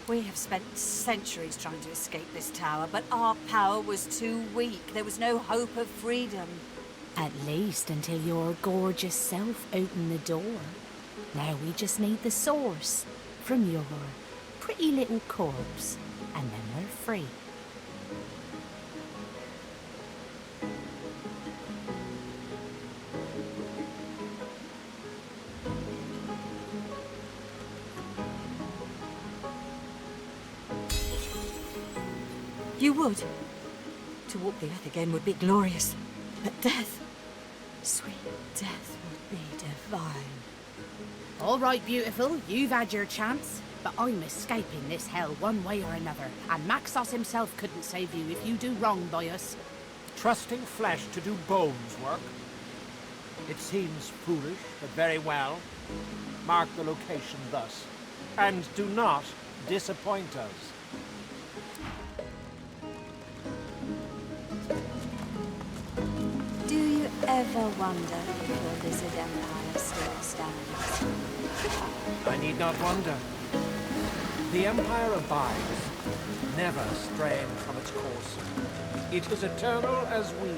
We have spent centuries trying to escape this tower, but our power was too weak. There was no hope of freedom. At least until your gorgeous self opened the door. Now we just need the source from your pretty little corpse, and then we're free. You would. To walk the earth again would be glorious. But death, sweet death, would be divine. All right, beautiful, you've had your chance. But I'm escaping this hell one way or another. And Maxos himself couldn't save you if you do wrong by us. Trusting flesh to do bones work? It seems foolish, but very well. Mark the location thus. And do not disappoint us. Do you ever wonder if your lizard empire still stands? I need not wonder. The Empire abides, never straying from its course. It is eternal as we.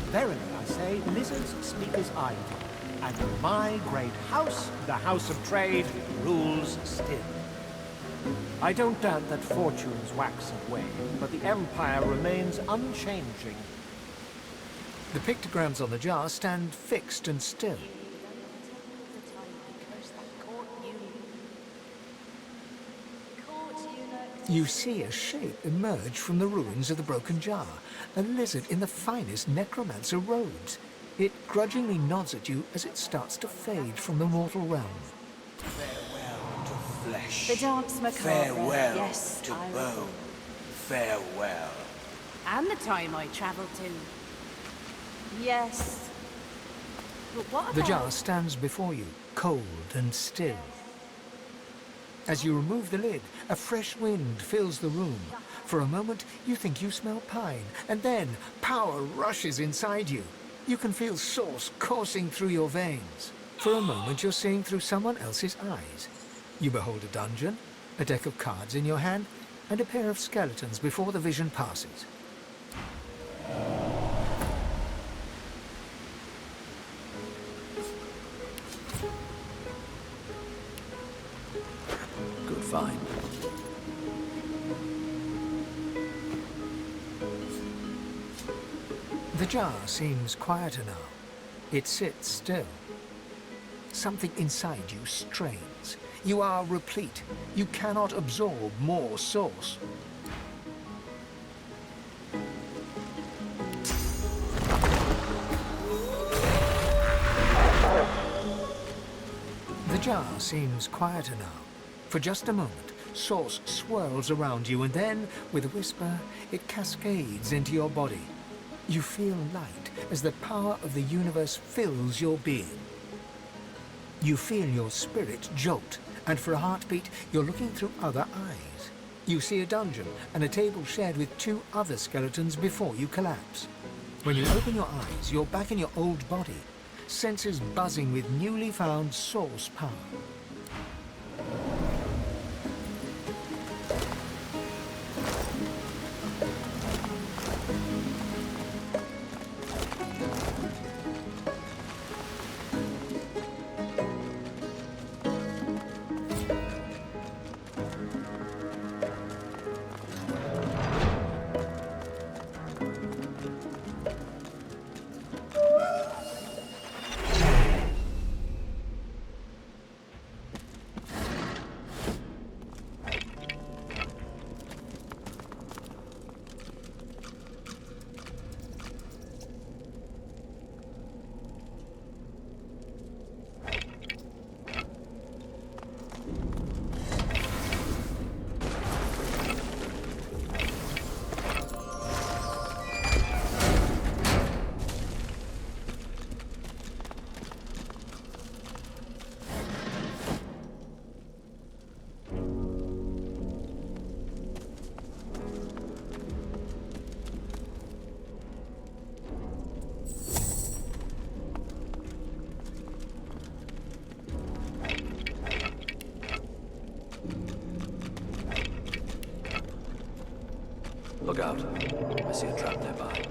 Verily, I say, lizards speak as I do, and my great house, the House of Trade, rules still. I don't doubt that fortunes wax and wane, but the Empire remains unchanging. The pictograms on the jar stand fixed and still. You see a shape emerge from the ruins of the broken jar, a lizard in the finest necromancer robes. It grudgingly nods at you as it starts to fade from the mortal realm. Farewell to flesh. The dance macabre. Farewell Yes, to I bone. recall. Farewell. And the time I travelled to. Yes. But what about... The jar stands before you, cold and still. As you remove the lid, a fresh wind fills the room. For a moment, you think you smell pine, and then power rushes inside you. You can feel source coursing through your veins. For a moment, you're seeing through someone else's eyes. You behold a dungeon, a deck of cards in your hand, and a pair of skeletons before the vision passes. Good find. The jar seems quieter now. It sits still. Something inside you strains. You are replete. You cannot absorb more source. The jar seems quieter now. For just a moment, source swirls around you, and then, with a whisper, it cascades into your body. You feel light as the power of the universe fills your being. You feel your spirit jolt, and for a heartbeat, you're looking through other eyes. You see a dungeon and a table shared with 2 other skeletons before you collapse. When you open your eyes, you're back in your old body, senses buzzing with newly found source power. Look out. I see a trap nearby.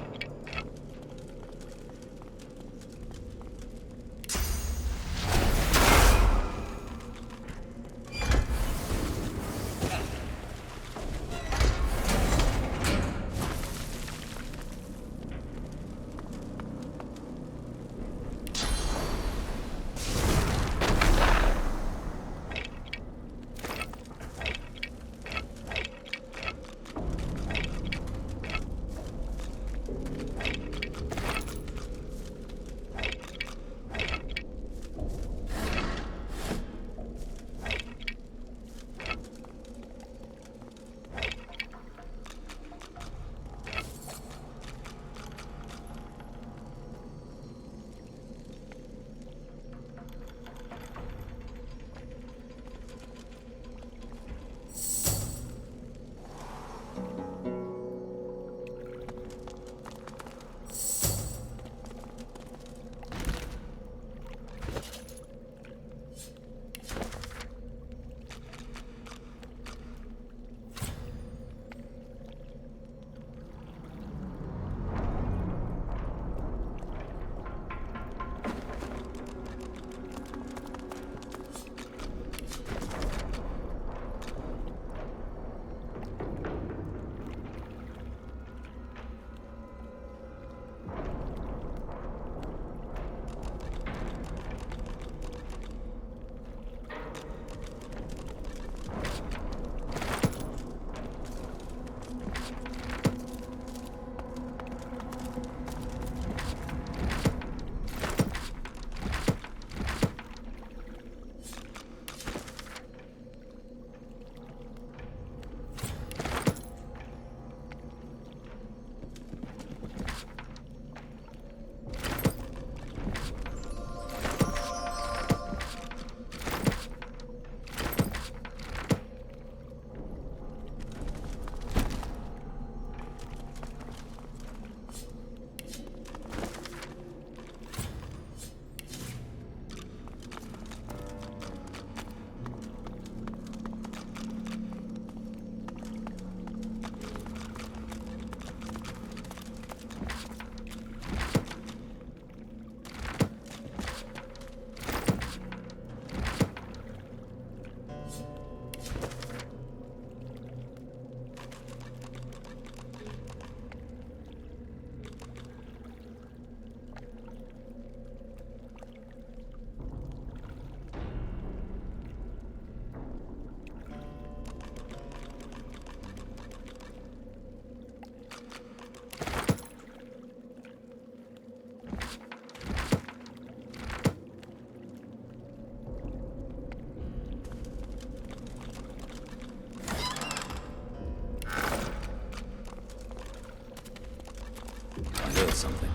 I heard something.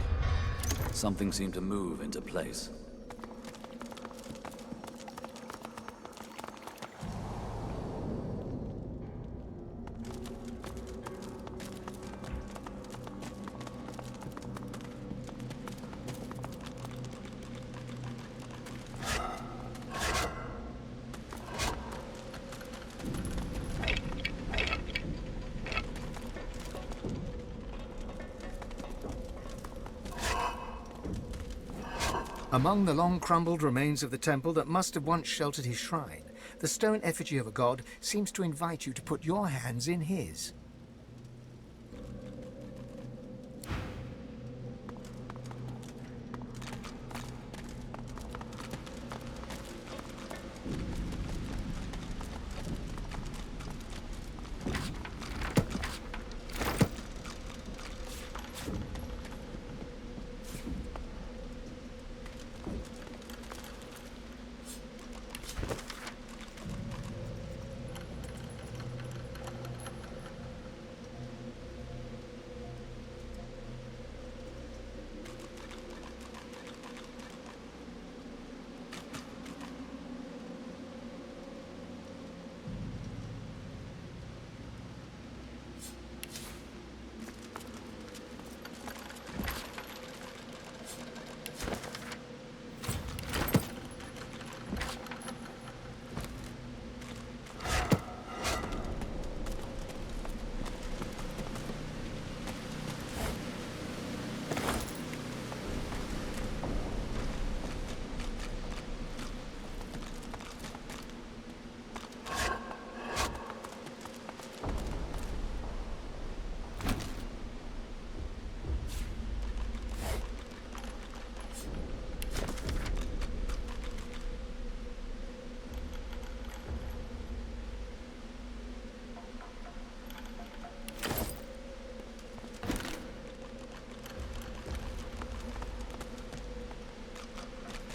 Something seemed to move into place. Among the long-crumbled remains of the temple that must have once sheltered his shrine, the stone effigy of a god seems to invite you to put your hands in his.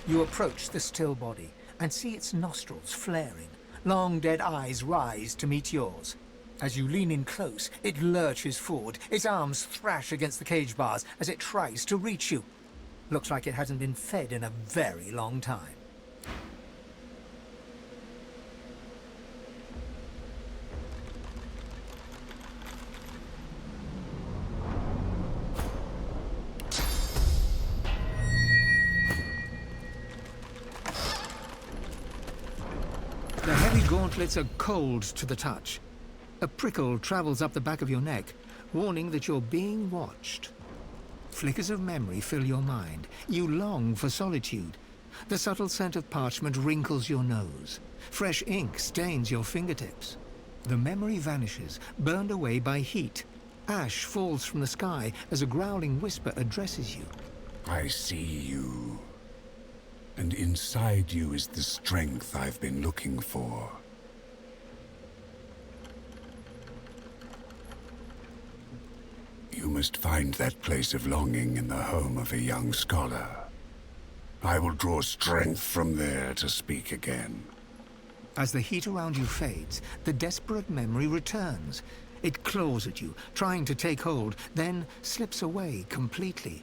You approach the still body and see its nostrils flaring. Long dead eyes rise to meet yours. As you lean in close, it lurches forward. Its arms thrash against the cage bars as it tries to reach you. Looks like it hasn't been fed in a very long time. The heavy gauntlets are cold to the touch. A prickle travels up the back of your neck, warning that you're being watched. Flickers of memory fill your mind. You long for solitude. The subtle scent of parchment wrinkles your nose. Fresh ink stains your fingertips. The memory vanishes, burned away by heat. Ash falls from the sky as a growling whisper addresses you. I see you. And inside you is the strength I've been looking for. You must find that place of longing in the home of a young scholar. I will draw strength from there to speak again. As the heat around you fades, the desperate memory returns. It claws at you, trying to take hold, then slips away completely.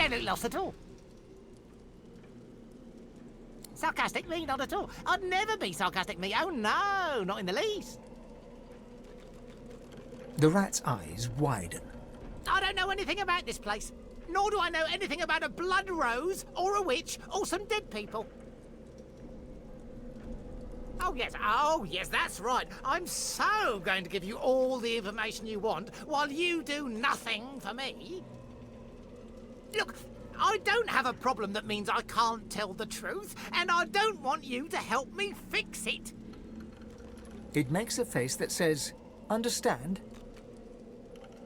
don't look lost at all. Sarcastic me? Not at all. I'd never be sarcastic me. Oh no, not in the least. The rat's eyes widen. I don't know anything about this place. Nor do I know anything about a blood rose, or a witch, or some dead people. Oh yes, that's right. I'm so going to give you all the information you want, while you do nothing for me. Look, I don't have a problem that means I can't tell the truth, and I don't want you to help me fix it. It makes a face that says, "Understand?"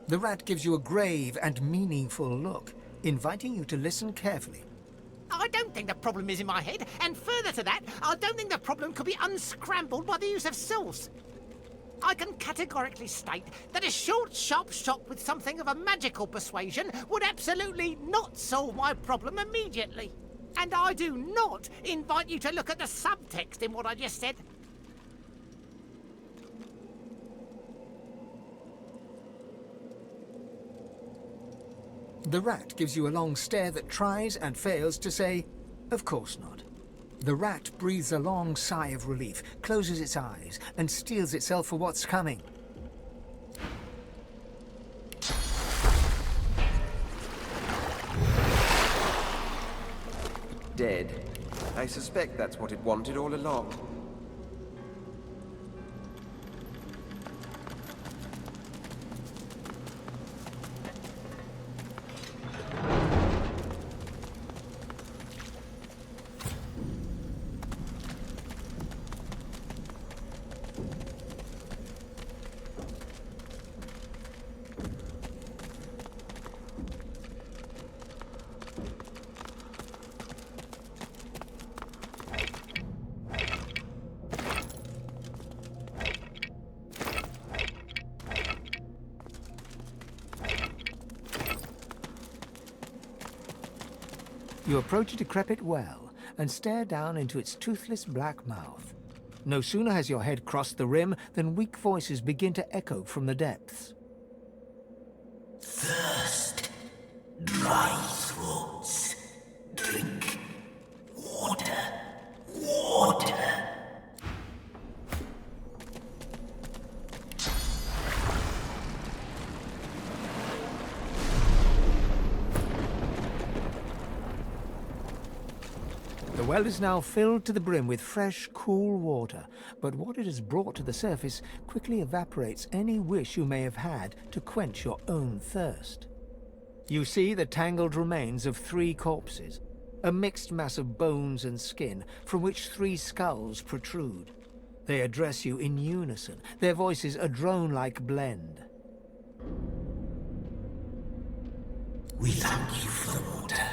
The rat gives you a grave and meaningful look, inviting you to listen carefully. I don't think the problem is in my head, and further to that, I don't think the problem could be unscrambled by the use of sauce. I can categorically state that a short, sharp shot with something of a magical persuasion would absolutely not solve my problem immediately. And I do not invite you to look at the subtext in what I just said. The rat gives you a long stare that tries and fails to say, "Of course not." The rat breathes a long sigh of relief, closes its eyes, and steels itself for what's coming. Dead. I suspect that's what it wanted all along. You approach a decrepit well and stare down into its toothless black mouth. No sooner has your head crossed the rim than weak voices begin to echo from the depths. Thirst, dry throats, drink, water, water. The well is now filled to the brim with fresh, cool water, but what it has brought to the surface quickly evaporates any wish you may have had to quench your own thirst. You see the tangled remains of 3 corpses, a mixed mass of bones and skin from which 3 skulls protrude. They address you in unison, their voices a drone-like blend. We thank you for water.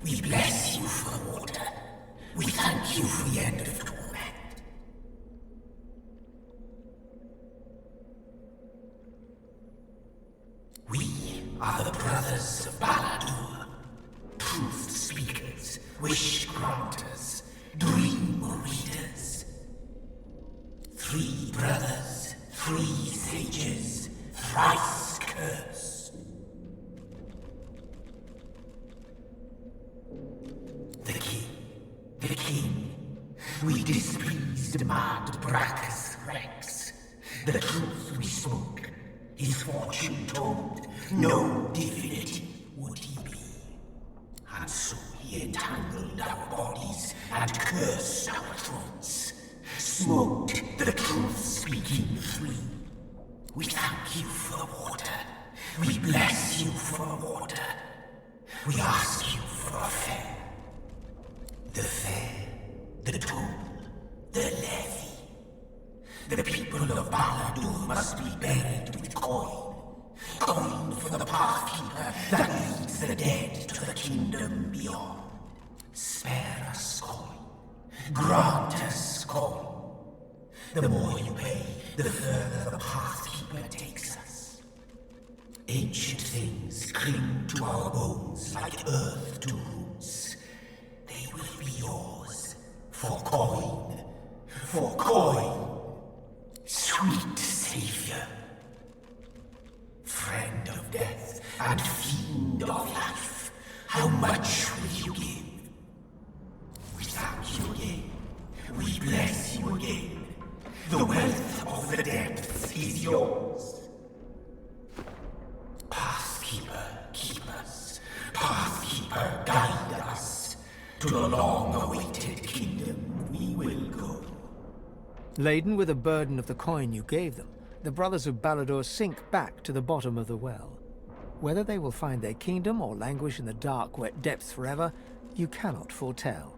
We bless you for water. We thank you for the end of torment. We are the brothers of Baladur, truth speakers, wish granters, dream readers. 3 brothers, 3 sages, thrice cursed. The king, we displeased mad Brachus Rex. The truth we spoke, his fortune told, no divinity would he be. And so he entangled our bodies and cursed our throats, smoked the truth-speaking 3. We thank you for water. We bless you for water. We ask you for a fare. The fare, the toll, the levy. The people of Baladur must be buried with coin. Coin for the pathkeeper that leads the dead to the kingdom beyond. Spare us coin. Grant us coin. The more you pay, the further the pathkeeper takes us. Ancient things cling to our bones like earth to roots. They will be yours. For coin. For coin. Sweet savior. Friend of death and fiend of life. How much will you give? We thank you again. We bless you again. The wealth of the depths is yours. Pathkeeper, keep us. Pathkeeper, guide us. To the long-awaited kingdom we will go. Laden with the burden of the coin you gave them, the brothers of Baladur sink back to the bottom of the well. Whether they will find their kingdom or languish in the dark, wet depths forever, you cannot foretell.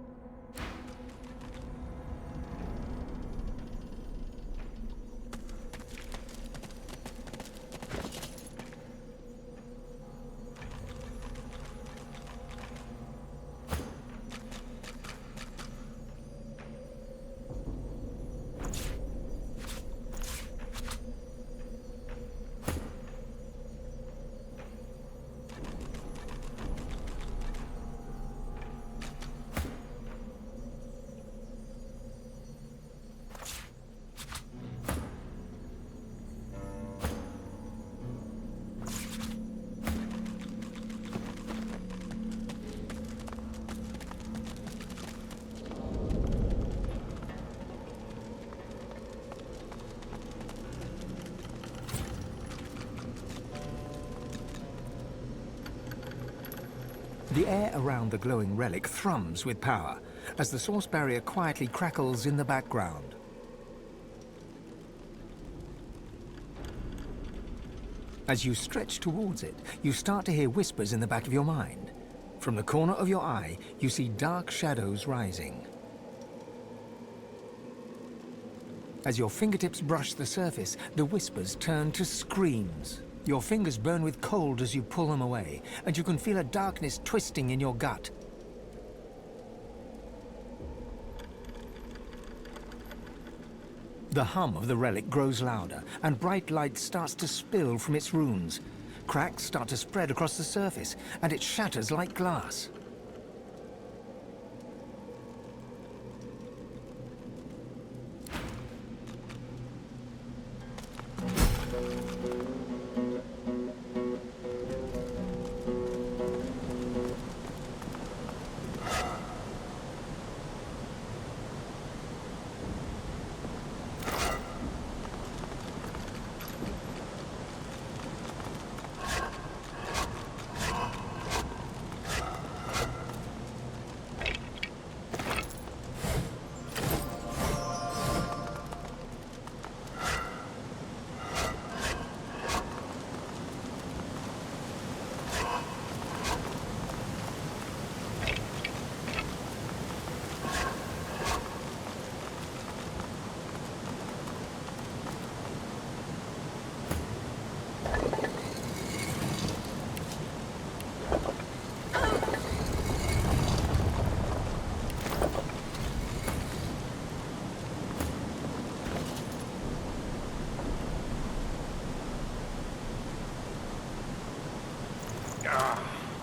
The air around the glowing relic thrums with power as the source barrier quietly crackles in the background. As you stretch towards it, you start to hear whispers in the back of your mind. From the corner of your eye, you see dark shadows rising. As your fingertips brush the surface, the whispers turn to screams. Your fingers burn with cold as you pull them away, and you can feel a darkness twisting in your gut. The hum of the relic grows louder, and bright light starts to spill from its runes. Cracks start to spread across the surface, and it shatters like glass.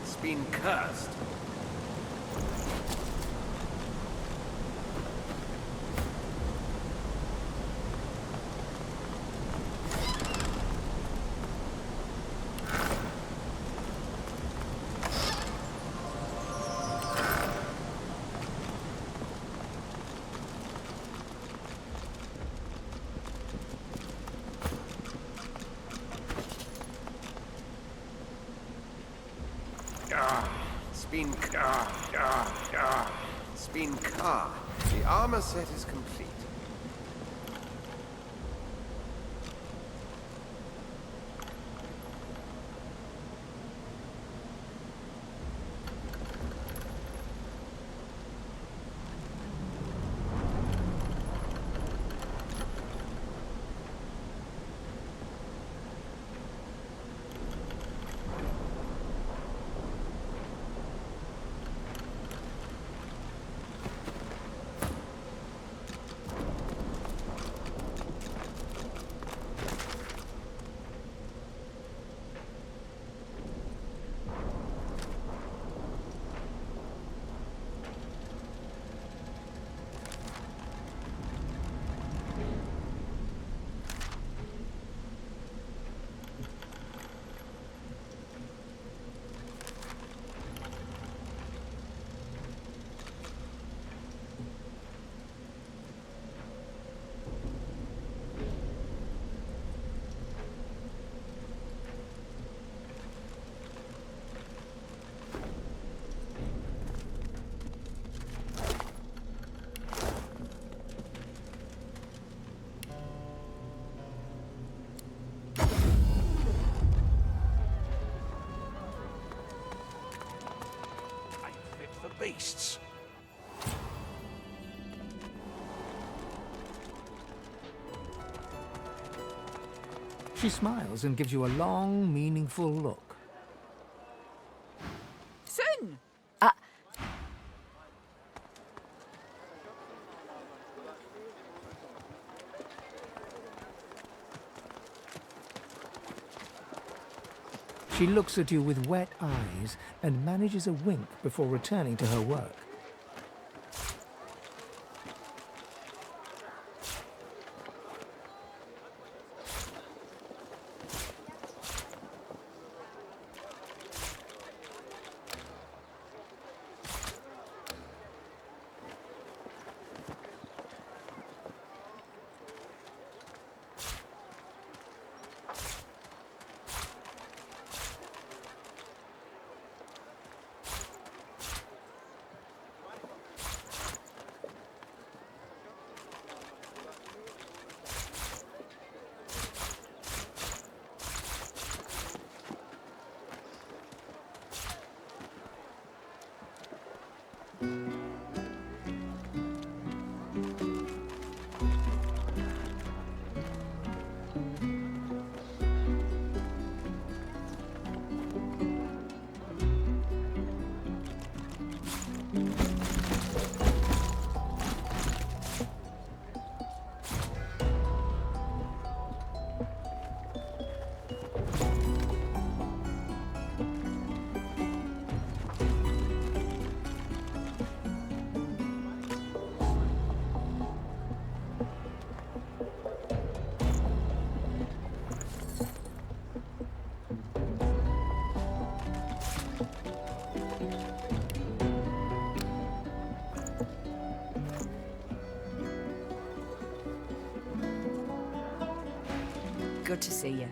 It's been cursed. It's been carved. The armor set is complete. Beasts. She smiles and gives you a long, meaningful look. Sin! She looks at you with wet eyes and manages a wink before returning to her work. Good to see you.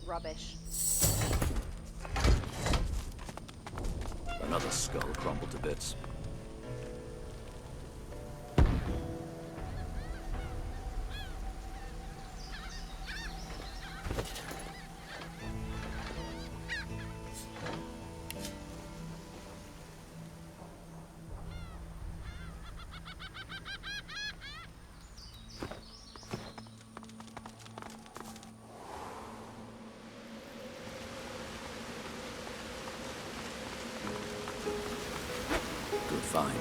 Rubbish. Another skull crumbled to bits. Good find.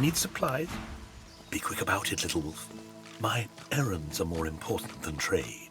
Need supplies? Be quick about it, little wolf. My errands are more important than trade.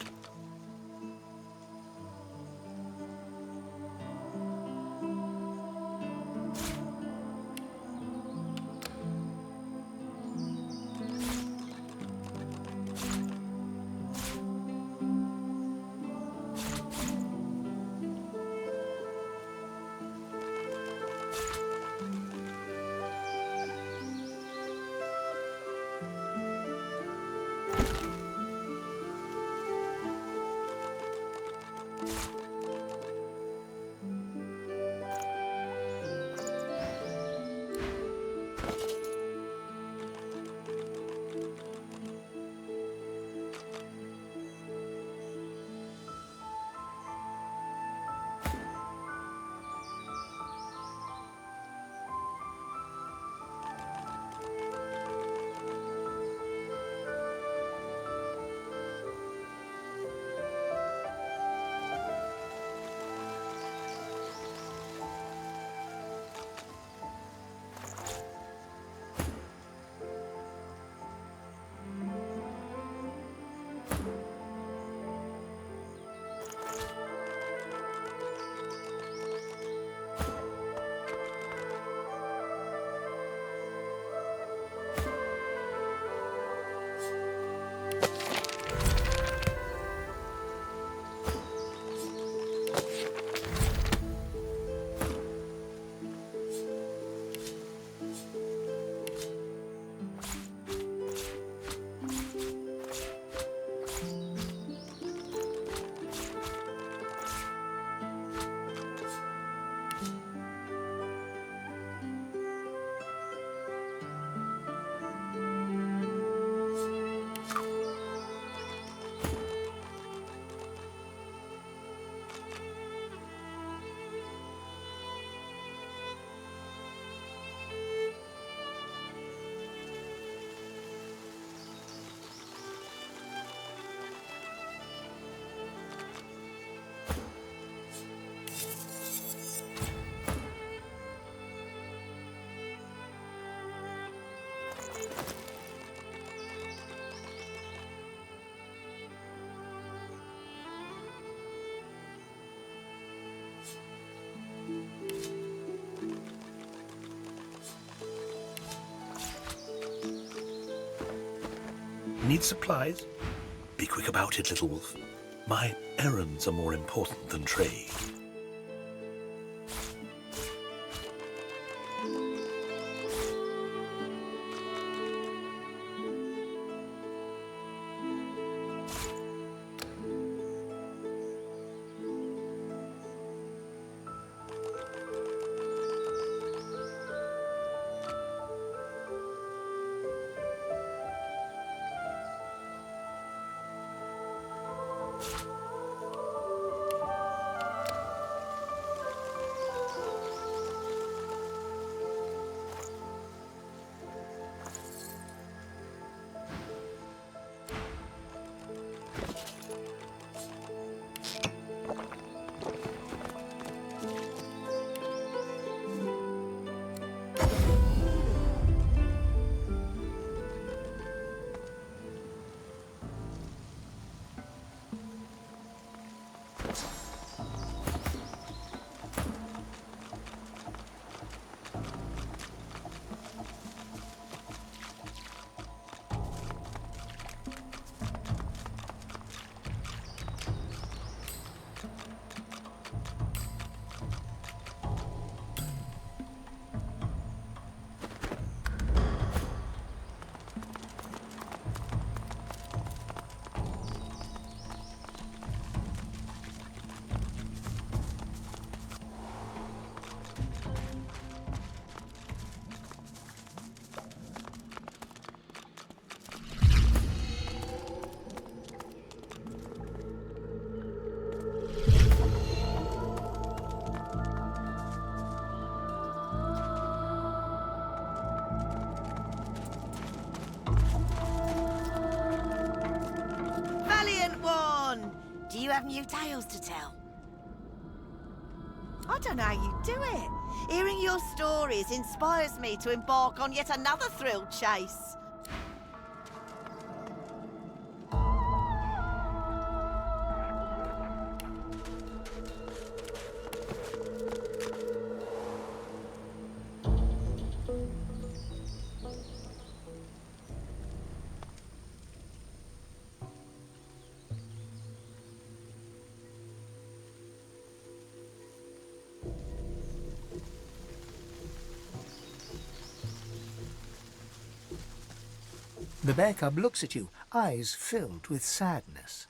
Need supplies? Be quick about it, little wolf. My errands are more important than trade. Do you have new tales to tell? I don't know how you do it. Hearing your stories inspires me to embark on yet another thrill chase. The bear cub looks at you, eyes filled with sadness.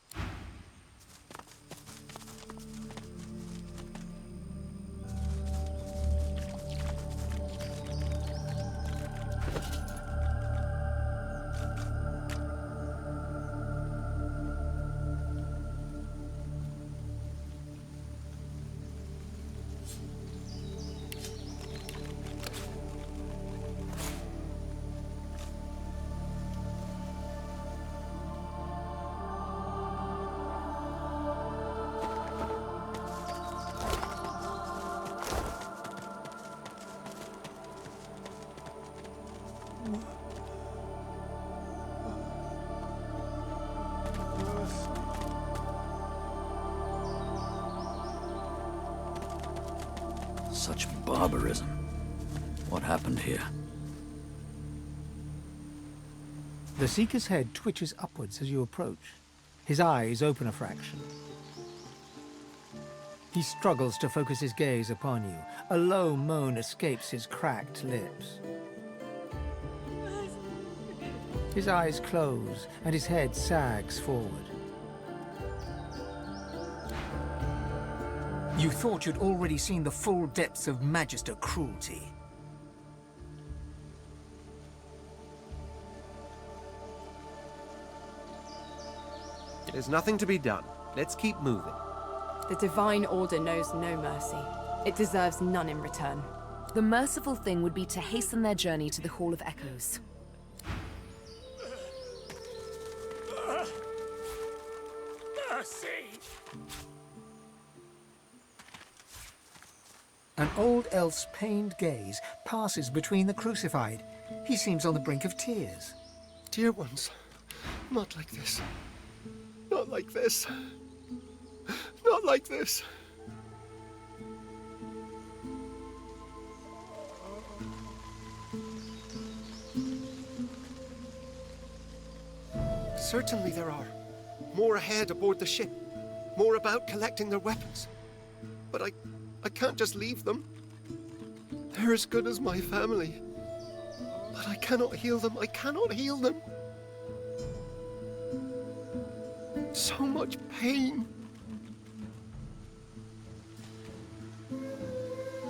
Such barbarism. What happened here? The Seeker's head twitches upwards as you approach. His eyes open a fraction. He struggles to focus his gaze upon you. A low moan escapes his cracked lips. His eyes close and his head sags forward. You thought you'd already seen the full depths of Magister cruelty. There's nothing to be done. Let's keep moving. The Divine Order knows no mercy. It deserves none in return. The merciful thing would be to hasten their journey to the Hall of Echoes. Mercy! An old elf's pained gaze passes between the crucified. He seems on the brink of tears. Dear ones, not like this. Not like this. Not like this. Certainly there are. More ahead aboard the ship. More about collecting their weapons. But I can't just leave them. They're as good as my family. But I cannot heal them. I cannot heal them. So much pain.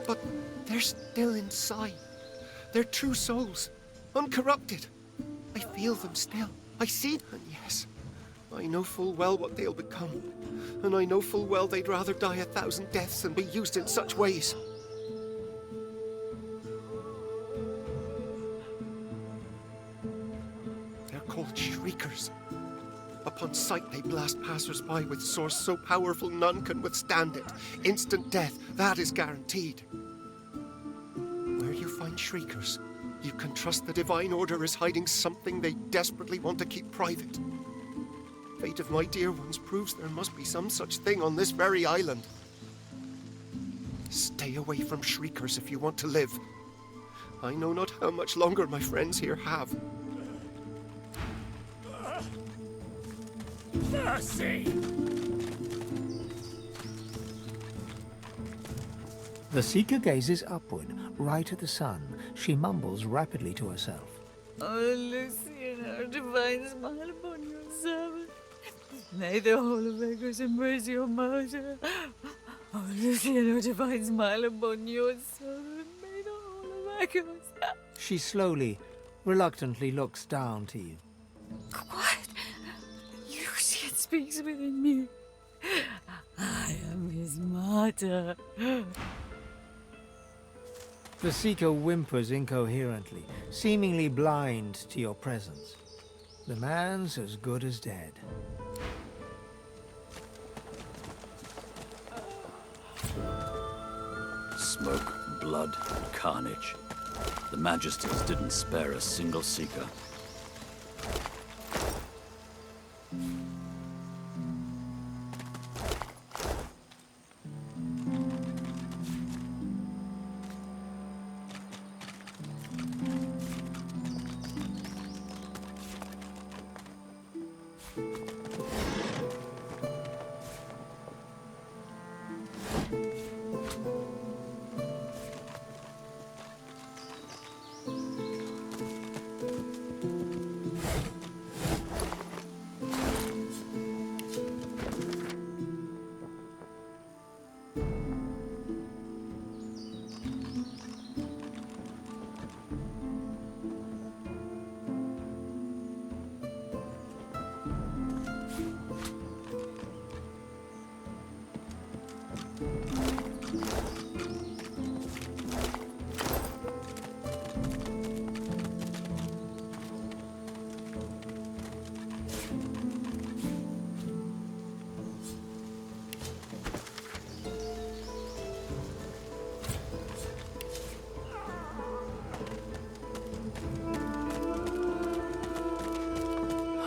But they're still inside. They're true souls, uncorrupted. I feel them still. I see them, yes. I know full well what they'll become, and I know full well they'd rather die 1,000 deaths than be used in such ways. They're called Shriekers. Upon sight, they blast passers-by with swords so powerful none can withstand it. Instant death, that is guaranteed. Where you find Shriekers, you can trust the Divine Order is hiding something they desperately want to keep private. Fate of my dear ones proves there must be some such thing on this very island. Stay away from Shriekers if you want to live. I know not how much longer my friends here have. Mercy! The Seeker gazes upward, right at the sun. She mumbles rapidly to herself. Oh, Lucian, our divine smile upon your servant. May the whole of Echoes embrace your martyr. Oh, Lucian, our divine smile upon your servant. May the whole of Echoes. She slowly, reluctantly looks down to you. Quiet. Lucian speaks within me. I am his martyr. The Seeker whimpers incoherently, seemingly blind to your presence. The man's as good as dead. Smoke, blood, carnage. The Magisters didn't spare a single Seeker.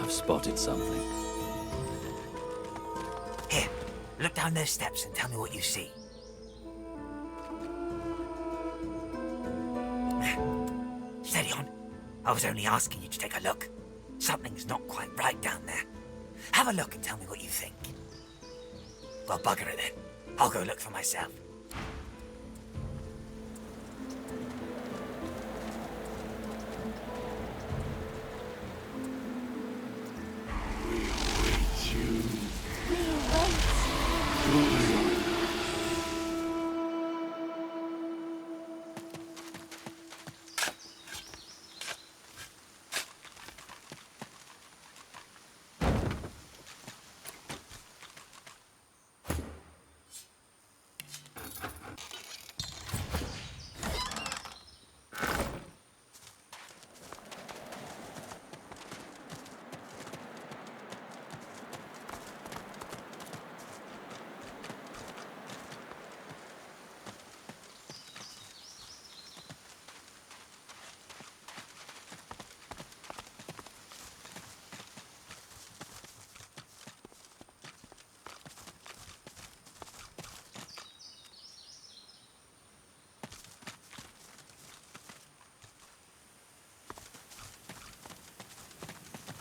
I've spotted something. Here, look down those steps and tell me what you see. Steady on. I was only asking you to take a look. Something's not quite right down there. Have a look and tell me what you think. Well, bugger it then. I'll go look for myself.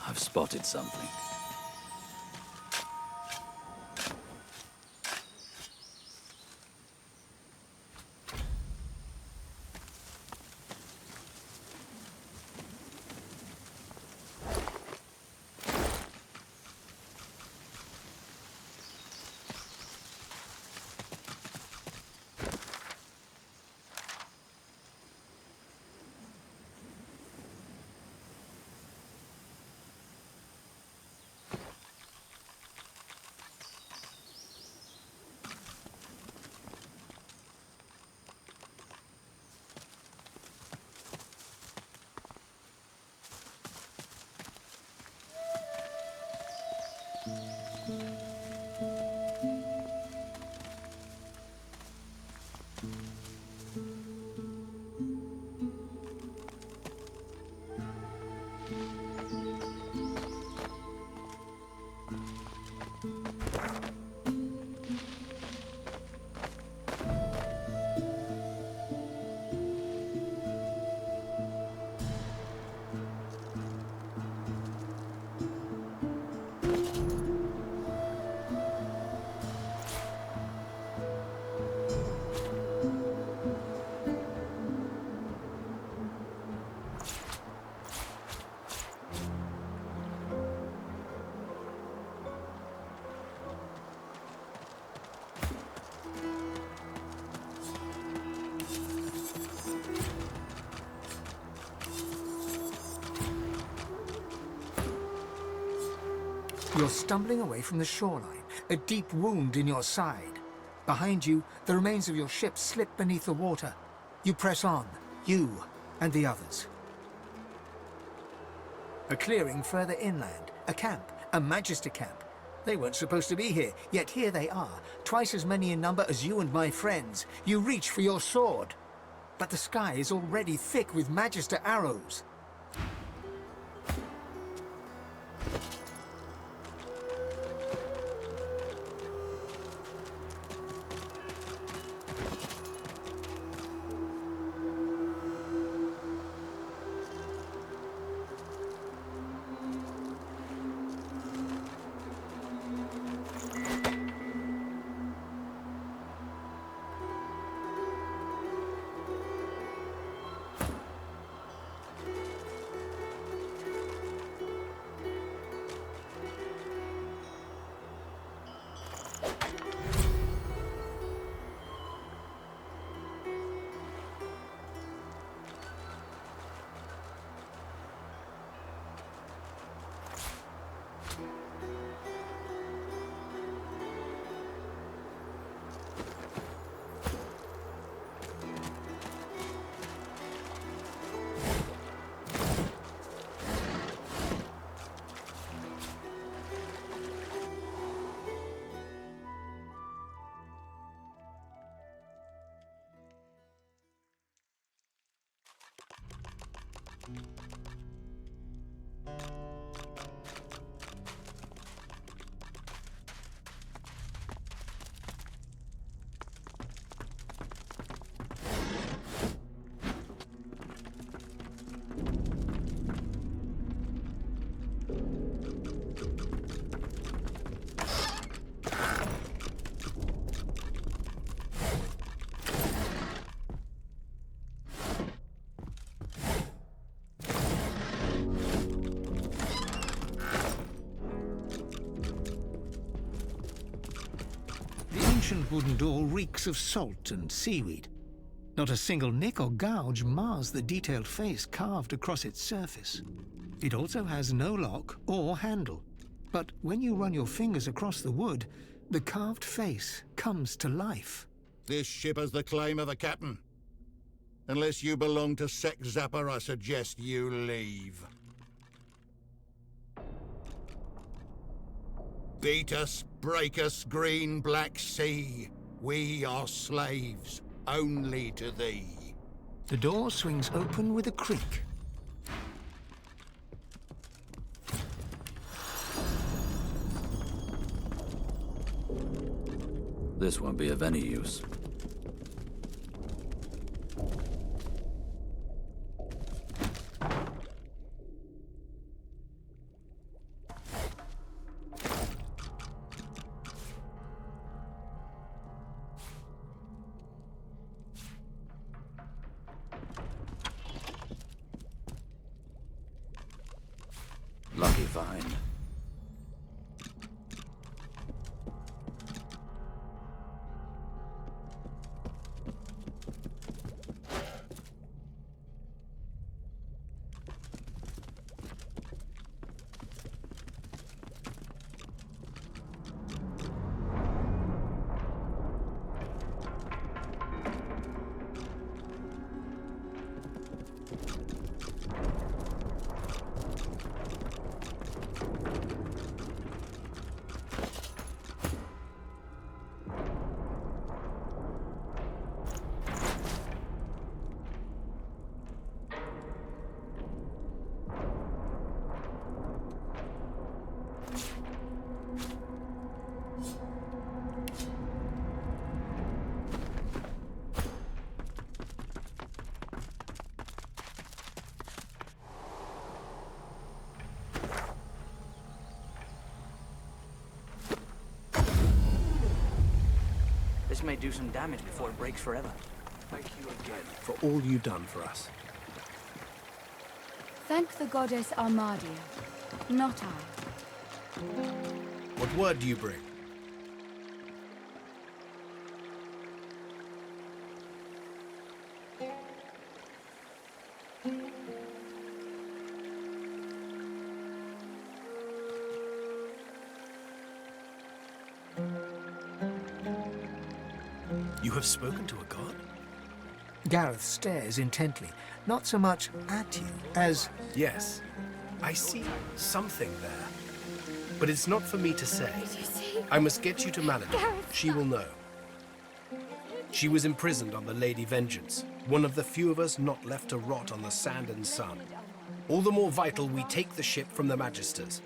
I've spotted something. You're stumbling away from the shoreline, a deep wound in your side. Behind you, the remains of your ship slip beneath the water. You press on, you and the others. A clearing further inland, a camp, a Magister camp. They weren't supposed to be here, yet here they are, twice as many in number as you and my friends. You reach for your sword, but the sky is already thick with Magister arrows. The ancient wooden door reeks of salt and seaweed. Not a single nick or gouge mars the detailed face carved across its surface. It also has no lock or handle, but when you run your fingers across the wood, the carved face comes to life. This ship has the claim of a captain. Unless you belong to Sec Zapper, I suggest you leave. Beat us, break us, green black sea. We are slaves, only to thee. The door swings open with a creak. This won't be of any use. Lucky find. This may do some damage before it breaks forever. Thank you again for all you've done for us. Thank the goddess Armadia, not I. What word do you bring? You have spoken to a god? Gareth stares intently, not so much at you as... Yes, I see something there. But it's not for me to say. I must get you to Malady. She will know. She was imprisoned on the Lady Vengeance, one of the few of us not left to rot on the sand and sun. All the more vital we take the ship from the Magisters.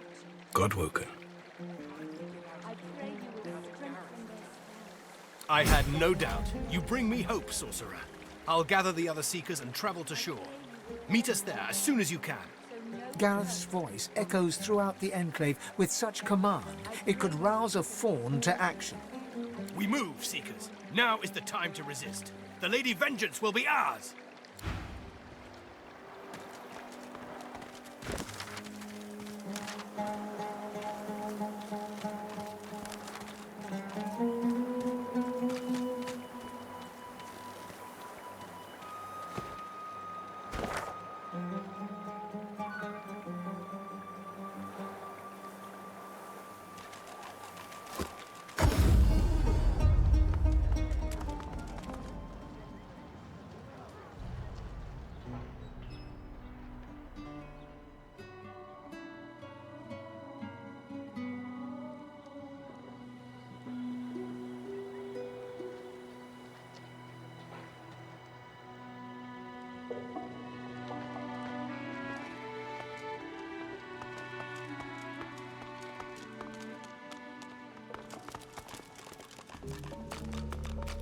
Godwoken. I had no doubt. You bring me hope, sorcerer. I'll gather the other seekers and travel to shore. Meet us there as soon as you can. Gareth's voice echoes throughout the Enclave with such command, it could rouse a fawn to action. We move, seekers. Now is the time to resist. The Lady Vengeance will be ours!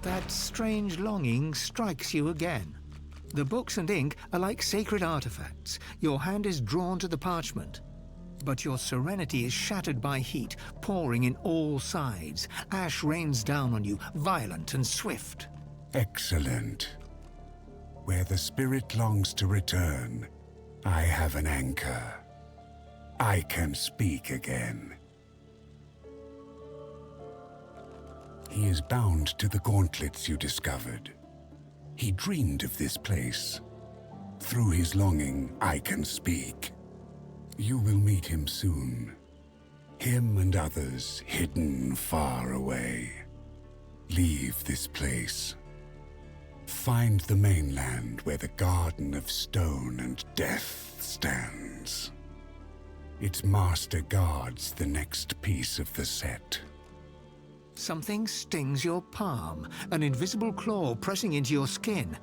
That strange longing strikes you again. The books and ink are like sacred artifacts. Your hand is drawn to the parchment. But your serenity is shattered by heat, pouring in all sides. Ash rains down on you, violent and swift. Excellent. Where the spirit longs to return, I have an anchor. I can speak again. He is bound to the gauntlets you discovered. He dreamed of this place. Through his longing, I can speak. You will meet him soon. Him and others hidden far away. Leave this place. Find the mainland where the Garden of Stone and Death stands. Its master guards the next piece of the set. Something stings your palm, an invisible claw pressing into your skin.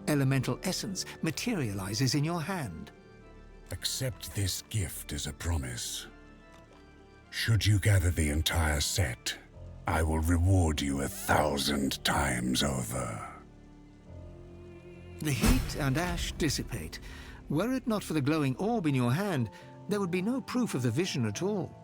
Elemental essence materializes in your hand. Accept this gift as a promise. Should you gather the entire set, I will reward you 1,000 times over. The heat and ash dissipate. Were it not for the glowing orb in your hand, there would be no proof of the vision at all.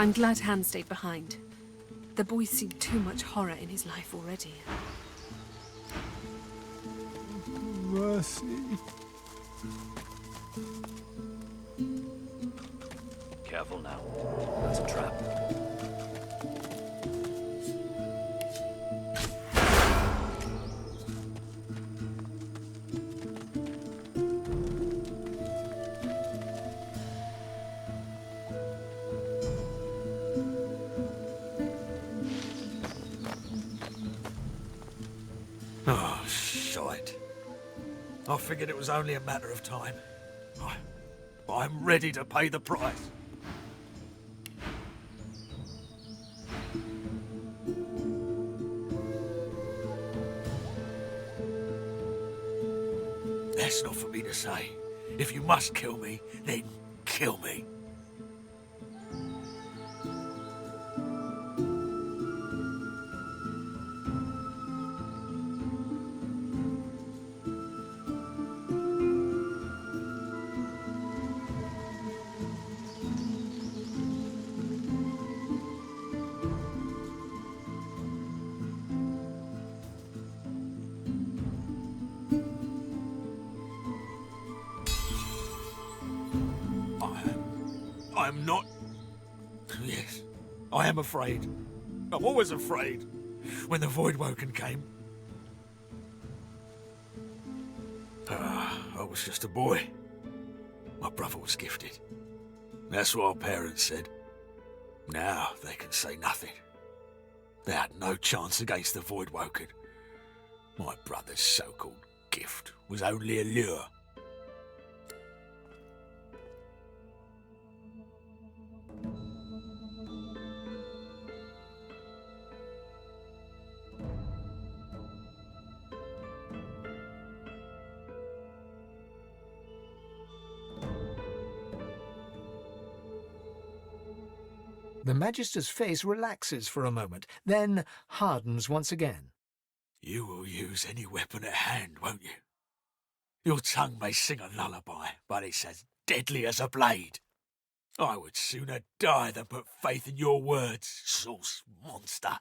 I'm glad Han stayed behind. The boy's seen too much horror in his life already. Mercy. Careful now. That's a trap. I figured it was only a matter of time. I'm ready to pay the price. That's not for me to say. If you must kill me, then kill me. I am not... Yes, I am afraid. I'm always afraid. When the Voidwoken came... I was just a boy. My brother was gifted. That's what our parents said. Now they can say nothing. They had no chance against the Voidwoken. My brother's so-called gift was only a lure. The Magister's face relaxes for a moment, then hardens once again. You will use any weapon at hand, won't you? Your tongue may sing a lullaby, but it's as deadly as a blade. I would sooner die than put faith in your words, sauce monster.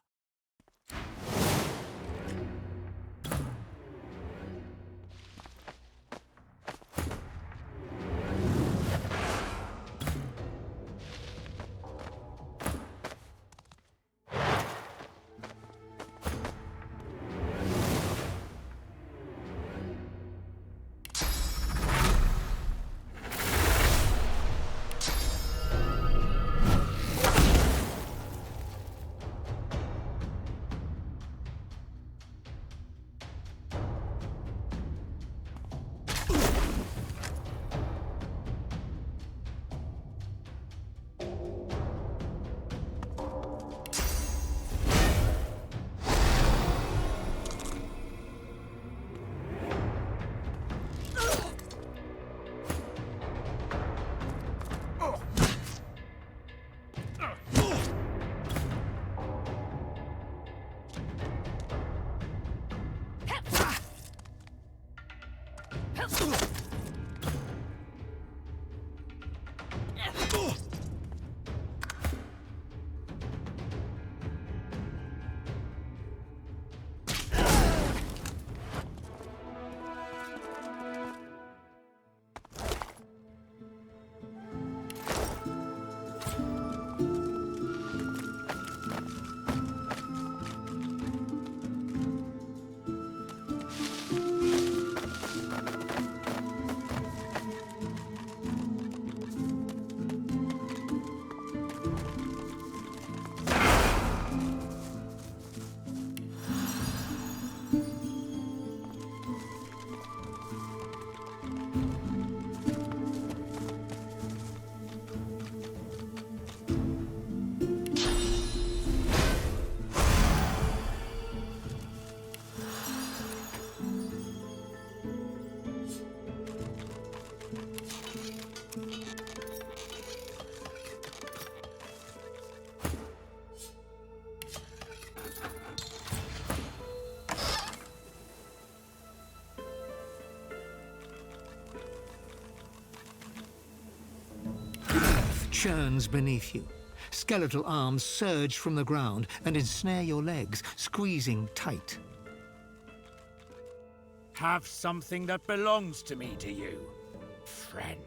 Churns beneath you. Skeletal arms surge from the ground and ensnare your legs, squeezing tight. Have something that belongs to me to you, friend.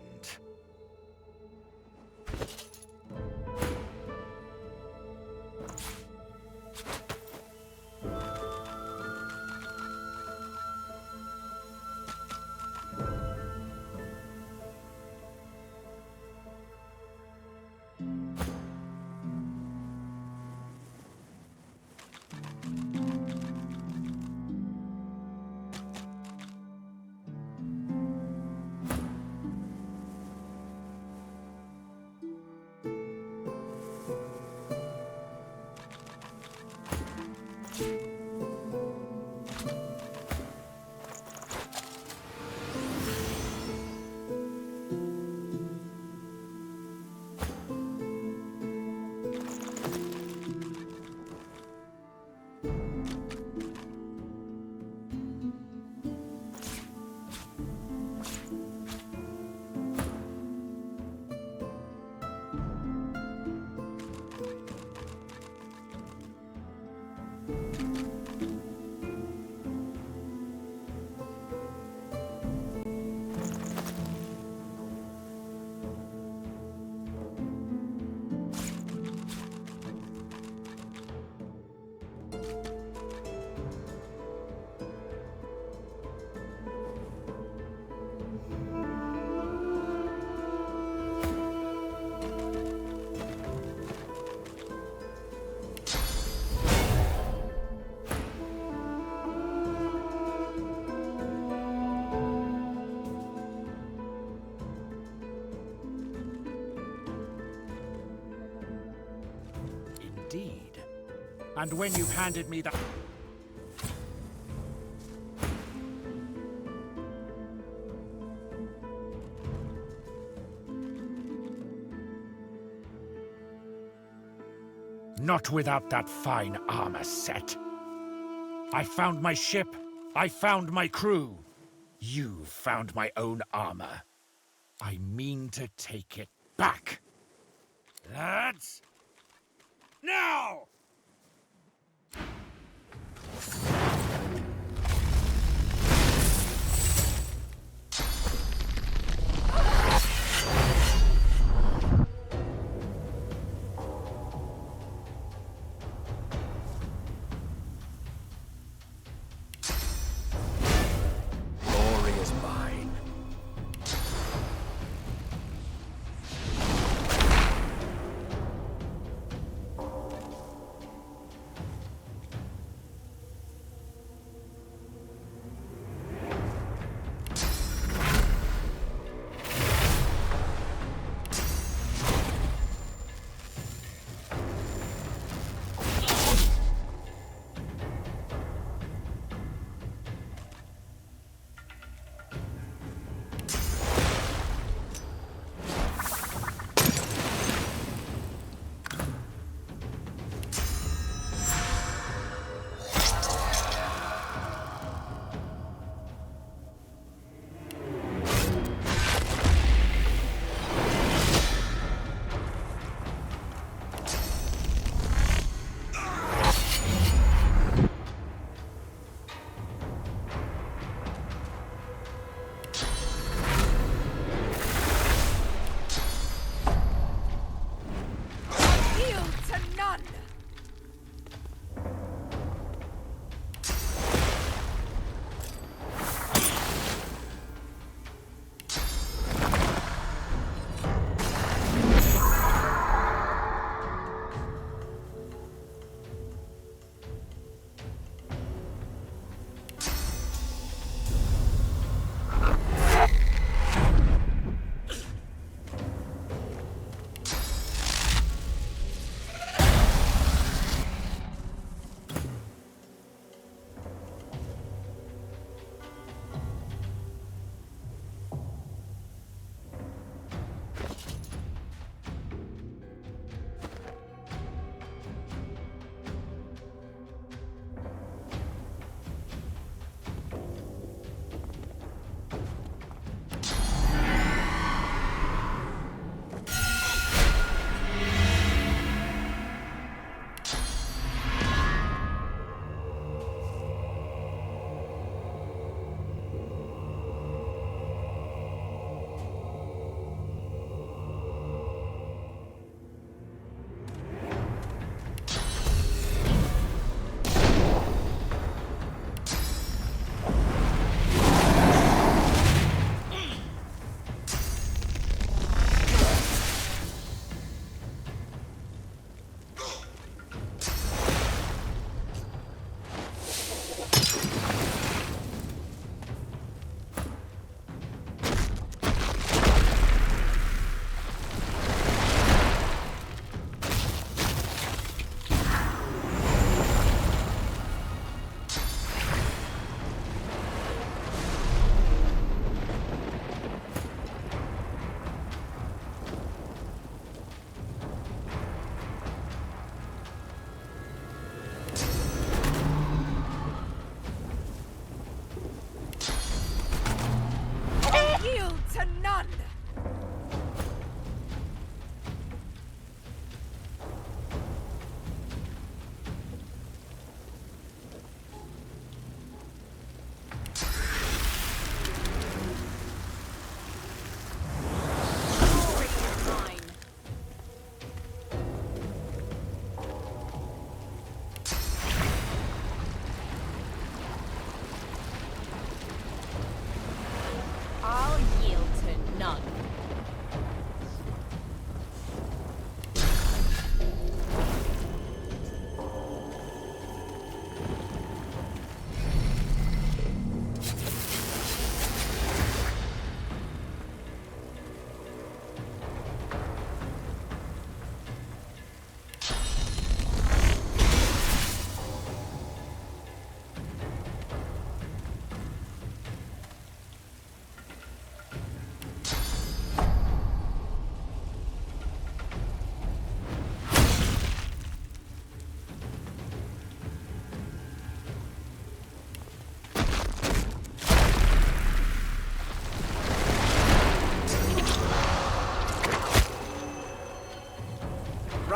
indeed. And when you've handed me the... Not without that fine armor set. I found my ship. I found my crew. You found my own armor. I mean to take it back. Lads! Now! Glory is mine.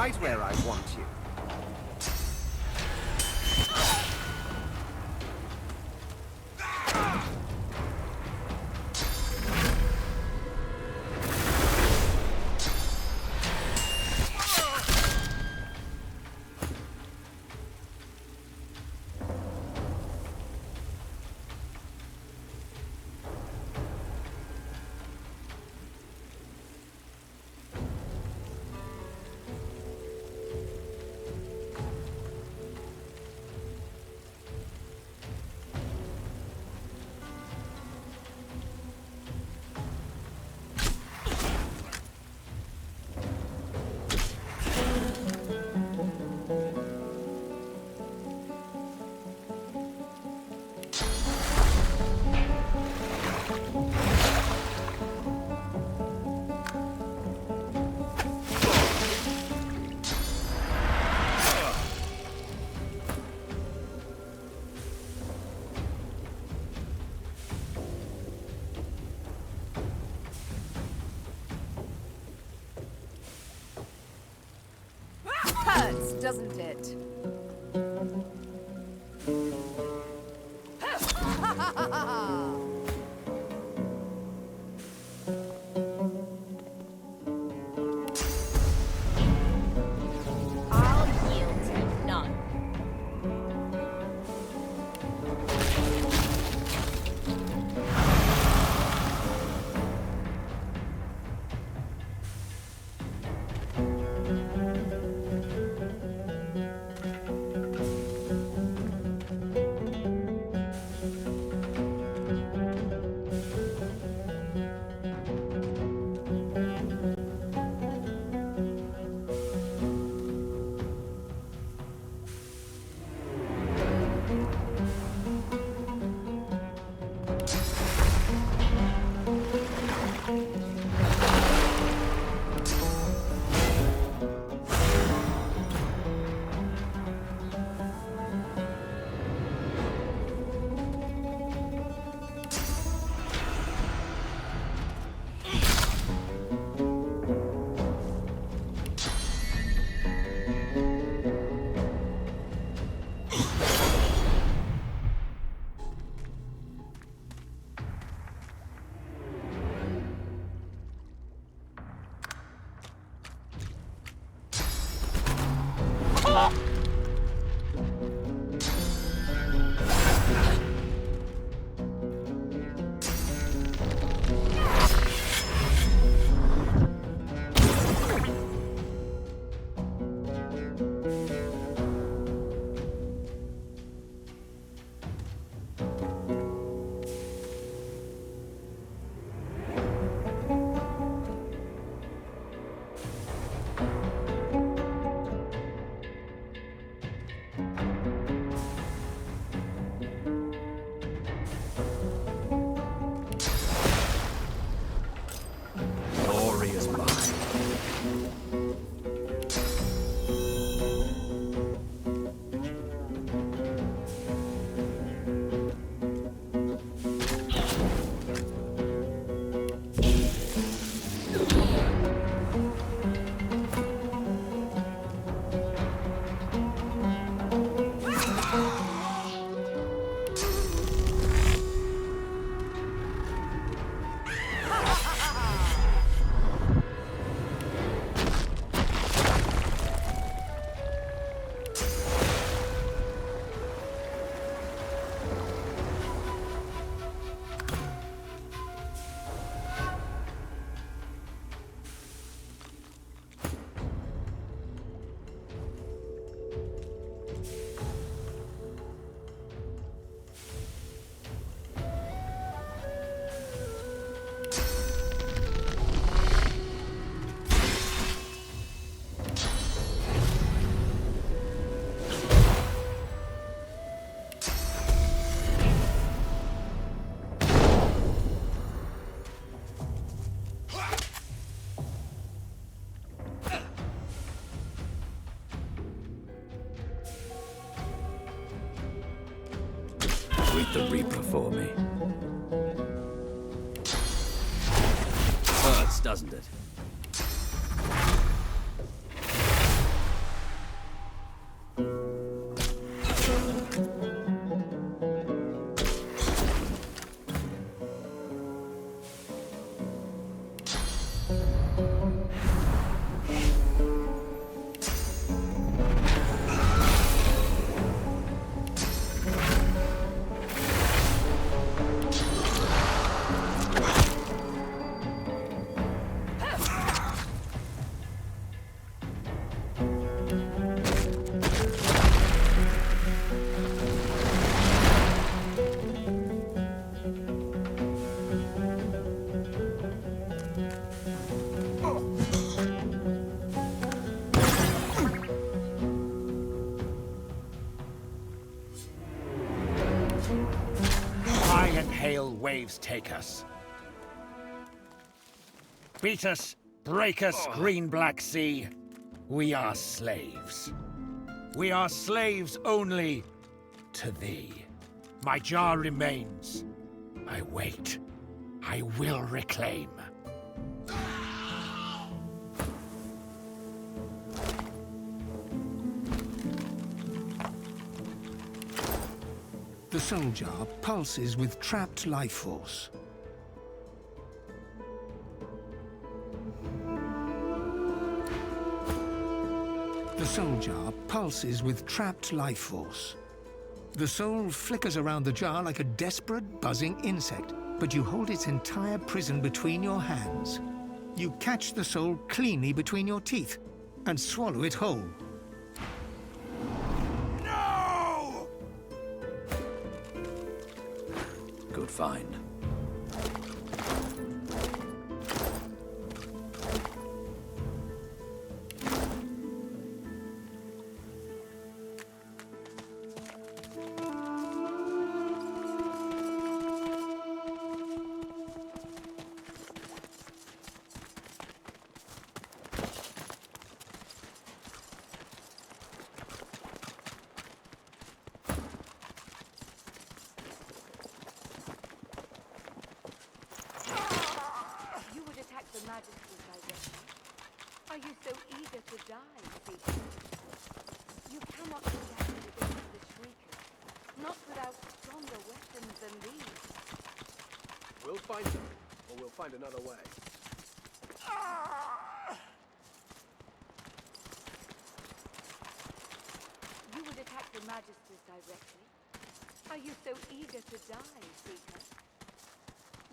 right where I want you. Hurts, doesn't it? I'll yield to none. Greet the Reaper for me. Hurts, doesn't it? waves take us. Beat us, break us, green black sea. We are slaves. We are slaves only to thee. My jar remains. I wait. I will reclaim. The soul jar pulses with trapped life force. The soul jar pulses with trapped life force. The soul flickers around the jar like a desperate, buzzing insect, but you hold its entire prison between your hands. You catch the soul cleanly between your teeth and swallow it whole. No! Good find. Are you so eager to die, Seeker? You cannot stand against the Shriekers, not without stronger weapons than these. We'll find them, or we'll find another way. You would attack the Magisters directly. Are you so eager to die, Seeker?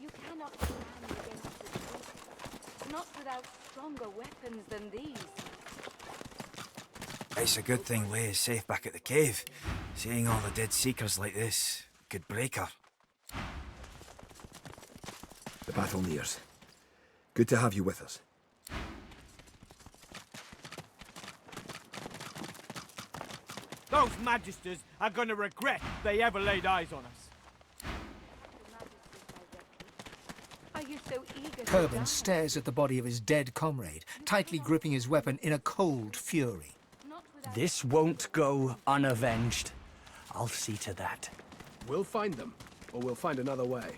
You cannot stand against the Shriekers, not without stronger weapons than these. It's a good thing Lay is safe back at the cave. Seeing all the dead Seekers like this could break her. The battle nears. Good to have you with us. Those Magisters are gonna regret they ever laid eyes on us. Are you so eager to Kerben die? stares at the body of his dead comrade, tightly gripping his weapon in a cold fury. This won't go unavenged. I'll see to that. We'll find them, or we'll find another way.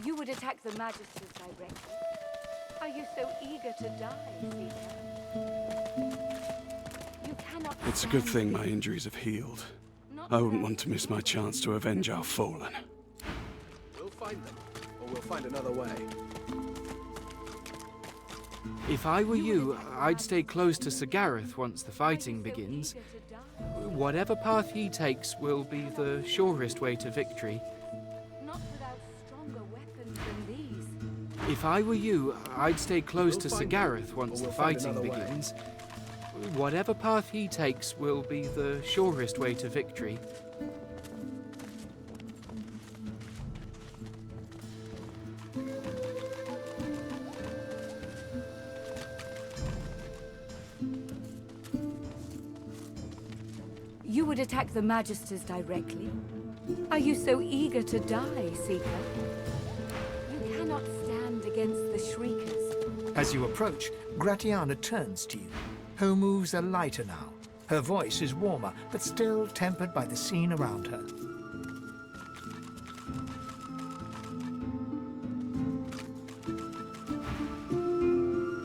You would attack the Magisters directly. Are you so eager to die, Seeker? You cannot. It's a good thing my injuries have healed. I wouldn't want to miss my chance to avenge our fallen. We'll find them, or we'll find another way. If I were you, I'd stay close to Sir Gareth once the fighting begins. Whatever path he takes will be the surest way to victory. Not without stronger weapons than these. If I were you, I'd stay close to Sir Gareth once the fighting begins. Whatever path he takes will be the surest way to victory. You would attack the Magisters directly. Are you so eager to die, Seeker? You cannot stand against the Shriekers. As you approach, Gratiana turns to you. Her moves are lighter now. Her voice is warmer, but still tempered by the scene around her.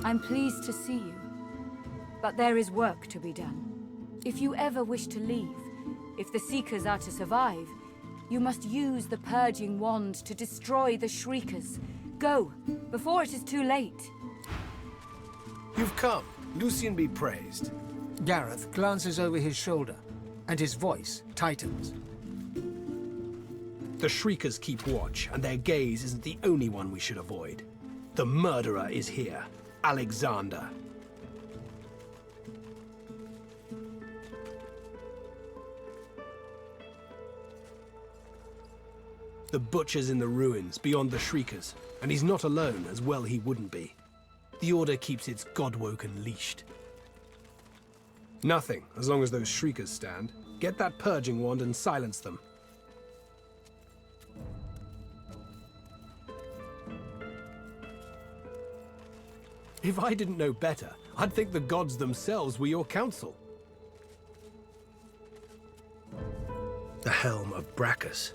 I'm pleased to see you, but there is work to be done. If you ever wish to leave, if the Seekers are to survive, you must use the Purging Wand to destroy the Shriekers. Go, before it is too late. You've come. Lucian be praised. Gareth glances over his shoulder, and his voice tightens. The Shriekers keep watch, and their gaze isn't the only one we should avoid. The murderer is here, Alexander. The butcher's in the ruins, beyond the Shriekers, and he's not alone, as well he wouldn't be. The Order keeps its godwoken leashed. Nothing, as long as those Shriekers stand. Get that purging wand and silence them. If I didn't know better, I'd think the gods themselves were your counsel. The helm of Brachus.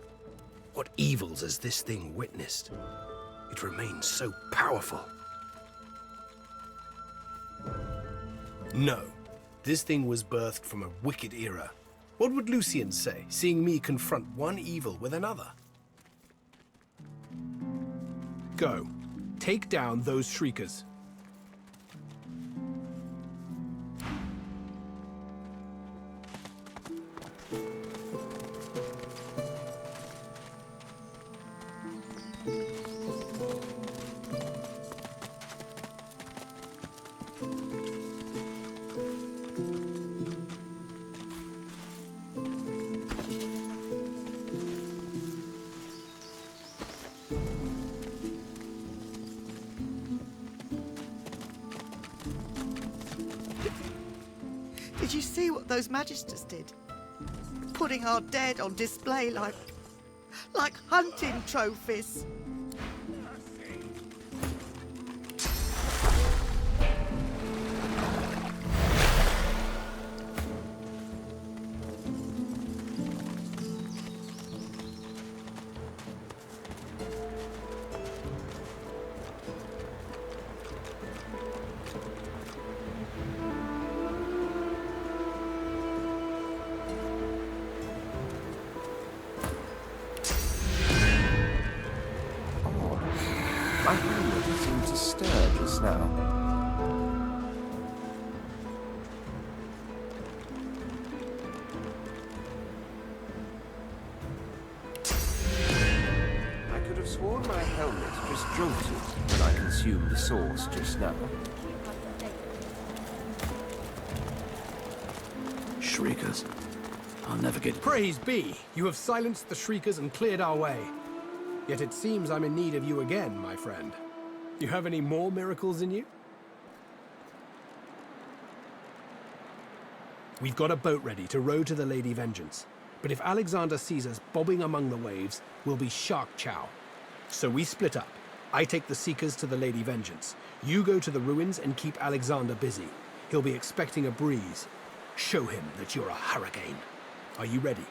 What evils has this thing witnessed? It remains so powerful. No, this thing was birthed from a wicked era. What would Lucian say, seeing me confront one evil with another? Go. Take down those shriekers. Did you see what those Magisters did? Putting our dead on display like hunting trophies. My helmet seemed to stir just now. I could have sworn my helmet just jolted when I consumed the sauce just now. Shriekers. I'll never get... Praise be! You have silenced the shriekers and cleared our way. Yet it seems I'm in need of you again, my friend. Do you have any more miracles in you? We've got a boat ready to row to the Lady Vengeance. But if Alexander sees us bobbing among the waves, we'll be shark chow. So we split up. I take the Seekers to the Lady Vengeance. You go to the ruins and keep Alexander busy. He'll be expecting a breeze. Show him that you're a hurricane. Are you ready?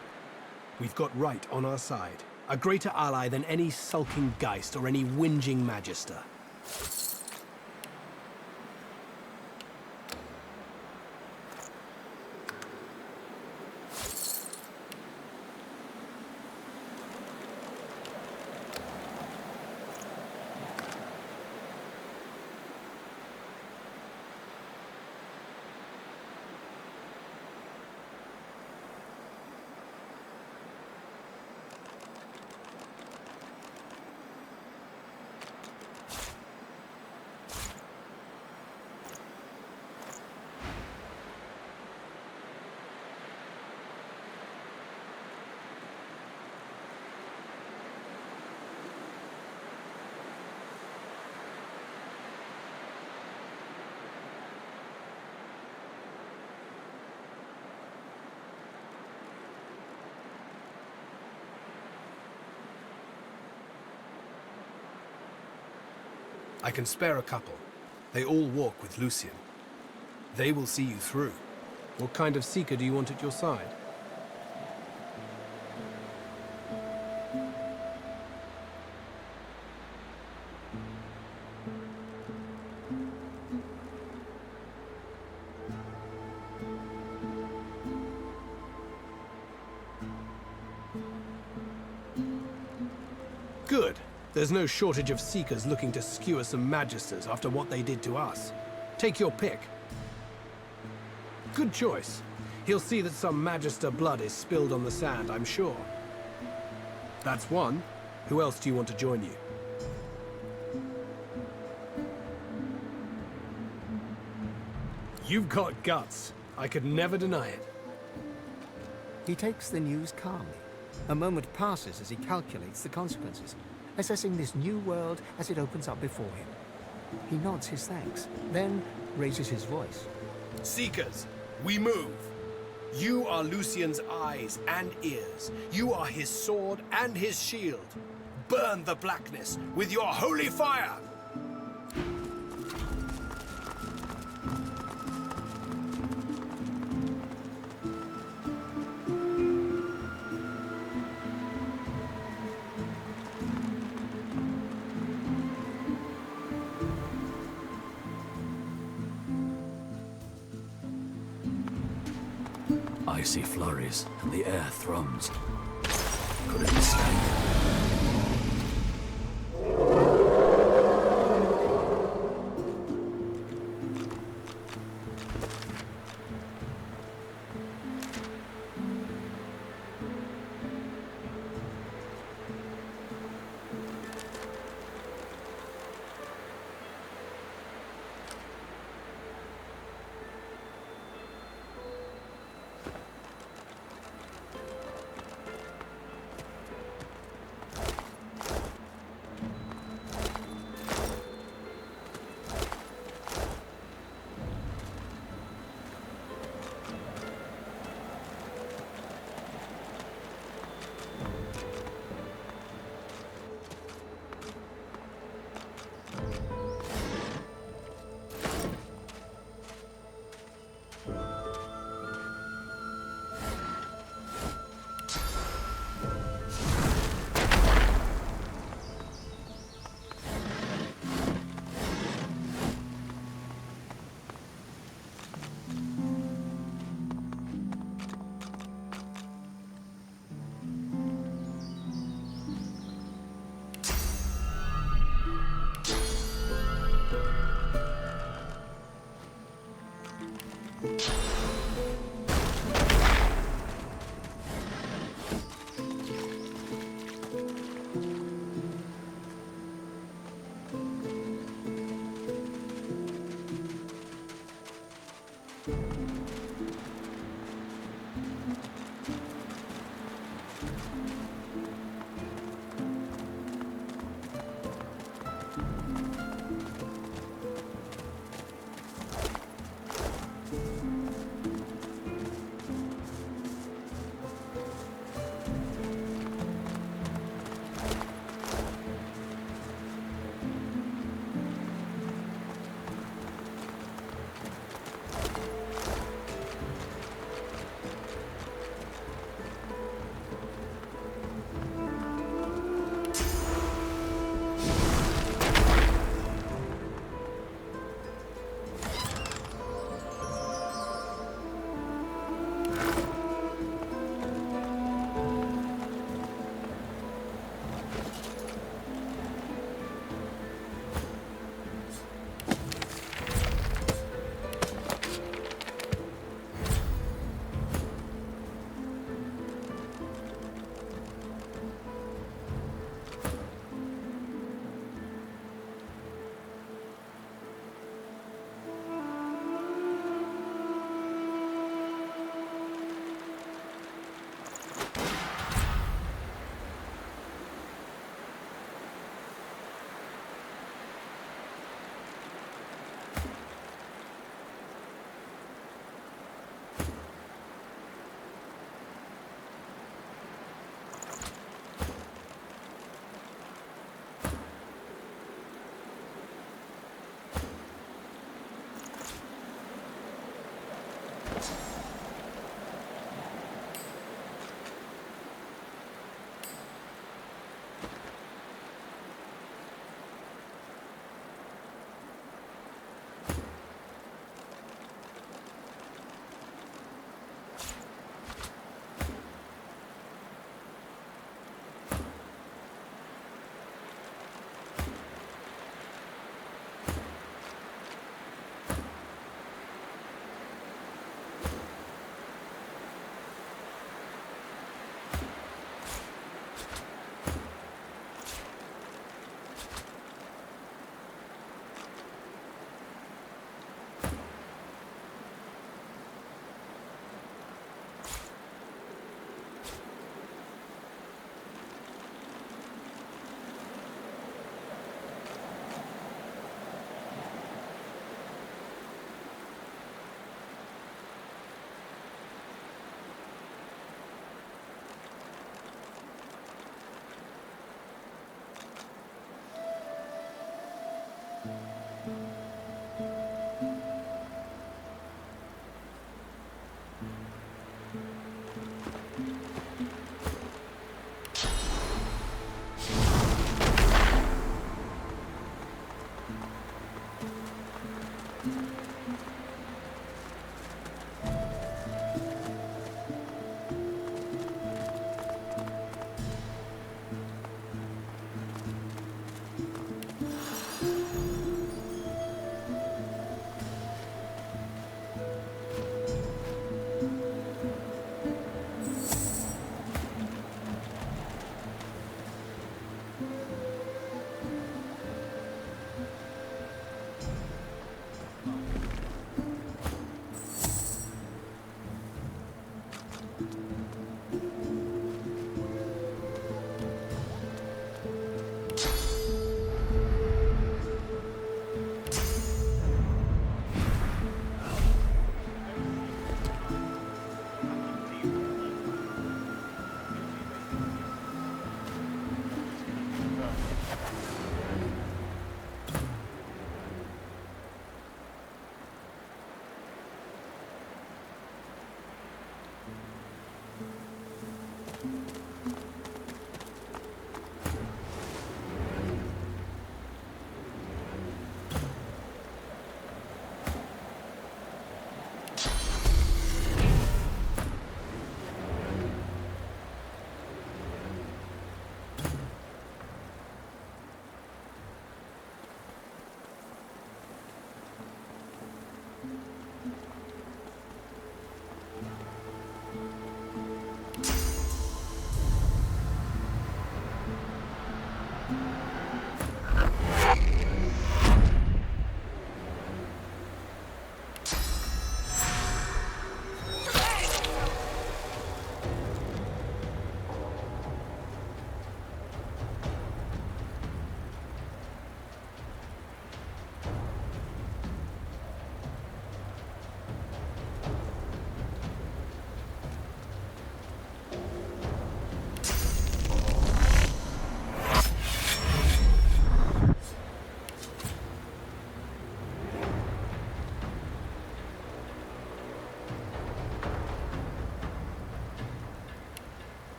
We've got right on our side. A greater ally than any sulking Geist or any whinging Magister. I can spare a couple. They all walk with Lucian. They will see you through. What kind of Seeker do you want at your side? Good. There's no shortage of Seekers looking to skewer some Magisters after what they did to us. Take your pick. Good choice. He'll see that some Magister blood is spilled on the sand, I'm sure. That's one. Who else do you want to join you? You've got guts. I could never deny it. He takes the news calmly. A moment passes as he calculates the consequences, assessing this new world as it opens up before him. He nods his thanks, then raises his voice. Seekers, we move. You are Lucian's eyes and ears. You are his sword and his shield. Burn the blackness with your holy fire! Icy flurries, and the air thrums. Could it be Stang?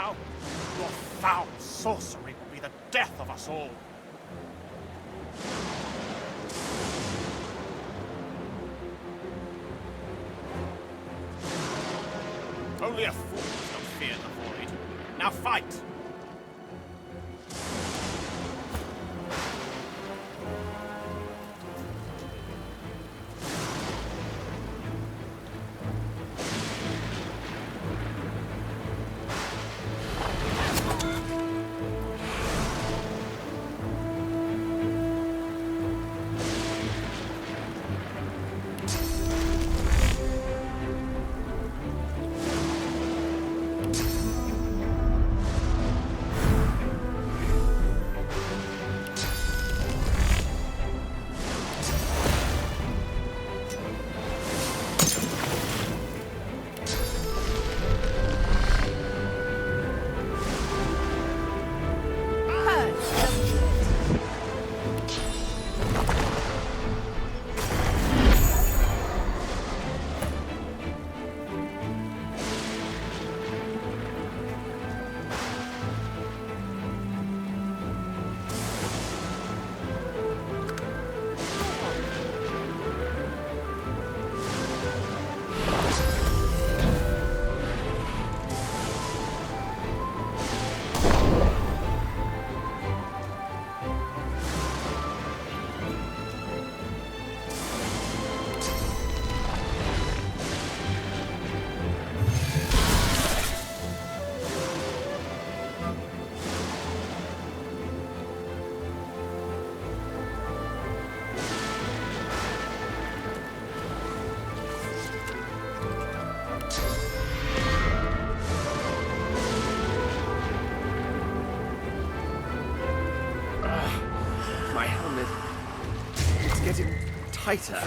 now. Your foul sorcery will be the death of us all. Only a fool does not fear the void. Now fight! My helmet. It's getting tighter.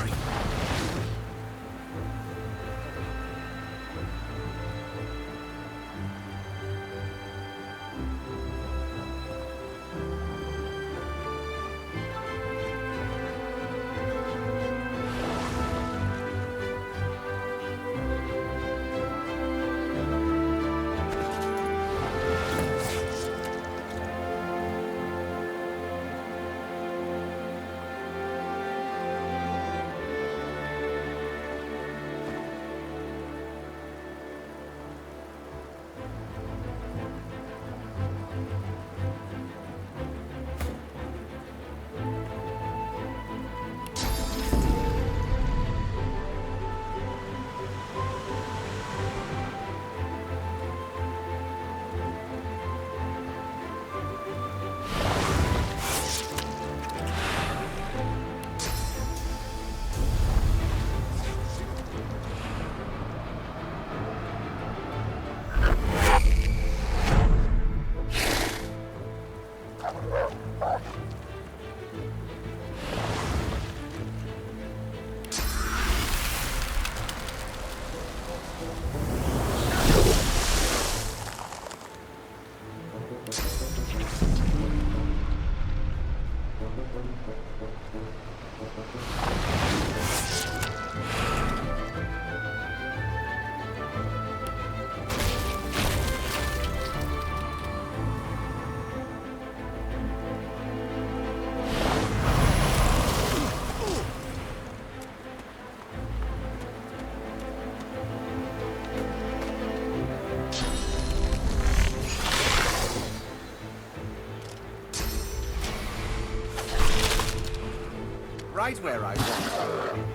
Right where I want.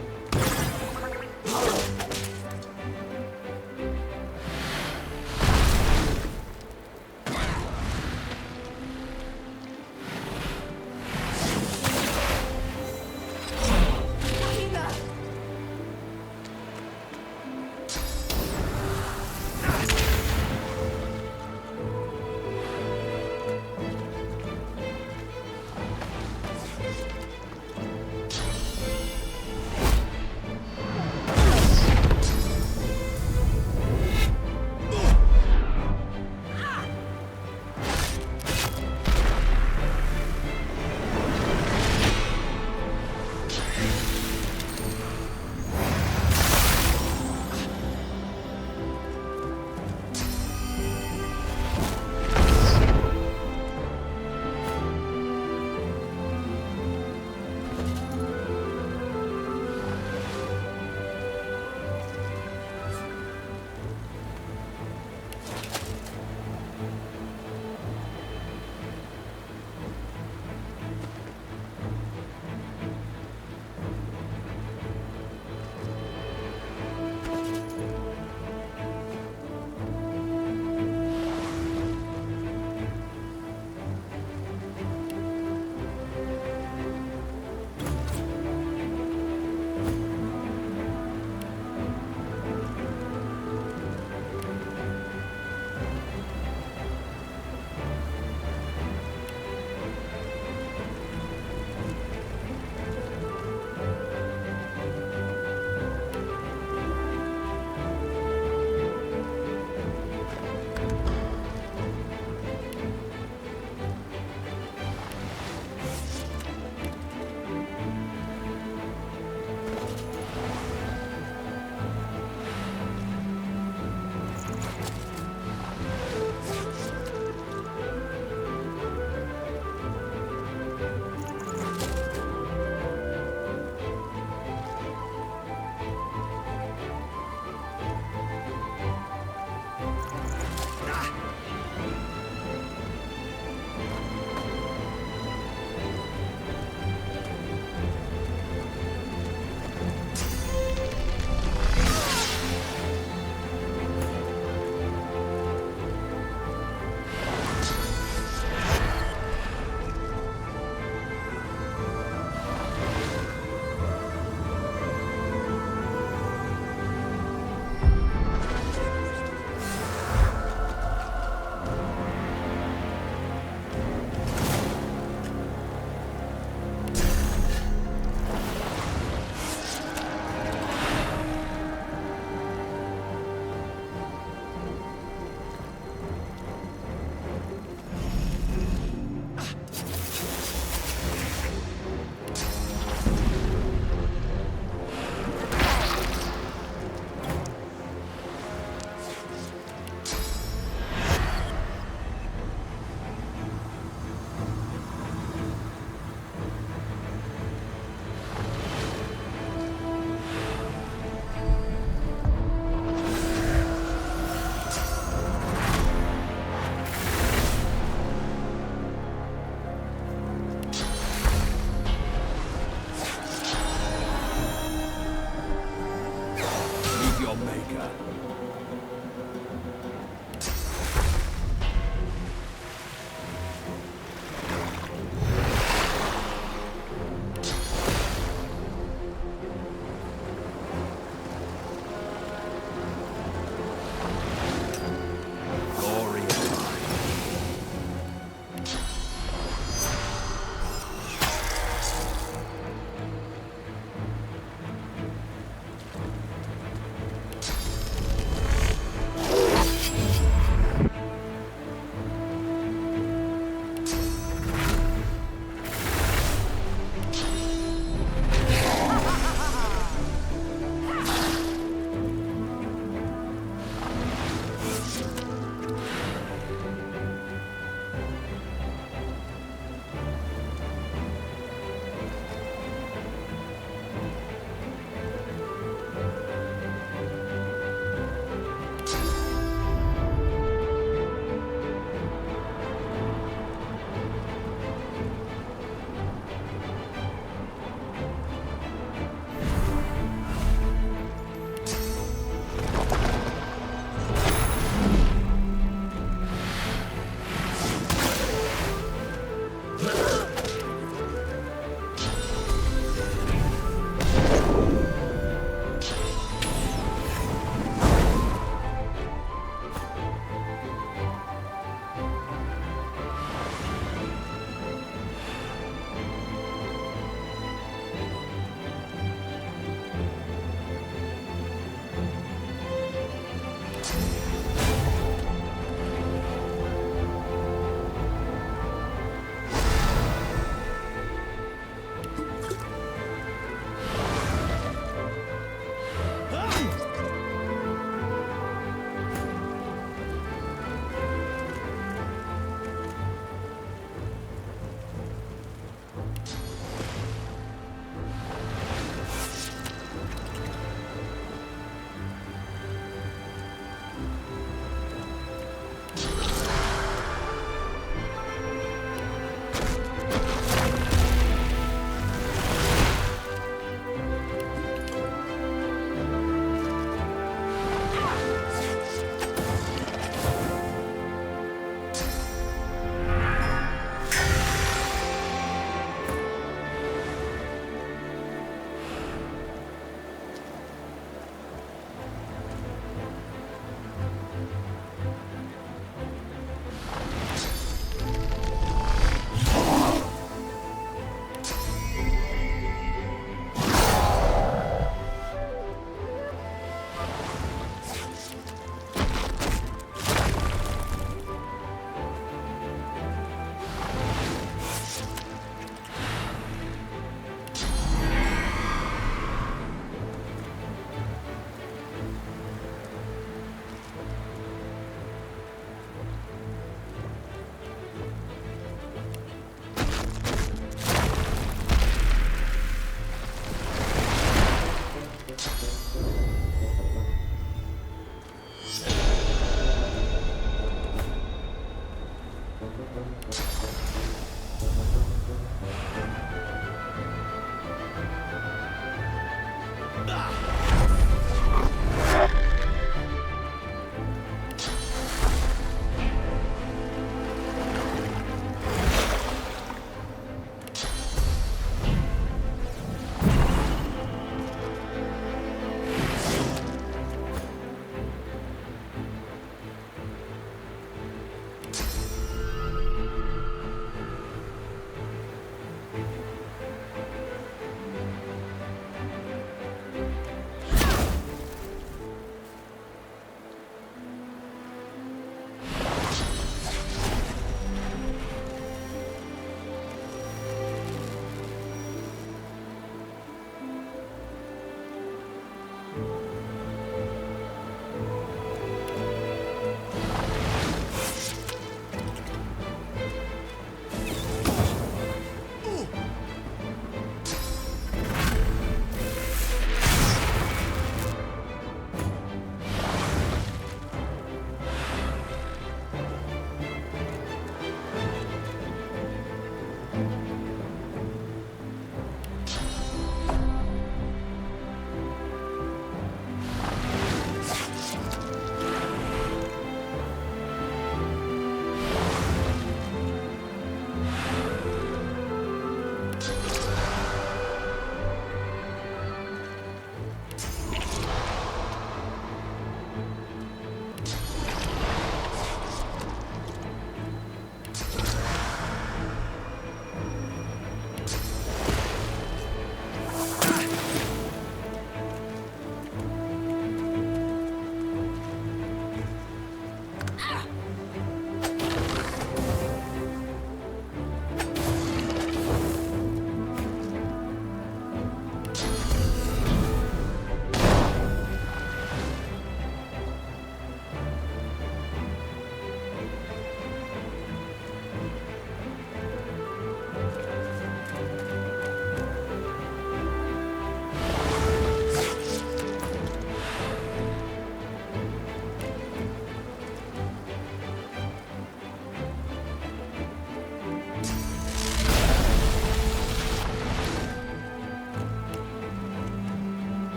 with your maker.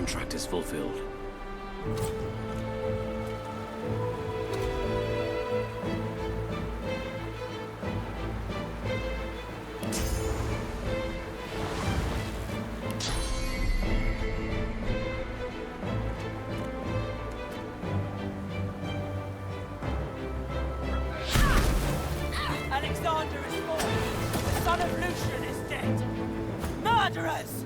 contract is fulfilled. Alexander is fallen. The son of Lucian is dead. Murderers!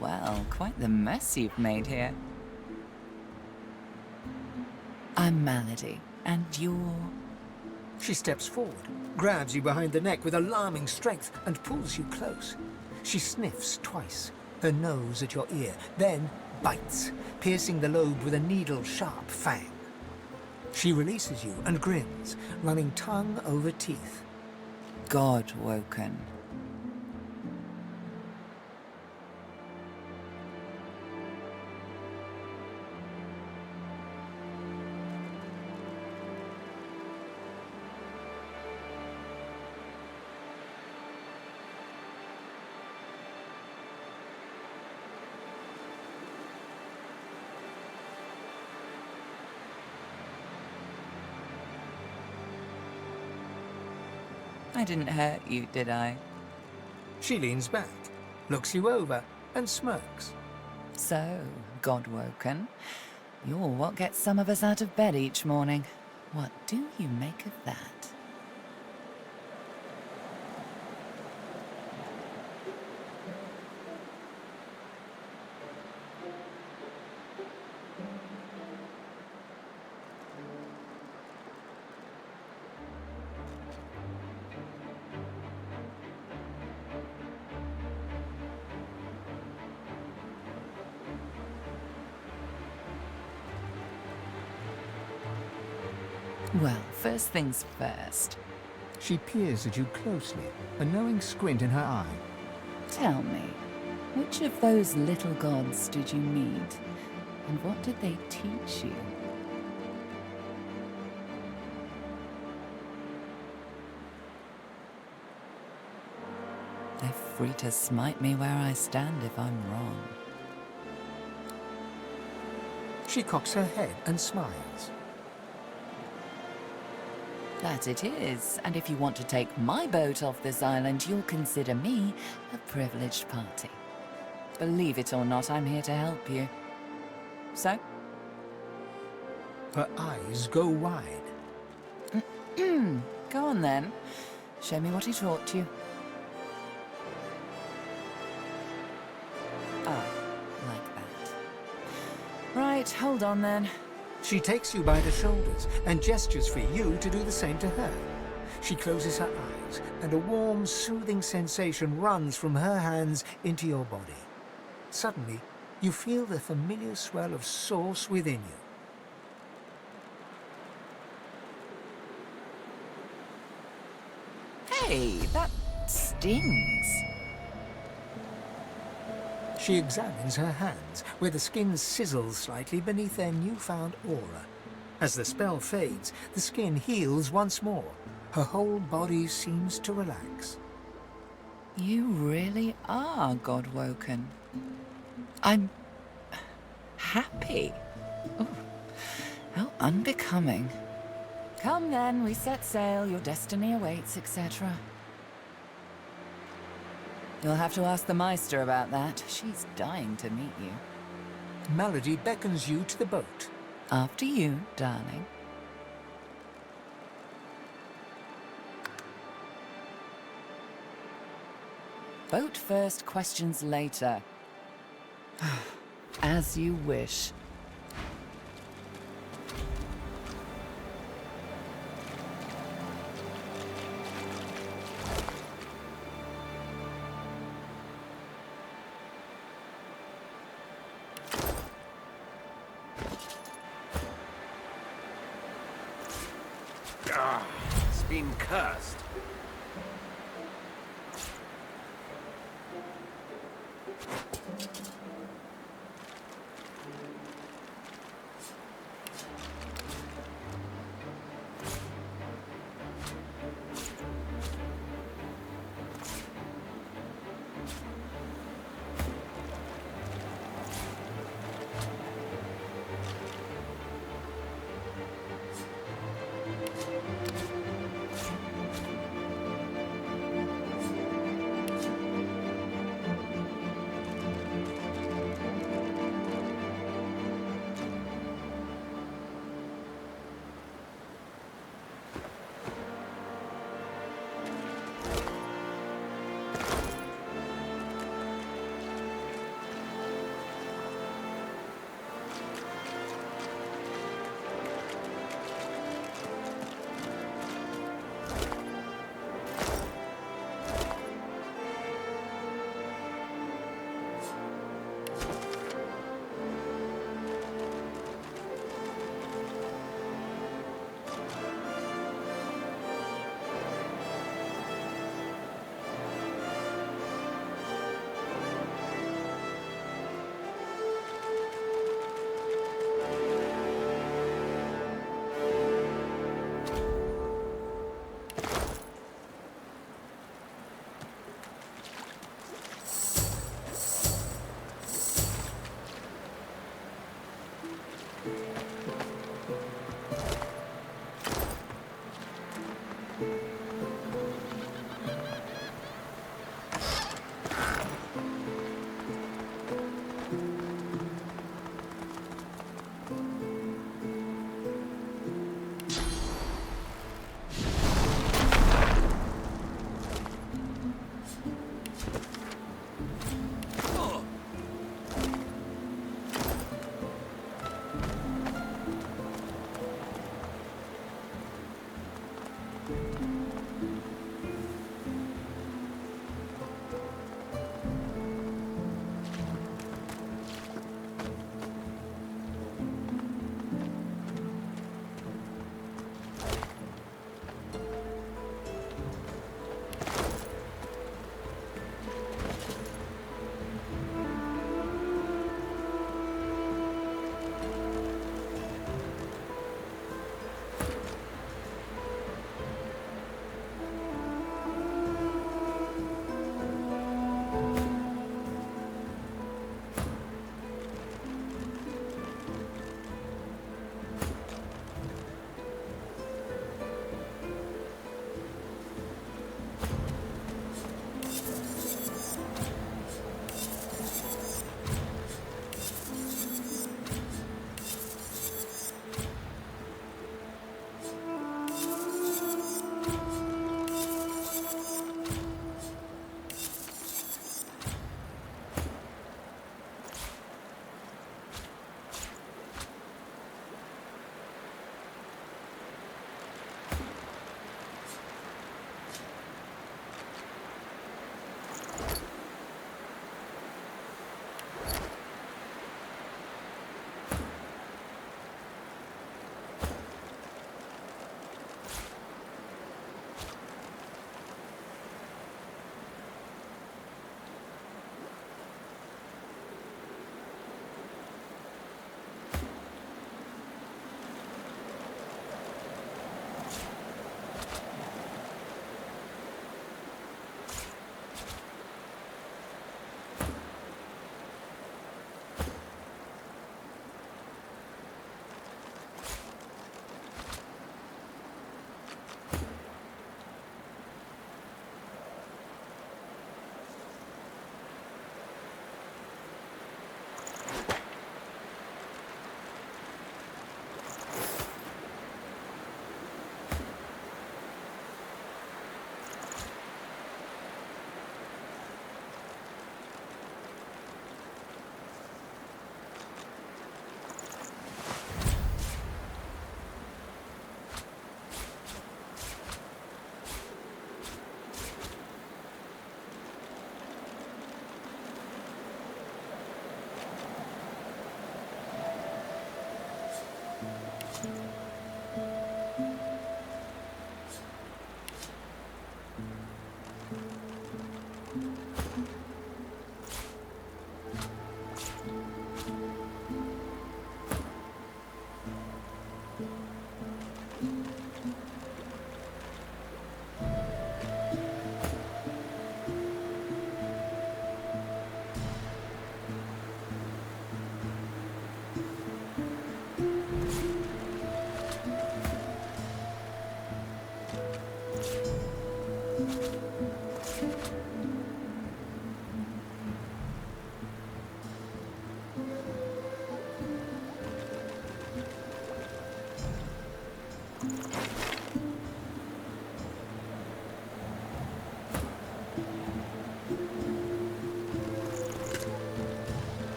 well, quite the mess you've made here. I'm Malady, and you're... She steps forward, grabs you behind the neck with alarming strength, and pulls you close. She sniffs twice, her nose at your ear, then bites, piercing the lobe with a needle-sharp fang. She releases you and grins, running tongue over teeth. God-woken. I didn't hurt you, did I? She leans back, looks you over, and smirks. So, God-woken, you're what gets some of us out of bed each morning. What do you make of that? Well, first things first. She peers at you closely, a knowing squint in her eye. Tell me, which of those little gods did you meet? And what did they teach you? They're free to smite me where I stand if I'm wrong. She cocks her head and smiles. That it is, and if you want to take my boat off this island, you'll consider me a privileged party. Believe it or not, I'm here to help you. So? Her eyes go wide. Go on then. Show me what he taught you. Ah, like that. Right, hold on then. She takes you by the shoulders and gestures for you to do the same to her. She closes her eyes, and a warm, soothing sensation runs from her hands into your body. Suddenly, you feel the familiar swell of source within you. Hey, that stings. She examines her hands, where the skin sizzles slightly beneath their newfound aura. As the spell fades, the skin heals once more. Her whole body seems to relax. You really are God-woken. I'm... happy. Oh, how unbecoming. Come then, we set sail, your destiny awaits, etc. You'll have to ask the Meister about that. She's dying to meet you. Malady beckons you to the boat. After you, darling. Boat first, questions later. As you wish. It's been cursed.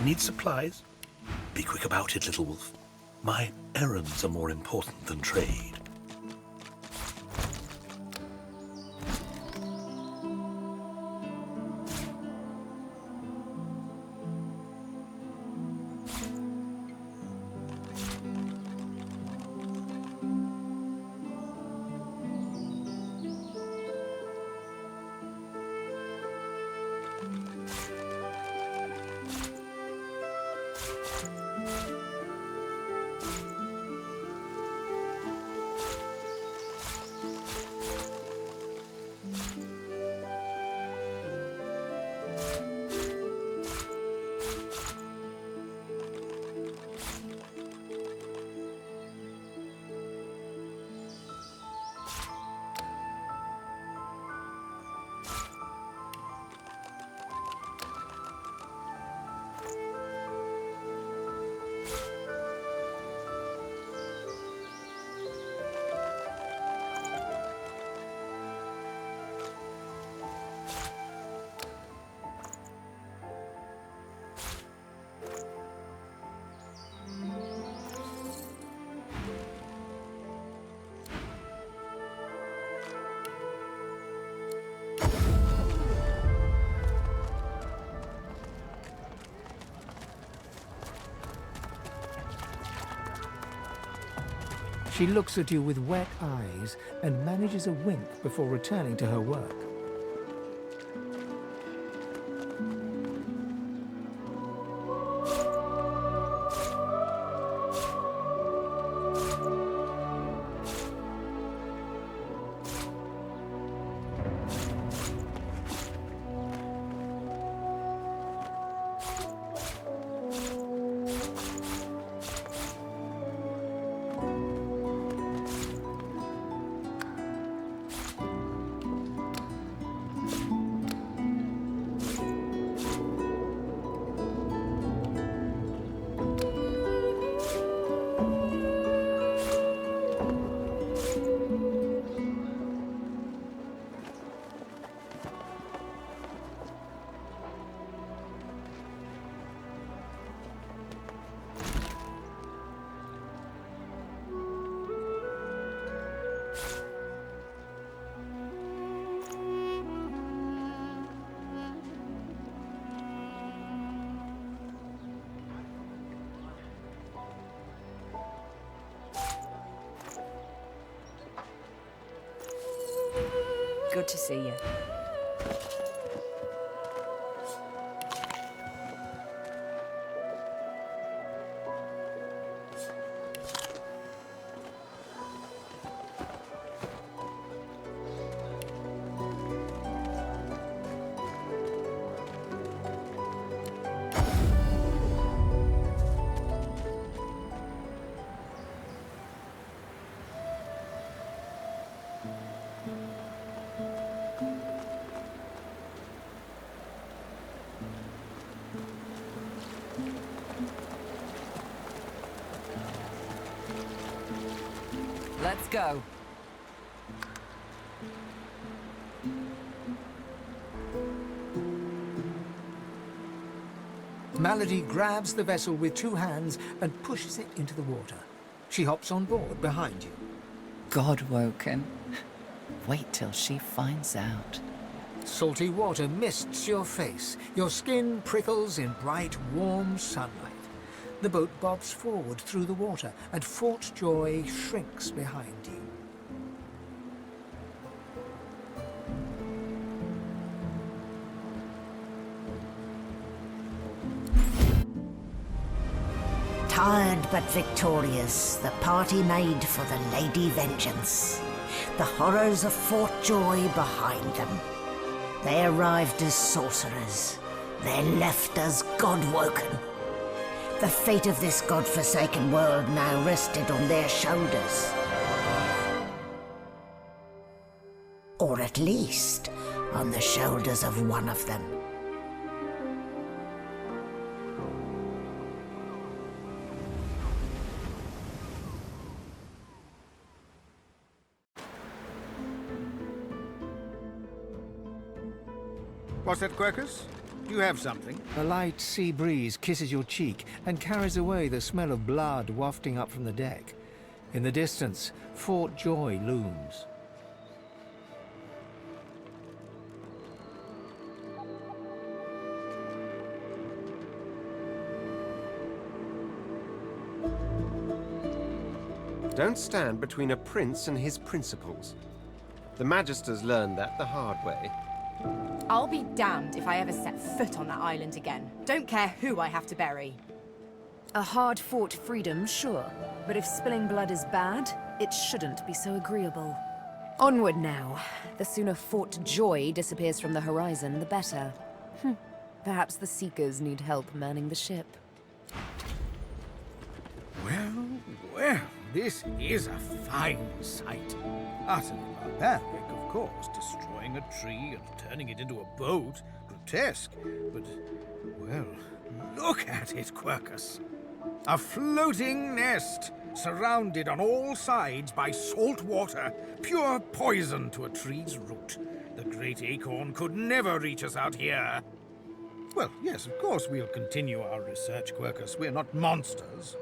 Need supplies? Be quick about it, little wolf. My errands are more important than trade. She looks at you with wet eyes and manages a wink before returning to her work. Good to see you. Let's go. Malady grabs the vessel with 2 hands and pushes it into the water. She hops on board behind you. God-woken. Wait till she finds out. Salty water mists your face. Your skin prickles in bright, warm sunlight. The boat bobs forward through the water, and Fort Joy shrinks behind you. Tired but victorious, the party made for the Lady Vengeance. The horrors of Fort Joy behind them. They arrived as sorcerers. They left as God-woken. The fate of this God-forsaken world now rested on their shoulders. Or at least, on the shoulders of one of them. What's that, Quercus? Do you have something? A light sea breeze kisses your cheek and carries away the smell of blood wafting up from the deck. In the distance, Fort Joy looms. Don't stand between a prince and his principles. The Magisters learned that the hard way. I'll be damned if I ever set foot on that island again. Don't care who I have to bury. A hard-fought freedom, sure. But if spilling blood is bad, it shouldn't be so agreeable. Onward now. The sooner Fort Joy disappears from the horizon, the better. Perhaps the Seekers need help manning the ship. Well, this is a fine sight. Utterly barbaric, of course, destroying a tree and turning it into a boat. Grotesque, but, well, look at it, Quercus. A floating nest, surrounded on all sides by salt water, pure poison to a tree's root. The great acorn could never reach us out here. Well, yes, of course we'll continue our research, Quercus. We're not monsters.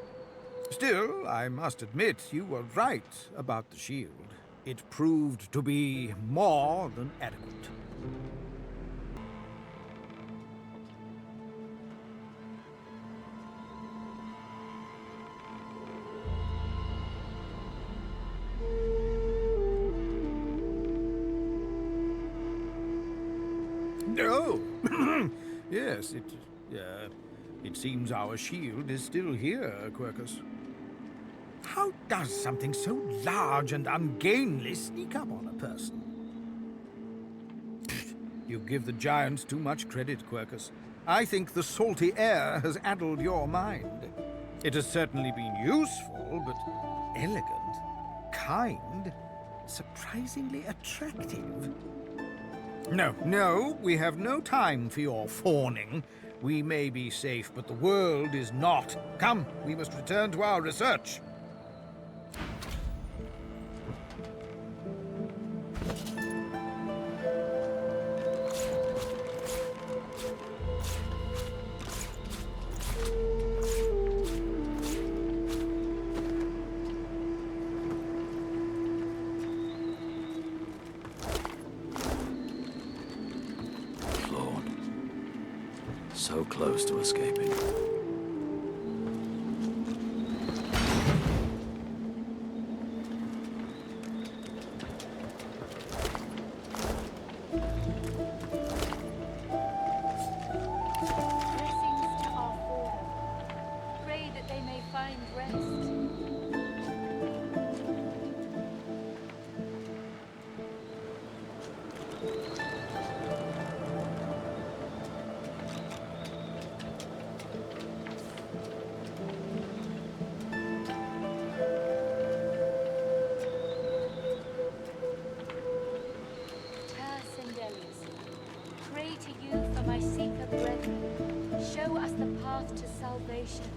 Still, I must admit you were right about the shield. It proved to be more than adequate. Oh, yes, it seems our shield is still here, Quercus. How does something so large and ungainly sneak up on a person? You give the giants too much credit, Quercus. I think the salty air has addled your mind. It has certainly been useful, but elegant, kind, surprisingly attractive. No, we have no time for your fawning. We may be safe, but the world is not. Come, we must return to our research. So close to escaping. Blessings to our fallen. Pray that they may find rest. Pray to you for my Seeker brethren. Show us the path to salvation.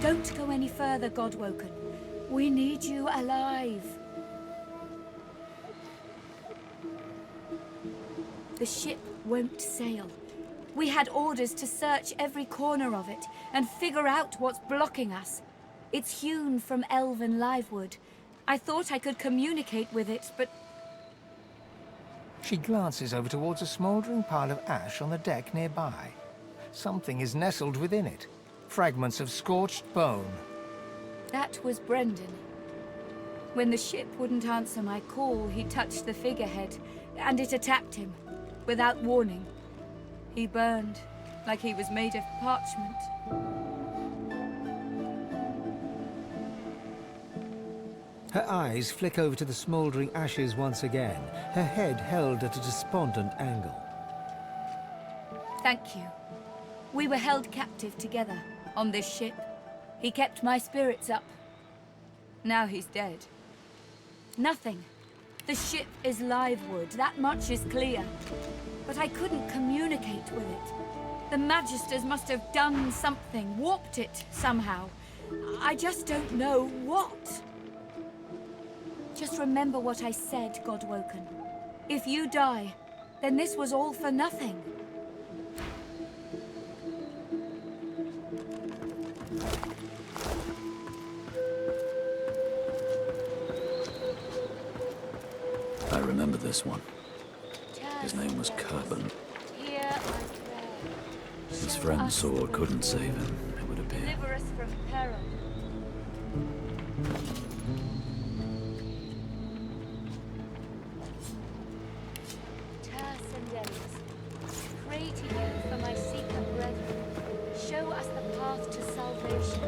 Don't go any further, Godwoken. We need you alive. The ship won't sail. We had orders to search every corner of it and figure out what's blocking us. It's hewn from elven livewood. I thought I could communicate with it, but... She glances over towards a smouldering pile of ash on the deck nearby. Something is nestled within it. Fragments of scorched bone. That was Brendan. When the ship wouldn't answer my call, he touched the figurehead, and it attacked him, without warning. He burned, like he was made of parchment. Her eyes flick over to the smouldering ashes once again, her head held at a despondent angle. Thank you. We were held captive together, on this ship. He kept my spirits up. Now he's dead. Nothing. The ship is livewood, that much is clear. But I couldn't communicate with it. The Magisters must have done something, warped it somehow. I just don't know what. Just remember what I said, Godwoken. If you die, then this was all for nothing. I remember this one. His name was Kerben. His friend's sword couldn't save him, it would appear. Deliver us from peril. Pray to you for my seeker brethren. Show us the path to salvation.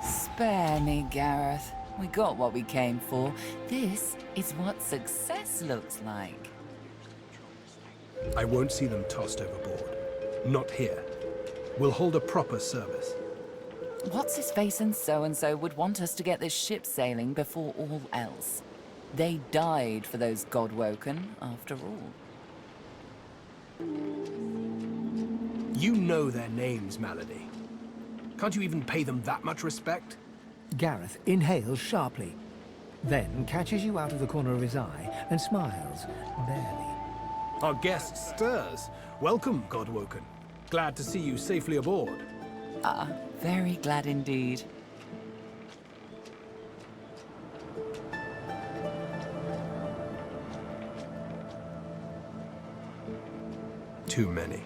Spare me, Gareth. We got what we came for. This is what success looks like. I won't see them tossed overboard. Not here. We'll hold a proper service. What's-his-face and so-and-so would want us to get this ship sailing before all else. They died for those Godwoken, after all. You know their names, Malady. Can't you even pay them that much respect? Gareth inhales sharply, then catches you out of the corner of his eye and smiles, barely. Our guest stirs. Welcome, Godwoken. Glad to see you safely aboard. Ah, very glad indeed. Too many.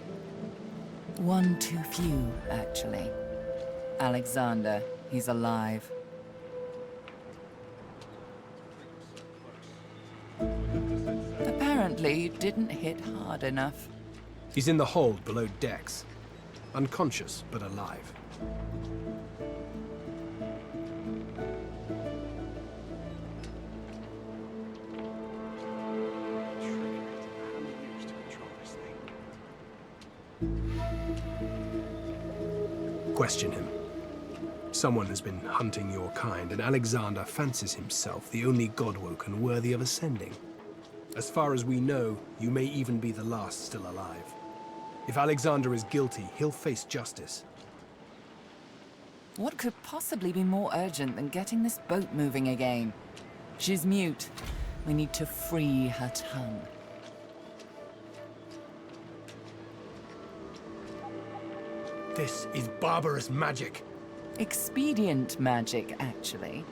One too few, actually. Alexander, he's alive. Apparently, didn't hit hard enough. He's in the hold below decks. Unconscious, but alive. Question him. Someone has been hunting your kind, and Alexander fancies himself the only Godwoken worthy of ascending. As far as we know, you may even be the last still alive. If Alexander is guilty, he'll face justice. What could possibly be more urgent than getting this boat moving again? She's mute. We need to free her tongue. This is barbarous magic. Expedient magic, actually.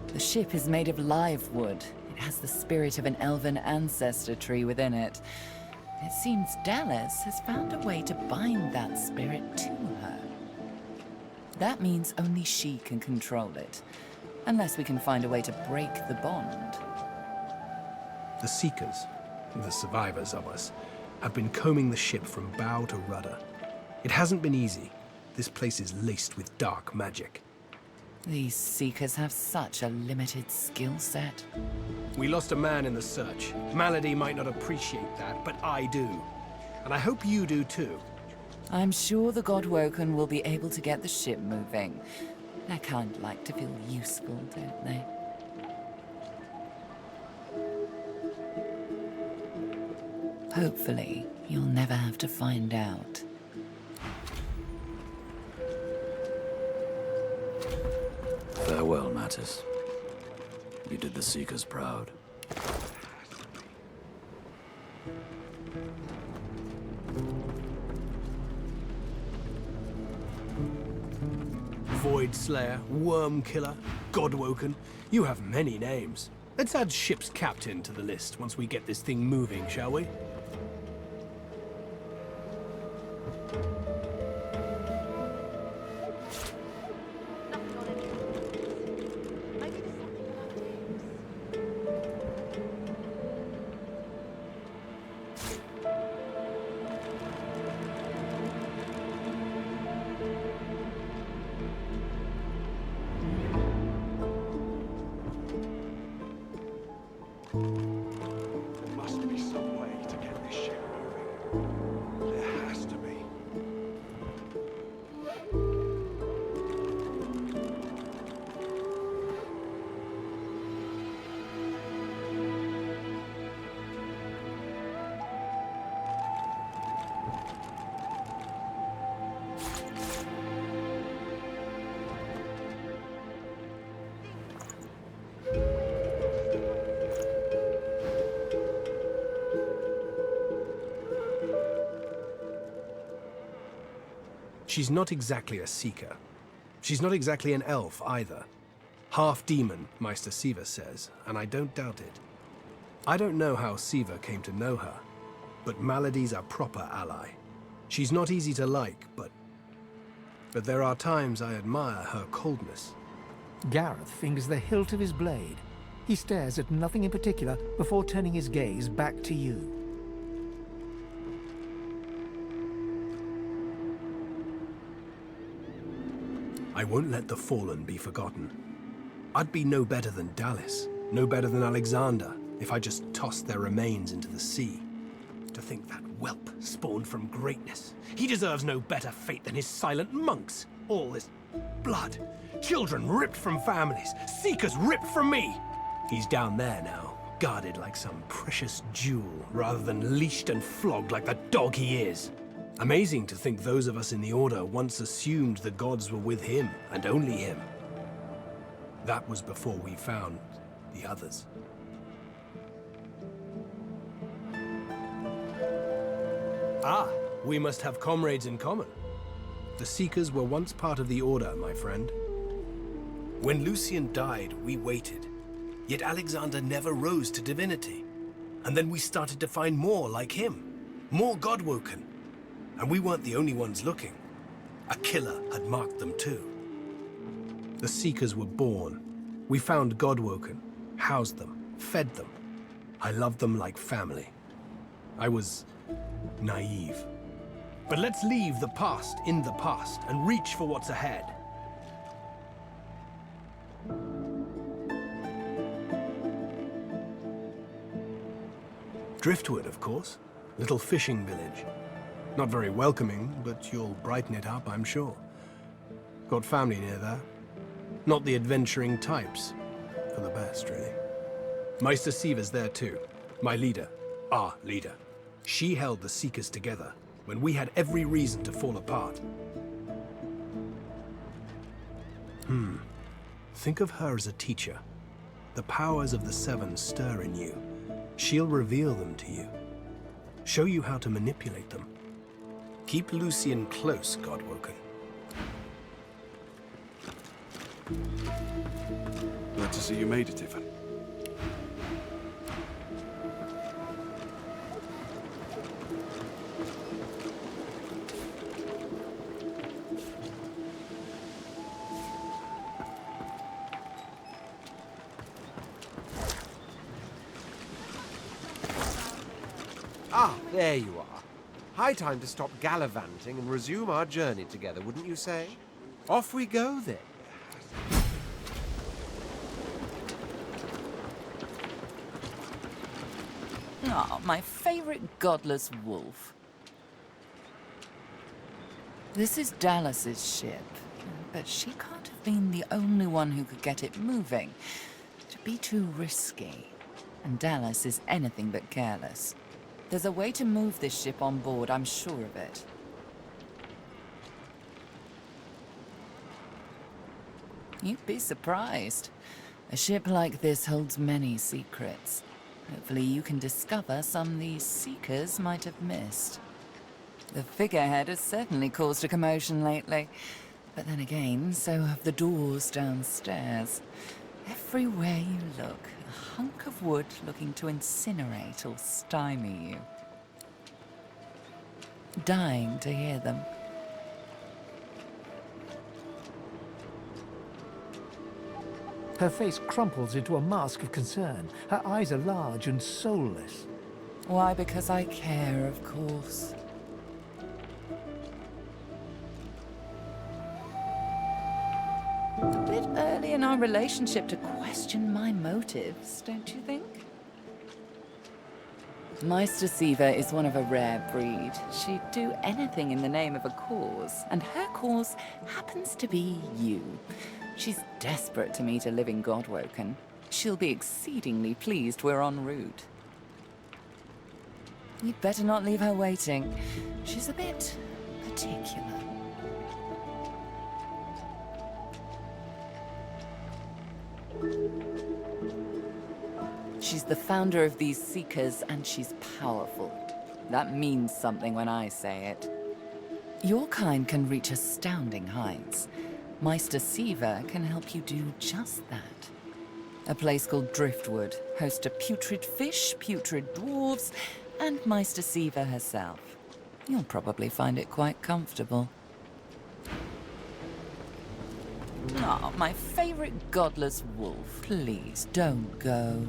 The ship is made of live wood. It has the spirit of an elven ancestor tree within it. It seems Dallas has found a way to bind that spirit to her. That means only she can control it. Unless we can find a way to break the bond. The Seekers, the survivors of us, have been combing the ship from bow to rudder. It hasn't been easy. This place is laced with dark magic. These Seekers have such a limited skill set. We lost a man in the search. Malady might not appreciate that, but I do. And I hope you do too. I'm sure the Godwoken will be able to get the ship moving. Their kind like to feel useful, don't they? Hopefully, you'll never have to find out. Farewell, Mattis. You did the Seekers proud. Void Slayer, Worm Killer, Godwoken. You have many names. Let's add ship's captain to the list once we get this thing moving, shall we? There must be some way to get this ship moving. There has to be. She's not exactly a Seeker. She's not exactly an elf either. Half demon, Meister Siva says, and I don't doubt it. I don't know how Siva came to know her, but Malady's a proper ally. She's not easy to like, but there are times I admire her coldness. Gareth fingers the hilt of his blade. He stares at nothing in particular before turning his gaze back to you. I won't let the fallen be forgotten. I'd be no better than Dallas, no better than Alexander, if I just tossed their remains into the sea. To think that whelp spawned from greatness. He deserves no better fate than his silent monks. All this blood. Children ripped from families. Seekers ripped from me. He's down there now, guarded like some precious jewel, rather than leashed and flogged like the dog he is. Amazing to think those of us in the Order once assumed the gods were with him, and only him. That was before we found the others. Ah, we must have comrades in common. The Seekers were once part of the Order, my friend. When Lucian died, we waited. Yet Alexander never rose to divinity. And then we started to find more like him. More Godwoken. And we weren't the only ones looking. A killer had marked them too. The Seekers were born. We found Godwoken, housed them, fed them. I loved them like family. I was naive. But let's leave the past in the past and reach for what's ahead. Driftwood, of course. Little fishing village. Not very welcoming, but you'll brighten it up, I'm sure. Got family near there. Not the adventuring types. For the best, really. Meister Siva's there too. My leader. Our leader. She held the Seekers together when we had every reason to fall apart. Think of her as a teacher. The powers of the Seven stir in you. She'll reveal them to you. Show you how to manipulate them. Keep Lucian close, Godwoken. Glad to see you made it, Ivan. Ah, there you are. High time to stop gallivanting and resume our journey together, wouldn't you say? Off we go, then. Ah, my favorite godless wolf. This is Dallas's ship, but she can't have been the only one who could get it moving. It'd be too risky, and Dallas is anything but careless. There's a way to move this ship on board, I'm sure of it. You'd be surprised. A ship like this holds many secrets. Hopefully you can discover some these seekers might have missed. The figurehead has certainly caused a commotion lately. But then again, so have the doors downstairs. Everywhere you look, a hunk of wood looking to incinerate or stymie you. Dying to hear them. Her face crumples into a mask of concern. Her eyes are large and soulless. Why, because I care, of course. A bit early in our relationship to question my motives, don't you think? Meister Siva is one of a rare breed. She'd do anything in the name of a cause, and her cause happens to be you. She's desperate to meet a living Godwoken. She'll be exceedingly pleased we're en route. You'd better not leave her waiting. She's a bit particular. She's the founder of these Seekers, and she's powerful. That means something when I say it. Your kind can reach astounding heights. Meister Siva can help you do just that. A place called Driftwood hosts a putrid fish, putrid dwarves, and Meister Siva herself. You'll probably find it quite comfortable. Ah, my favorite godless wolf. Please, don't go.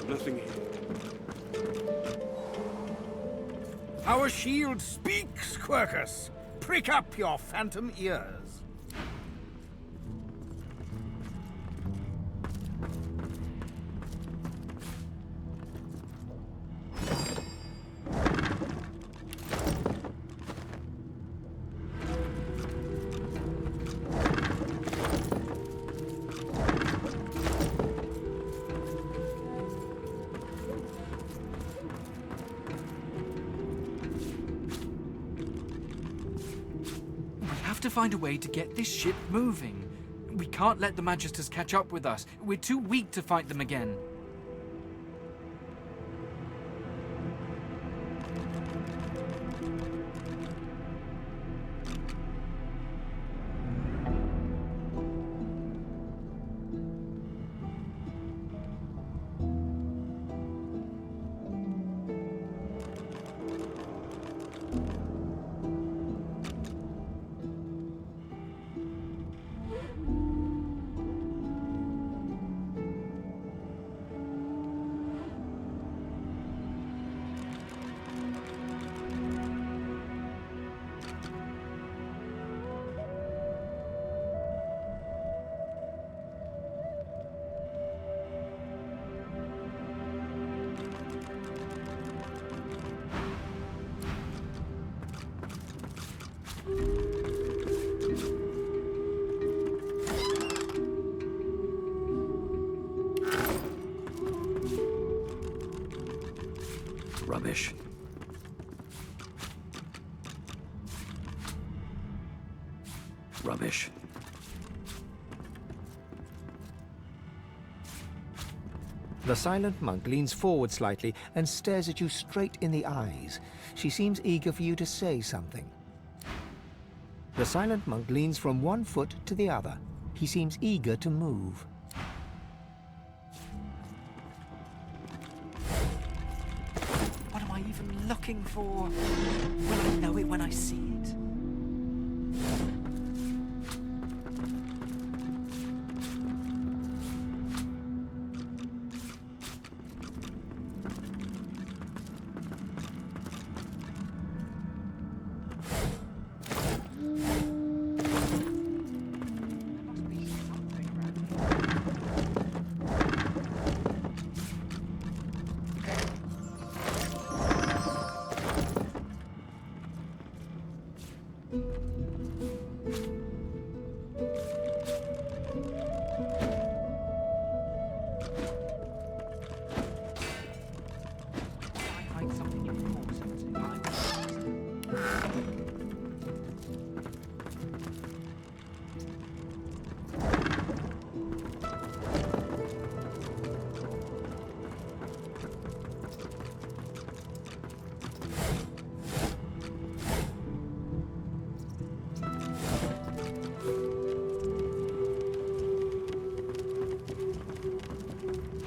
Nothing here. Our shield speaks, Quercus. Prick up your phantom ears. To find a way to get this ship moving. We can't let the Magisters catch up with us. We're too weak to fight them again. Rubbish. Rubbish. The silent monk leans forward slightly and stares at you straight in the eyes. She seems eager for you to say something. The silent monk leans from one foot to the other. He seems eager to move. I'm looking for... Will I know it when I see it?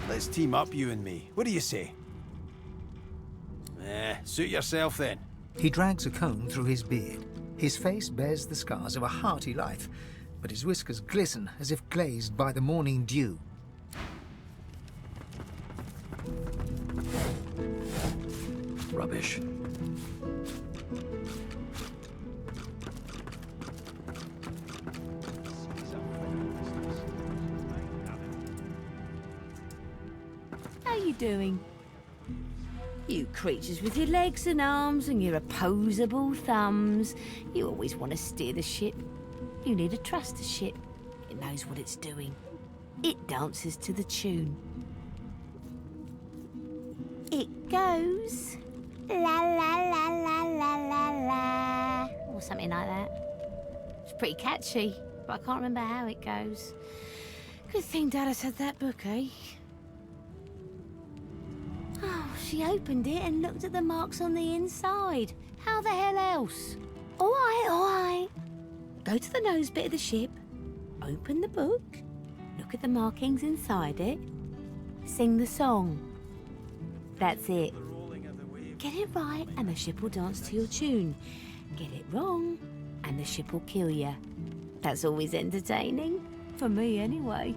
Let's team up, you and me. What do you say? Suit yourself then. He drags a comb through his beard. His face bears the scars of a hearty life, but his whiskers glisten as if glazed by the morning dew. Rubbish. How you doing? You creatures with your legs and arms and your opposable thumbs. You always want to steer the ship. You need to trust the ship. It knows what it's doing. It dances to the tune. It goes... la la la la la la la... or something like that. It's pretty catchy, but I can't remember how it goes. Good thing Dallas had that book, eh? Oh, she opened it and looked at the marks on the inside. How the hell else? All right. Go to the nose bit of the ship, open the book, look at the markings inside it, sing the song. That's it. Get it right and the ship will dance to your tune. Get it wrong and the ship will kill you. That's always entertaining. For me, anyway.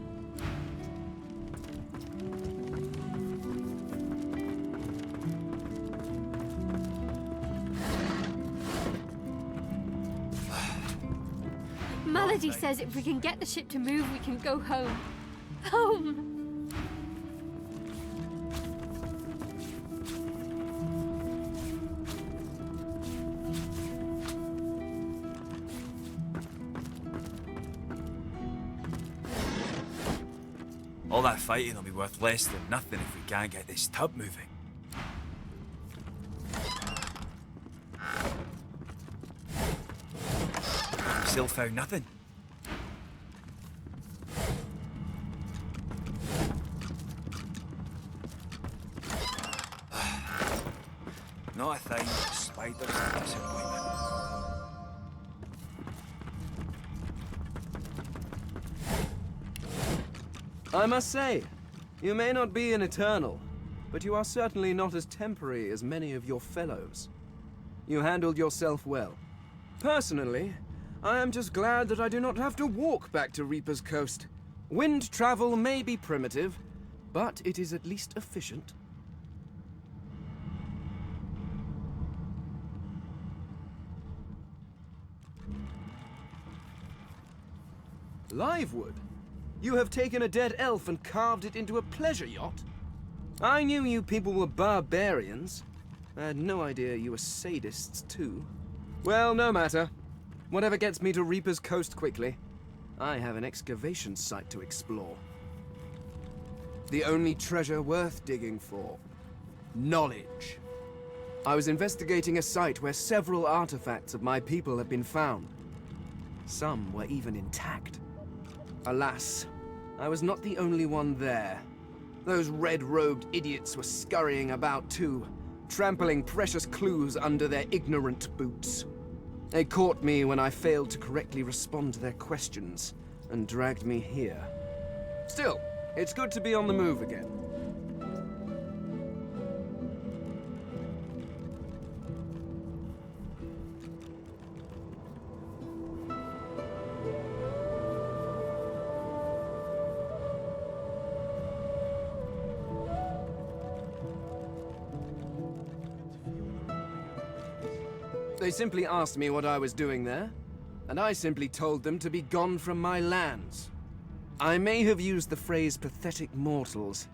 Melody says if we can get the ship to move, we can go home. Home! All that fighting will be worth less than nothing if we can't get this tub moving. Still found nothing. Not a thing. Spiders are a disappointment. I must say, you may not be an eternal, but you are certainly not as temporary as many of your fellows. You handled yourself well. Personally, I am just glad that I do not have to walk back to Reaper's Coast. Wind travel may be primitive, but it is at least efficient. Livewood? You have taken a dead elf and carved it into a pleasure yacht? I knew you people were barbarians. I had no idea you were sadists, too. Well, no matter. Whatever gets me to Reaper's Coast quickly. I have an excavation site to explore. The only treasure worth digging for. Knowledge. I was investigating a site where several artifacts of my people have been found. Some were even intact. Alas, I was not the only one there. Those red-robed idiots were scurrying about too, trampling precious clues under their ignorant boots. They caught me when I failed to correctly respond to their questions, and dragged me here. Still, it's good to be on the move again. They simply asked me what I was doing there, and I simply told them to be gone from my lands. I may have used the phrase pathetic mortals.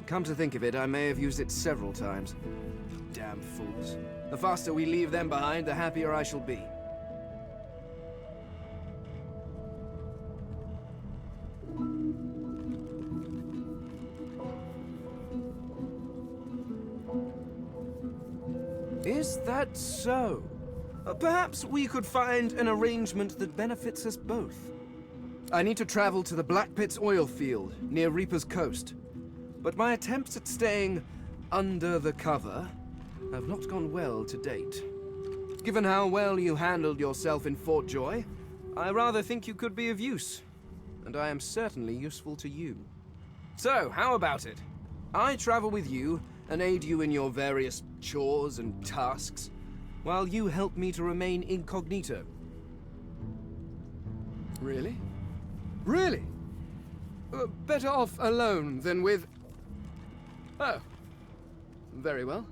Come to think of it, I may have used it several times. Damn fools. The faster we leave them behind, the happier I shall be. Is that so? Perhaps we could find an arrangement that benefits us both. I need to travel to the Black Pit's oil field, near Reaper's Coast. But my attempts at staying under the cover have not gone well to date. Given how well you handled yourself in Fort Joy, I rather think you could be of use. And I am certainly useful to you. So, how about it? I travel with you and aid you in your various chores and tasks, while you help me to remain incognito. Really? Really? Better off alone than with... Oh. Very well.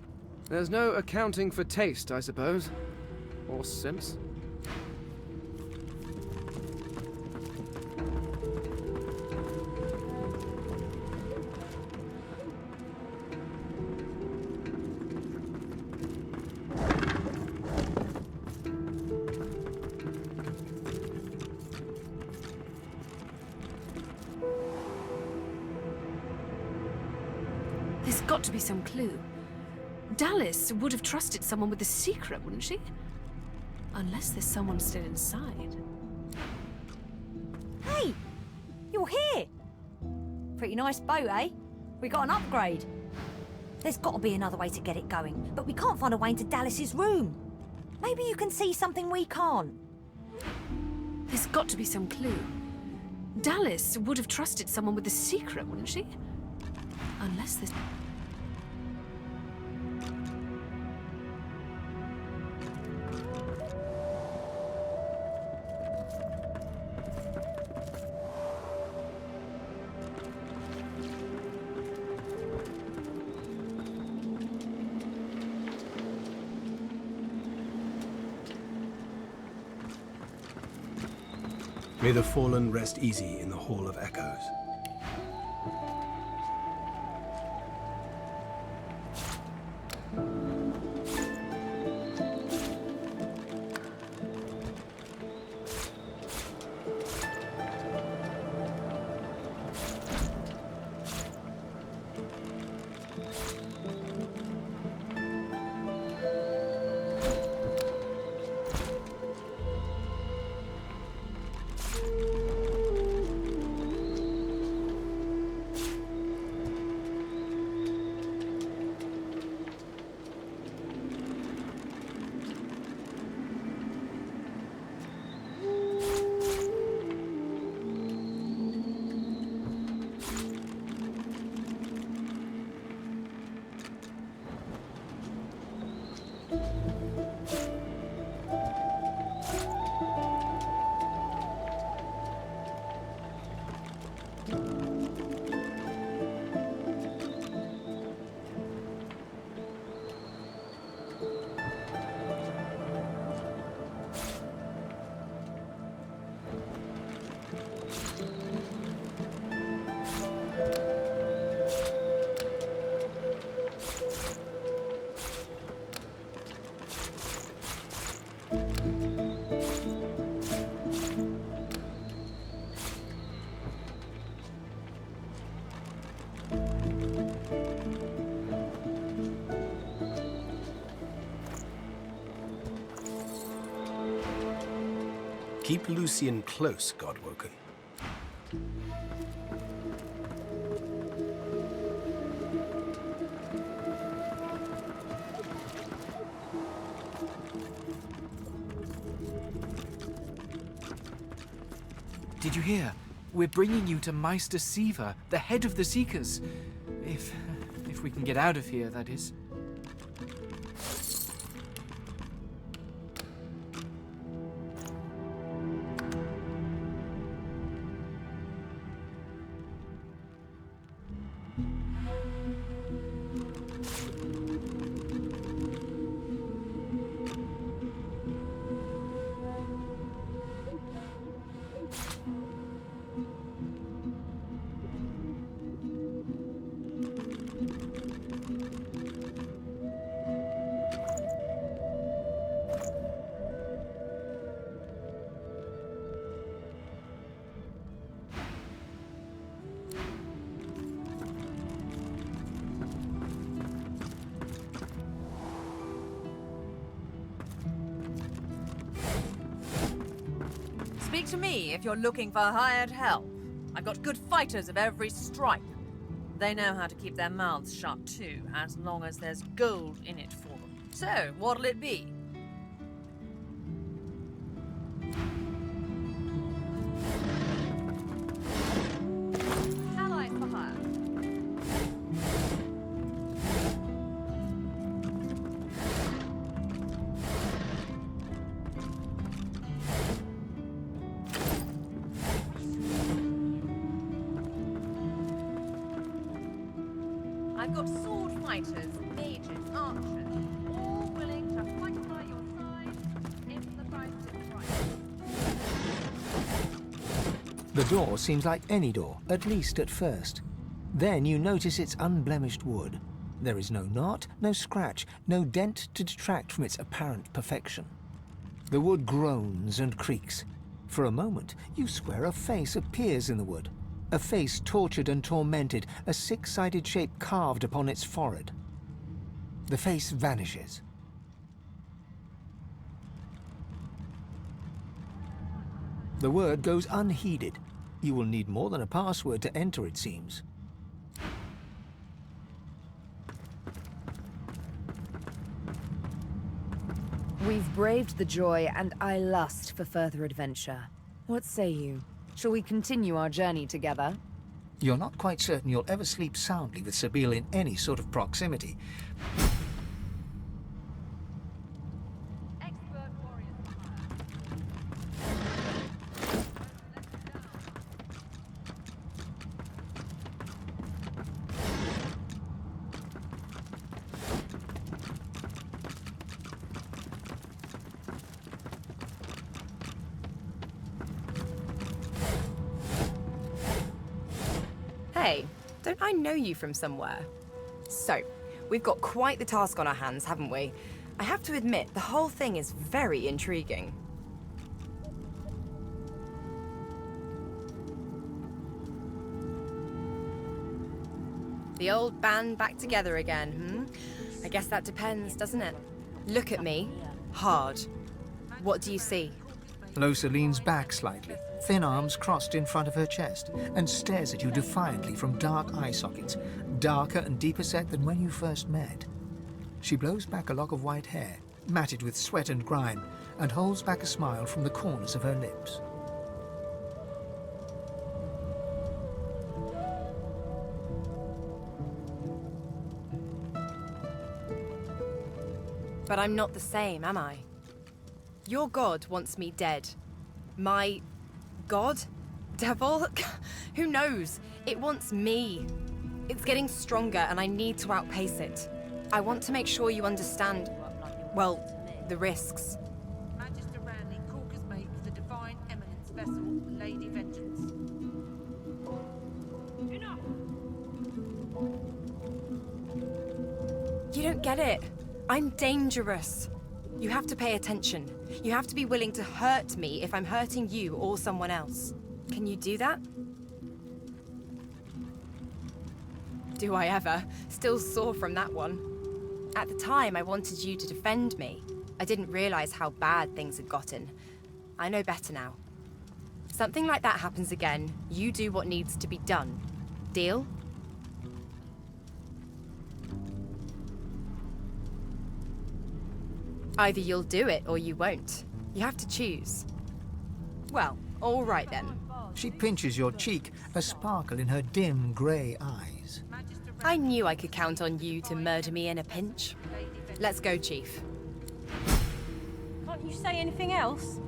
There's no accounting for taste, I suppose. Or sense. There's got to be some clue. Dallas would have trusted someone with a secret, wouldn't she? Unless there's someone still inside. Hey! You're here! Pretty nice boat, eh? We got an upgrade. There's got to be another way to get it going, but we can't find a way into Dallas's room. Maybe you can see something we can't. There's got to be some clue. Dallas would have trusted someone with a secret, wouldn't she? Unless there's... May the fallen rest easy in the Hall of Echoes. Keep Lucian close, Godwoken. Did you hear? We're bringing you to Meister Siva, the head of the Seekers. If we can get out of here, that is. speak to me if you're looking for hired help. I've got good fighters of every stripe. They know how to keep their mouths shut too, as long as there's gold in it for them. So, what'll it be? Allies for hire. I've got sword fighters, mages, archers, all willing to fight by your side if the price is right. The door seems like any door, at least at first. Then you notice its unblemished wood. There is no knot, no scratch, no dent to detract from its apparent perfection. The wood groans and creaks. For a moment, you swear a face appears in the wood. A face tortured and tormented, a six-sided shape carved upon its forehead. The face vanishes. The word goes unheeded. You will need more than a password to enter, it seems. We've braved the joy, and I lust for further adventure. What say you? Shall we continue our journey together? You're not quite certain you'll ever sleep soundly with Sabine in any sort of proximity. Hey, don't I know you from somewhere? So, we've got quite the task on our hands, haven't we? I have to admit, the whole thing is very intriguing. The old band back together again, I guess that depends, doesn't it? Look at me. Hard. What do you see? Losa leans back slightly, thin arms crossed in front of her chest, and stares at you defiantly from dark eye sockets, darker and deeper set than when you first met. She blows back a lock of white hair, matted with sweat and grime, and holds back a smile from the corners of her lips. But I'm not the same, am I? Your god wants me dead. My god? Devil? Who knows? It wants me. It's getting stronger and I need to outpace it. I want to make sure you understand, well, the risks. Magister Randy, Corker's mate for the Divine Eminence vessel, Lady Vengeance. Enough! You don't get it. I'm dangerous. You have to pay attention. You have to be willing to hurt me if I'm hurting you or someone else. Can you do that? Do I ever? Still sore from that one. At the time, I wanted you to defend me. I didn't realize how bad things had gotten. I know better now. Something like that happens again, you do what needs to be done. Deal? Either you'll do it or you won't. You have to choose. Well, all right then. She pinches your cheek, a sparkle in her dim grey eyes. I knew I could count on you to murder me in a pinch. Let's go, Chief. Can't you say anything else?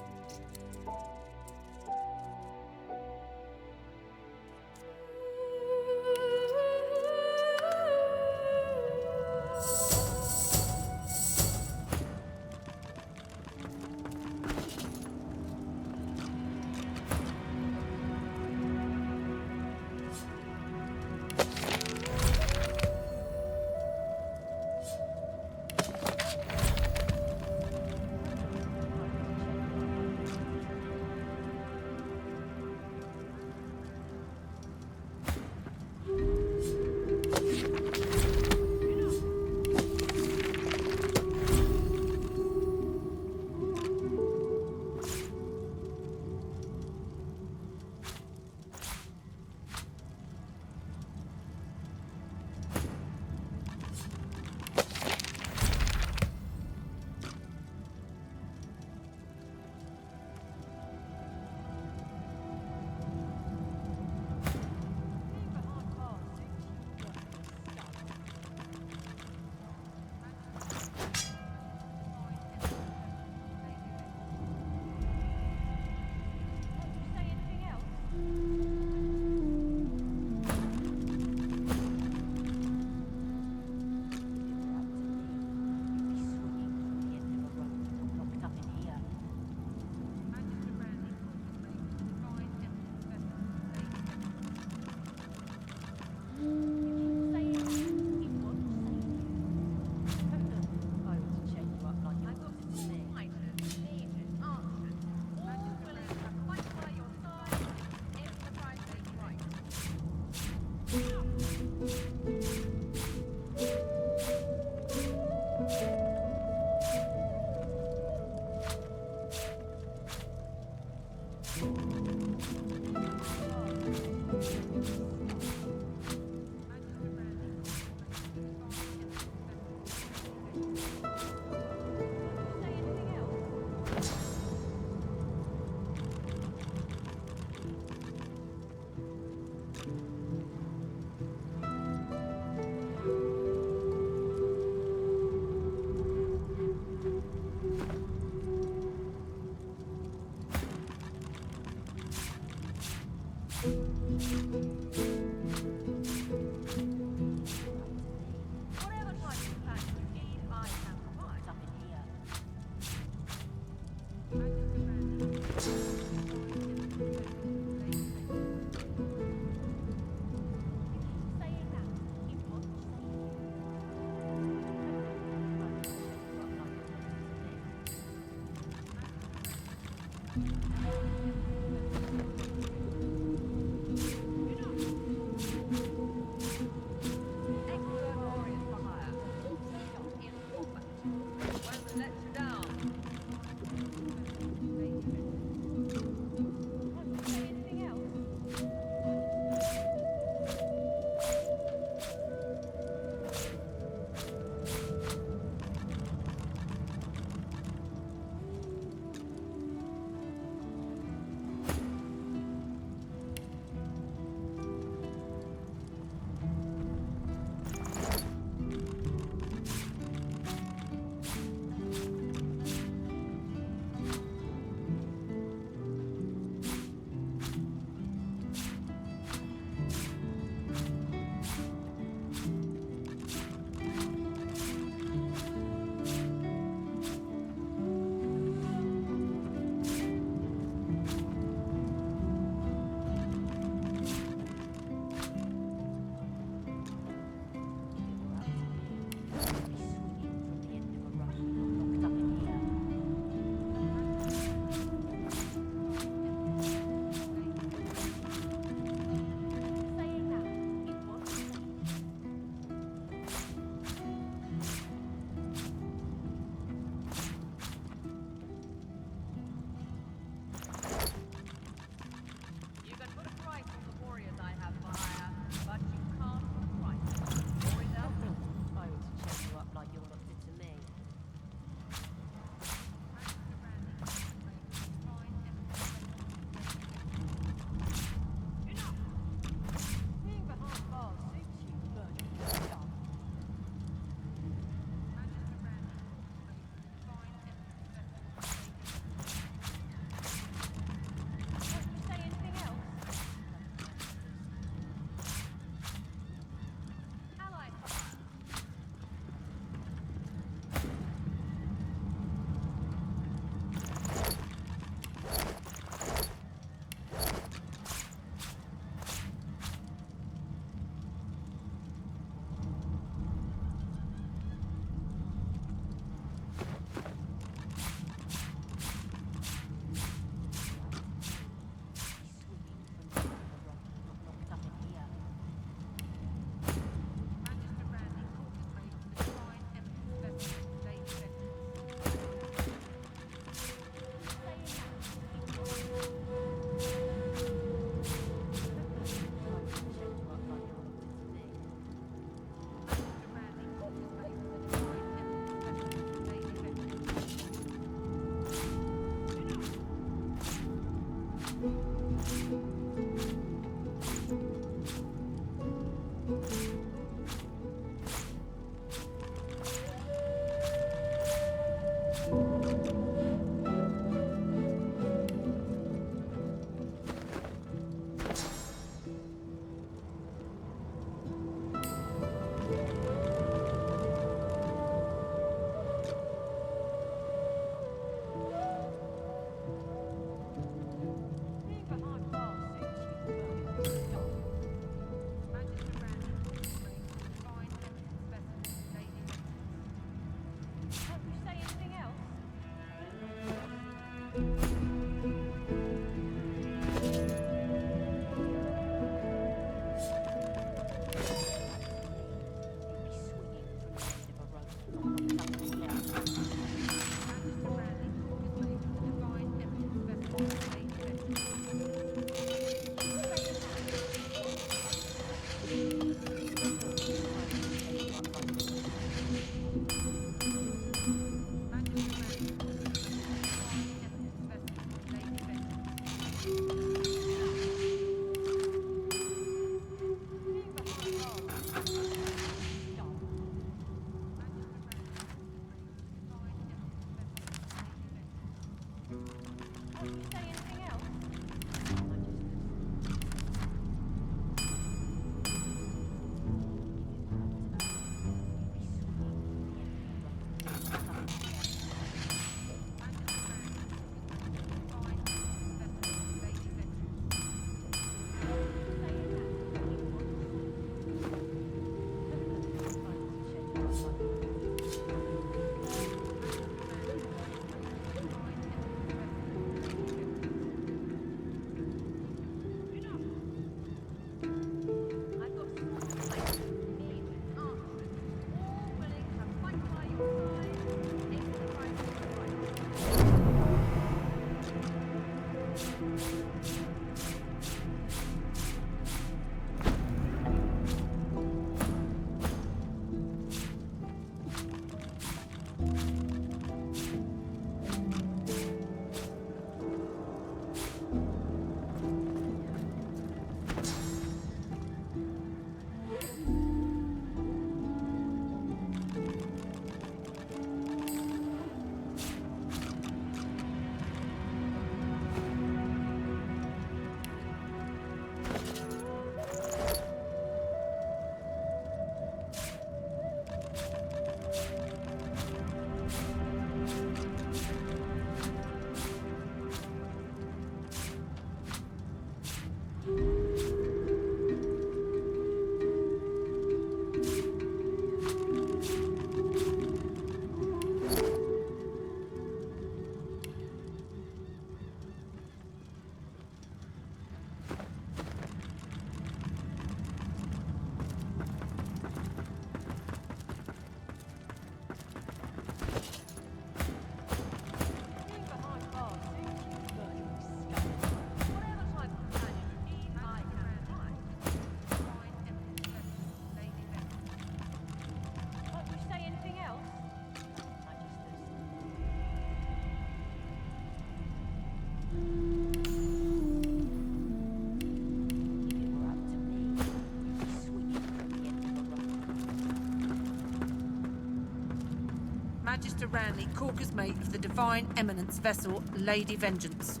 Magister Ranley, Corker's mate of the Divine Eminence vessel, Lady Vengeance.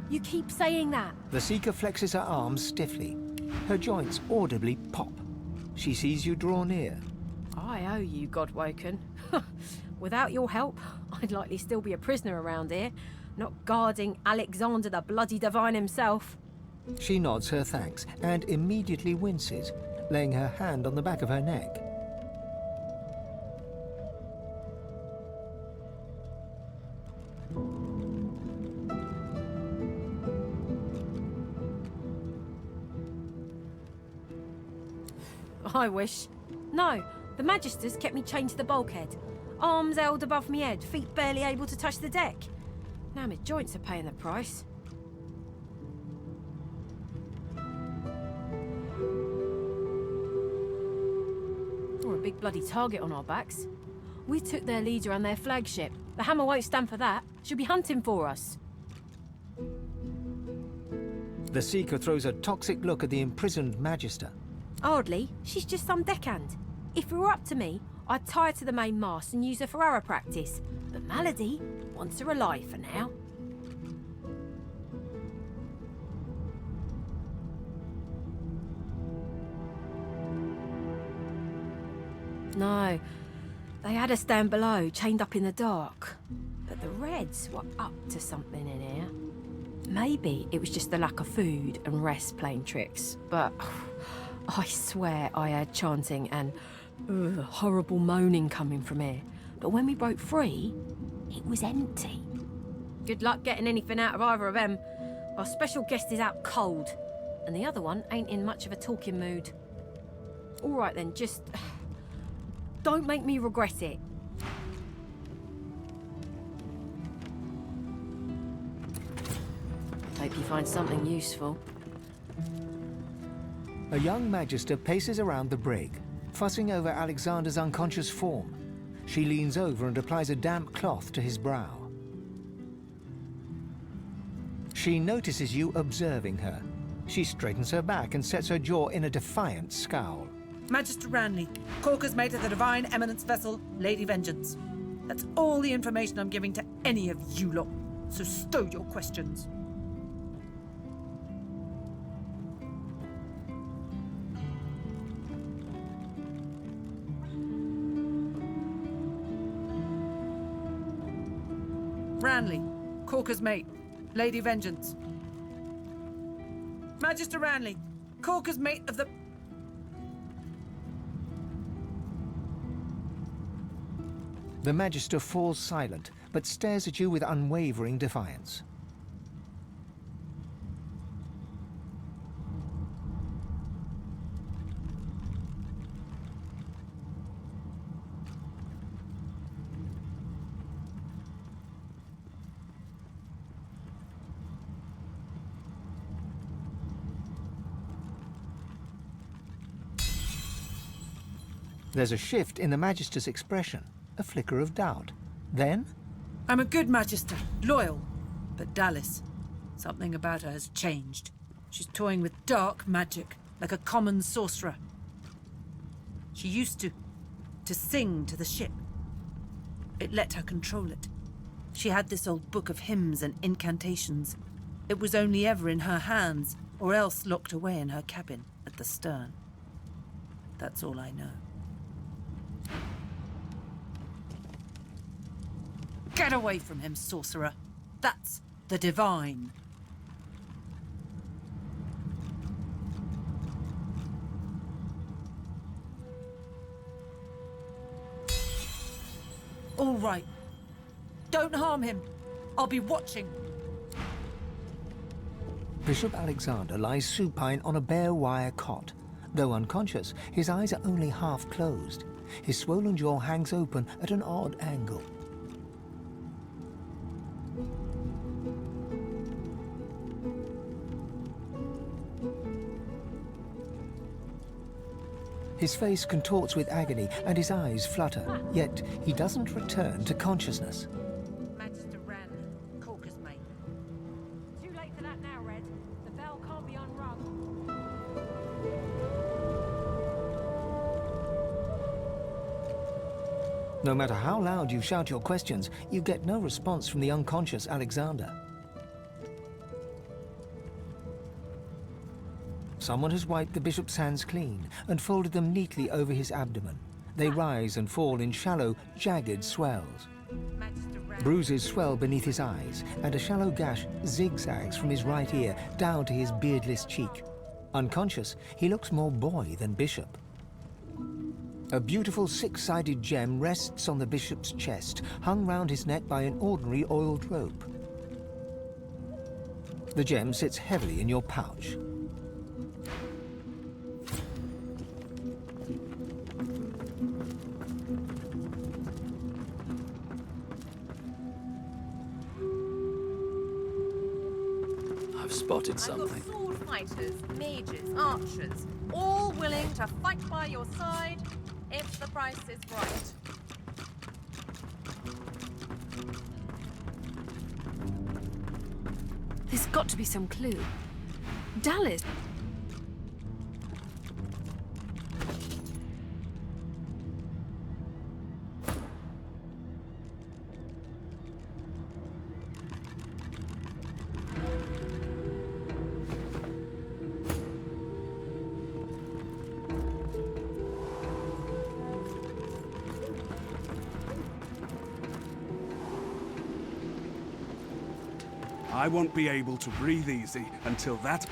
You keep saying that. The Seeker flexes her arms stiffly. Her joints audibly pop. She sees you draw near. I owe you, Godwoken. Without your help, I'd likely still be a prisoner around here, not guarding Alexander the bloody Divine himself. She nods her thanks and immediately winces, laying her hand on the back of her neck. I wish. No, the Magisters kept me chained to the bulkhead. Arms held above me head, feet barely able to touch the deck. Now my joints are paying the price. We're a big bloody target on our backs. We took their leader and their flagship. The Hammer won't stand for that. She'll be hunting for us. The Seeker throws a toxic look at the imprisoned Magister. Hardly. She's just some deckhand. If it were up to me, I'd tie her to the main mast and use her for arrow practice. But Malady wants her alive for now. No, they had her stand below, chained up in the dark. But the Reds were up to something in here. Maybe it was just the lack of food and rest playing tricks, but I swear I heard chanting and horrible moaning coming from here. But when we broke free, it was empty. Good luck getting anything out of either of them. Our special guest is out cold, and the other one ain't in much of a talking mood. All right then, just don't make me regret it. Hope you find something useful. A young Magister paces around the brig, fussing over Alexander's unconscious form. She leans over and applies a damp cloth to his brow. She notices you observing her. She straightens her back and sets her jaw in a defiant scowl. Magister Ranley, Corker's mate of the Divine Eminence vessel, Lady Vengeance. That's all the information I'm giving to any of you lot, so stow your questions. Ranley, Corker's mate, Lady Vengeance. Magister Ranley, Corker's mate of the... The Magister falls silent, but stares at you with unwavering defiance. There's a shift in the Magister's expression, a flicker of doubt. Then... I'm a good Magister, loyal. But Dallas, something about her has changed. She's toying with dark magic, like a common sorcerer. She used to sing to the ship. It let her control it. She had this old book of hymns and incantations. It was only ever in her hands, or else locked away in her cabin at the stern. That's all I know. Get away from him, sorcerer. That's the Divine. All right. Don't harm him. I'll be watching. Bishop Alexander lies supine on a bare wire cot. Though unconscious, his eyes are only half closed. His swollen jaw hangs open at an odd angle. His face contorts with agony and his eyes flutter, yet he doesn't return to consciousness. Magister Ranley, Corker's mate. Too late for that now, Red. The bell can't be unrung. No matter how loud you shout your questions, you get no response from the unconscious Alexander. Someone has wiped the bishop's hands clean and folded them neatly over his abdomen. They rise and fall in shallow, jagged swells. Bruises swell beneath his eyes, and a shallow gash zigzags from his right ear down to his beardless cheek. Unconscious, he looks more boy than bishop. A beautiful six-sided gem rests on the bishop's chest, hung round his neck by an ordinary oiled rope. The gem sits heavily in your pouch. I've spotted something. I've got sword fighters, mages, archers, all willing to fight by your side if the price is right. There's got to be some clue. Dallas! I won't be able to breathe easy until that...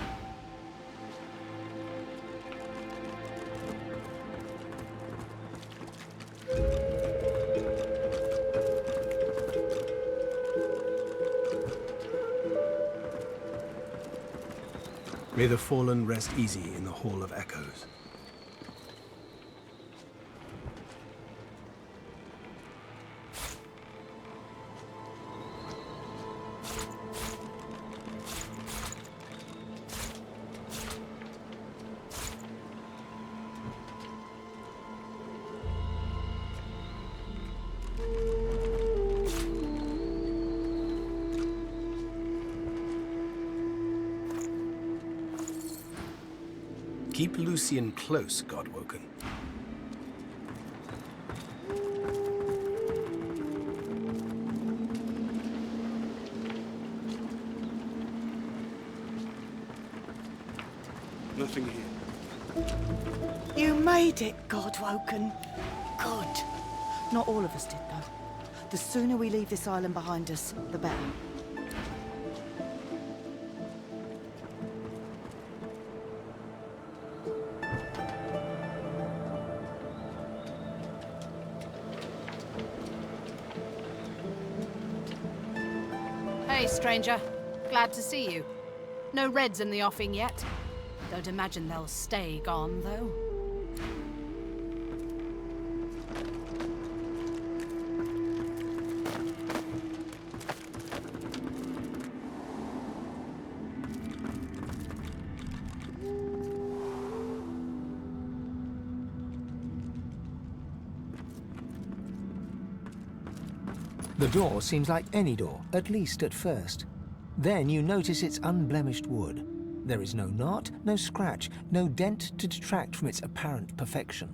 May the fallen rest easy in the Hall of Echoes. Keep Lucian close, Godwoken. Nothing here. You made it, Godwoken. Good. Not all of us did, though. The sooner we leave this island behind us, the better. Hey, stranger. Glad to see you. No reds in the offing yet. Don't imagine they'll stay gone, though. The door seems like any door, at least at first. Then you notice its unblemished wood. There is no knot, no scratch, no dent to detract from its apparent perfection.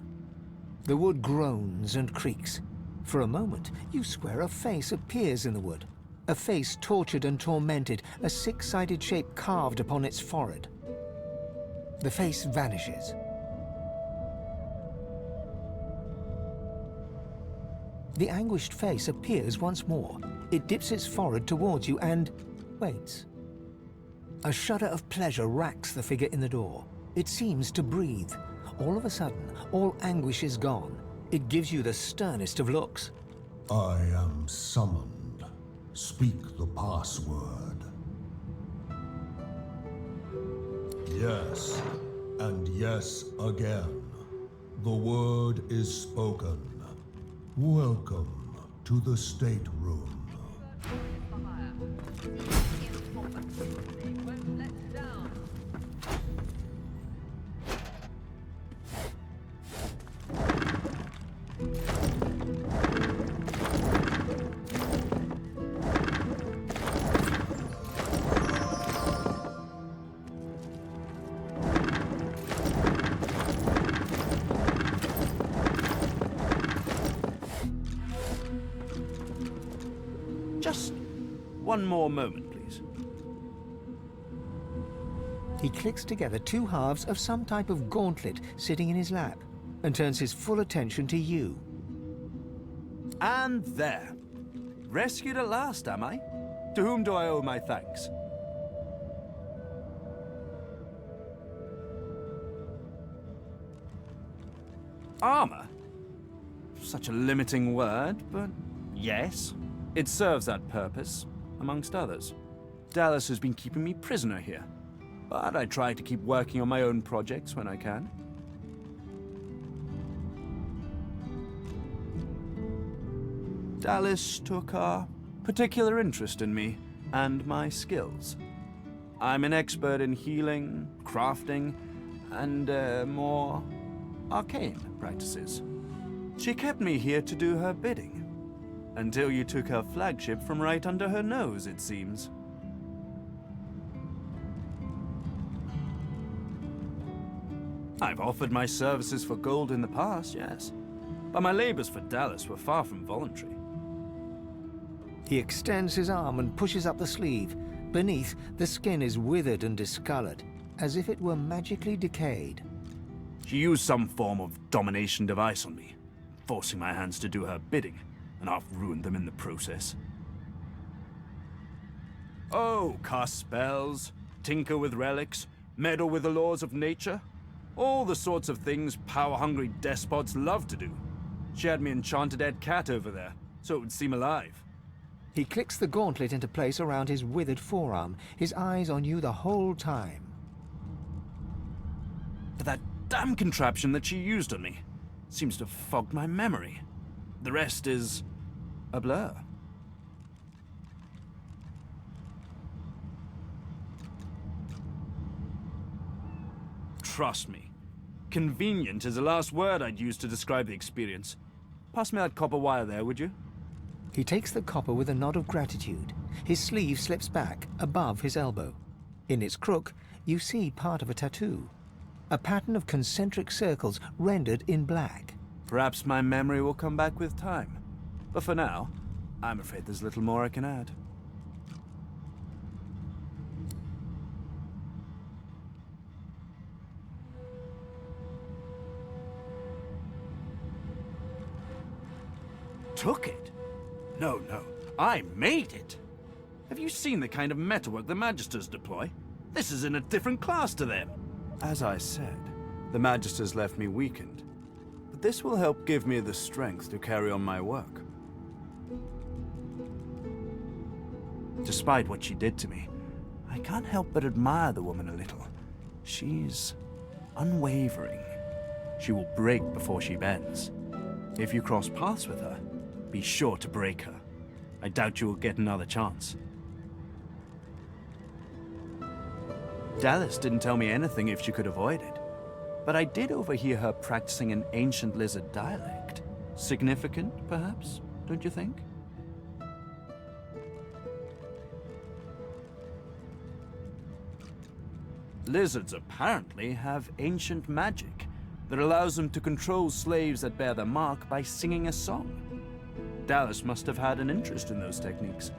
The wood groans and creaks. For a moment, you swear a face appears in the wood. A face tortured and tormented, a six-sided shape carved upon its forehead. The face vanishes. The anguished face appears once more. It dips its forehead towards you and waits. A shudder of pleasure racks the figure in the door. It seems to breathe. All of a sudden, all anguish is gone. It gives you the sternest of looks. I am summoned. Speak the password. Yes, and yes again. The word is spoken. Welcome to the stateroom. One more moment, please. He clicks together two halves of some type of gauntlet sitting in his lap and turns his full attention to you. And there. Rescued at last, am I? To whom do I owe my thanks? Armor? Such a limiting word, but yes. It serves that purpose, amongst others. Dallas has been keeping me prisoner here, but I try to keep working on my own projects when I can. Dallas took a particular interest in me and my skills. I'm an expert in healing, crafting, and more arcane practices. She kept me here to do her bidding, until you took her flagship from right under her nose, it seems. I've offered my services for gold in the past, yes, but my labors for Dallas were far from voluntary. He extends his arm and pushes up the sleeve. Beneath, the skin is withered and discolored, as if it were magically decayed. She used some form of domination device on me, forcing my hands to do her bidding, and half ruined them in the process. Oh, cast spells, tinker with relics, meddle with the laws of nature. All the sorts of things power-hungry despots love to do. She had me enchanted dead cat over there, so it would seem alive. He clicks the gauntlet into place around his withered forearm, his eyes on you the whole time. But that damn contraption that she used on me seems to have fogged my memory. The rest is a blur. Trust me, convenient is the last word I'd use to describe the experience. Pass me that copper wire there, would you? He takes the copper with a nod of gratitude. His sleeve slips back, above his elbow. In its crook, you see part of a tattoo. A pattern of concentric circles rendered in black. Perhaps my memory will come back with time. But for now, I'm afraid there's little more I can add. Took it? No, no. I made it! Have you seen the kind of metalwork the Magisters deploy? This is in a different class to them. As I said, the Magisters left me weakened. But this will help give me the strength to carry on my work. Despite what she did to me, I can't help but admire the woman a little. She's unwavering. She will break before she bends. If you cross paths with her, be sure to break her. I doubt you will get another chance. Dallas didn't tell me anything if she could avoid it, but I did overhear her practicing an ancient lizard dialect. Significant, perhaps, don't you think? Lizards apparently have ancient magic that allows them to control slaves that bear their mark by singing a song. Dallas must have had an interest in those techniques.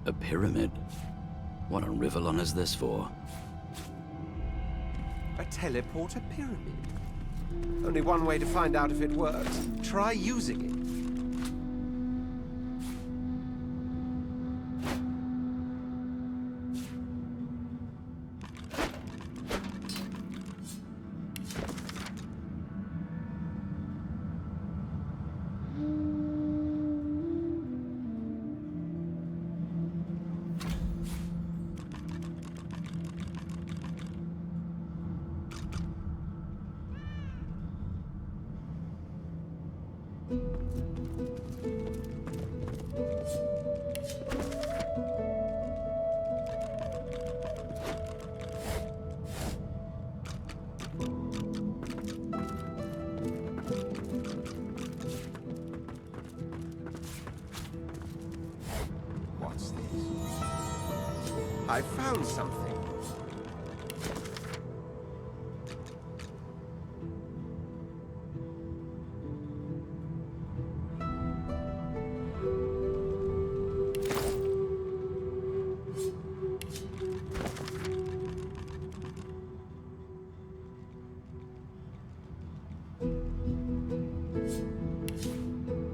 A pyramid? What a Rivellon is this for? A teleporter pyramid? Only one way to find out if it works. Try using it. What's this? I found something.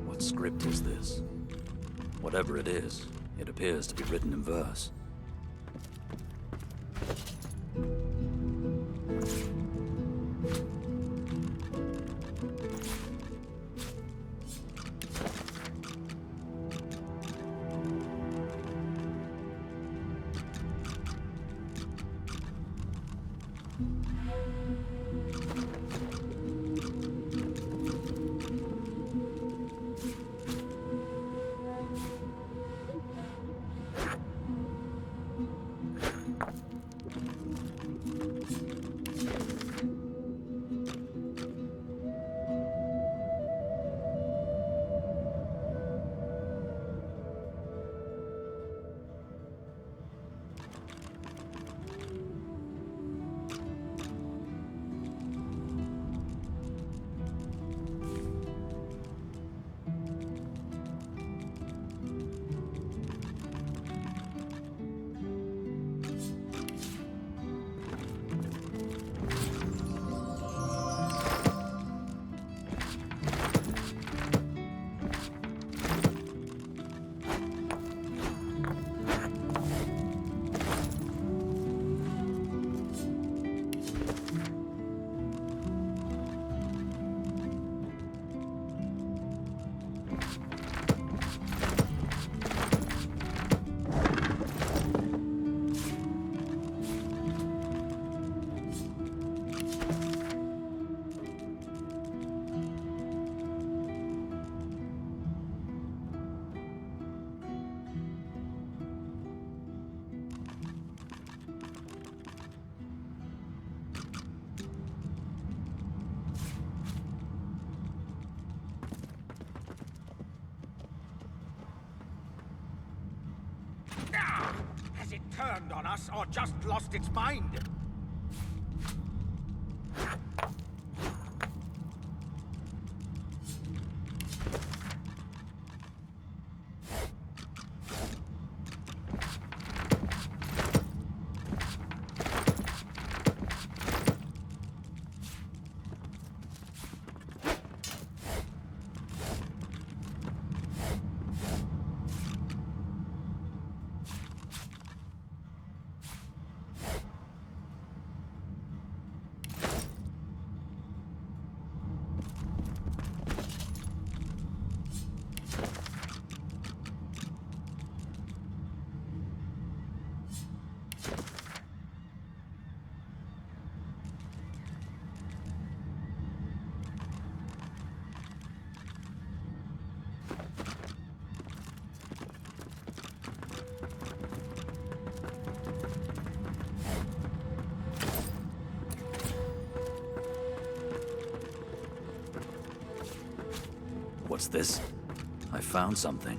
What script is this? Whatever it is, it appears to be written in verse. Has it turned on us or just lost its mind? What's this? I found something.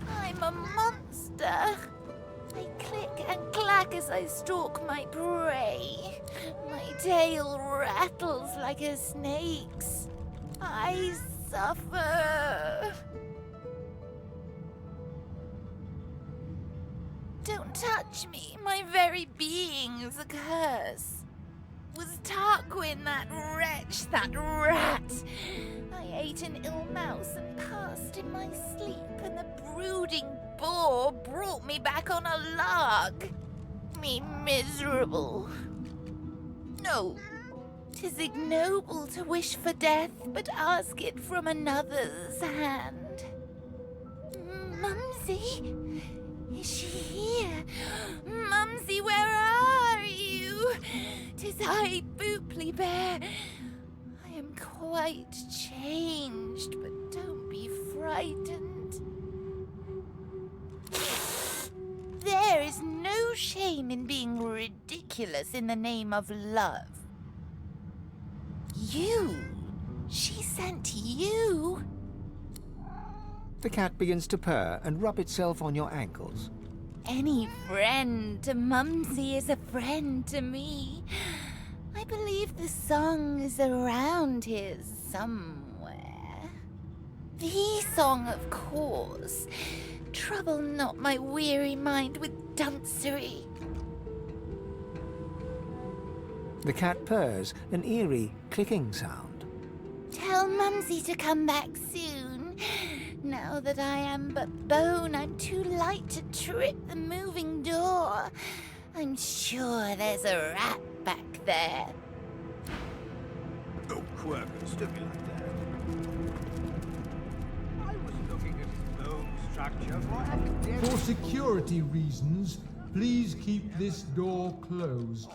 I'm a monster. I click and clack as I stalk my prey. My tail rattles like a snake's. I suffer. Don't touch me. My very being is a curse. Was Tarquin that wretch, that rat? I ate an ill mouse and passed in my sleep, and the brooding boar brought me back on a lark. Me miserable. No, 'tis ignoble to wish for death, but ask it from another's hand. Mumsy? Is she here? Mumsy, where are you? 'Tis I, Booply Bear. I am quite changed, but don't be frightened. There is no shame in being ridiculous in the name of love. You? She sent you? The cat begins to purr and rub itself on your ankles. Any friend to Mumsy is a friend to me. I believe the song is around here somewhere. The song, of course. Trouble not my weary mind with duncery. The cat purrs, an eerie clicking sound. Tell Mumsy to come back soon. Now that I am but bone, I'm too light to trip the moving door. I'm sure there's a rat back there. Oh, Quirkus, don't be like that. I was looking at his bone structure for academic... For security reasons, please keep this door closed.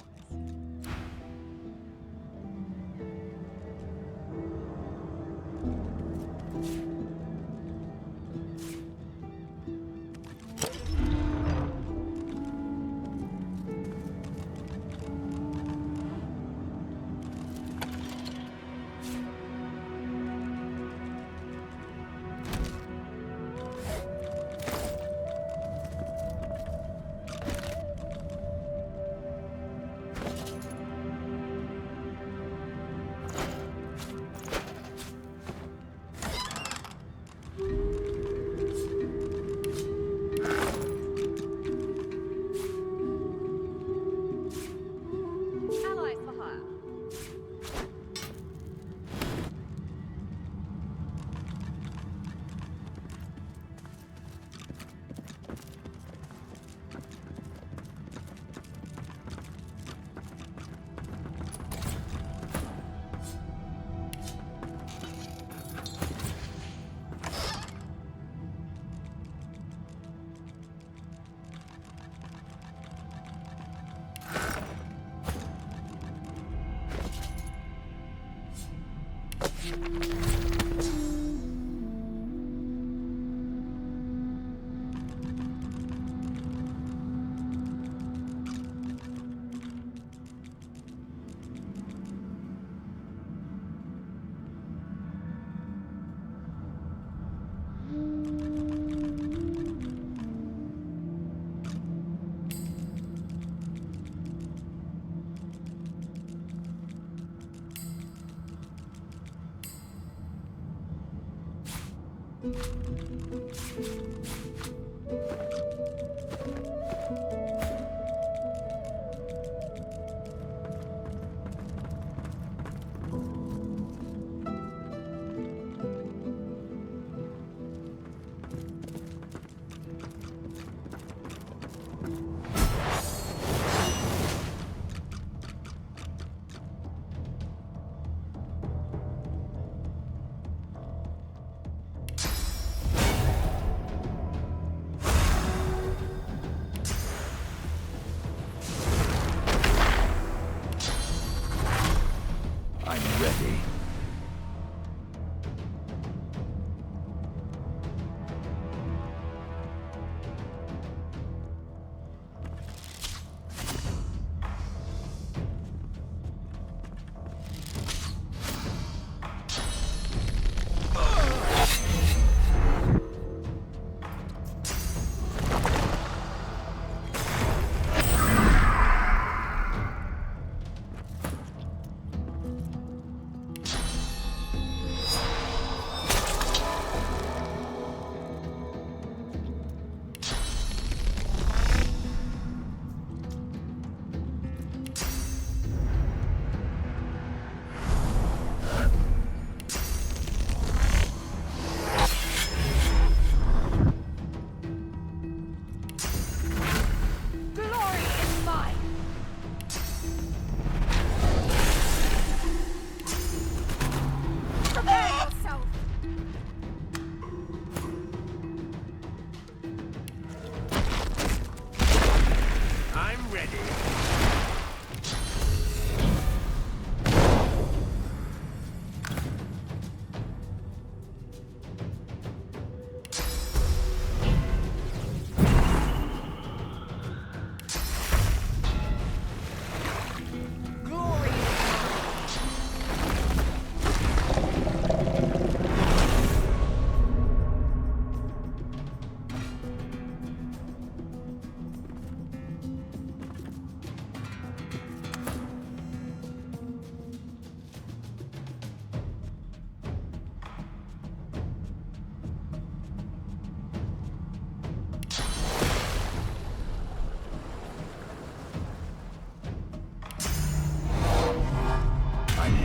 Allies for hire.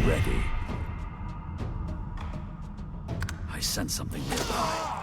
ready. I sense something nearby.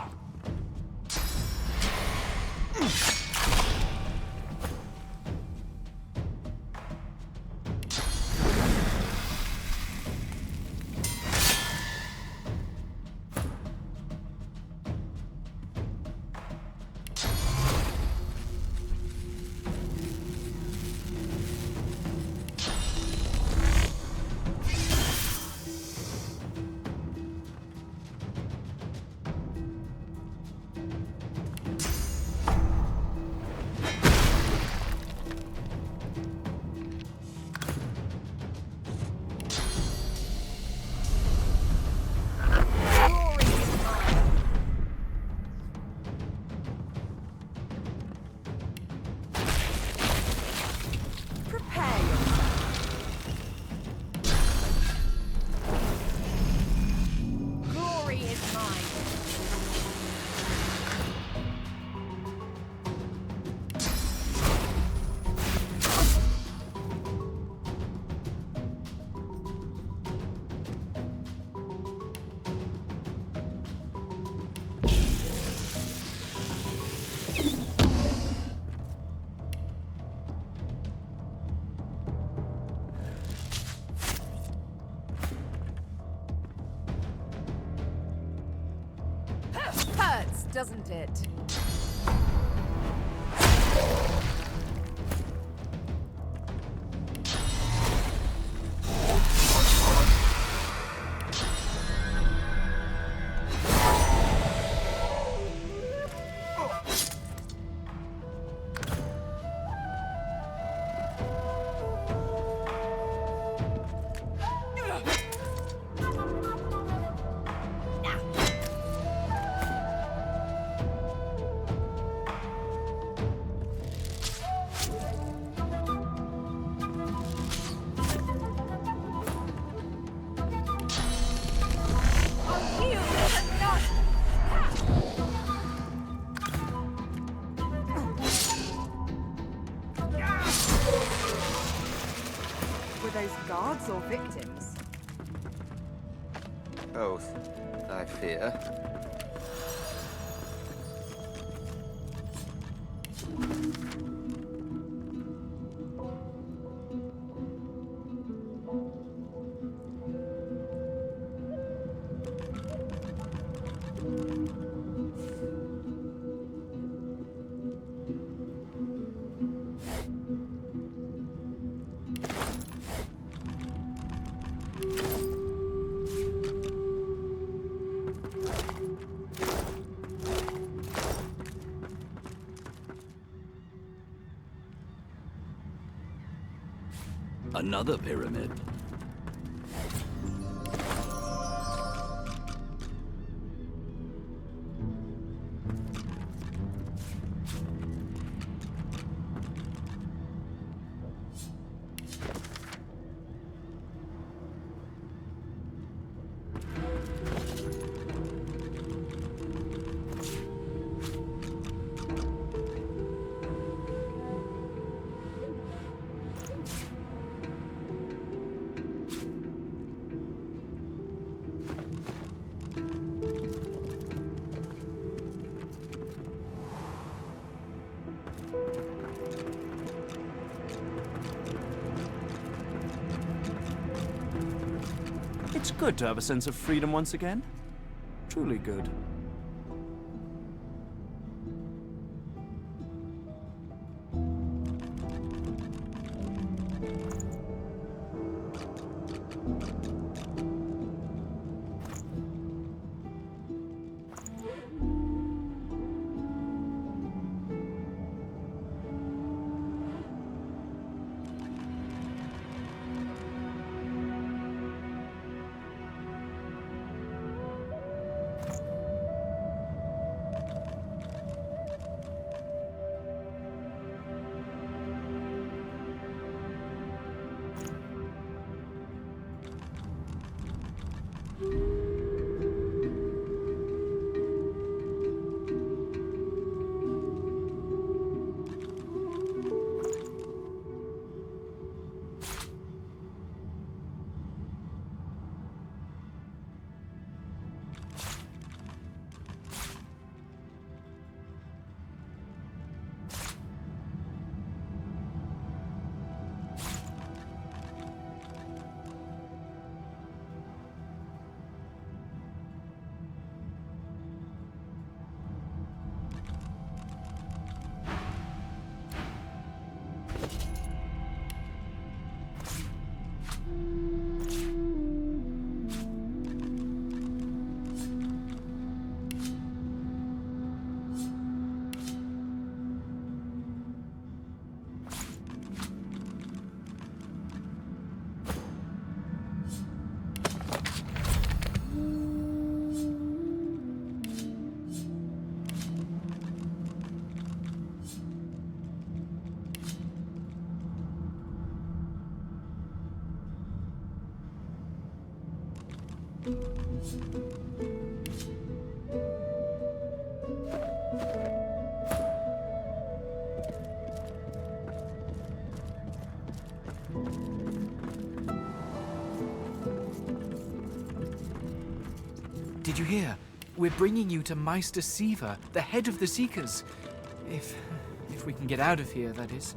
Hurts, doesn't it? Were those guards or victims? Both, I fear. Another pyramid. It's good to have a sense of freedom once again. Truly good. Did you hear? We're bringing you to Magister Jace, the head of the Seekers. If we can get out of here, that is.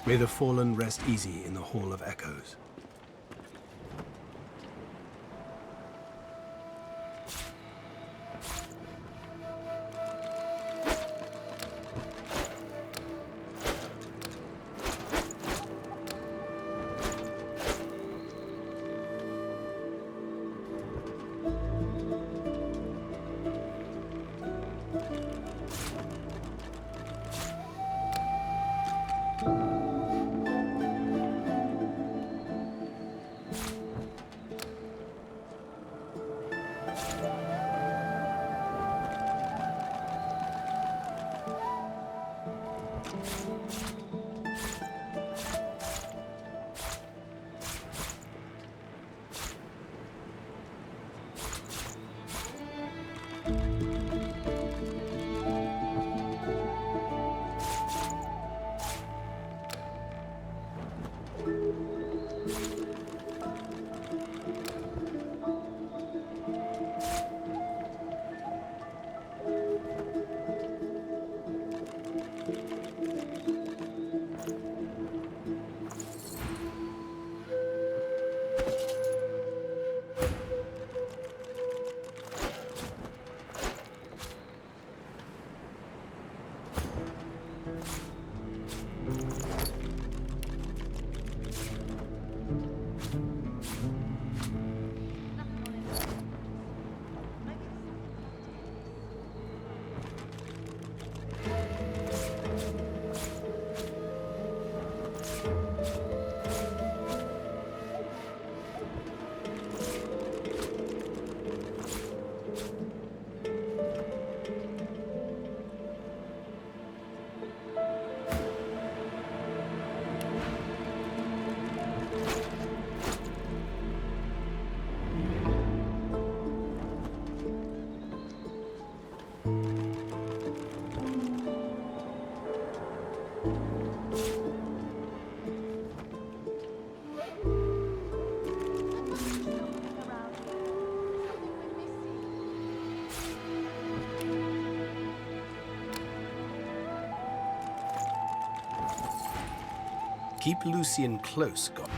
May the fallen rest easy in the Hall of Echoes. Keep Lucian close, God.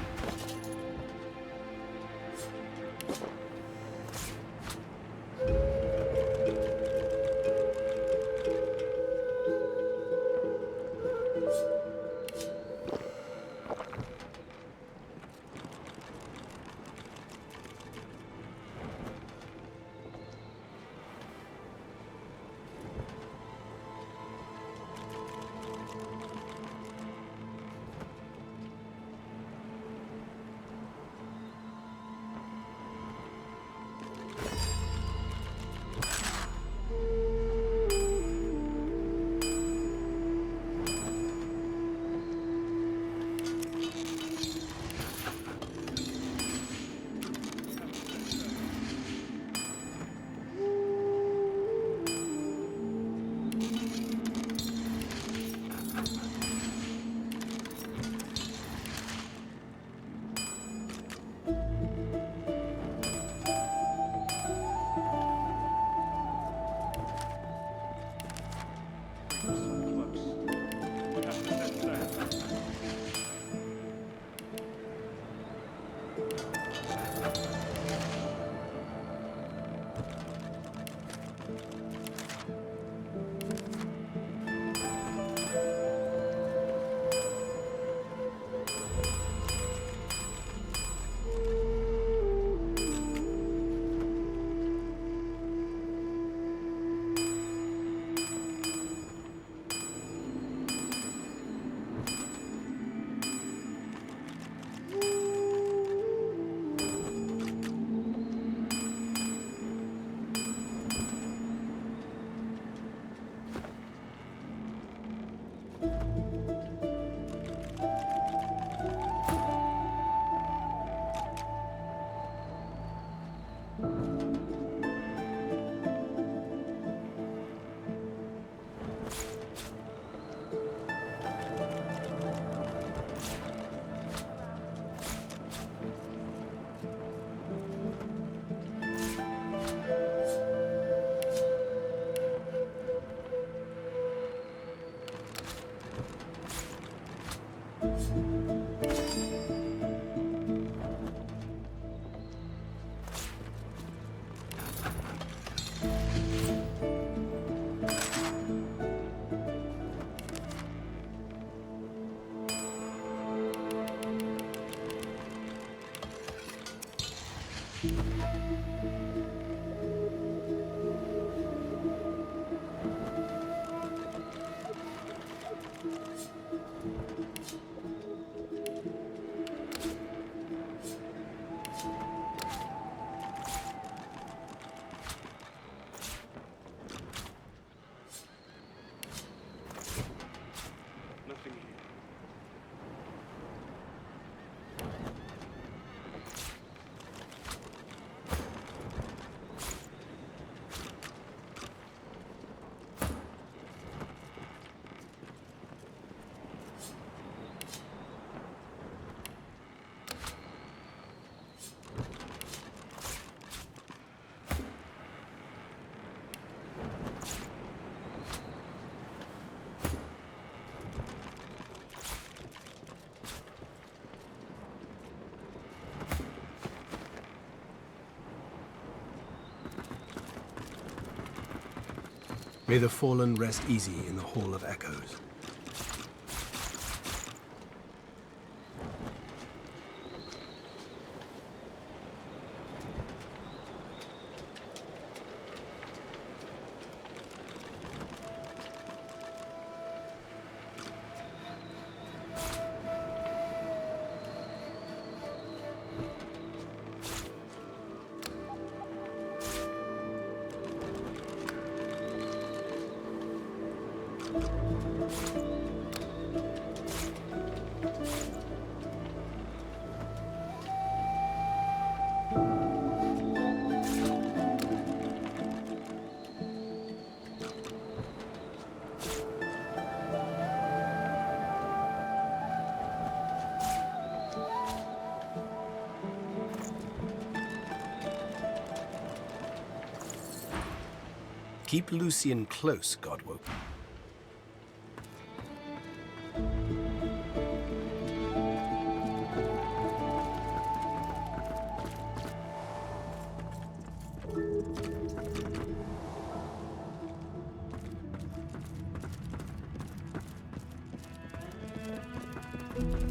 May the fallen rest easy in the Hall of Echoes. Keep Lucian close, Godwoken.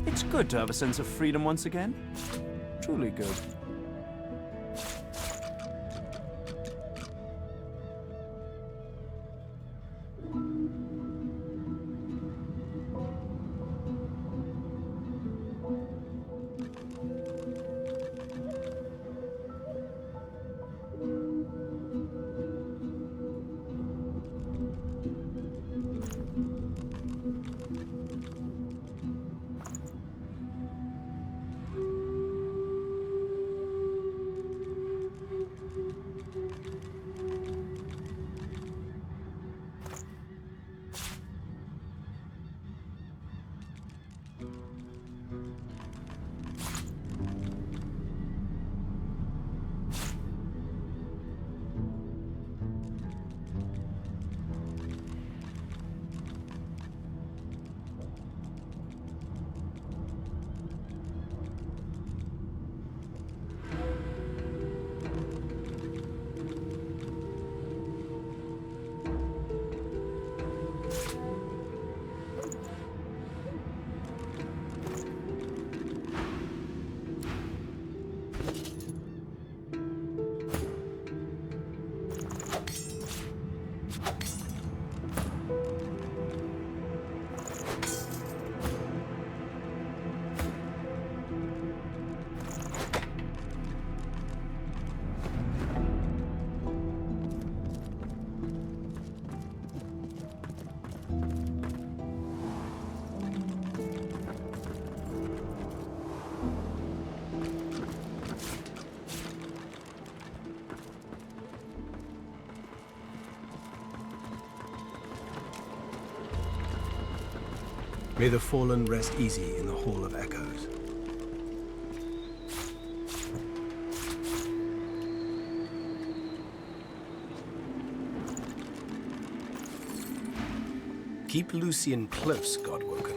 It's good to have a sense of freedom once again. Truly good. May the fallen rest easy in the Hall of Echoes. Keep Lucian close, Godwoken.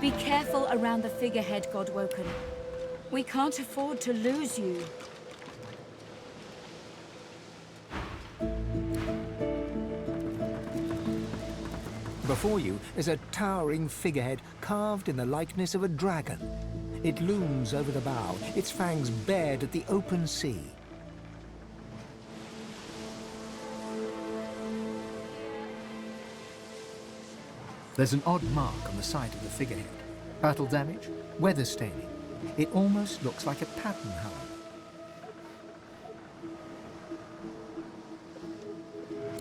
Be careful around the figurehead, Godwoken. We can't afford to lose you. Before you is a towering figurehead carved in the likeness of a dragon. It looms over the bow, its fangs bared at the open sea. There's an odd mark on the side of the figurehead. Battle damage, weather staining. It almost looks like a pattern, however.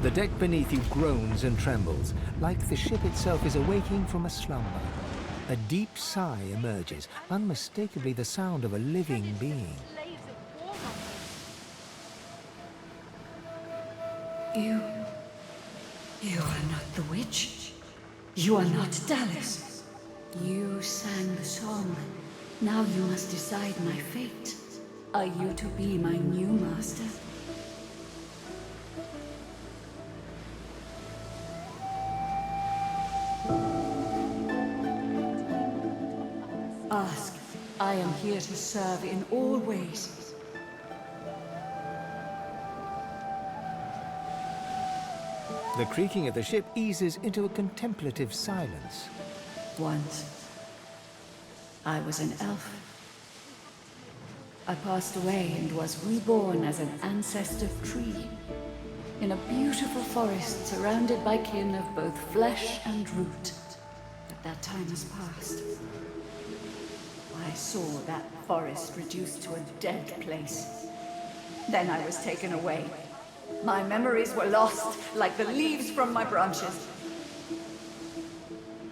The deck beneath you groans and trembles, like the ship itself is awaking from a slumber. A deep sigh emerges, unmistakably the sound of a living being. You are not the witch. You are not Dallas. You sang the song. Now you must decide my fate. Are you to be my new master? Ask. I am here to serve in all ways. The creaking of the ship eases into a contemplative silence. Once, I was an elf. I passed away and was reborn as an ancestor tree in a beautiful forest surrounded by kin of both flesh and root. But that time has passed. I saw that forest reduced to a dead place. Then I was taken away. My memories were lost, like the leaves from my branches.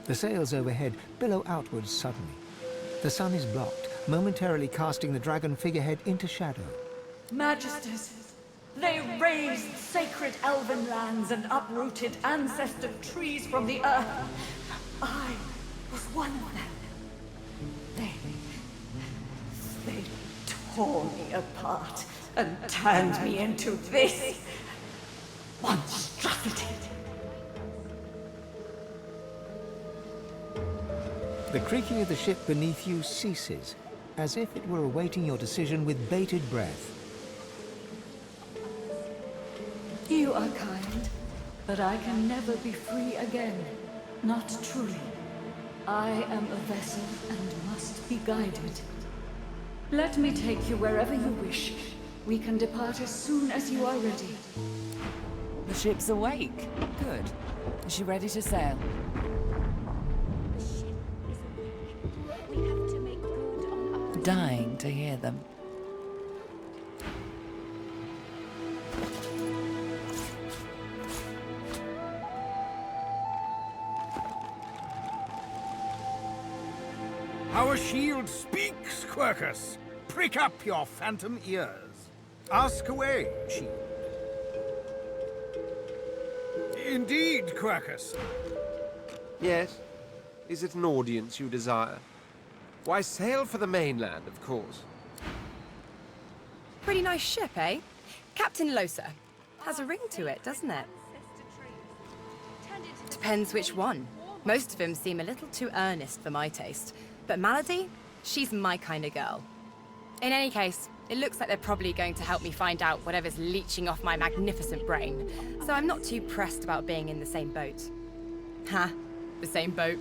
The sails overhead billow outwards suddenly. The sun is blocked, momentarily casting the dragon figurehead into shadow. Magisters, they razed sacred elven lands and uprooted ancestor trees from the earth. I was one of them. They tore me apart and turned me into this monstrosity. The creaking of the ship beneath you ceases, as if it were awaiting your decision with bated breath. You are kind, but I can never be free again. Not truly. I am a vessel and must be guided. Let me take you wherever you wish. We can depart as soon as you are ready. The ship's awake. Good. Is she ready to sail? Dying to hear them. Our shield speaks, Quercus. Prick up your phantom ears. Ask away, shield. Indeed, Quercus. Yes? Is it an audience you desire? Why, sail for the mainland, of course. Pretty nice ship, eh? Captain Losa. Has a ring to it, doesn't it? Depends which one. Most of them seem a little too earnest for my taste. But Malady, she's my kind of girl. In any case, it looks like they're probably going to help me find out whatever's leeching off my magnificent brain. So I'm not too pressed about being in the same boat. Ha, the same boat.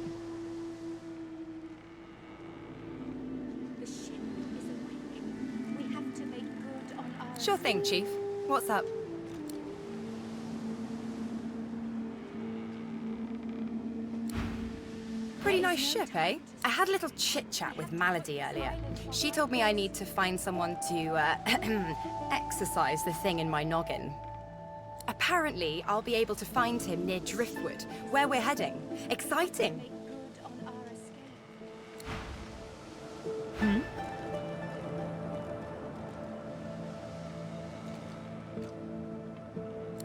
Sure thing, Chief. What's up? Pretty nice ship, eh? I had a little chit-chat with Malady earlier. She told me I need to find someone to, exercise the thing in my noggin. Apparently, I'll be able to find him near Driftwood, where we're heading. Exciting! Hmm?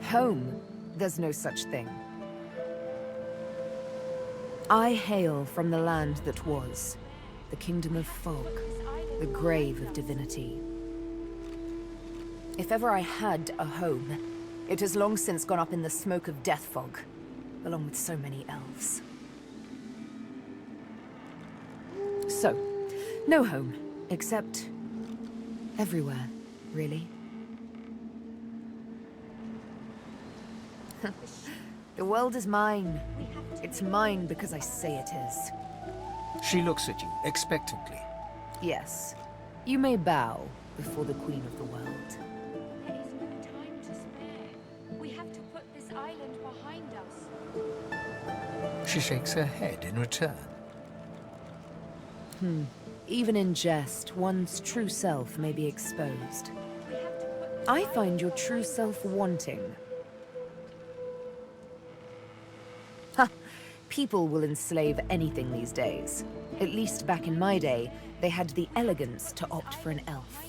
Home? There's no such thing. I hail from the land that was, the kingdom of fog, the grave of divinity. If ever I had a home, it has long since gone up in the smoke of death fog, along with so many elves. So, no home, except everywhere, really. The world is mine. It's mine because I say it is. She looks at you expectantly. Yes. You may bow before the Queen of the World. There is no time to spare. We have to put this island behind us. She shakes her head in return. Even in jest, one's true self may be exposed. I find your true self wanting. Ha! People will enslave anything these days. At least back in my day, they had the elegance to opt for an elf.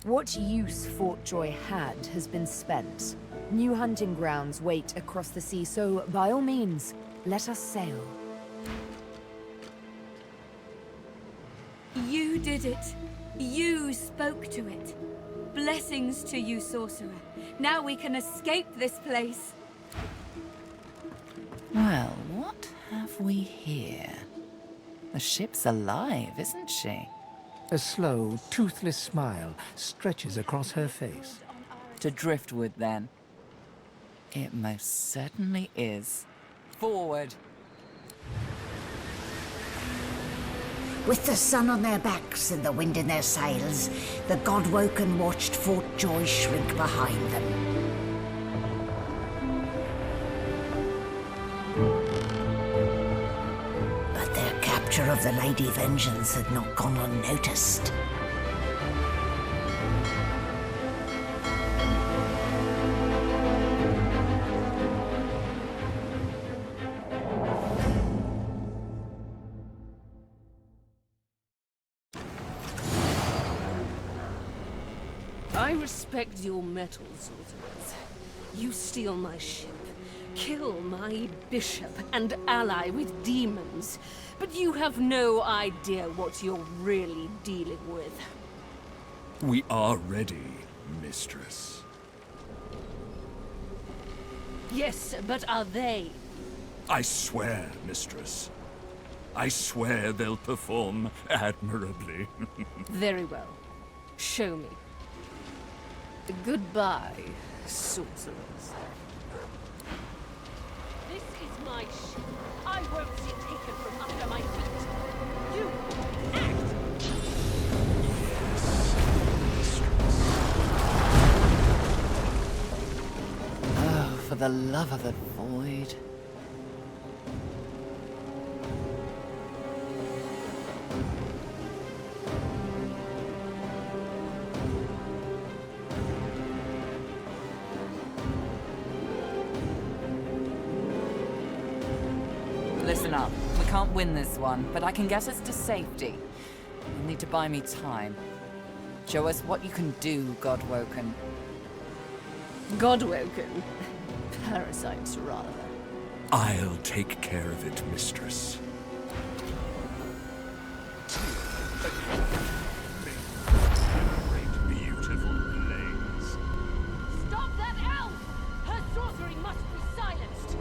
What use Fort Joy had has been spent. New hunting grounds wait across the sea, so by all means, let us sail. You did it. You spoke to it. Blessings to you, sorcerer. Now we can escape this place. Well, what have we here? The ship's alive, isn't she? A slow, toothless smile stretches across her face. To driftwood, then? It most certainly is. Forward! With the sun on their backs and the wind in their sails, the Godwoken watched Fort Joy shrink behind them. But their capture of the Lady Vengeance had not gone unnoticed. I respect your mettle, sorcerers. You steal my ship, kill my bishop, and ally with demons, but you have no idea what you're really dealing with. We are ready, mistress. Yes, but are they? I swear, mistress. I swear they'll perform admirably. Very well. Show me. Goodbye, sorcerers. This is my ship. I won't see it taken from under my feet. You act! Oh, for the love of the void. Listen up. We can't win this one, but I can get us to safety. You'll need to buy me time. Show us what you can do, Godwoken. Godwoken? Parasites, rather. I'll take care of it, mistress. Beautiful blaze. Stop that elf! Her sorcery must be silenced!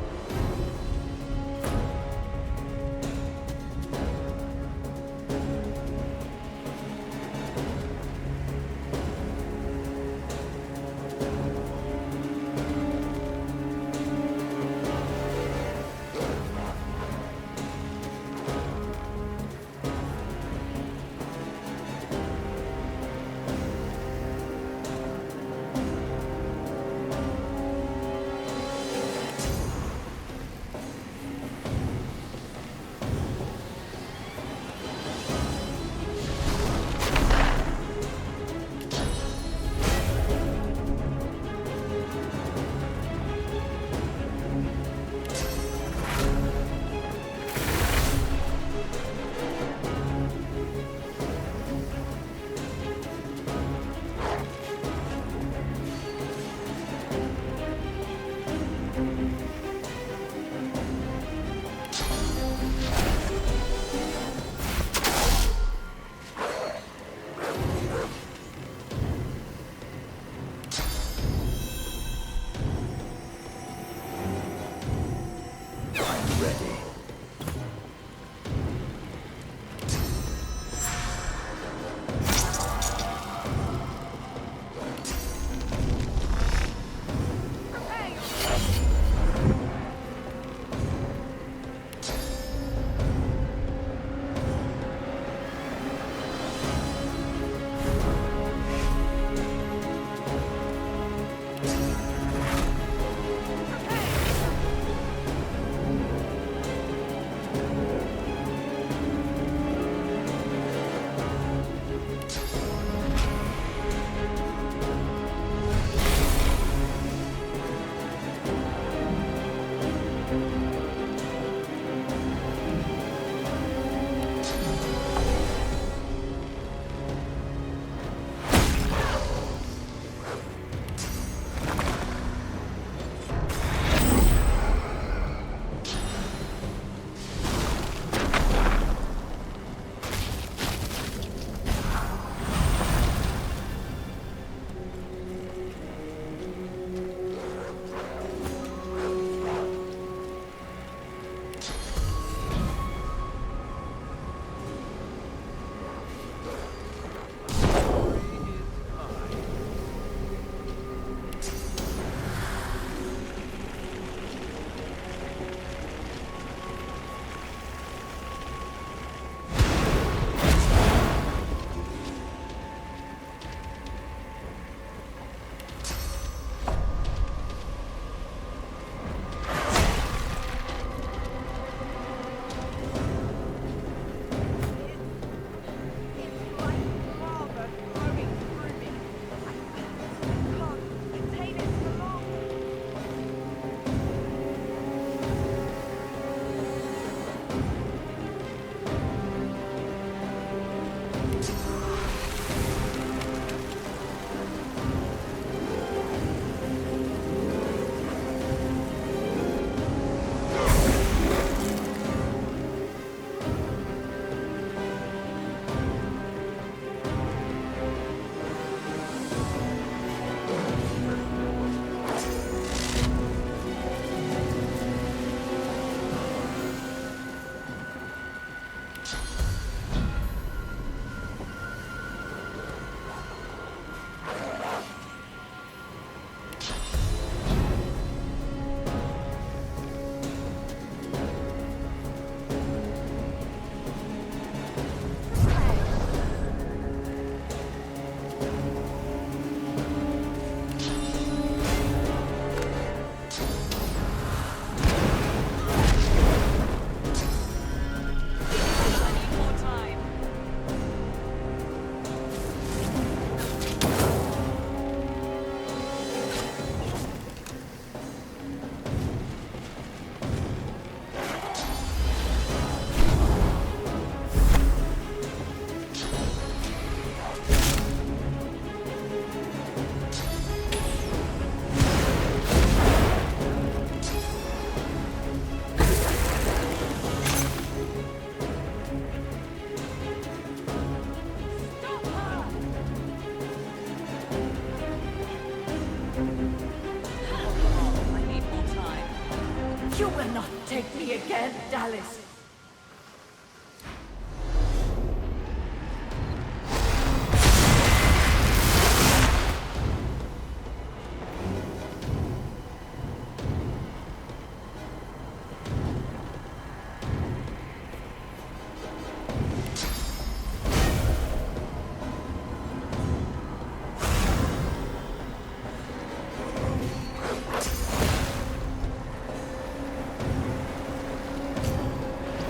You will not take me again, Dallas.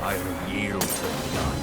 I'll yield to none.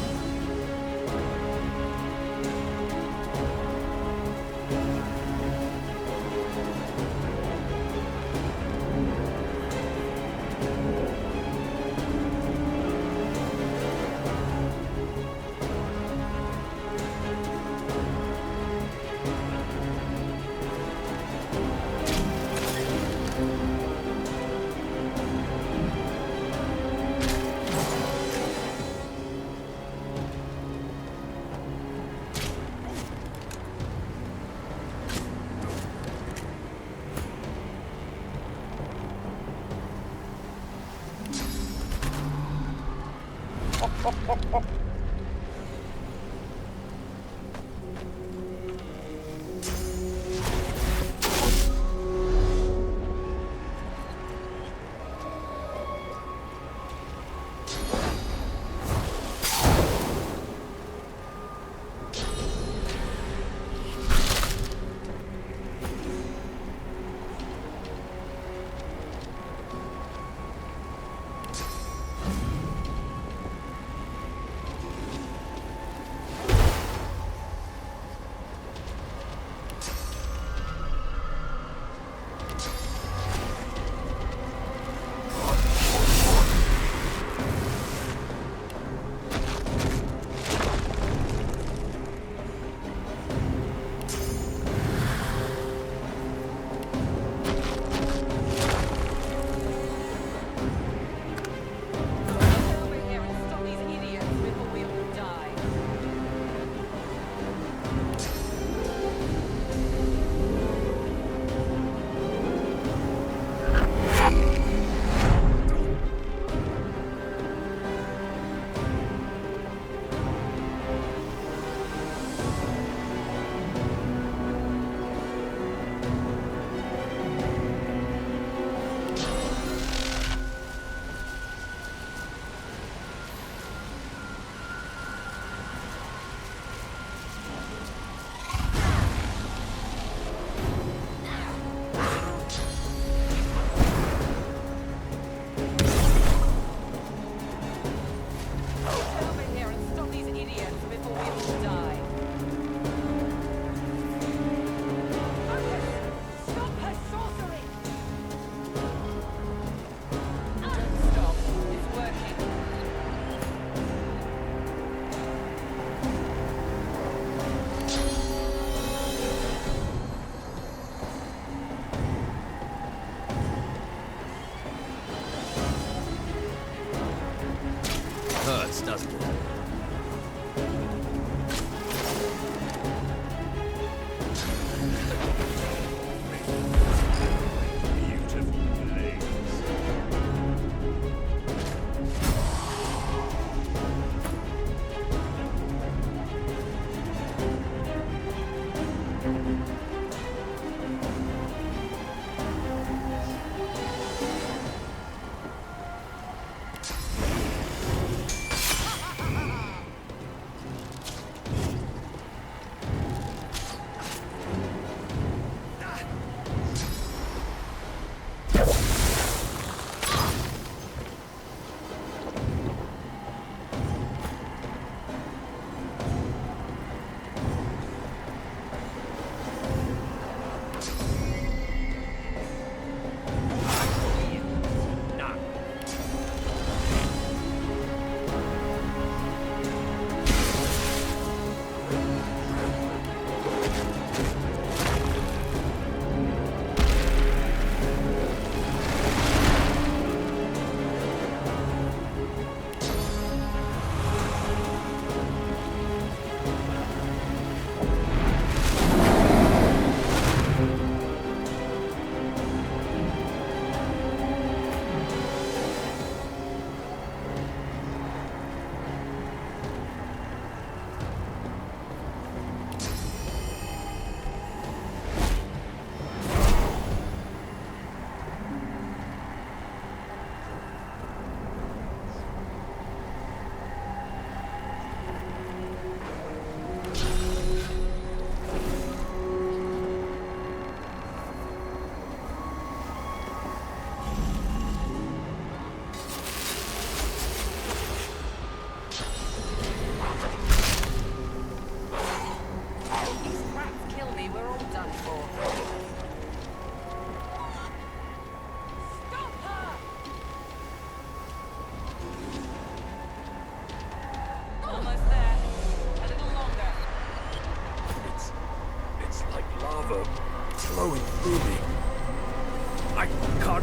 Hurts, doesn't it?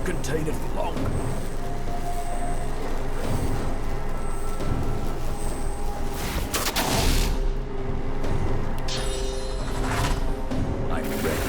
won't contain it for long. I'm ready.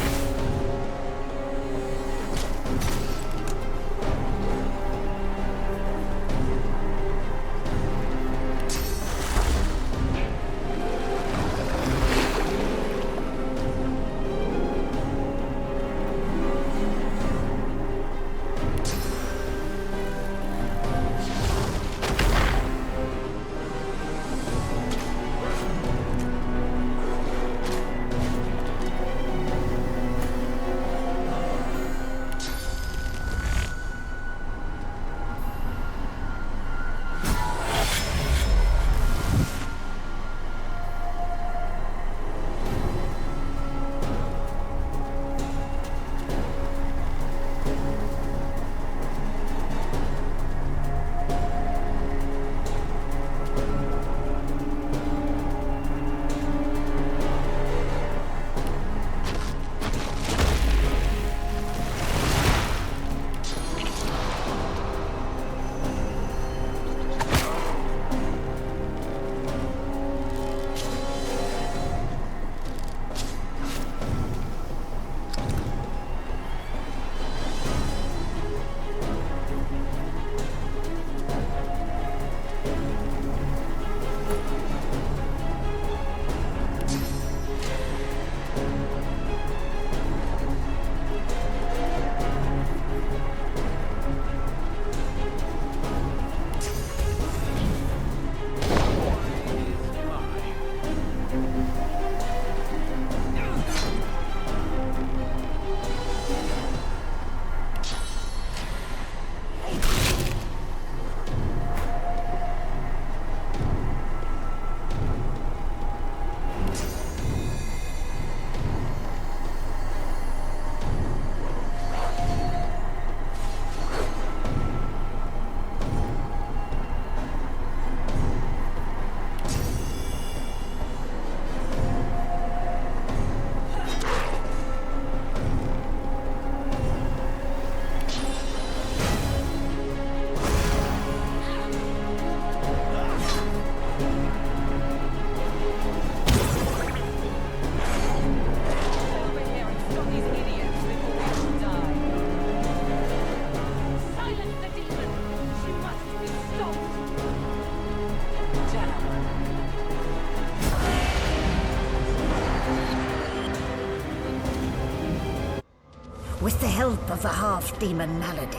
With the help of the half-demon malady,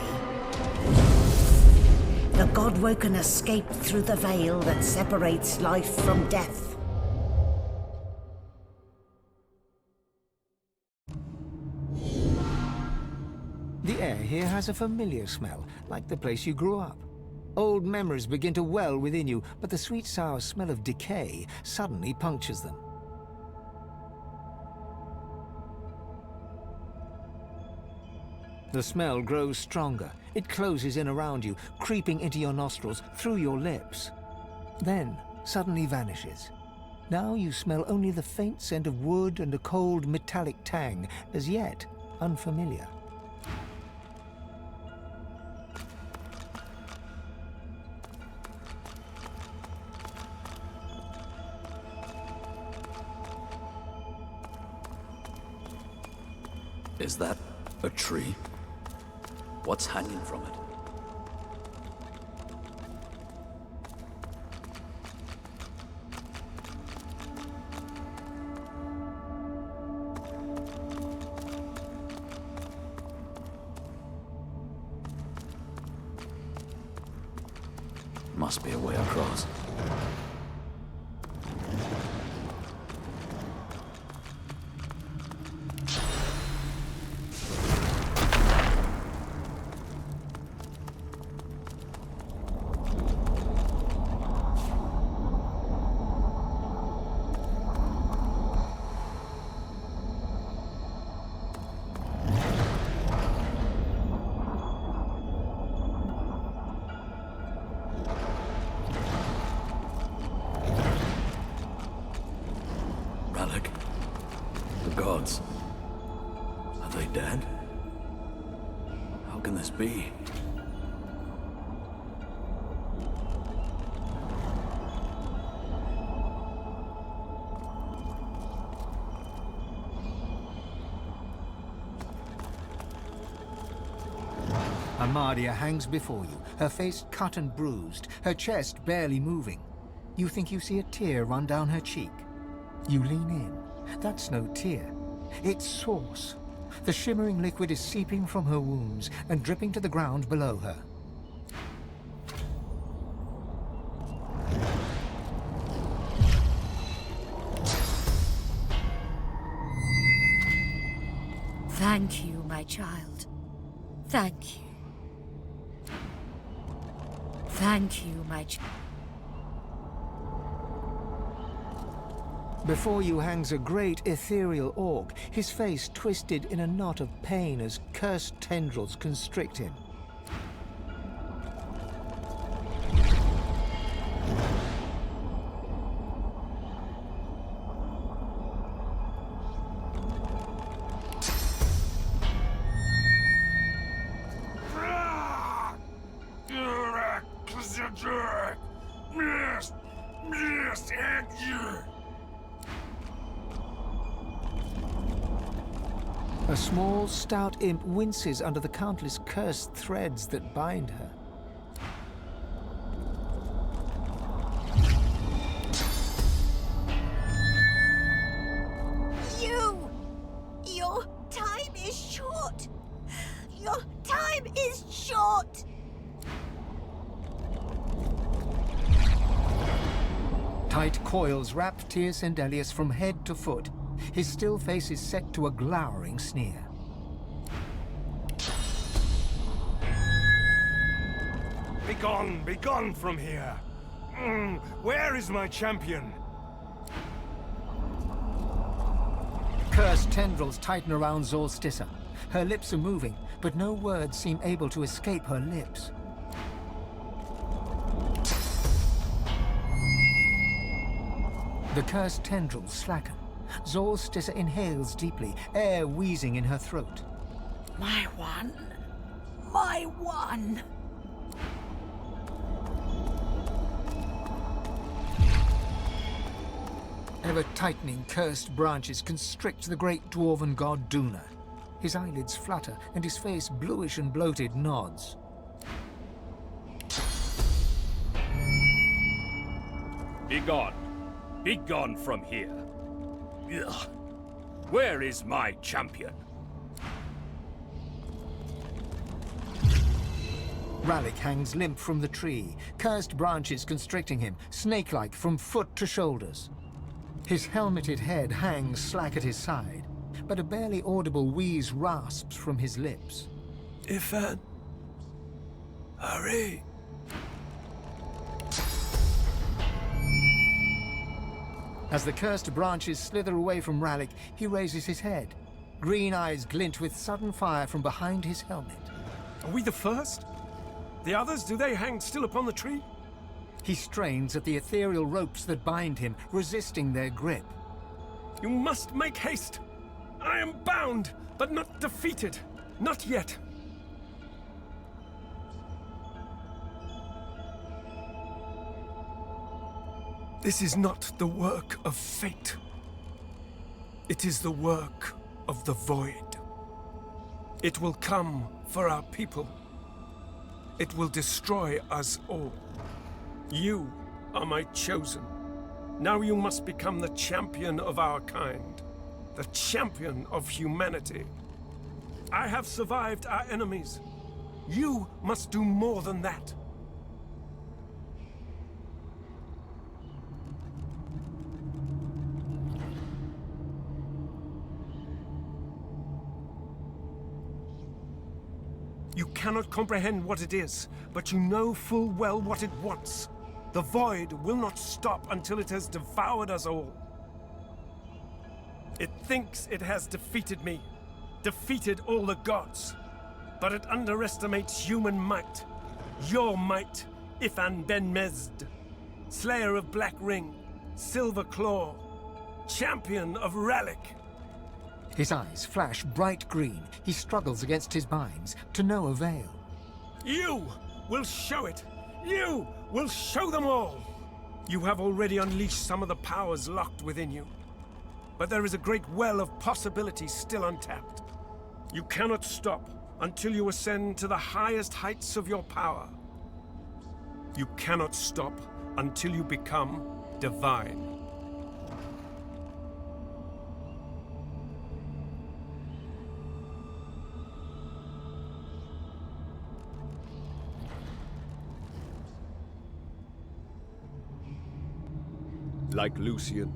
the Godwoken escaped through the veil that separates life from death. The air here has a familiar smell, like the place you grew up. Old memories begin to well within you, but the sweet sour smell of decay suddenly punctures them. The smell grows stronger. It closes in around you, creeping into your nostrils, through your lips. Then, suddenly vanishes. Now you smell only the faint scent of wood and a cold metallic tang, as yet unfamiliar. Is that a tree? What's hanging from it? Must be a way across. this be? Amadia hangs before you, her face cut and bruised, her chest barely moving. You think you see a tear run down her cheek. You lean in. That's no tear. It's sauce. The shimmering liquid is seeping from her wounds and dripping to the ground below her. Thank you, my child. Thank you. Thank you, my child. Before you hangs a great ethereal orc, his face twisted in a knot of pain as cursed tendrils constrict him. A small, stout imp winces under the countless cursed threads that bind her. Your time is short! Your time is short! Tight coils wrap Tir Sendelius from head to foot. His still face is set to a glowering sneer. Be gone from here! Where is my champion? Cursed tendrils tighten around Solstiça. Her lips are moving, but no words seem able to escape her lips. The cursed tendrils slacken. Solstiça inhales deeply, air wheezing in her throat. My one. My one. Ever-tightening cursed branches constrict the great dwarven god Duna. His eyelids flutter, and his face, bluish and bloated, nods. Be gone. Be gone from here. Ugh. Where is my champion? Ralik hangs limp from the tree, cursed branches constricting him, snake-like from foot to shoulders. His helmeted head hangs slack at his side, but a barely audible wheeze rasps from his lips. Ifan. Hurry. As the cursed branches slither away from Ralik, he raises his head. Green eyes glint with sudden fire from behind his helmet. Are we the first? The others, do they hang still upon the tree? He strains at the ethereal ropes that bind him, resisting their grip. You must make haste. I am bound, but not defeated. Not yet. This is not the work of fate. It is the work of the Void. It will come for our people. It will destroy us all. You are my chosen. Now you must become the champion of our kind. The champion of humanity. I have survived our enemies. You must do more than that. You cannot comprehend what it is, but you know full well what it wants. The Void will not stop until it has devoured us all. It thinks it has defeated me, defeated all the gods, but it underestimates human might. Your might, Ifan Ben Mezd, Slayer of Black Ring, Silver Claw, Champion of Ralik. His eyes flash bright green. He struggles against his binds, to no avail. You will show it! You will show them all! You have already unleashed some of the powers locked within you. But there is a great well of possibilities still untapped. You cannot stop until you ascend to the highest heights of your power. You cannot stop until you become divine. Like Lucian,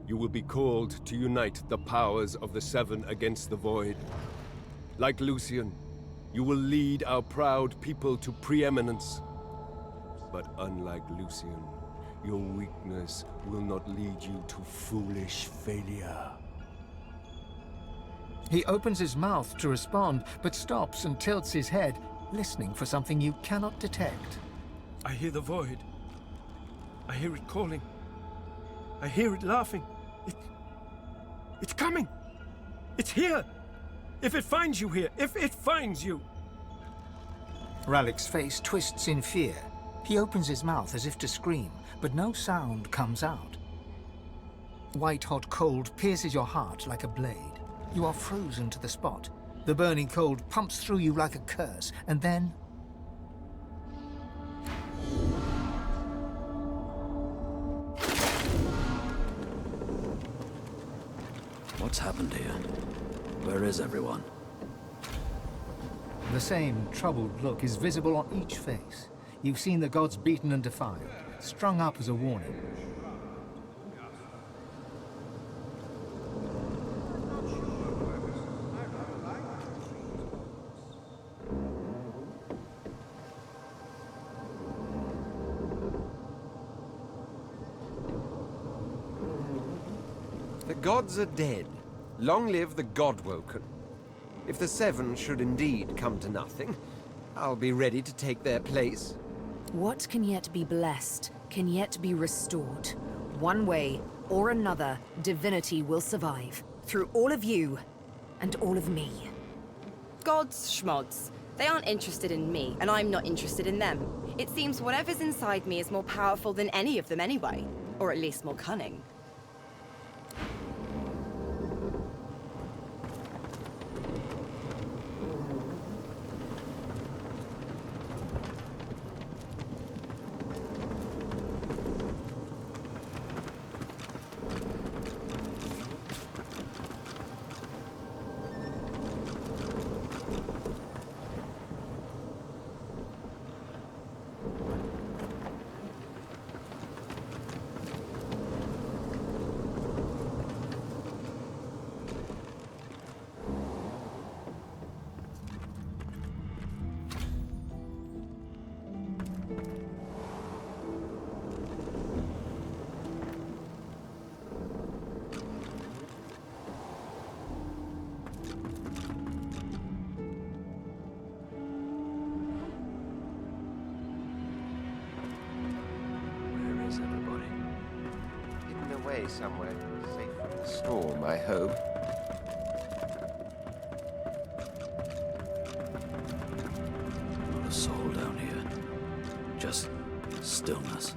you will be called to unite the powers of the Seven against the Void. Like Lucian, you will lead our proud people to preeminence. But unlike Lucian, your weakness will not lead you to foolish failure. He opens his mouth to respond, but stops and tilts his head, listening for something you cannot detect. I hear the void. I hear it calling. I hear it laughing. It's coming! It's here! If it finds you here, if it finds you! Ralik's face twists in fear. He opens his mouth as if to scream, but no sound comes out. White-hot cold pierces your heart like a blade. You are frozen to the spot. The burning cold pumps through you like a curse, and then... What's happened here? Where is everyone? The same troubled look is visible on each face. You've seen the gods beaten and defiled, strung up as a warning. The gods are dead. Long live the God-woken. If the Seven should indeed come to nothing, I'll be ready to take their place. What can yet be blessed, can yet be restored. One way or another, Divinity will survive. Through all of you, and all of me. Gods, schmods. They aren't interested in me, and I'm not interested in them. It seems whatever's inside me is more powerful than any of them anyway. Or at least more cunning. Somewhere safe from the storm, I hope. Not a soul down here. Just stillness.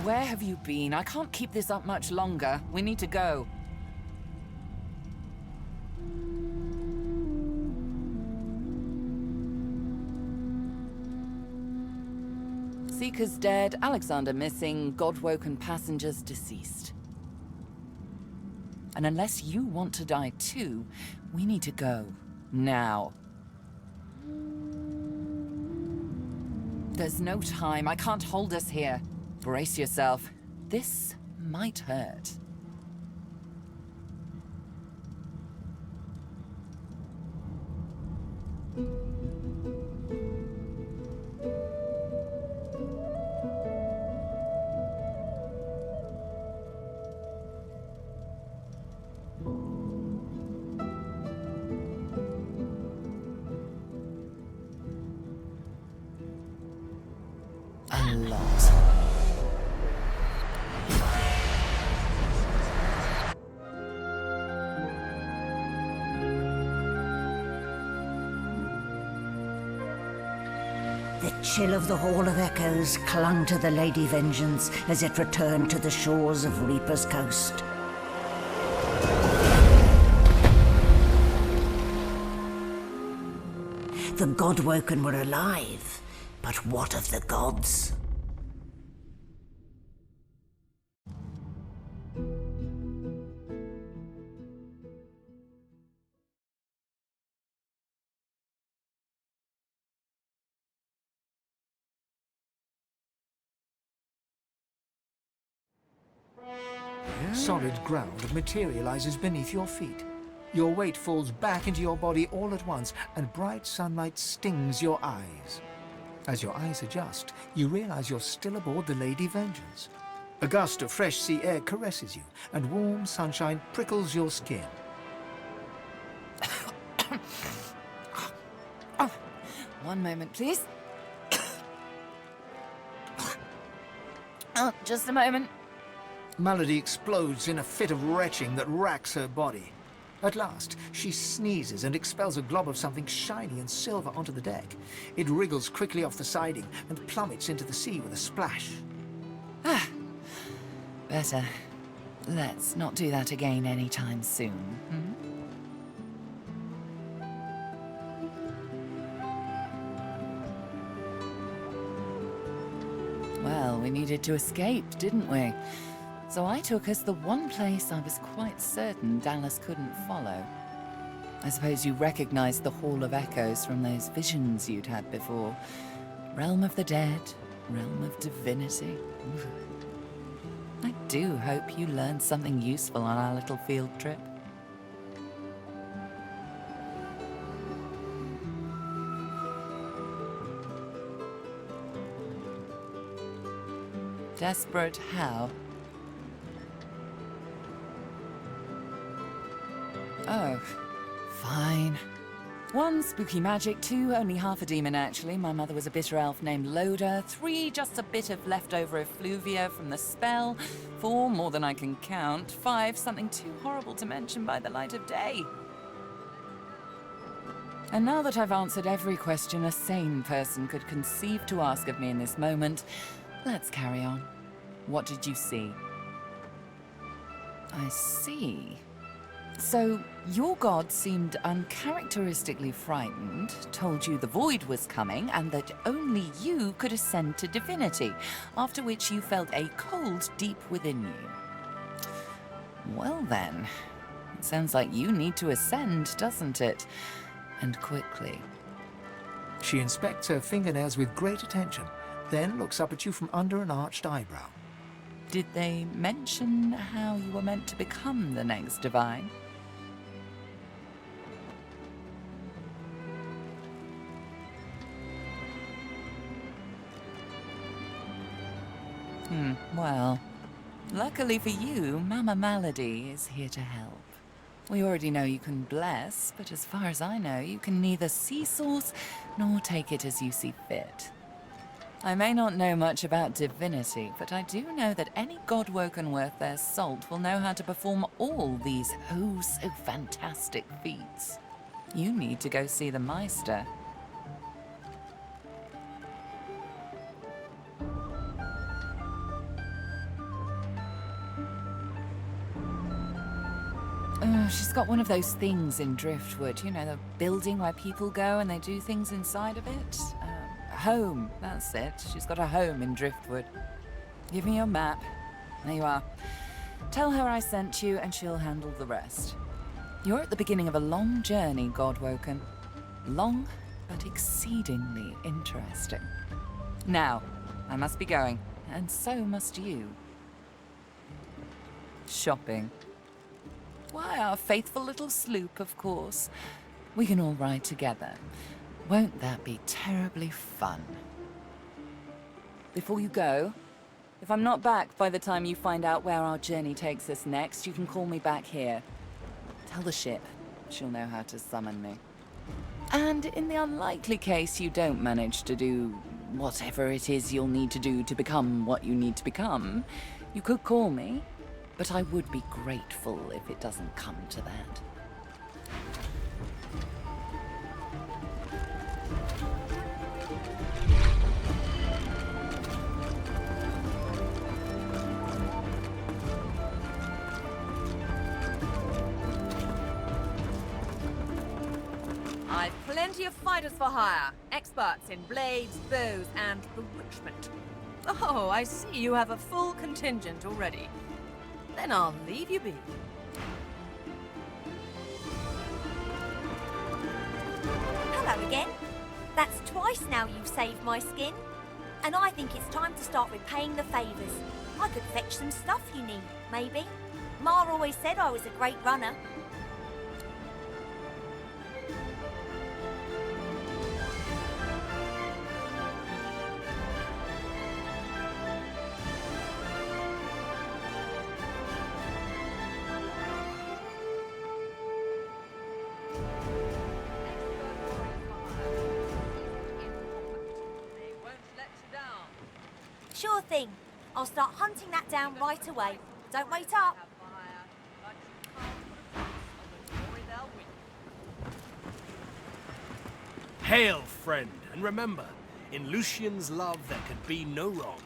Where have you been? I can't keep this up much longer. We need to go. Seekers dead, Alexander missing, God-woken passengers deceased. And unless you want to die too, we need to go. Now. There's no time. I can't hold us here. Brace yourself. This might hurt. A lot. The chill of the Hall of Echoes clung to the Lady Vengeance as it returned to the shores of Reaper's Coast. The Godwoken were alive, but what of the gods? Solid ground materializes beneath your feet. Your weight falls back into your body all at once, and bright sunlight stings your eyes. As your eyes adjust, you realize you're still aboard the Lady Vengeance. A gust of fresh sea air caresses you, and warm sunshine prickles your skin. One moment, please. Oh, just a moment. Malady explodes in a fit of retching that racks her body. At last, she sneezes and expels a glob of something shiny and silver onto the deck. It wriggles quickly off the siding and plummets into the sea with a splash. Ah, better. Let's not do that again anytime soon. Hmm? Well, we needed to escape, didn't we? So I took us the one place I was quite certain Dallas couldn't follow. I suppose you recognized the Hall of Echoes from those visions you'd had before. Realm of the dead, realm of divinity. I do hope you learned something useful on our little field trip. Desperate how? Oh, fine. 1, spooky magic. 2, only half a demon, actually. My mother was a bitter elf named Loda. 3, just a bit of leftover effluvia from the spell. 4, more than I can count. 5, something too horrible to mention by the light of day. And now that I've answered every question a sane person could conceive to ask of me in this moment, let's carry on. What did you see? I see. So, your god seemed uncharacteristically frightened, told you the void was coming, and that only you could ascend to divinity, after which you felt a cold deep within you. Well then, it sounds like you need to ascend, doesn't it? And quickly. She inspects her fingernails with great attention, then looks up at you from under an arched eyebrow. Did they mention how you were meant to become the next divine? Well, luckily for you, Mama Malady is here to help. We already know you can bless, but as far as I know, you can neither see source nor take it as you see fit. I may not know much about divinity, but I do know that any godwoken worth their salt will know how to perform all these so fantastic feats. You need to go see the Meister. She's got one of those things in Driftwood, you know, the building where people go and they do things inside of it. Home, that's it. She's got a home in Driftwood. Give me your map. There you are. Tell her I sent you and she'll handle the rest. You're at the beginning of a long journey, Godwoken. Long, but exceedingly interesting. Now, I must be going, and so must you. Shopping. Why, our faithful little sloop, of course. We can all ride together. Won't that be terribly fun? Before you go, if I'm not back by the time you find out where our journey takes us next, you can call me back here. Tell the ship. She'll know how to summon me. And in the unlikely case you don't manage to do whatever it is you'll need to do to become what you need to become, you could call me, but I would be grateful if it doesn't come to that. I've plenty of fighters for hire, experts in blades, bows, and bewitchment. Oh, I see you have a full contingent already. Then I'll leave you be. Hello again. That's twice now you've saved my skin. And I think it's time to start repaying the favours. I could fetch some stuff you need, maybe. Ma always said I was a great runner. Sure thing. I'll start hunting that down right away. Don't wait up. Hail, friend, and remember, in Lucian's love there could be no wrong.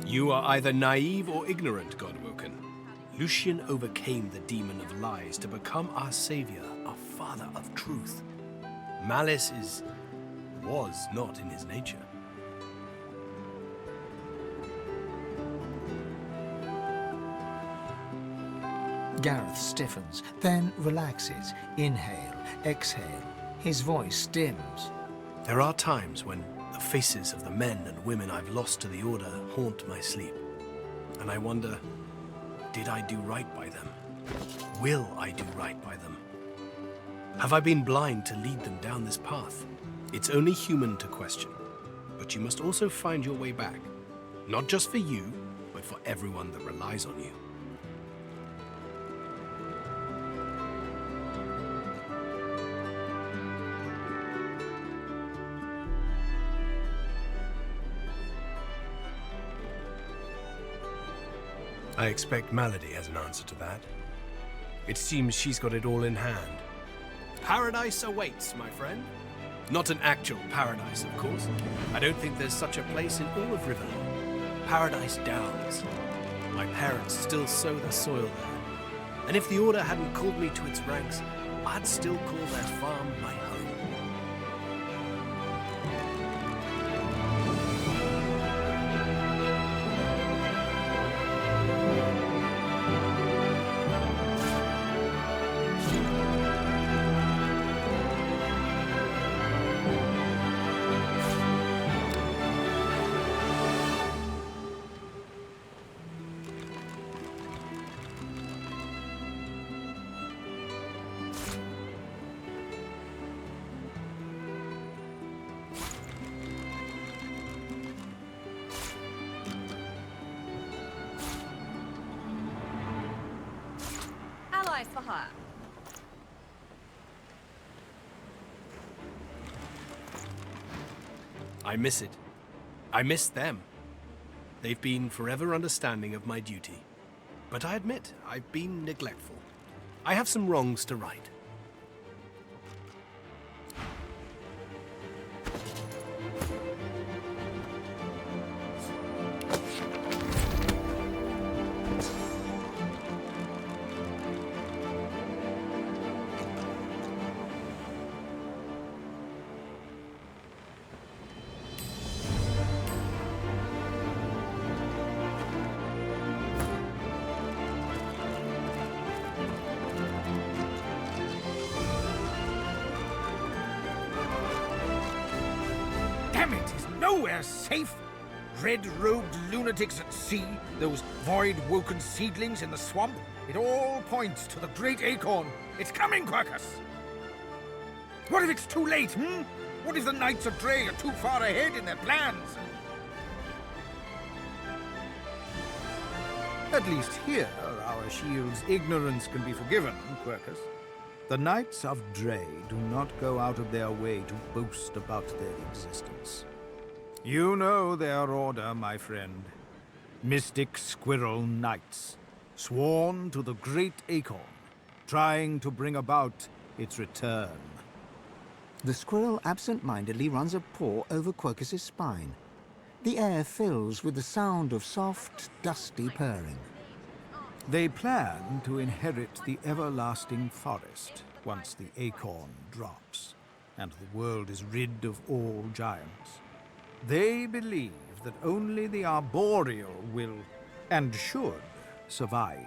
You are either naive or ignorant, Godwoken. Lucian overcame the demon of lies to become our savior, our father of truth. Malice was not in his nature. Gareth stiffens, then relaxes. Inhale, exhale. His voice dims. There are times when the faces of the men and women I've lost to the Order haunt my sleep. And I wonder, did I do right by them? Will I do right by them? Have I been blind to lead them down this path? It's only human to question. But you must also find your way back. Not just for you, but for everyone that relies on you. I expect Malady has an answer to that. It seems she's got it all in hand. Paradise awaits, my friend. Not an actual paradise, of course. I don't think there's such a place in all of Rivendell. Paradise Downs. My parents still sow their soil there. And if the Order hadn't called me to its ranks, I'd still call their farm my home. Allies for hire. I miss it. I miss them. They've been forever understanding of my duty. But I admit, I've been neglectful. I have some wrongs to right. nowhere safe. Red-robed lunatics at sea, those void-woken seedlings in the swamp. It all points to the great acorn. It's coming, Quercus! What if it's too late, hmm? What if the Knights of Dre are too far ahead in their plans? At least here, our shield's ignorance can be forgiven, Quercus. The Knights of Dre do not go out of their way to boast about their existence. You know their order, my friend. Mystic Squirrel Knights, sworn to the great acorn, trying to bring about its return. The squirrel absent-mindedly runs a paw over Quercus's spine. The air fills with the sound of soft, dusty purring. They plan to inherit the everlasting forest once the acorn drops, and the world is rid of all giants. They believe that only the arboreal will, and should, survive.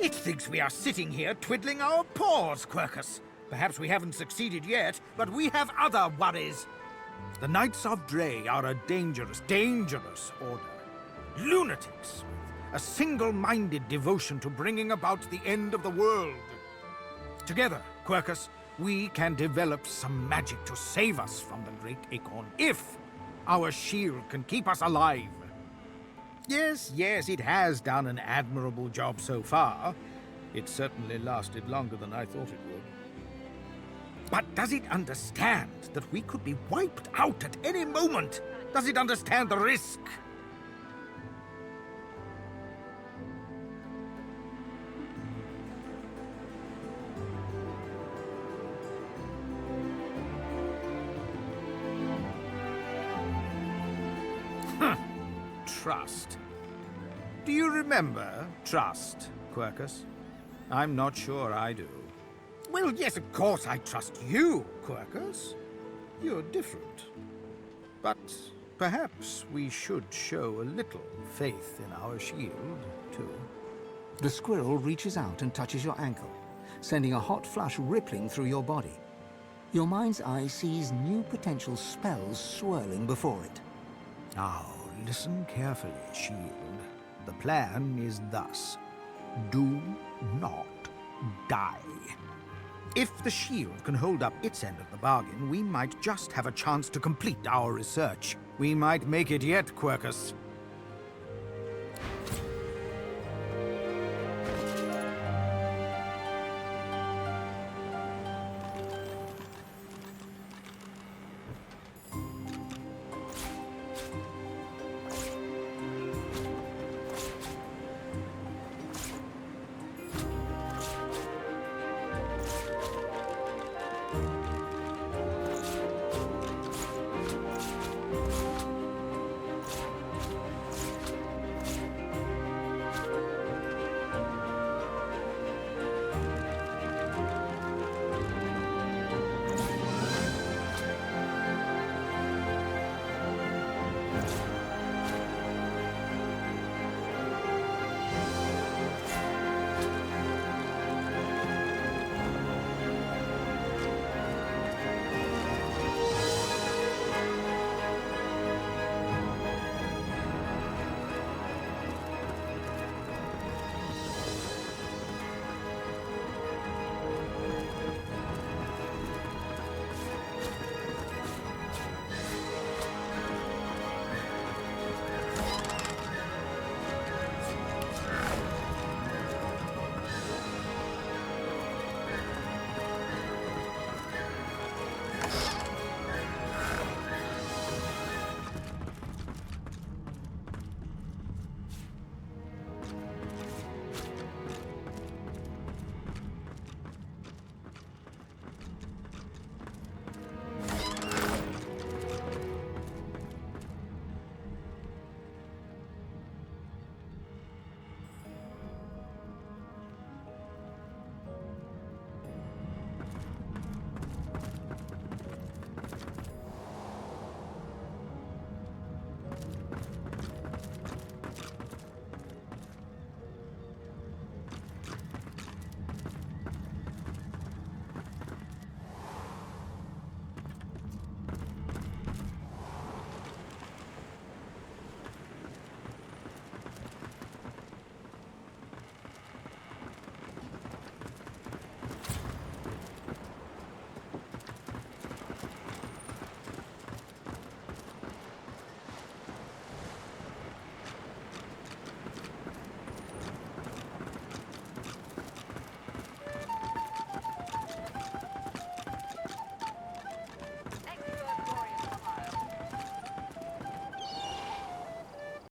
It thinks we are sitting here twiddling our paws, Quercus. Perhaps we haven't succeeded yet, but we have other worries. The Knights of Dre are a dangerous, dangerous order. Lunatics with a single-minded devotion to bringing about the end of the world. Together, Quercus, we can develop some magic to save us from the Great Acorn, if our shield can keep us alive. Yes, it has done an admirable job so far. It certainly lasted longer than I thought it would. But does it understand that we could be wiped out at any moment? Does it understand the risk? Trust. Do you remember trust, Quercus? I'm not sure I do. Well, yes, of course I trust you, Quercus. You're different. But perhaps we should show a little faith in our shield, too. The squirrel reaches out and touches your ankle, sending a hot flush rippling through your body. Your mind's eye sees new potential spells swirling before it. Now, listen carefully, shield. The plan is thus. Do not die. If the shield can hold up its end of the bargain, we might just have a chance to complete our research. We might make it yet, Quercus.